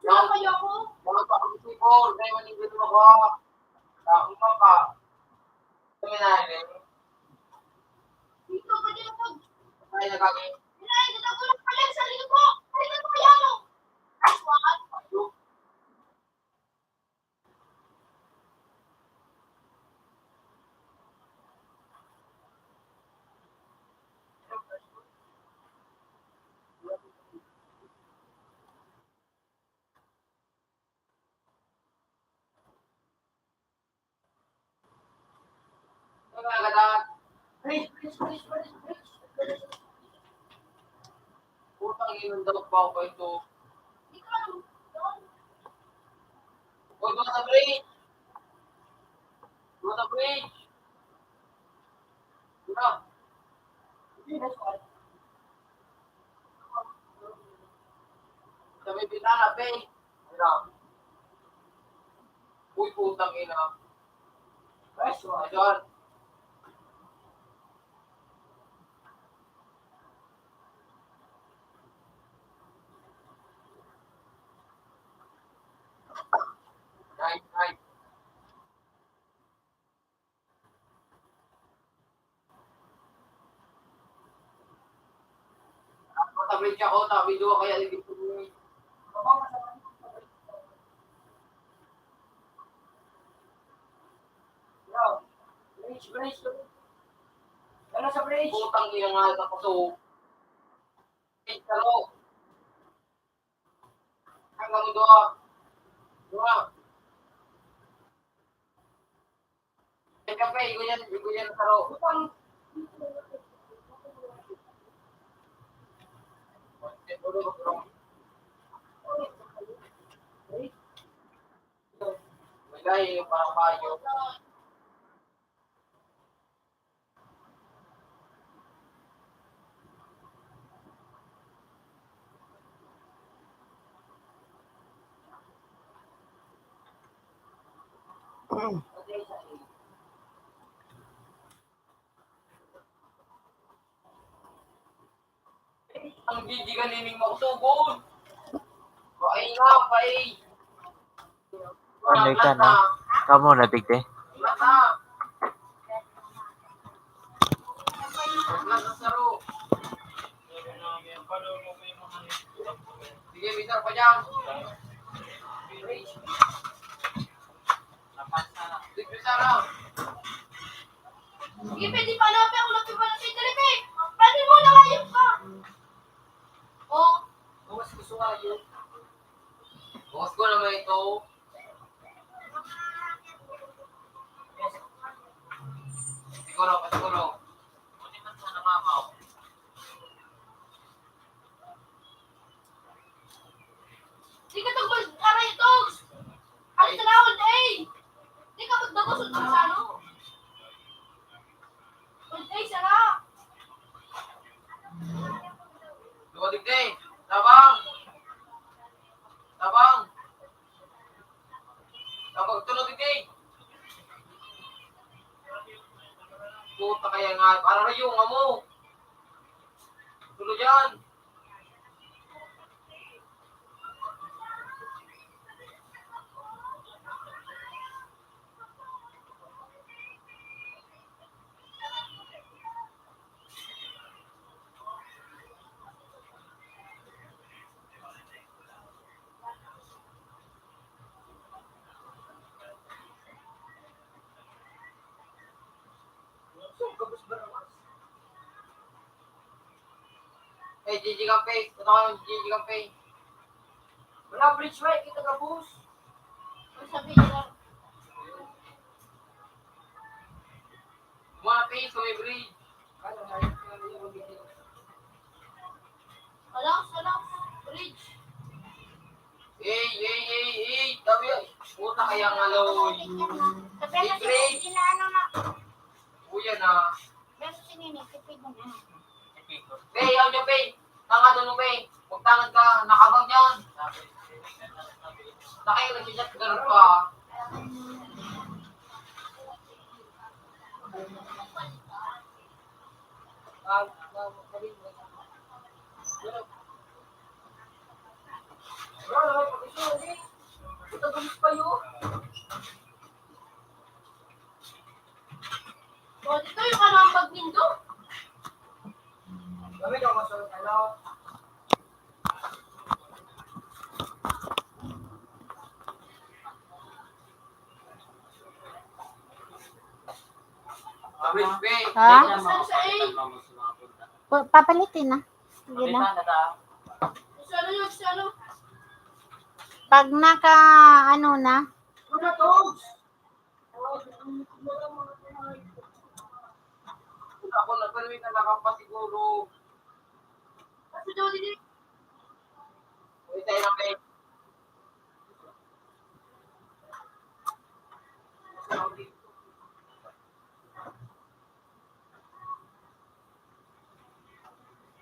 Speaker 1: Saan kayo ako?
Speaker 5: Mga pakakisipol. Dahil manigil ako. Ako ka. Kami natin.
Speaker 1: Dito ka dyan ako.
Speaker 5: Kaya na kami.
Speaker 1: Hinahin, dito ko lang pala sa sarili ko. Halika ko yan, oh. Nice one.
Speaker 5: Putang ina daw pa ako ito.
Speaker 1: Ikaw, doon.
Speaker 5: Huwag doon sa bridge. Doon sa bridge. Doon. Sa may binana, Bay. Doon. Uy, putang ina. Ayun. Nice. Sa bridge ako, video kaya hindi ko mo.
Speaker 2: Bridge. Ano sa bridge?
Speaker 5: Putang ina nga sa paso. Karo. Hanggang doon. Doon. Kape, igo yan karo.
Speaker 2: Utang.
Speaker 5: May parang payo. Ang gigi kanining mausugod. Paay nga, paay.
Speaker 7: Ano ka na? Kamu na tigde.
Speaker 5: Mata. Wala sa saro. Sige, Peter, pa dyan. Sige, Peter,
Speaker 1: Sige, pwede pa na, pero wala pa na kayo dali, pwede mo na kayo pa. Oh,
Speaker 5: bukas gusto ka yun. Bukas ko naman ito. Siguro, pasiguro. Hindi man sa namamaw.
Speaker 1: di ka tugol, aray togs. Ang salawad, eh. Di ka magdagos sa ano. Eh, sara.
Speaker 5: Dumating din. Tabang. Tabang. Tabang, tulog din. Puta kaya nga. Para na yung amo. Tulog yan. Eh, Gigi Campay. Ito ka yung Gigi Campay. Wala, bridge right. Kita ka, boss.
Speaker 1: Ang sabi nila.
Speaker 5: Mga face sa may bridge.
Speaker 1: Alam, bridge.
Speaker 5: Eh. Tabi, puta kaya nga, loy.
Speaker 6: Sabi na
Speaker 5: Bridge.
Speaker 6: sila ano na.
Speaker 5: Kuya na.
Speaker 6: Pero sinini, tipid mo na.
Speaker 5: Pay, yaw niyo, Pay. Tanga doon mo, Pay. Huwag tangad ka. Nakabang yan. Nakaya nag-chat ka ganun pa. Ito gulis pa yun.
Speaker 1: O, dito yung ano ang pagmindo.
Speaker 5: Kami daw masunod ano.
Speaker 6: Ha?
Speaker 1: Saan sa A?
Speaker 6: Papalitin na. Sige na.
Speaker 1: Sa ano?
Speaker 6: Pag naka, ano na,
Speaker 5: Ano to? Ako na permit na nakapasiguro.
Speaker 1: Kasi daw din.
Speaker 5: Uy, tayo na, Pay.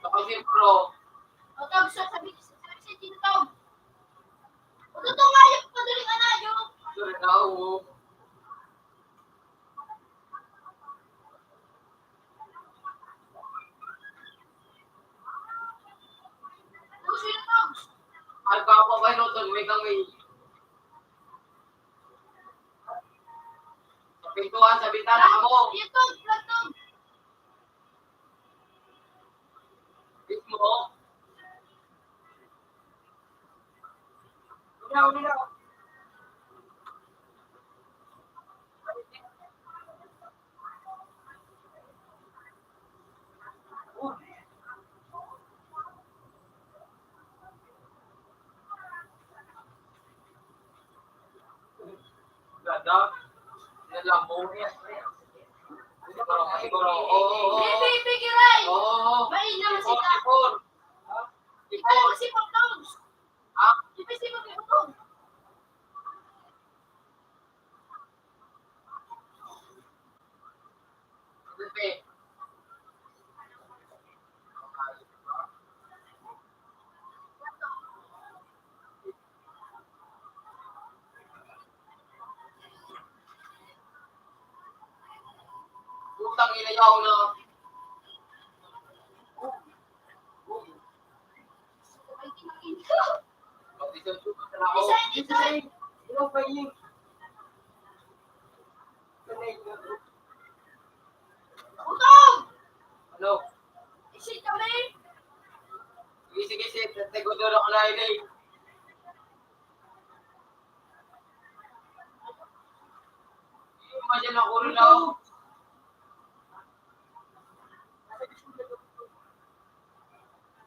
Speaker 5: Ako siguro.
Speaker 1: O, tawag siya, sabi siya, dito tawag. O, totoo nga yung padaling anayo.
Speaker 5: Sure na ako.
Speaker 1: Tawag siya yung tawag.
Speaker 5: Ay, pa ako kayo doon, may kami. Sa pintuan, sa bintana mo.
Speaker 1: Yung tawag, flag tawag.
Speaker 5: Mismo. Ulilaw. Ganda. Nilambo niya. Siguro. Oo.
Speaker 1: Baby, giray.
Speaker 5: Oo.
Speaker 1: May naman
Speaker 5: Sipon,
Speaker 1: sila.
Speaker 5: sipon.
Speaker 1: Ikaw
Speaker 5: Sipon.
Speaker 1: kasi pag tawag.
Speaker 5: Ha?
Speaker 1: Iba si pag tawag.
Speaker 5: Pepe. Utang inayaw na.
Speaker 1: Ay, kinakin ka.
Speaker 5: Pag-isip ko na ako.
Speaker 1: Design.
Speaker 5: Ano ba yun?
Speaker 1: Utong!
Speaker 5: Ano?
Speaker 1: Isin kami!
Speaker 5: Sige, sige. Teguduro ko na yun eh. Yung mga dyan ako rin ako.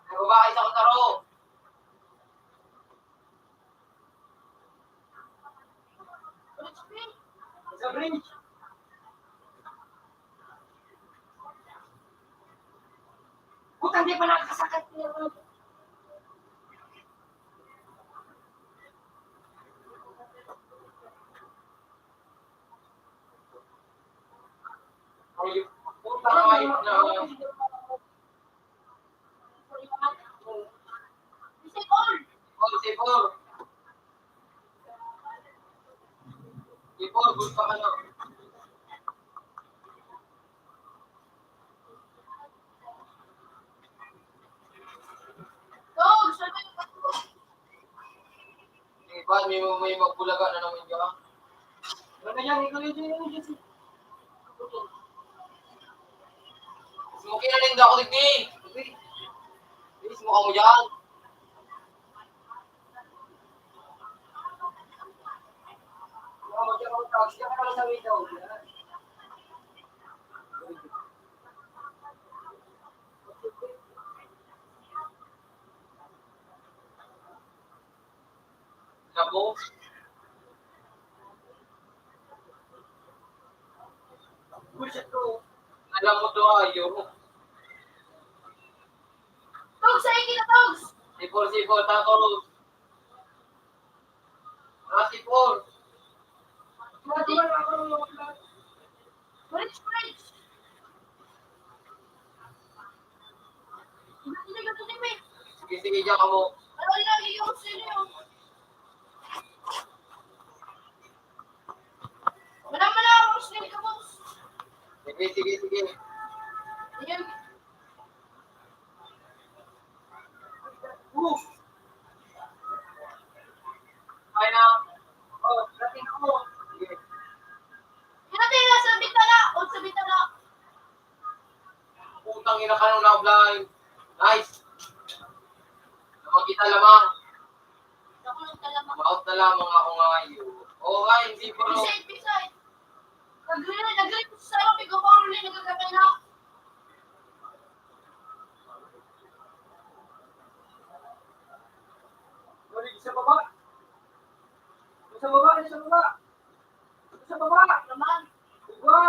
Speaker 5: Nagbabakay sa kutaro. Sa bridge. Putang di pa nakakasakit niya. Ay, putang ayos na.
Speaker 1: Isin all!
Speaker 5: Sipor. Sipor, gusto ka na.
Speaker 1: Dog! Sabi ko!
Speaker 5: Iba, may magbulaga na naman dyan. Ano yan? Ikaw yun. Smoky na rin ako digdi. Smoke mo dyan. Siya ka lang sa window. Sabo. Alam mo to ayaw.
Speaker 1: Dog! Sa ikin na dogs!
Speaker 5: Sipor, tako. Sipor.
Speaker 1: Bridge! Hindi ka tuloy, eh.
Speaker 5: Sige, dyan ka mo.
Speaker 1: Ano lagi yung sino? Wala akong sino ka, boss.
Speaker 5: Sige.
Speaker 1: Ayun.
Speaker 5: Kaya na. Oh, dating ako. Sige.
Speaker 1: Yun natin yung nasa bitana. O sa bitana.
Speaker 5: Putang ina ka nung na-blind. Nice. Nakakita lamang.
Speaker 1: Nakulong ka lamang.
Speaker 5: Out na lamang ako ngayon. Oo nga, hindi pa rin.
Speaker 1: Beside. Nag-green ko sa sarap. Ikaw pa ulit nagkakapay na.
Speaker 5: Sa baba.
Speaker 1: Naman.
Speaker 5: Diba?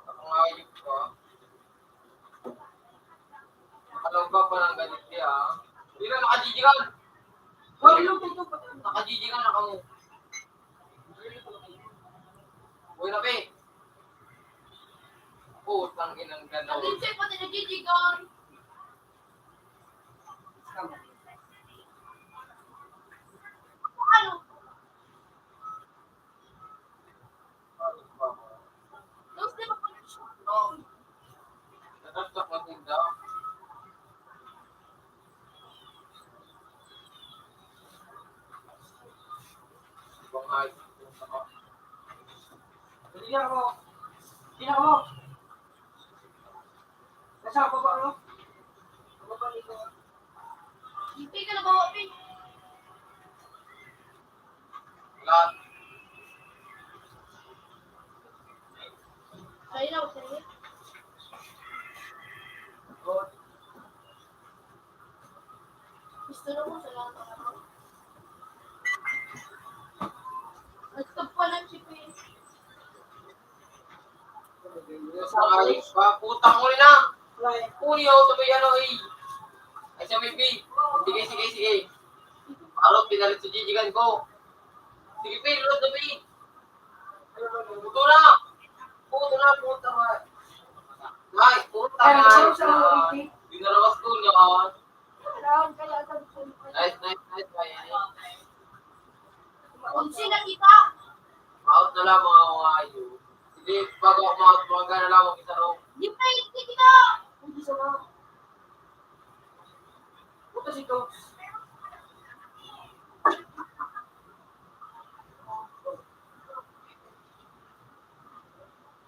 Speaker 5: Ako ngayon pa. Alam ka pa ng ganit niya. Hindi na nakajijigan. Nakajijigan na kamo. Uy na, pe. Putang inang gano'n.
Speaker 1: Nag-insay pati nagjijigan. Ano? Dogs, di ba po na siya? Oo.
Speaker 5: Natatak na tinda. Ibang ayos. Hindi ako. Nasa baba, ano?
Speaker 1: Hindi ka na bawa, Pin.
Speaker 5: Lahat.
Speaker 1: Ayun na, sige. Gusto na mo sa lahat ng ako. Nagtag pa lang si Pin.
Speaker 5: Nasa ayos pa. Putang mo na. Puni ako sa may ano eh. Ay sa may B. Sige. Parang pinalit sa jijigan ko. Sige, Pin. Load na, Pin. Puto na. Puta nga. Ay, puta nga. Dinalawas ko niya. Nice.
Speaker 1: Kung sino kita,
Speaker 5: Out na lang mga ngayo. Sige, bago ako mga na lang isa raw.
Speaker 1: di pa hindi kita.
Speaker 5: Hindi sa mga. Puta si Coach.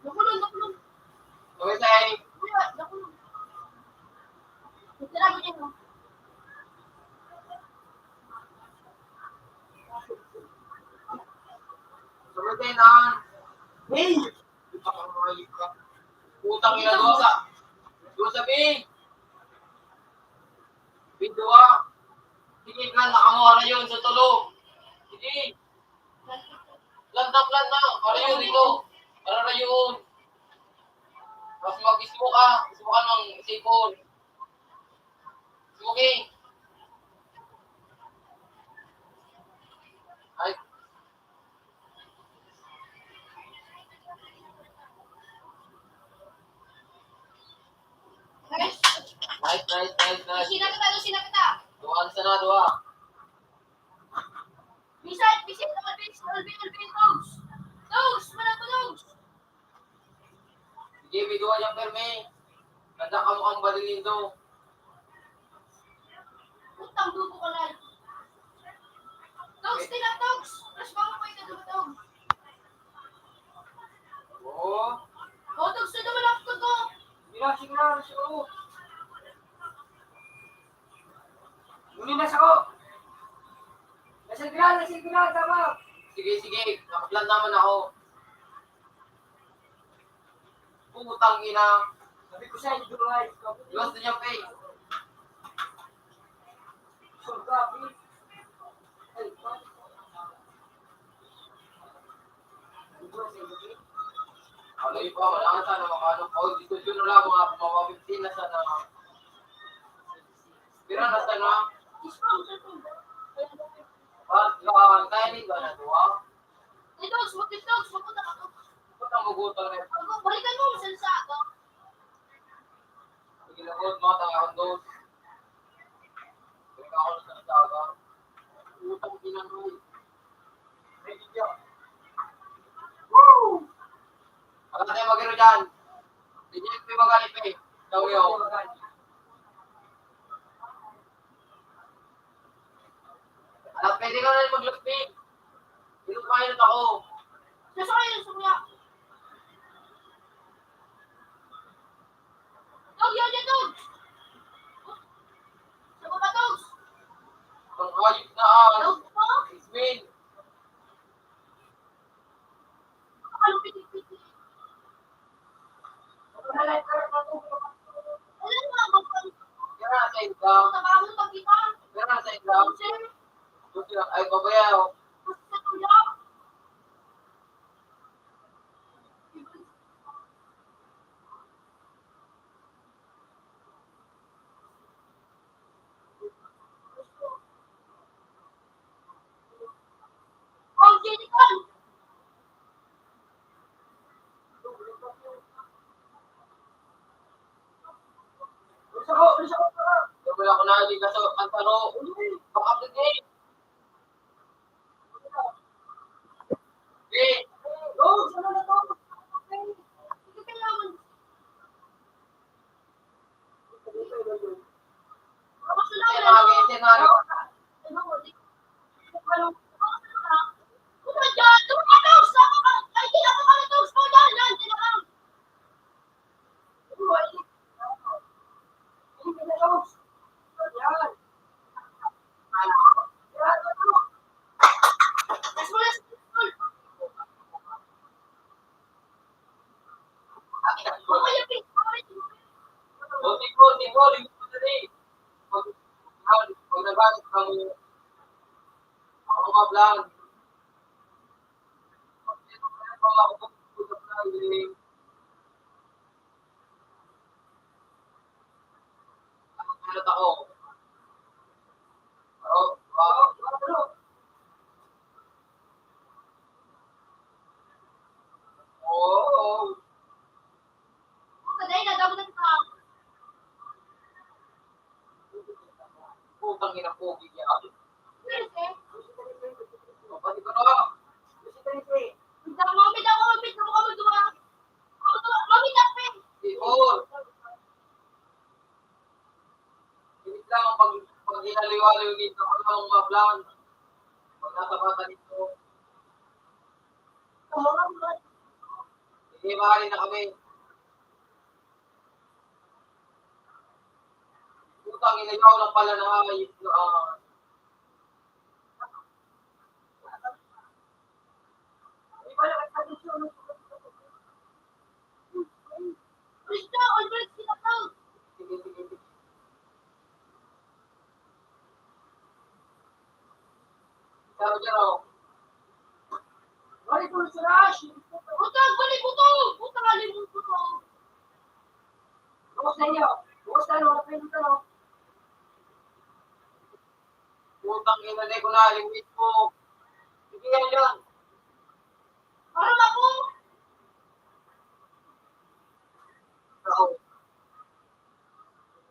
Speaker 1: Nakulong.
Speaker 5: Okay, tayo.
Speaker 1: Kuya, nakulong.
Speaker 5: Hey! Utang ina dosa, Bing! Bing, doa. Sige, plan, nakamura yun sa tulo. Sige. Plan na. Para yun dito. Para na yun. Mas mag-ismo ka. Ismo ka ng sipon. Okay. Ay. Nice.
Speaker 1: Sina kita.
Speaker 5: Doan sana, doa.
Speaker 1: Bisit naman, Alvin, Togs, wala ko, Togs.
Speaker 5: Sige, may doa niyang perme. Nanda ka mo ang balilin do.
Speaker 1: Utang dugo ka na. Togs, Togs. Mas baka ko ito, Togs.
Speaker 5: Oo.
Speaker 1: Togs, ito naman ako to.
Speaker 5: Sige na. Muli na ako. Nasigla, tama. Sige. Nakaplan naman ako. Putang ina. Sabi ko siya, July. Lost na niya pay. Ano yung pa, wala ka sana makano. O, diskusyon na lang mga 15 na sana. Pero na sana. Kaya din ba na tuwa?
Speaker 1: Togs, magpunta ka, Togs.
Speaker 5: Ba't ang magutang na?
Speaker 1: Balikan mo, masalsa ako.
Speaker 5: Ginagod mo, tangahan doon. Balik ako sa nasaga. Utang pinanoy. Ready ka? Woo! Ano tayo magiro dyan? Hindi ko yung magalit eh. Daw yun. Alam, pwede ka na rin maglapit. Pinupayot ako.
Speaker 1: Sasakay, sumya. Togs, yan, Togs. Sabo ba, Togs?
Speaker 5: Ang hayop na ah.
Speaker 1: Togs mo?
Speaker 5: Ismail.
Speaker 1: Ano, piti. Alam mo, magpapalito.
Speaker 5: Kaya na sa islam.
Speaker 1: Trabaho pag kita.
Speaker 5: Kaya na sa islam. Ay, babayaw.
Speaker 1: Sa tulong. Oh, Jenicol!
Speaker 5: Wala ko na, hindi ka sa kantaro. Pakapigay. Eh,
Speaker 1: Ano na to? Hindi kailangan. Ako sila
Speaker 5: kaya mga senaryo. Tipo, tadi. Pag nagamit kang mga vlog. Ako. Oo. Putang ina po, bigyan. Pati ko na. Tipol. Hindi lang ang pag hinaliwaliw dito. Ano ang mga vlog. Pag nasa bata dito. Hindi mahalin na kami. Putang ina, ikaw lang pala na ayos na
Speaker 1: Alis na, alright sila to.
Speaker 5: Sige, sige, sige. Jaro.
Speaker 1: Balik mo sa rush. Utang, balik mo to. Utang, alin mo to.
Speaker 5: Bukas na inyo. Bukas na, wala pa yung tanong. Utang inalay ko na, limit mo. Sige yan yun.
Speaker 1: Aram ako.
Speaker 5: Oo.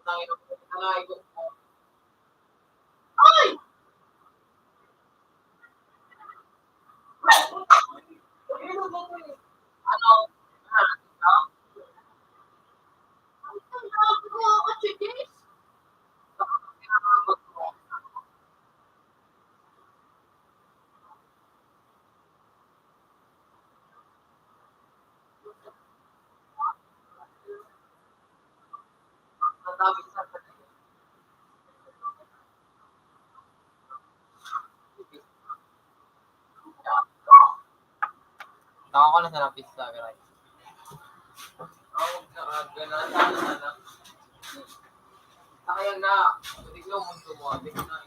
Speaker 5: Utang inalay ko.
Speaker 1: Ay!
Speaker 5: Ano?
Speaker 1: Ang tawag ko ako, Chidis.
Speaker 5: Taka ko na sa lapis sa garage. Sana. Kaya na. Tignan mo ito mo. Tignan na.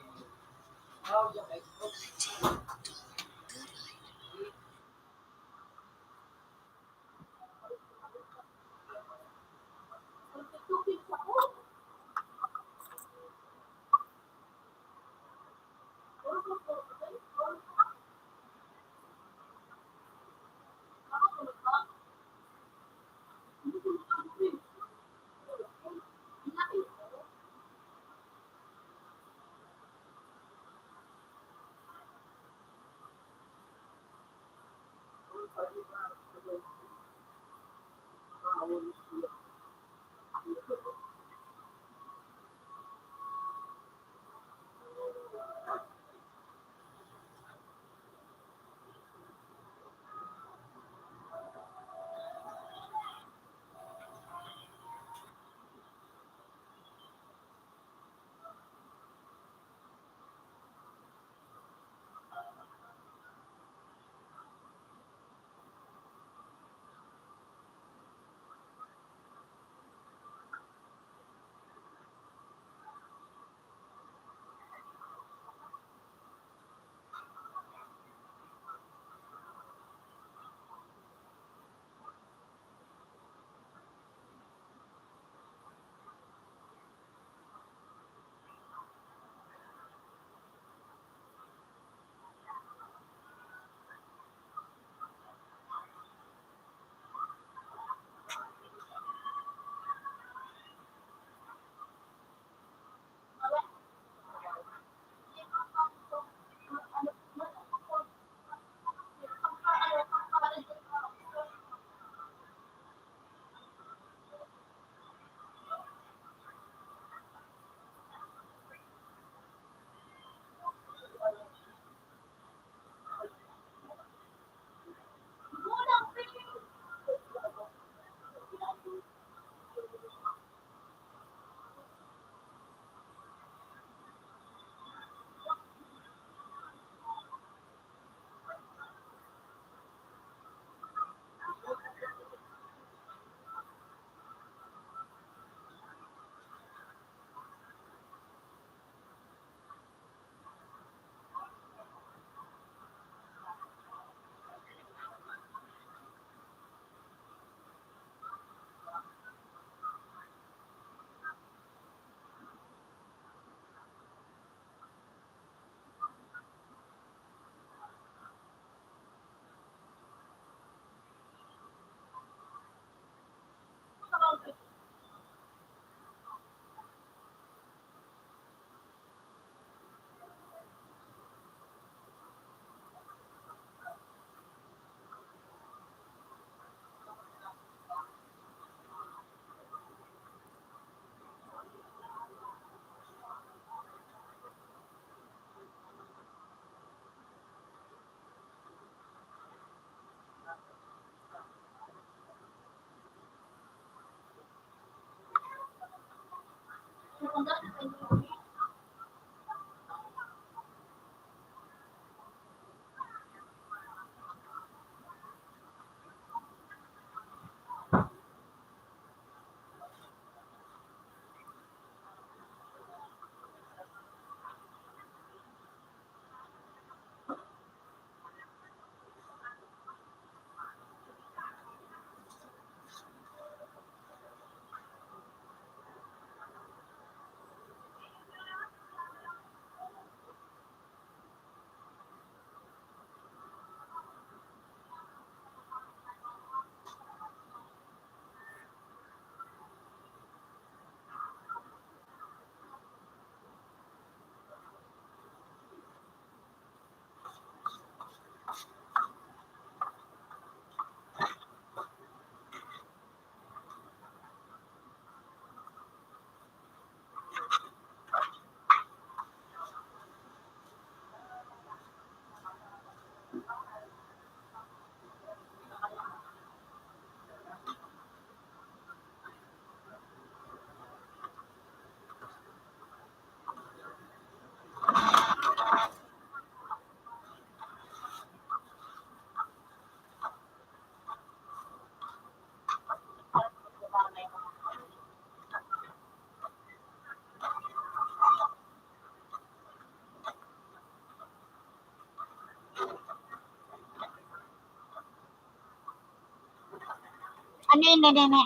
Speaker 6: Hindi.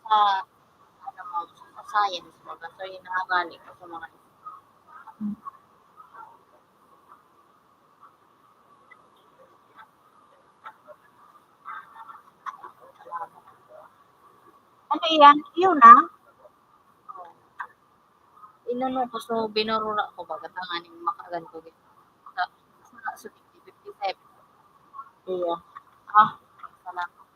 Speaker 6: Sa, ano mo, sa science mo. Kasi yung nakagaling ko sa mga ano yan? Yun na? Inano ko, so binurura ko bagat ang aning makagan ko. Sa 57. Iya. Salamat.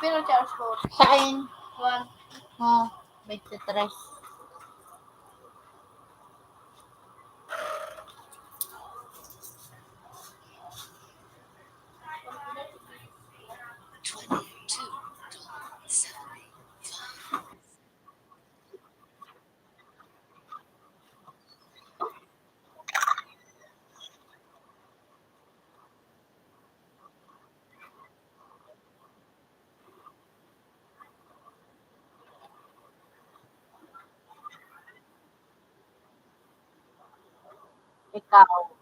Speaker 1: Pero charge ko.
Speaker 6: Sa akin,
Speaker 1: 1.
Speaker 6: oh, 23.
Speaker 3: $22.75.
Speaker 6: Ikaw.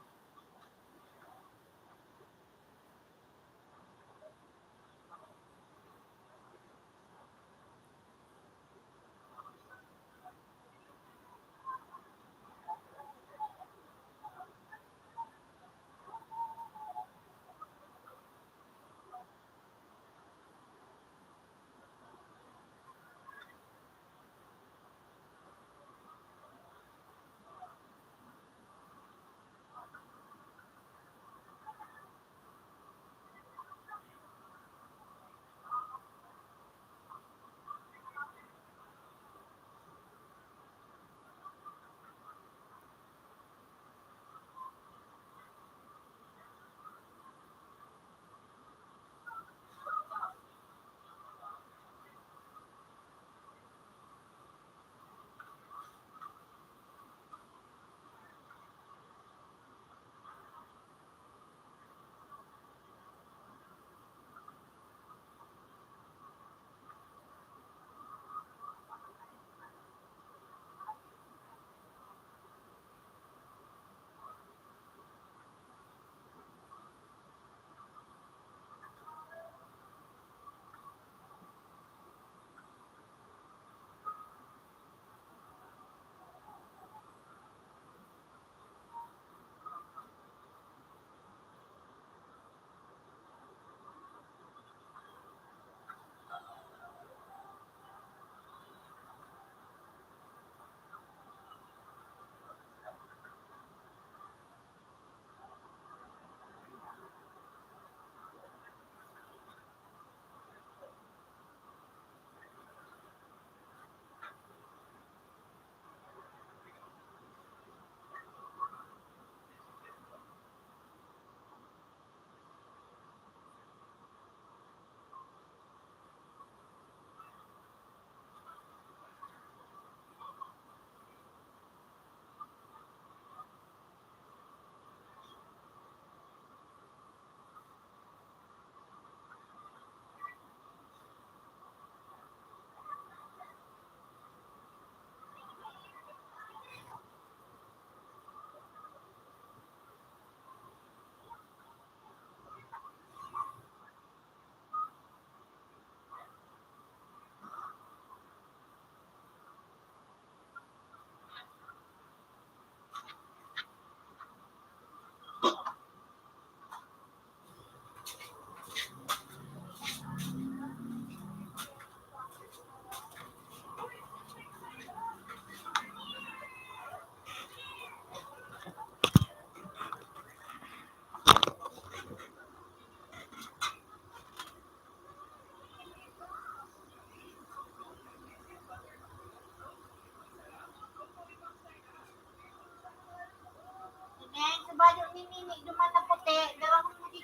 Speaker 1: Amen. Sabado ni Nini, duman na puti. Dalawang puti.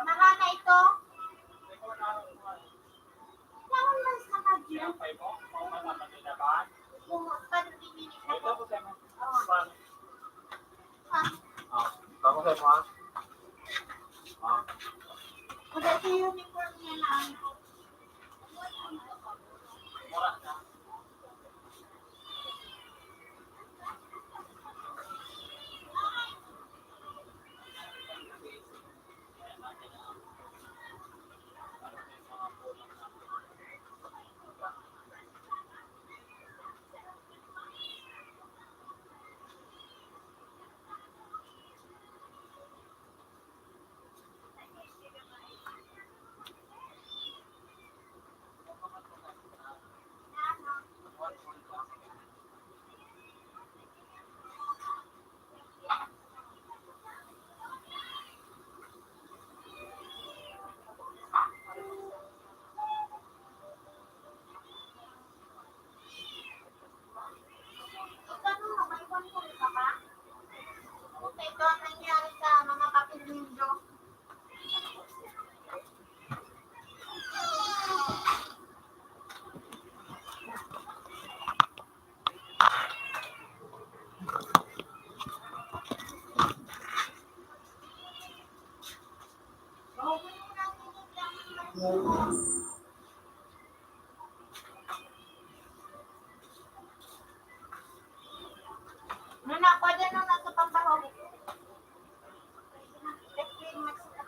Speaker 1: Mahana ito. Lawan lang sa kadyo. Kung paano ni Nini na ito.
Speaker 9: Kamu saya mau.
Speaker 1: Kasi ito yung uniform niya lang.
Speaker 6: Nung nakuha dyan nung nasa pambahog. Explain mo sila.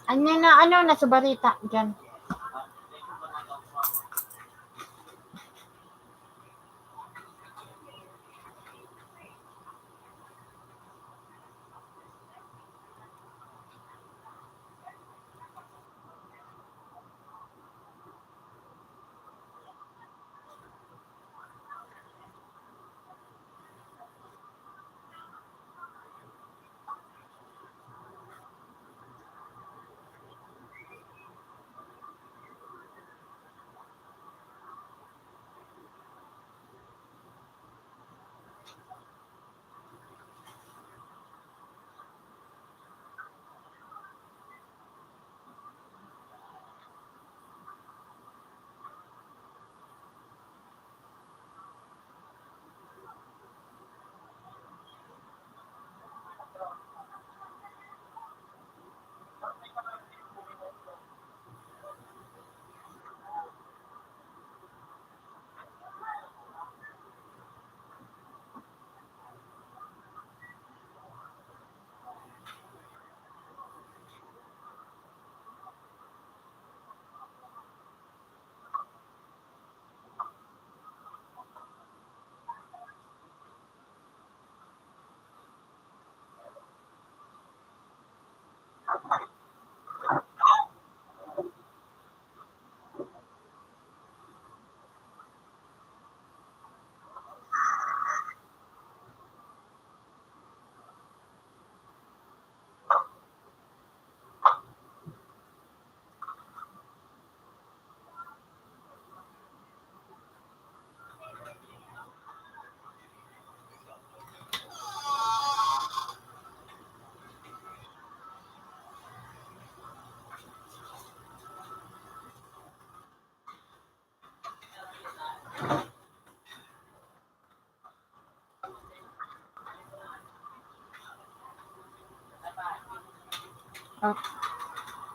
Speaker 6: Ano na sa balita dyan?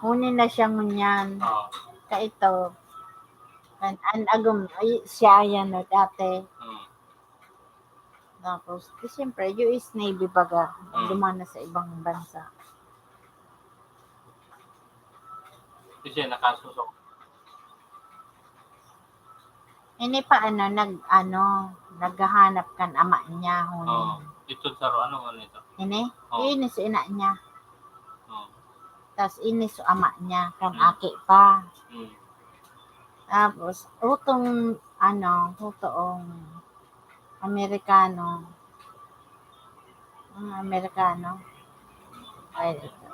Speaker 6: Hunin na siya ngunyan.
Speaker 9: Oo.
Speaker 6: Ka ito. An agum ay siya yan no dati. Tapos, siyempre, US Navy baga. Dumana sa ibang bansa.
Speaker 9: Kasi siya nakasusok.
Speaker 6: Hindi pa naghahanap kan ama niya.
Speaker 9: Oo. Ito saro, ano ito?
Speaker 6: Ini?
Speaker 9: Oo.
Speaker 6: Ini sa ina niya.
Speaker 9: Oo.
Speaker 6: Tapos ini sa ama niya. Kan aki pa. Tapos, utong Amerikano. Ay, ito.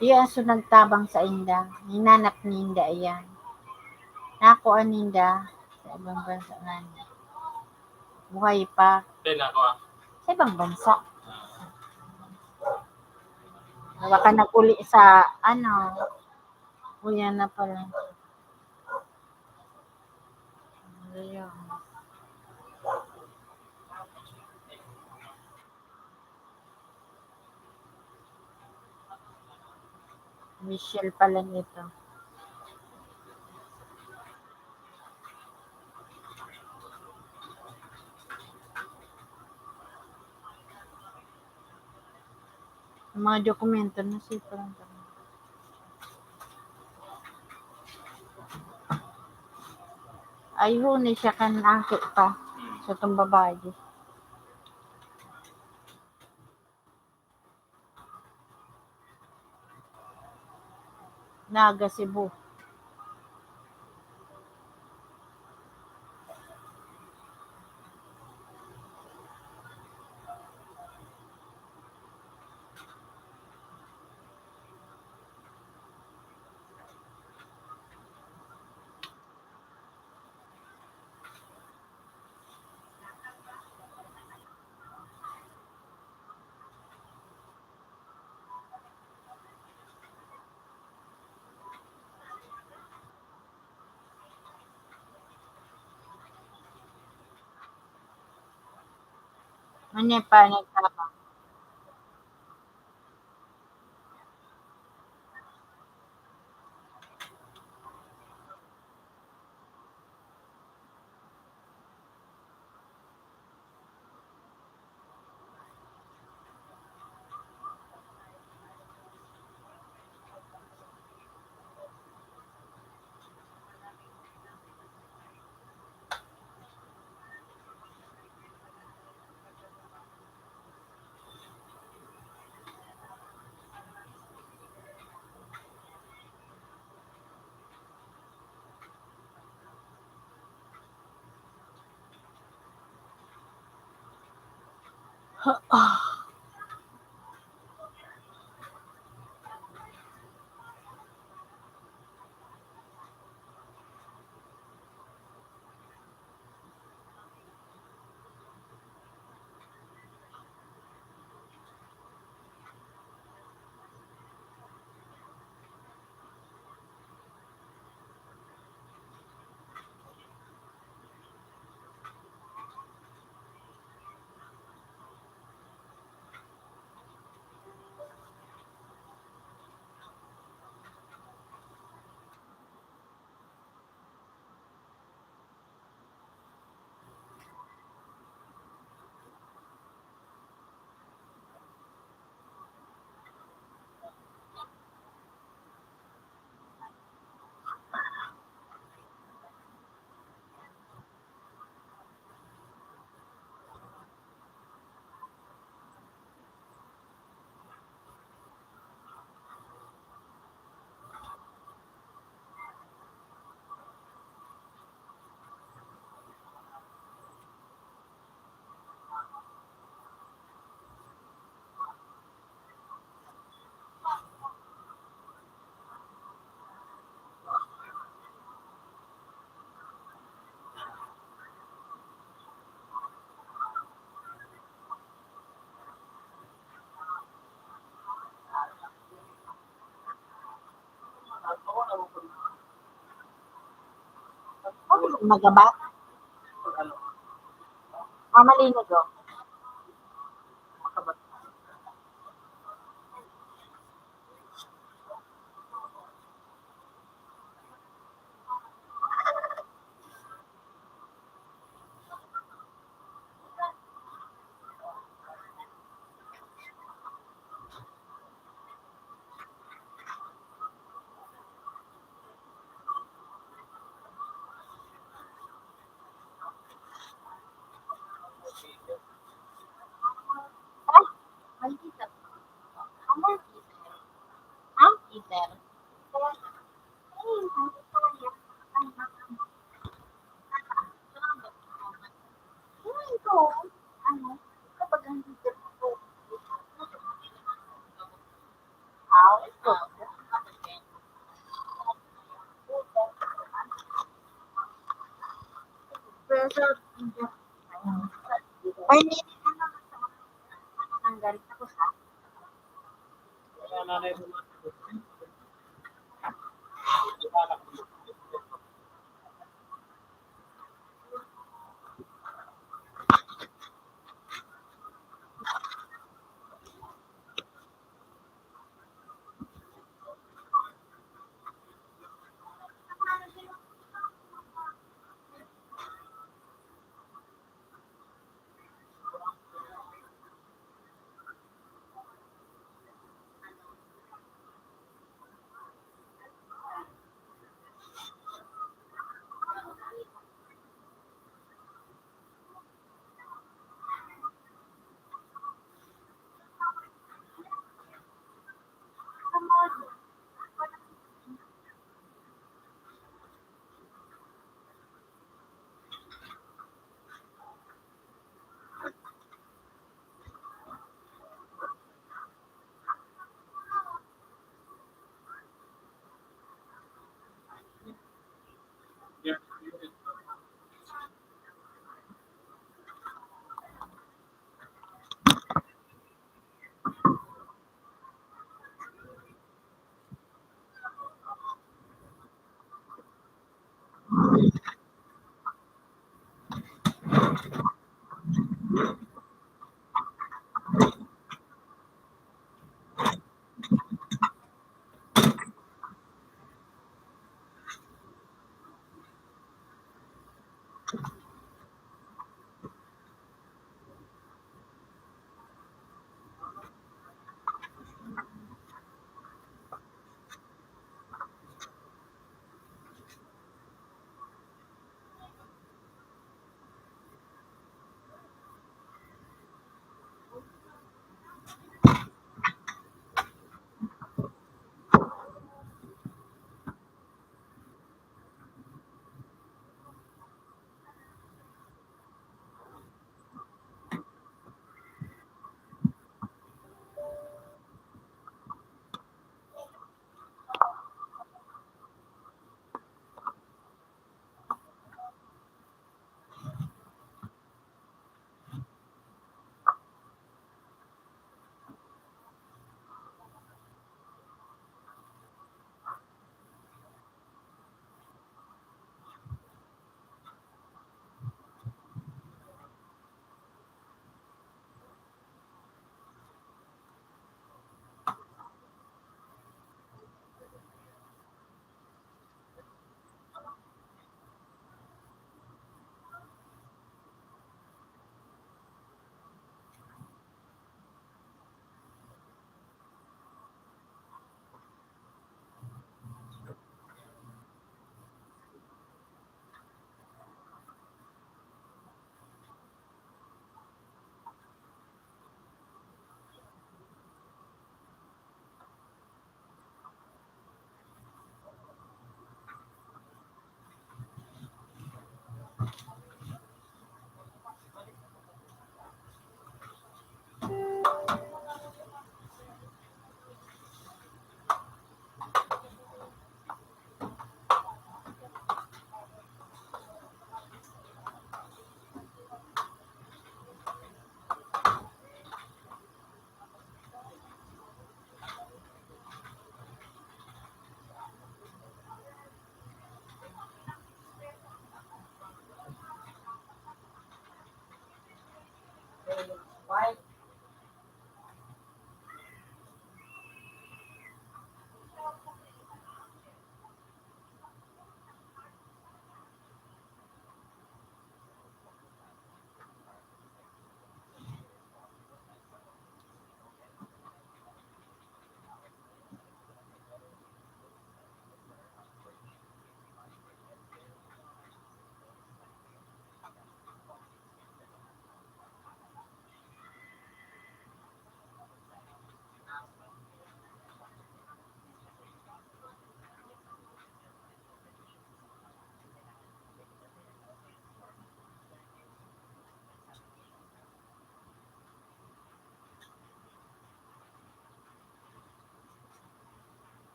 Speaker 6: Yung aso nagtabang sa inda. Hinanap ni inda yan. Nakuha ninda sa ibang bansa na. Buhay pa.
Speaker 9: Kaya nakuha.
Speaker 6: Sa ibang bansa. Baka nag-uli sa kuya na pala. Ayun. Michelle pala nito. Mga dokumento na siya parang. Ay, huni siya kan aki pa sa itong babae. Naga Cebu. Ano pa nagtabang? Magaba? Malinig oh. Heater. Heater. Ito, ano, kapag ang heater ko, ito. Pressure. Ay, hindi ano, tanggal. Tapos ha?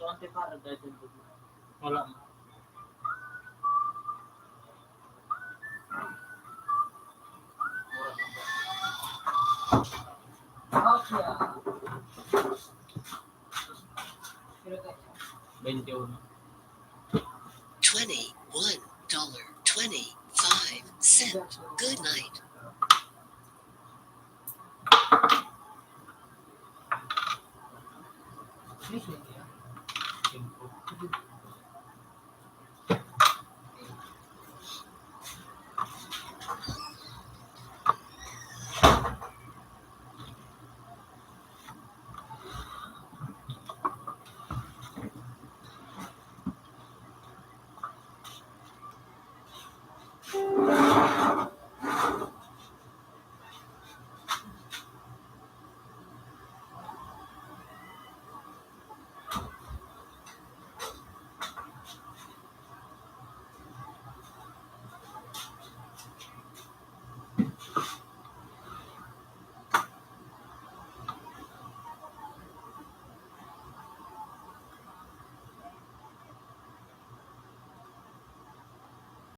Speaker 5: So, anti-paradise yung dugo.
Speaker 9: Wala.
Speaker 5: Okay.
Speaker 9: 21.
Speaker 3: $21.25. Good night.
Speaker 5: Excuse me.